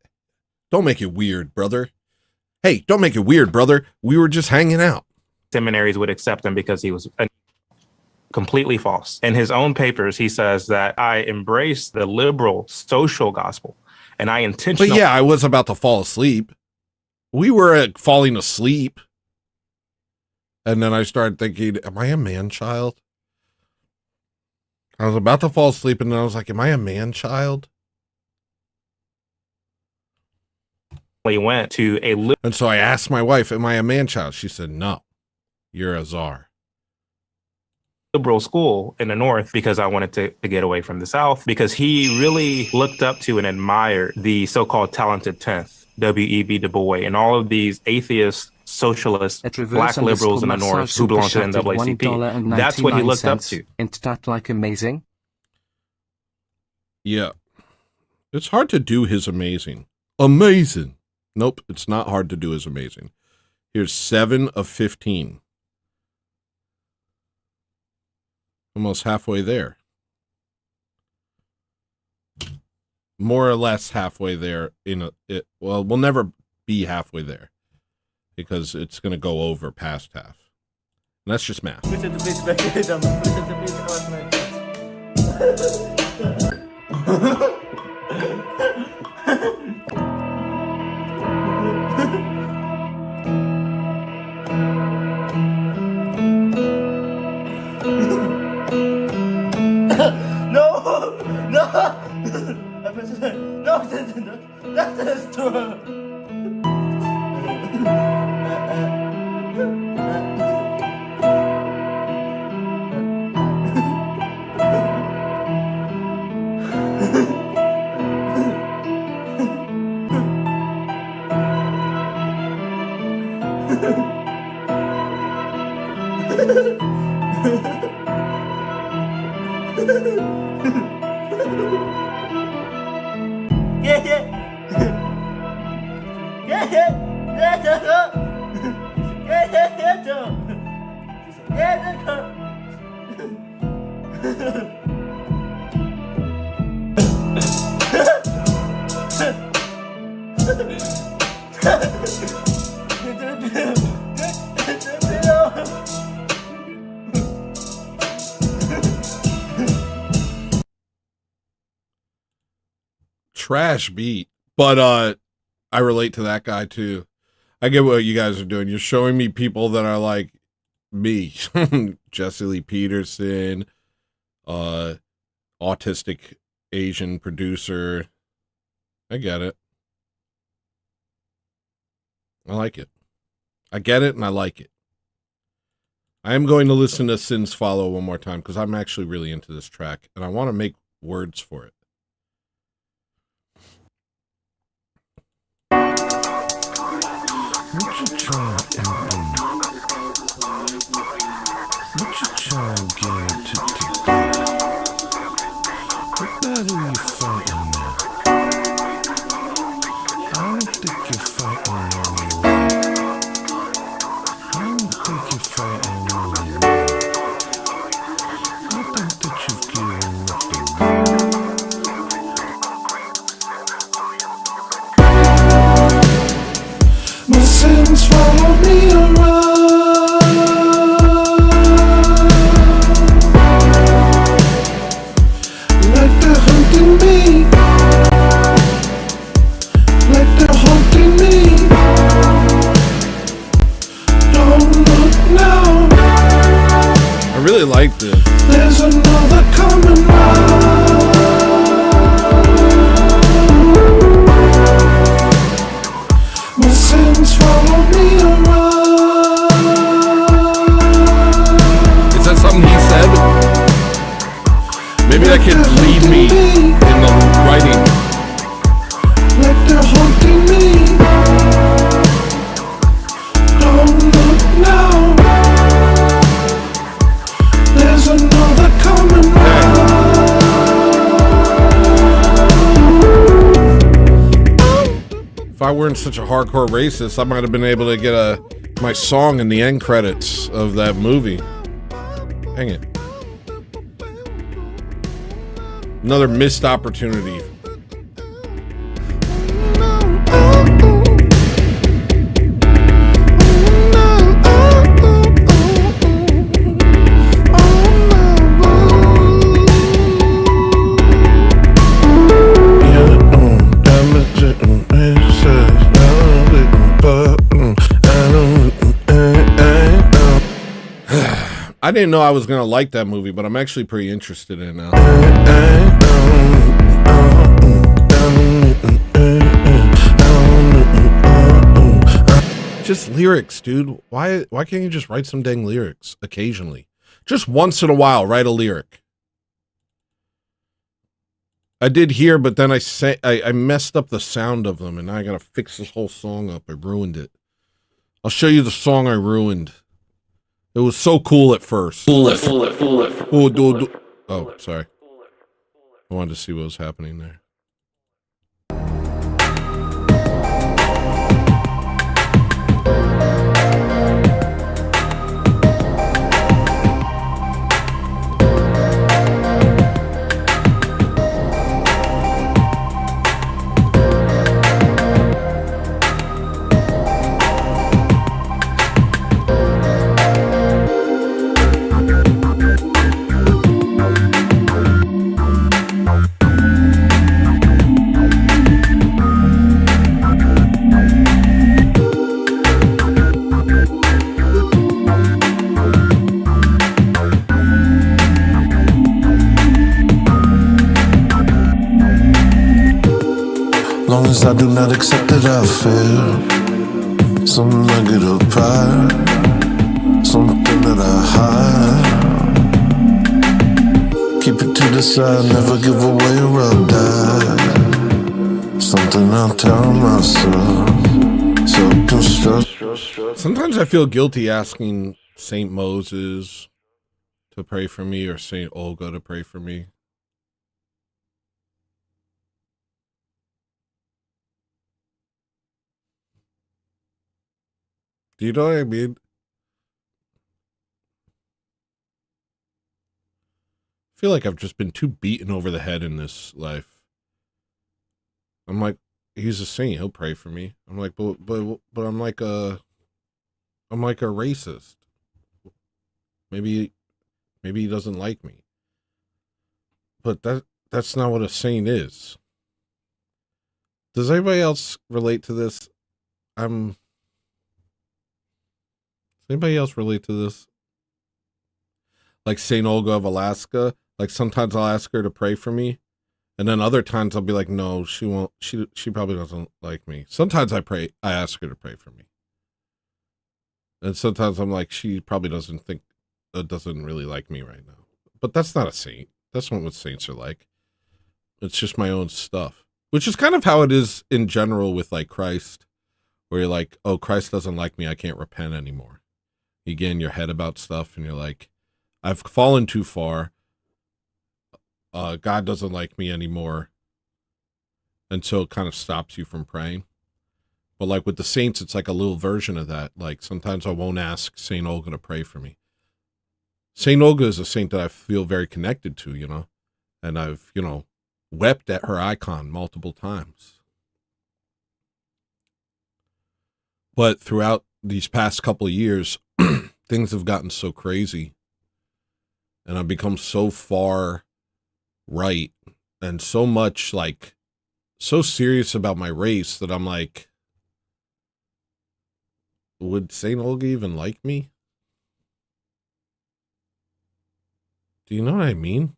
Don't make it weird, brother. Hey, don't make it weird, brother. We were just hanging out. Seminaries would accept him because he was... completely false. In his own papers, he says that I embrace the liberal social gospel, and I intentionally. But yeah, I was about to fall asleep. We were falling asleep. And then I started thinking, am I a man-child? I was about to fall asleep, and then I was like, am I a man-child? Went to a and so I asked my wife, am I a man-child? She said, no, you're a czar. Liberal school in the North because I wanted to get away from the South, because he really looked up to and admired the so-called talented 10th, W.E.B. Du Bois, and all of these atheist, socialist, black liberals in the North who belong to NAACP. That's what he looked up to. Isn't that like amazing? Yeah. It's hard to do his amazing. Amazing. Nope, it's not hard to do his amazing. Here's 7 of 15. Almost halfway there. More or less halfway there. Well, we'll never be halfway there because it's going to go over past half. And that's just math. Trash beat, but I relate to that guy too. I get what you guys are doing. You're showing me people that are like me. Jesse Lee Peterson, autistic Asian producer. I get it. I like it. I get it and I like it. I am going to listen to Sins Follow one more time because I'm actually really into this track and I want to make words for it. What you trying to do? What you trying to get to today? What battle you fighting now? I don't think you're fighting anyway. I don't think you're fighting anyway. I think that you've given up the my sins follow me around like they're hunting me, like they're haunting me. Don't look now. I really like this. There's another coming round. My sins follow me around. Is that something he said? Maybe that could lead me in the writing. Like they're haunting me. Don't look now. There's another coming round. If I weren't such a hardcore racist, I might have been able to get my song in the end credits of that movie. Dang it. Another missed opportunity. I didn't know I was gonna like that movie, but I'm actually pretty interested in it now. Just lyrics, dude. Why can't you just write some dang lyrics occasionally? Just once in a while, write a lyric. I did hear, but then I messed up the sound of them, and now I gotta fix this whole song up. I ruined it. I'll show you the song I ruined. It was so cool at first. Oh, sorry. I wanted to see what was happening there. Long as I do not accept that I fail, some negative pride, something that I hide. Keep it to the side, never give away or I'll die. Something I'll tell myself. Sometimes I feel guilty asking Saint Moses to pray for me or Saint Olga to pray for me. Do you know what I mean? I feel like I've just been too beaten over the head in this life. I'm like, he's a saint, he'll pray for me. I'm like, but I'm like a racist. Maybe he doesn't like me. But that's not what a saint is. Does anybody else relate to this? Does anybody else relate to this? Like Saint Olga of Alaska. Like sometimes I'll ask her to pray for me, and then other times I'll be like, no, she won't. She probably doesn't like me. Sometimes I ask her to pray for me, and sometimes I'm like, she probably doesn't really like me right now. But that's not a saint. That's not what saints are like. It's just my own stuff, which is kind of how it is in general with like Christ, where you're like, oh, Christ doesn't like me. I can't repent anymore. You get in your head about stuff, and you're like, I've fallen too far. God doesn't like me anymore. And so it kind of stops you from praying. But like with the saints, it's like a little version of that. Like sometimes I won't ask Saint Olga to pray for me. Saint Olga is a saint that I feel very connected to, you know, and I've, you know, wept at her icon multiple times. But throughout these past couple of years, things have gotten so crazy, and I've become so far right and so much like so serious about my race that I'm like, would Saint Olga even like me? Do you know what I mean?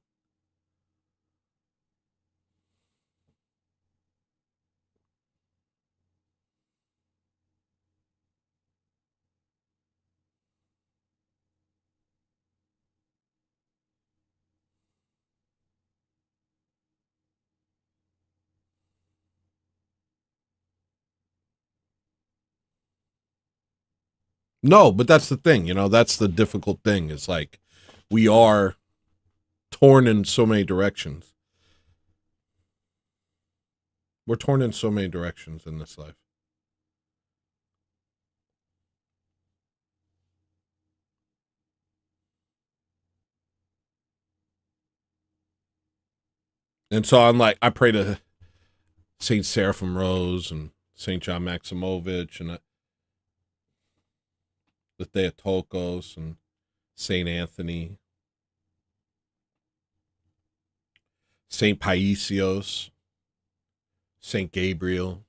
No, but that's the thing, you know, that's the difficult thing. Is like we are torn in so many directions. We're torn in so many directions in this life. And so I'm like, I pray to Saint Seraphim Rose and Saint John Maximovich and the Theotokos and Saint Anthony, Saint Paisios, Saint Gabriel.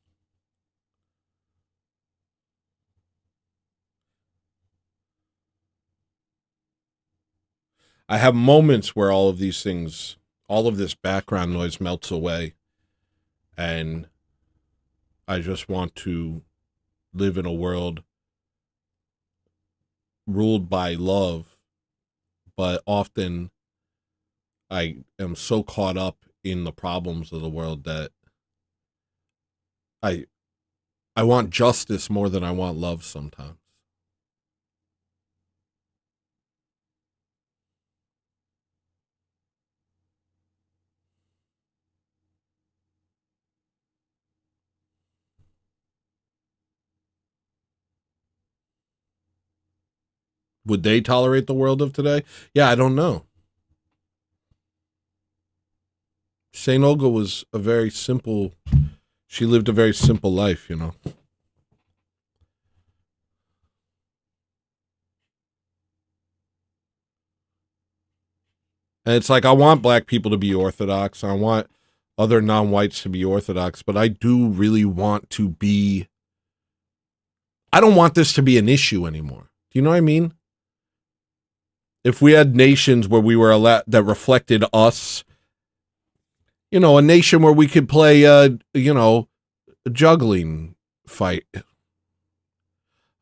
I have moments where all of these things, all of this background noise melts away, and I just want to live in a world ruled by love, but often I am so caught up in the problems of the world that I want justice more than I want love sometimes. Would they tolerate the world of today? Yeah, I don't know. Saint Olga was a very simple, she lived a very simple life, you know. And it's like, I want black people to be Orthodox. I want other non-whites to be Orthodox, but I do really want to be, I don't want this to be an issue anymore. Do you know what I mean? If we had nations where we were allowed, that reflected us, you know, a nation where we could play, you know, a juggling fight.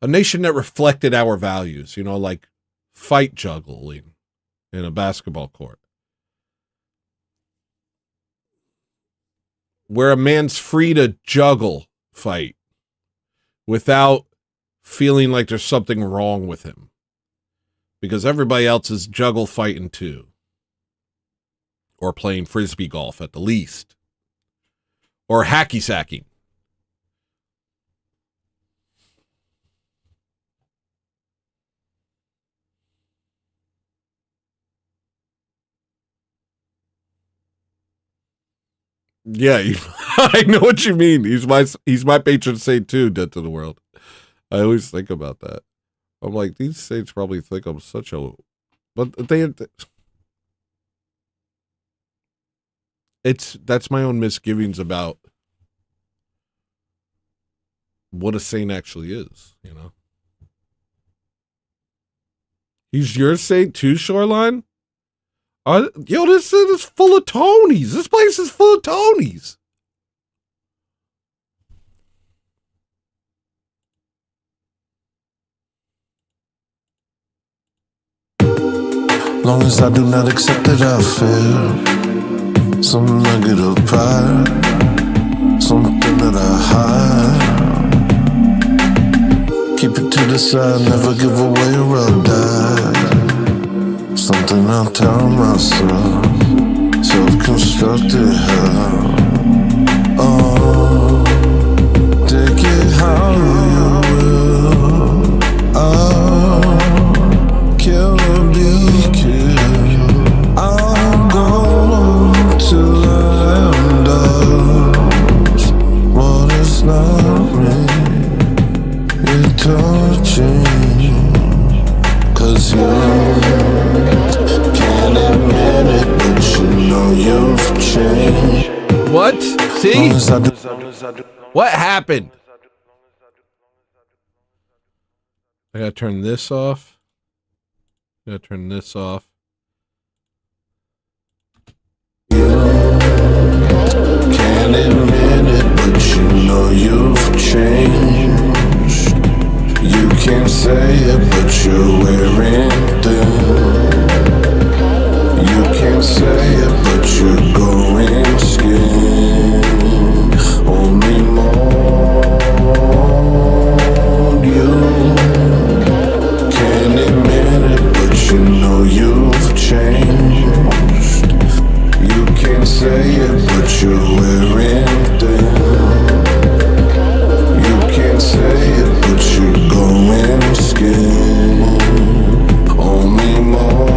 A nation that reflected our values, you know, like fight juggling in a basketball court. Where a man's free to juggle fight without feeling like there's something wrong with him. Because everybody else is juggle fighting too. Or playing frisbee golf at the least. Or hacky sacking. Yeah, I know what you mean. He's my patron saint too, dead to the world. I always think about that. I'm like, these saints probably think I'm such a, but that's my own misgivings about what a saint actually is, you know. He's your saint too, Shoreline? Yo, this is full of Tonys. This place is full of Tonys. Long as I do not accept that I feel some negative pride, something that I hide. Keep it to the side, never give away or I'll die. Something I'll tell myself, self-constructed hell. Oh, take it how you will. Oh, kill or be killed. I'll go till I am done. What is not me, you're touching. 'Cause you can't admit it, but you know you've changed. What? See? What happened? I gotta turn this off. I gotta turn this off. Can't admit it, but you know you've changed. You can't say it, but you're wearing thin. You can't say it, but you're going skin. Only more you can't admit it, but you know you've changed. You can't say it, but you're wearing thin. You can't say it, but you're going skin. Only more.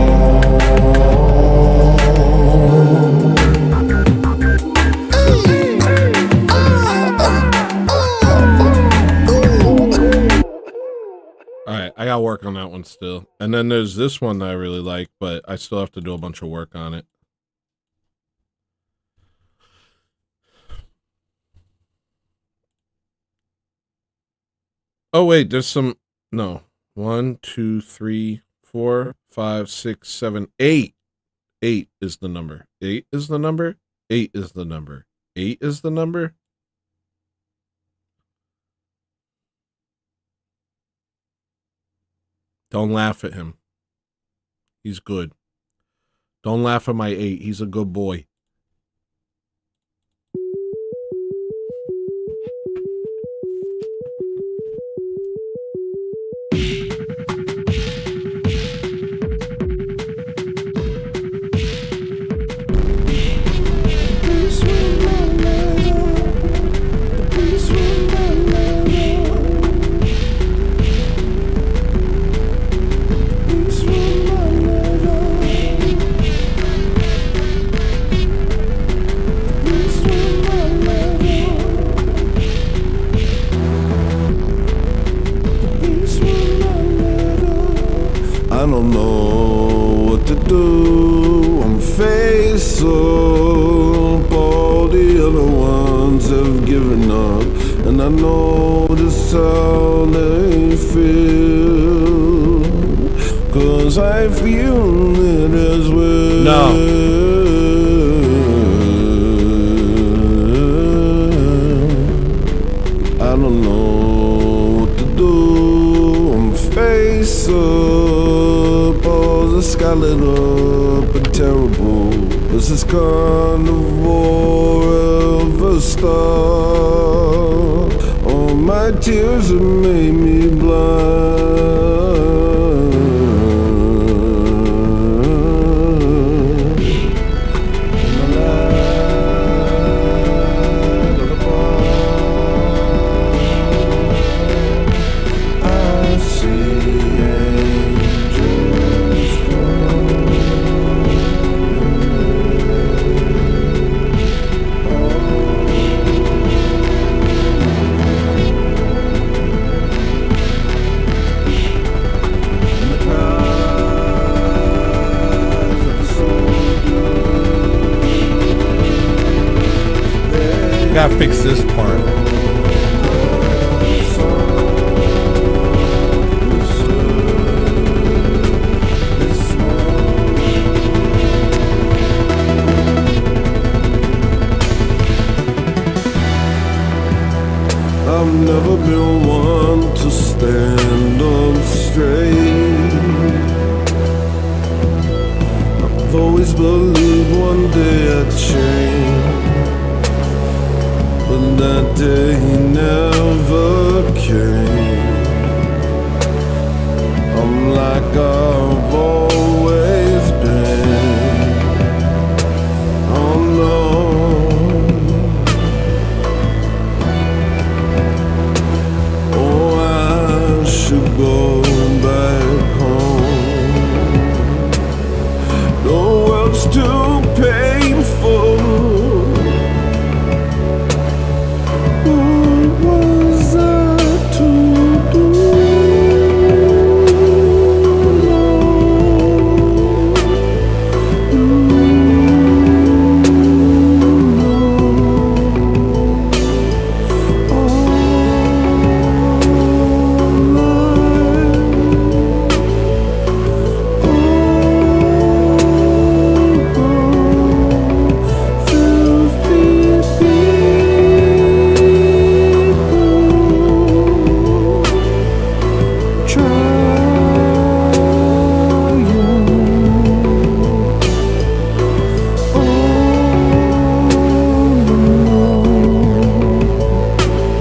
Alright, I gotta work on that one still. And then there's this one that I really like, but I still have to do a bunch of work on it. Oh wait, there's some, no. 1, 2, 3, 4, 5, 6, 7, 8. 8 is the number. 8 is the number. 8 is the number. 8 is the number. Don't laugh at him. He's good. Don't laugh at my 8. He's a good boy. I don't know what to do. I'm faced up. All the other ones have given up, and I know just how they feel. 'Cause I feel it as well. No. I don't know what to do. I'm faced up. Oh, the sky lit up and terrible. This is carnivore of a star. All my tears have made me blind. Gotta fix this part. I've never been one to stand up straight. I've always believed one day I'd change, but that day never came. I'm like I've always been. Oh no. Oh, I should go back home. The world's too painful.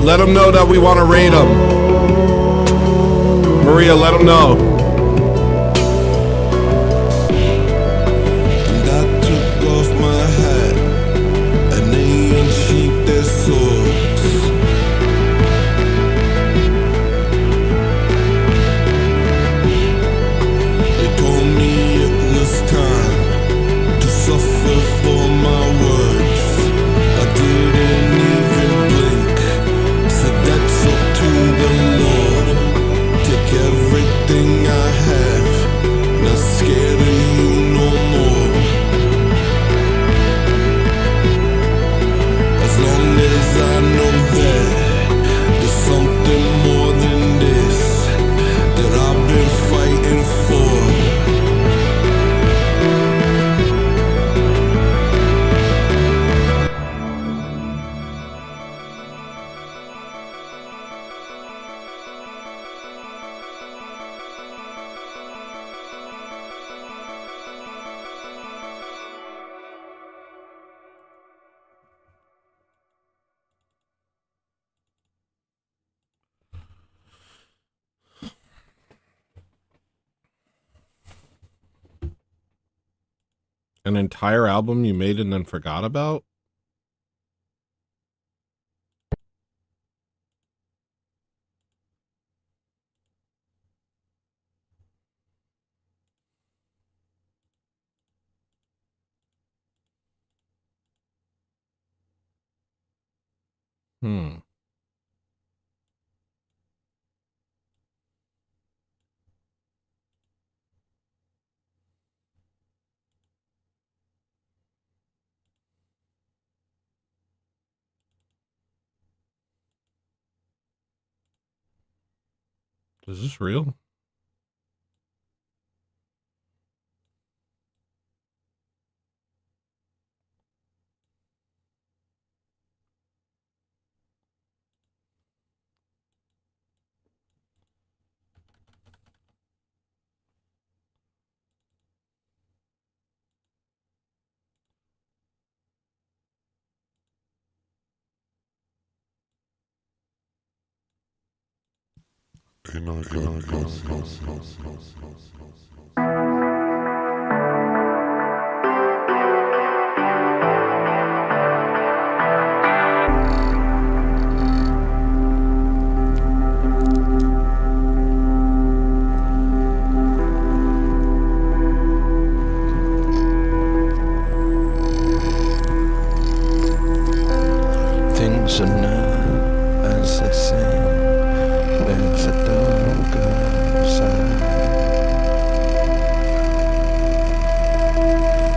Let them know that we want to raid them. Maria, let them know. And I took off my hat and they unsheathed their swords. They told me it was time to suffer for my words. I didn't even blink. That's up to the Lord. Take everything An entire album you made and then forgot about? Hmm. Is this real? Things are not as they seem. There's a dog outside.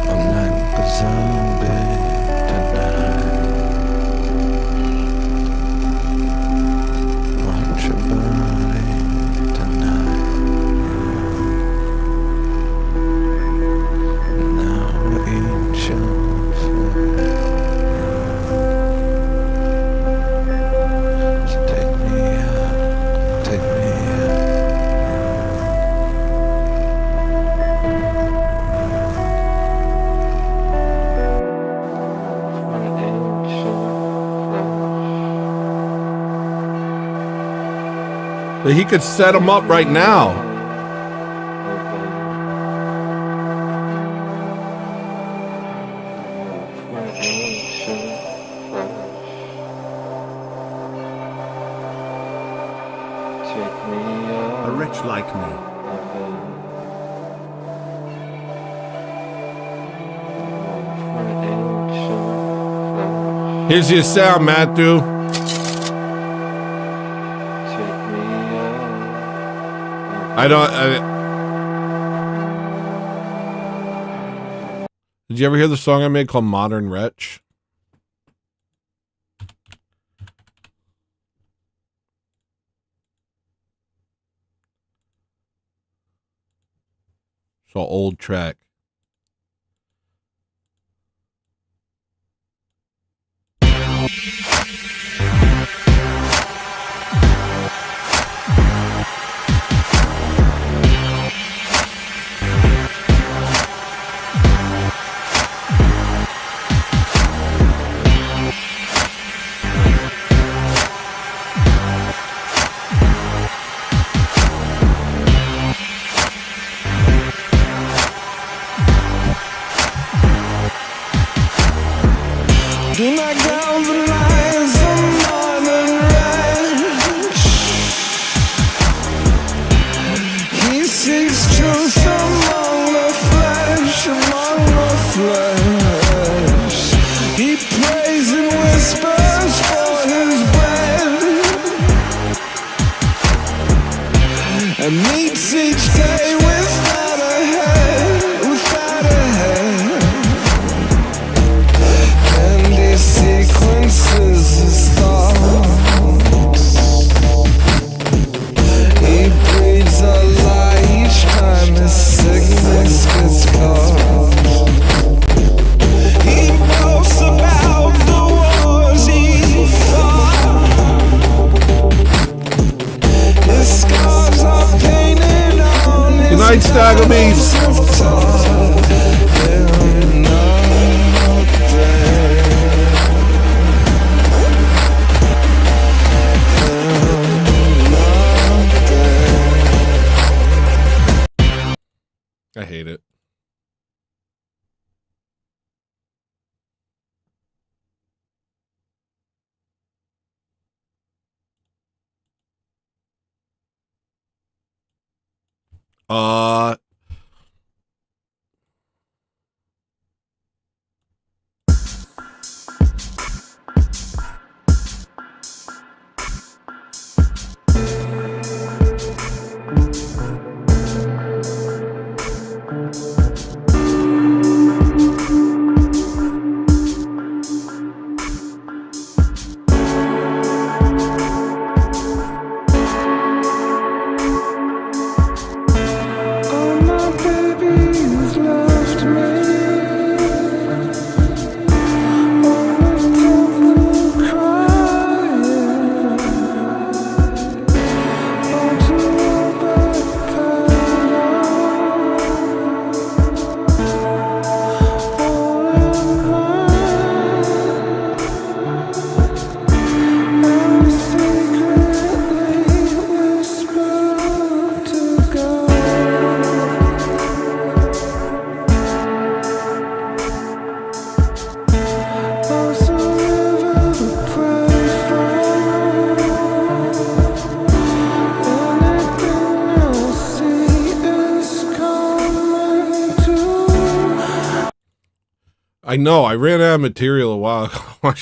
I'm like a zombie tonight. Watch your body tonight. Now eat your food. But he could set him up right now. A wretch like me. Here's your sound, Matthew. Did you ever hear the song I made called Modern Wretch? It's an old track. Do not galvanize a modern wretch. He seeks truth among the flesh, among the flesh. He prays and whispers for his bread, and meets each day without a head, without a head. Sequences his thoughts. He breathes a lie each time his sickness gets caught. He boasts about the wars he fought. His scars are painted on his Good night, Stagger Beast. I hate it. Uh, I know I ran out of material a while ago. I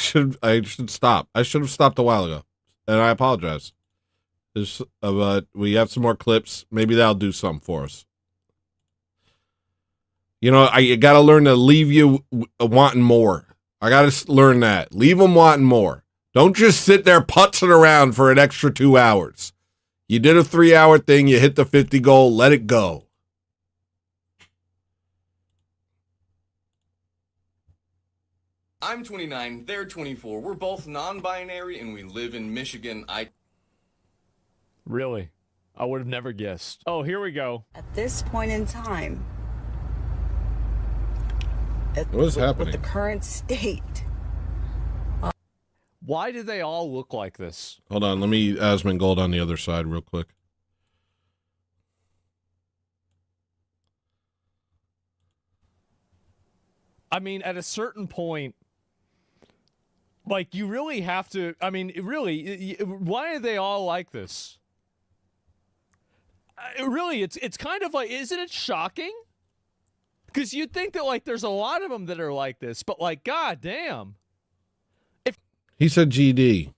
should stop. I should have stopped a while ago, and I apologize. But we have some more clips. Maybe that'll do something for us. You know, I got to learn to leave you wanting more. I got to learn that. Leave them wanting more. Don't just sit there putzing around for an extra 2 hours. You did a 3-hour thing. You hit the 50 goal. Let it go. I'm 29, they're 24. We're both non-binary and we live in Michigan. Really? I would have never guessed. Oh, here we go. At this point in time, what is happening? With the current state. Why do they all look like this? Hold on, let me Asmongold on the other side real quick. I mean, at a certain point, like, you really have to, I mean, really, why are they all like this? Really, it's kind of like, isn't it shocking? Because you'd think that, like, there's a lot of them that are like this, but, like, god damn. He said GD.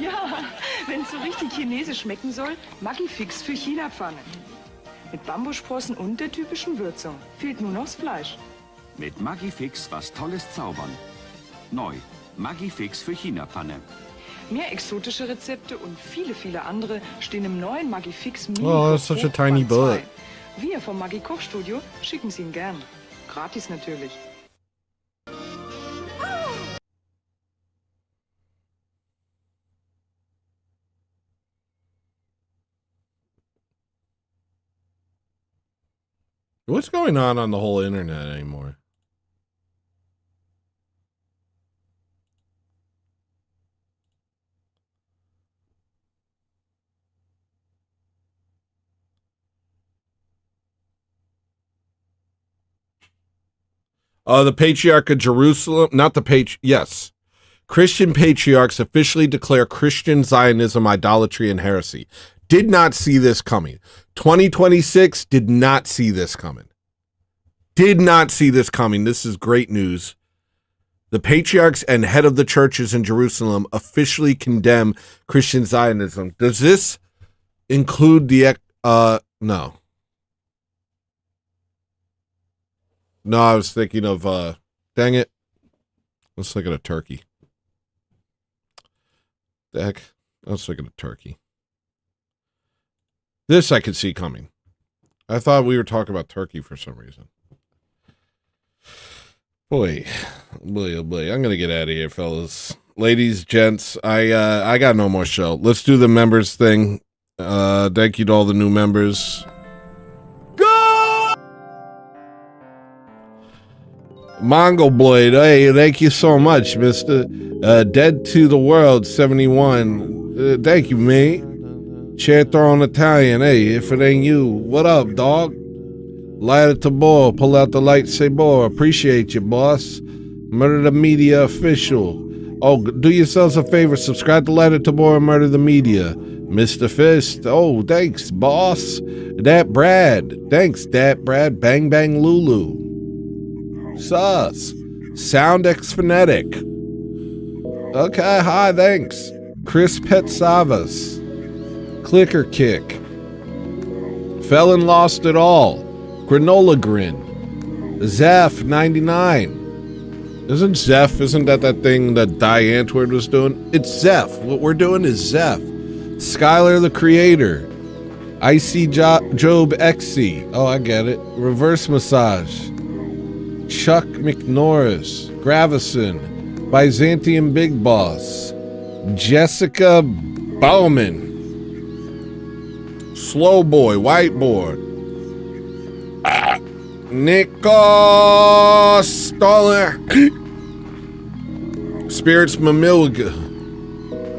Ja, wenn es so richtig chinesisch schmecken soll, Maggi-Fix für China-Pfanne. Mit Bambussprossen und der typischen Würzung. Fehlt nur noch das Fleisch. Mit Maggi-Fix was Tolles zaubern. Neu, Maggi-Fix für China-Pfanne. Mehr exotische Rezepte und viele andere stehen im neuen Maggi-Fix Mini. Oh, that's such a tiny butt. Wir vom Maggi-Kochstudio schicken es Ihnen gern. Gratis natürlich. What's going on the whole internet anymore? The Patriarch of Jerusalem, not the yes. Christian patriarchs officially declare Christian Zionism idolatry and heresy. Did not see this coming. 2026 did not see this coming. Did not see this coming. This is great news. The patriarchs and head of the churches in Jerusalem officially condemn Christian Zionism. Does this include the, no. No, I was thinking of, dang it. Let's look at a turkey. The heck? Let's look at a turkey. This I could see coming. I thought we were talking about turkey for some reason. Boy, oh boy. I'm going to get out of here, fellas. Ladies, gents, I got no more show. Let's do the members thing. Thank you to all the new members. Mongol Blade, hey, thank you so much, mister. Dead to the World 71. Thank you, mate. Chair throwing Italian, hey, if it ain't you, what up, dog? Light it to ball, pull out the lightsaber. Appreciate you, boss. Murder the Media official. Oh, do yourselves a favor, subscribe to Light it to ball and Murder the Media. Mr. Fist, oh, thanks, boss. Dat Brad, thanks, Dat Brad. Bang Bang Lulu. Sus. Sound X Phonetic. Okay, hi, thanks. Chris Petsavas. Clicker Kick. Felon Lost It All. Granola Grin. Zeph 99. Isn't that thing that Die Antwoord was doing? It's Zeph. What we're doing is Zeph. Skylar the Creator. Icy Job XC. Oh, I get it. Reverse Massage. Chuck McNorris. Gravison. Byzantium Big Boss. Jessica Bowman. Slow Boy. Whiteboard. Nico Stoller. Spirits Mamilga.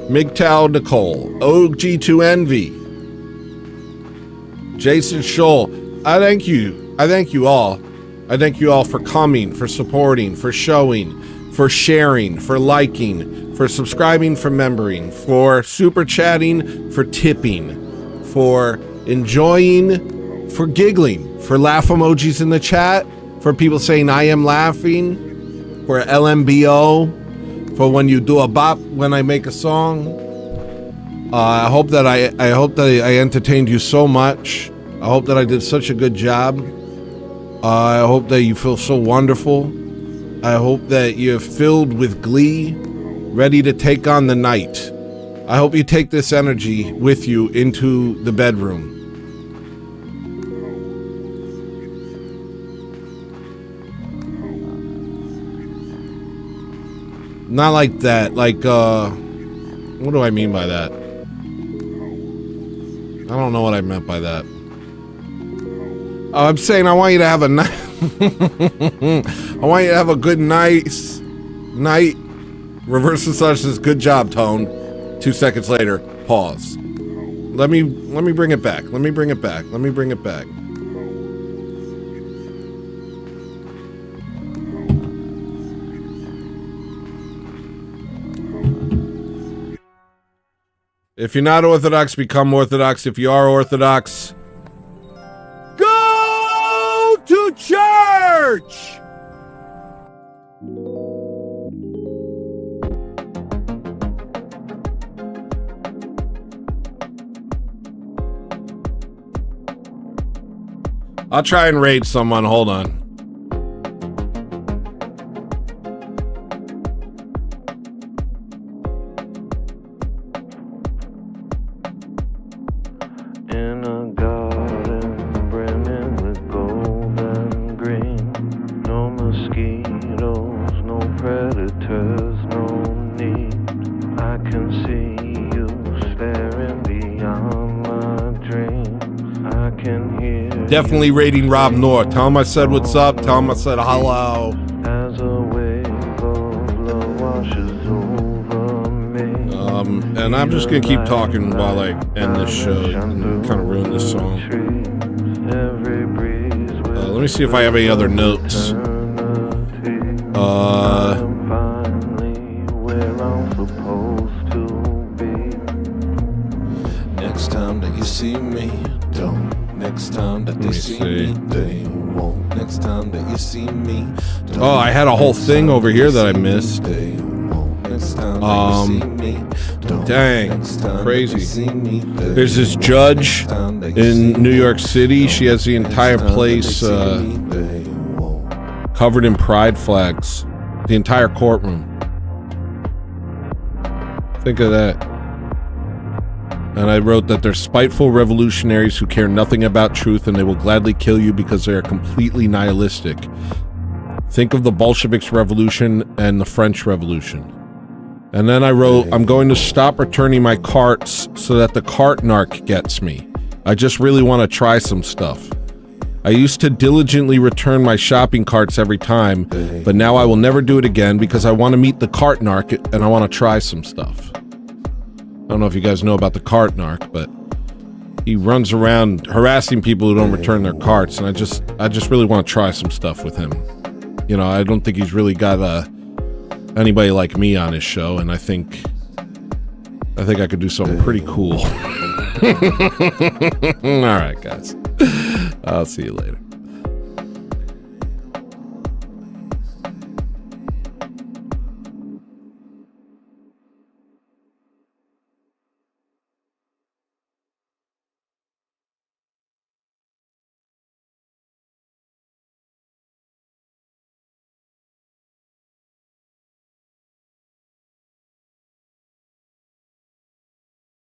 MGTOW Nicole. OG2 Envy. Jason Scholl. I thank you all. I thank you all for coming, for supporting, for showing, for sharing, for liking, for subscribing, for membering, for super chatting, for tipping, for enjoying, for giggling, for laugh emojis in the chat, for people saying I am laughing, for LMBO, for when you do a bop when I make a song. I hope that I entertained you so much. I hope that I did such a good job. I hope that you feel so wonderful. I hope that you're filled with glee, ready to take on the night. I hope you take this energy with you into the bedroom. Not like that, like, what do I mean by that? I don't know what I meant by that. I'm saying I want you to have a night. I want you to have a good night. Reverse massage says, good job, Tone. 2 seconds later, pause. Let me bring it back. Let me bring it back. If you're not Orthodox, become Orthodox. If you are Orthodox, go to church! I'll try and raid someone. Hold on. In a garden brimming with gold and green. No mosquitoes, no predators, no need. I can see you staring beyond my dreams. I can hear. Definitely raiding Rob North. Tell him I said what's up. Tell him I said hello. As a wave of love washes over me. And I'm just gonna keep talking while I end this show and kind of ruin this song. Let me see if I have any other notes. Next time that you see me, don't. Next time that they see me, they won't. Next time that you see me, don't. Oh, I had a whole thing over here that I missed. Dang, crazy. There's this judge in New York City. She has the entire place covered in pride flags. The entire courtroom. Think of that. And I wrote that they're spiteful revolutionaries who care nothing about truth, and they will gladly kill you because they are completely nihilistic. Think of the Bolsheviks revolution and the French Revolution. And then I wrote, I'm going to stop returning my carts so that the cart narc gets me. I just really want to try some stuff. I used to diligently return my shopping carts every time, but now I will never do it again because I want to meet the cart narc and I want to try some stuff. I don't know if you guys know about the cart narc, but he runs around harassing people who don't return their carts, and I just really want to try some stuff with him. You know, I don't think he's really got anybody like me on his show, and I think I could do something pretty cool. All right, guys. I'll see you later.